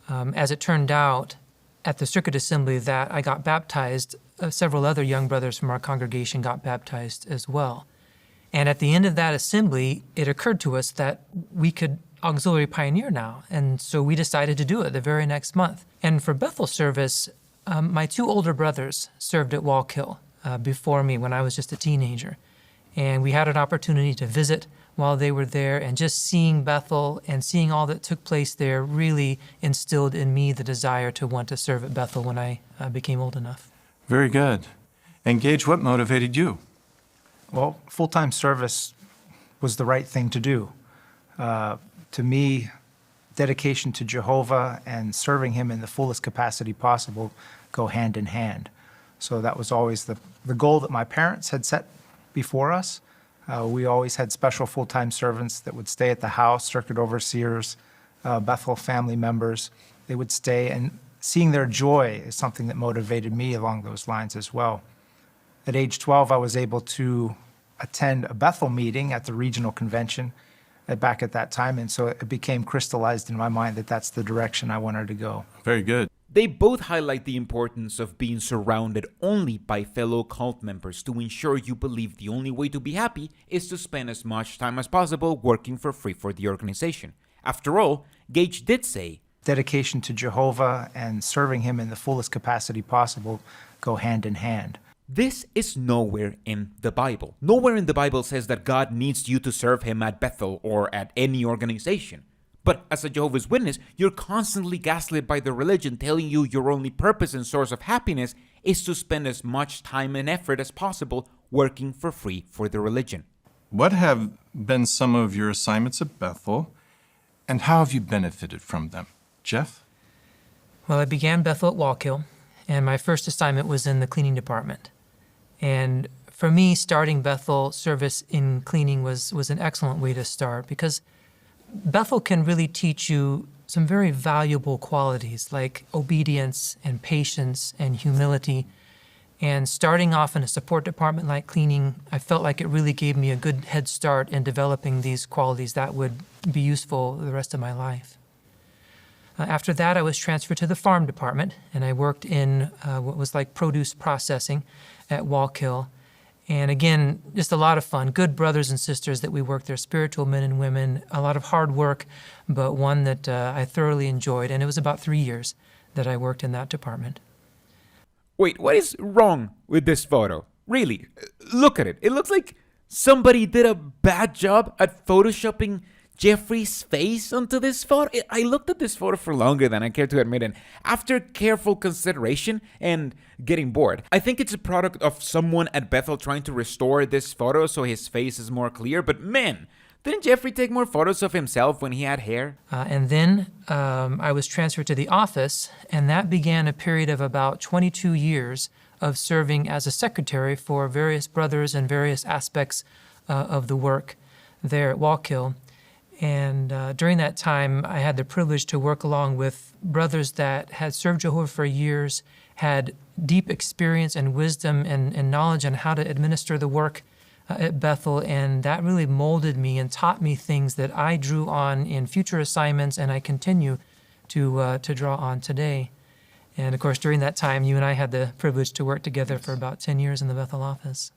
As it turned out, at the circuit assembly that I got baptized, several other young brothers from our congregation got baptized as well. And at the end of that assembly, it occurred to us that we could auxiliary pioneer now. And so we decided to do it the very next month. And for Bethel service, my two older brothers served at Wallkill before me when I was just a teenager. And we had an opportunity to visit while they were there, and just seeing Bethel and seeing all that took place there really instilled in me the desire to want to serve at Bethel when I became old enough. Very good. And Gage, what motivated you? Well, full-time service was the right thing to do. To me, dedication to Jehovah and serving him in the fullest capacity possible go hand in hand. So that was always the goal that my parents had set before us. We always had special full-time servants that would stay at the house, circuit overseers, Bethel family members. They would stay, and seeing their joy is something that motivated me along those lines as well. At age 12, I was able to attend a Bethel meeting at the regional convention back at that time, and so it became crystallized in my mind that that's the direction I wanted to go. Very good. They both highlight the importance of being surrounded only by fellow cult members to ensure you believe the only way to be happy is to spend as much time as possible working for free for the organization. After all, Gage did say, dedication to Jehovah and serving him in the fullest capacity possible go hand in hand. This is nowhere in the Bible. Nowhere in the Bible says that God needs you to serve him at Bethel or at any organization. But as a Jehovah's Witness, you're constantly gaslit by the religion telling you your only purpose and source of happiness is to spend as much time and effort as possible working for free for the religion. What have been some of your assignments at Bethel, and how have you benefited from them? Jeff? Well, I began Bethel at Wallkill, and my first assignment was in the cleaning department. And for me, starting Bethel service in cleaning was an excellent way to start, because Bethel can really teach you some very valuable qualities like obedience and patience and humility. And starting off in a support department like cleaning, I felt like it really gave me a good head start in developing these qualities that would be useful the rest of my life. After that, I was transferred to the farm department, and I worked in what was like produce processing at Wallkill. And again, just a lot of fun. Good brothers and sisters that we worked there, spiritual men and women, a lot of hard work, but one that I thoroughly enjoyed. And it was about 3 years that I worked in that department. Wait, what is wrong with this photo? Really, look at it. It looks like somebody did a bad job at photoshopping Jeffrey's face onto this photo. I looked at this photo for longer than I care to admit, and after careful consideration and getting bored, I think it's a product of someone at Bethel trying to restore this photo so his face is more clear. But man, didn't Jeffrey take more photos of himself when he had hair? And then I was transferred to the office, and that began a period of about 22 years of serving as a secretary for various brothers and various aspects of the work there at Wallkill. And during that time, I had the privilege to work along with brothers that had served Jehovah for years, had deep experience and wisdom and knowledge on how to administer the work at Bethel, and that really molded me and taught me things that I drew on in future assignments, and I continue to draw on today. And of course, during that time, you and I had the privilege to work together for about 10 years in the Bethel office.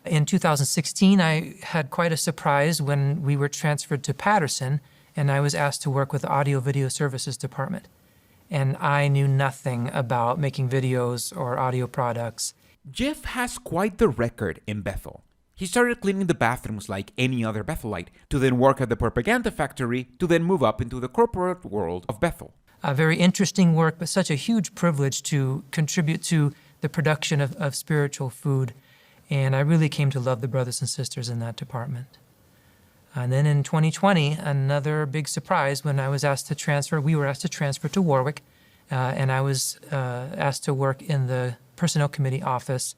In 2016, I had quite a surprise when we were transferred to Patterson, and I was asked to work with the Audio Video Services Department. And I knew nothing about making videos or audio products. Jeff has quite the record in Bethel. He started cleaning the bathrooms like any other Bethelite, to then work at the propaganda factory, to then move up into the corporate world of Bethel. A very interesting work, but such a huge privilege to contribute to the production of spiritual food. And I really came to love the brothers and sisters in that department. And then in 2020, another big surprise when I was asked to transfer, we were asked to transfer to Warwick, and I was asked to work in the Personnel Committee office,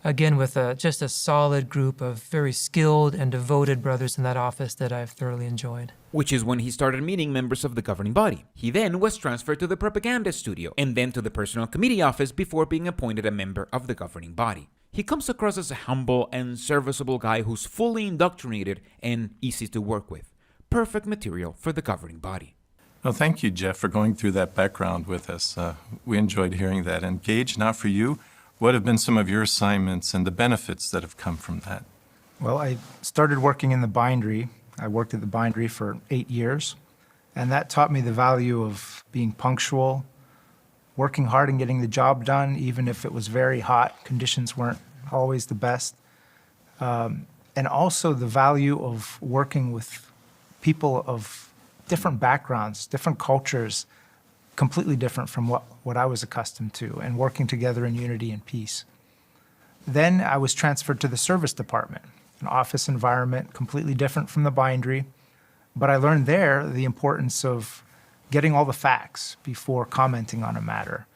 again with just a solid group of very skilled and devoted brothers in that office that I've thoroughly enjoyed. Which is when he started meeting members of the governing body. He then was transferred to the propaganda studio, and then to the Personnel Committee office before being appointed a member of the governing body. He comes across as a humble and serviceable guy who's fully indoctrinated and easy to work with. Perfect material for the governing body. Well, thank you, Jeff, for going through that background with us. We enjoyed hearing that. And Gage, now for you, what have been some of your assignments and the benefits that have come from that? Well, I started working in the bindery. I worked at the bindery for 8 years, and that taught me the value of being punctual, working hard and getting the job done, even if it was very hot. Conditions weren't always the best. And also the value of working with people of different backgrounds, different cultures, completely different from what I was accustomed to, and working together in unity and peace. Then I was transferred to the service department, an office environment completely different from the bindery, but I learned there the importance of getting all the facts before commenting on a matter,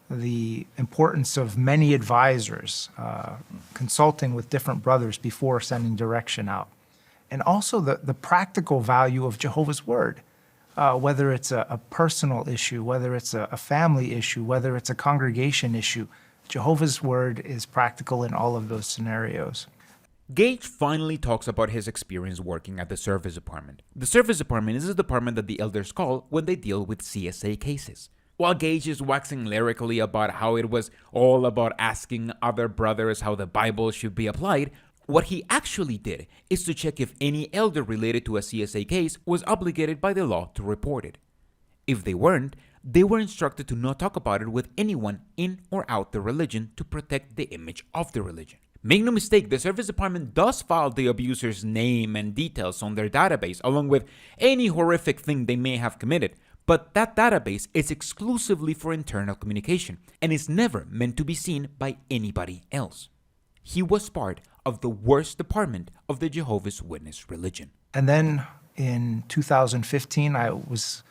the importance of many advisors, consulting with different brothers before sending direction out, and also the practical value of Jehovah's Word, whether it's a personal issue, whether it's a family issue, whether it's a congregation issue. Jehovah's Word is practical in all of those scenarios. Gage finally talks about his experience working at the service department. The service department is the department that the elders call when they deal with CSA cases. While Gage is waxing lyrically about how it was all about asking other brothers how the Bible should be applied, what he actually did is to check if any elder related to a CSA case was obligated by the law to report it. If they weren't, they were instructed to not talk about it with anyone in or out the religion to protect the image of the religion. Make no mistake, the service department does file the abuser's name and details on their database, along with any horrific thing they may have committed, but that database is exclusively for internal communication and is never meant to be seen by anybody else. He was part of the worst department of the Jehovah's Witness religion. And then in 2015, I was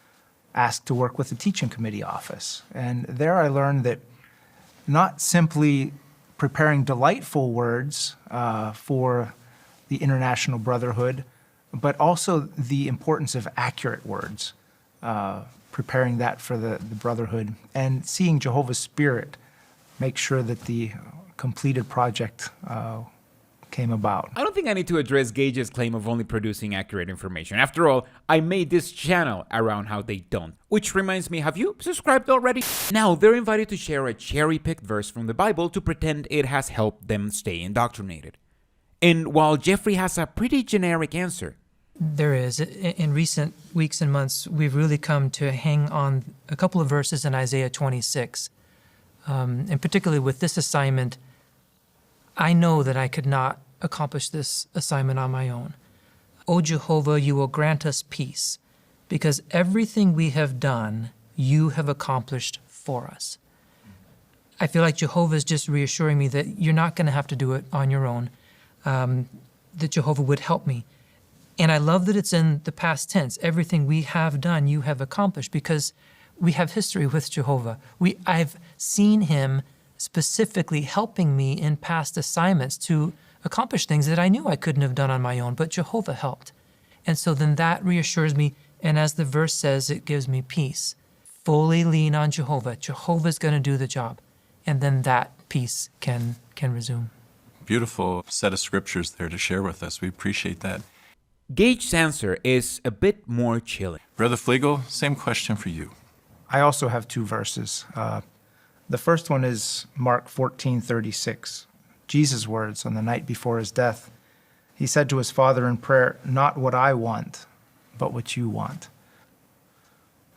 asked to work with the teaching committee office. And there I learned that not simply preparing delightful words for the International Brotherhood, but also the importance of accurate words, preparing that for the Brotherhood, and seeing Jehovah's Spirit make sure that the completed project came about. I don't think I need to address Gage's claim of only producing accurate information. After all, I made this channel around how they don't. Which reminds me, have you subscribed already? Now, they're invited to share a cherry-picked verse from the Bible to pretend it has helped them stay indoctrinated. And while Jeffrey has a pretty generic answer, there is. In recent weeks and months, we've really come to hang on a couple of verses in Isaiah 26. And particularly with this assignment, I know that I could not accomplish this assignment on my own. O Jehovah, you will grant us peace, because everything we have done, you have accomplished for us. I feel like Jehovah is just reassuring me that you're not going to have to do it on your own, that Jehovah would help me. And I love that it's in the past tense. Everything we have done, you have accomplished, because we have history with Jehovah. I've seen him specifically helping me in past assignments to accomplish things that I knew I couldn't have done on my own, but Jehovah helped. And so then that reassures me, and as the verse says, it gives me peace. Fully lean on Jehovah. Jehovah's going to do the job. And then that peace can resume. Beautiful set of scriptures there to share with us. We appreciate that. Gage's answer is a bit more chilling. Brother Flegel, same question for you. I also have two verses. The first one is Mark 14:36, Jesus' words on the night before his death. He said to his Father in prayer, "Not what I want, but what you want."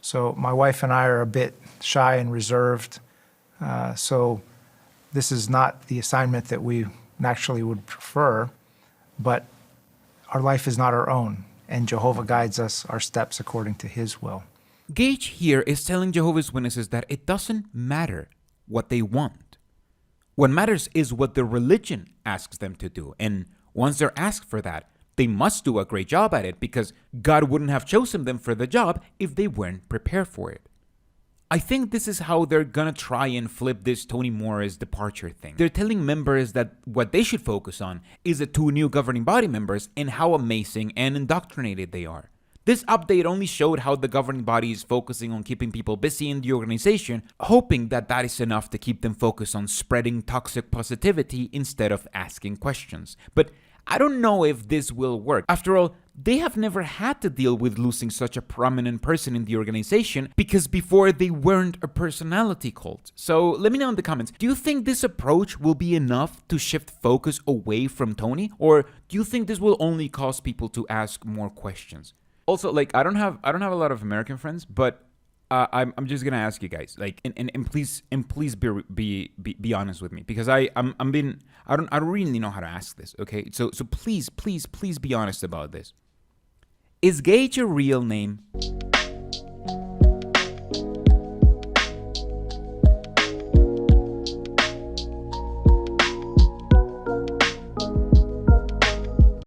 So my wife and I are a bit shy and reserved, so this is not the assignment that we naturally would prefer, but our life is not our own, and Jehovah guides us, our steps according to his will. Gage here is telling Jehovah's Witnesses that it doesn't matter what they want. What matters is what their religion asks them to do, and once they're asked for that, they must do a great job at it because God wouldn't have chosen them for the job if they weren't prepared for it. I think this is how they're gonna try and flip this Tony Morris departure thing. They're telling members that what they should focus on is the 2 new governing body members and how amazing and indoctrinated they are. This update only showed how the governing body is focusing on keeping people busy in the organization, hoping that that is enough to keep them focused on spreading toxic positivity instead of asking questions. But I don't know if this will work. After all, they have never had to deal with losing such a prominent person in the organization because before they weren't a personality cult. So let me know in the comments, do you think this approach will be enough to shift focus away from Tony? Or do you think this will only cause people to ask more questions? Also, like, I don't have a lot of American friends, but I'm just gonna ask you guys, like, and please be honest with me, because I don't really know how to ask this. Okay, so please be honest about this. Is Gage a real name?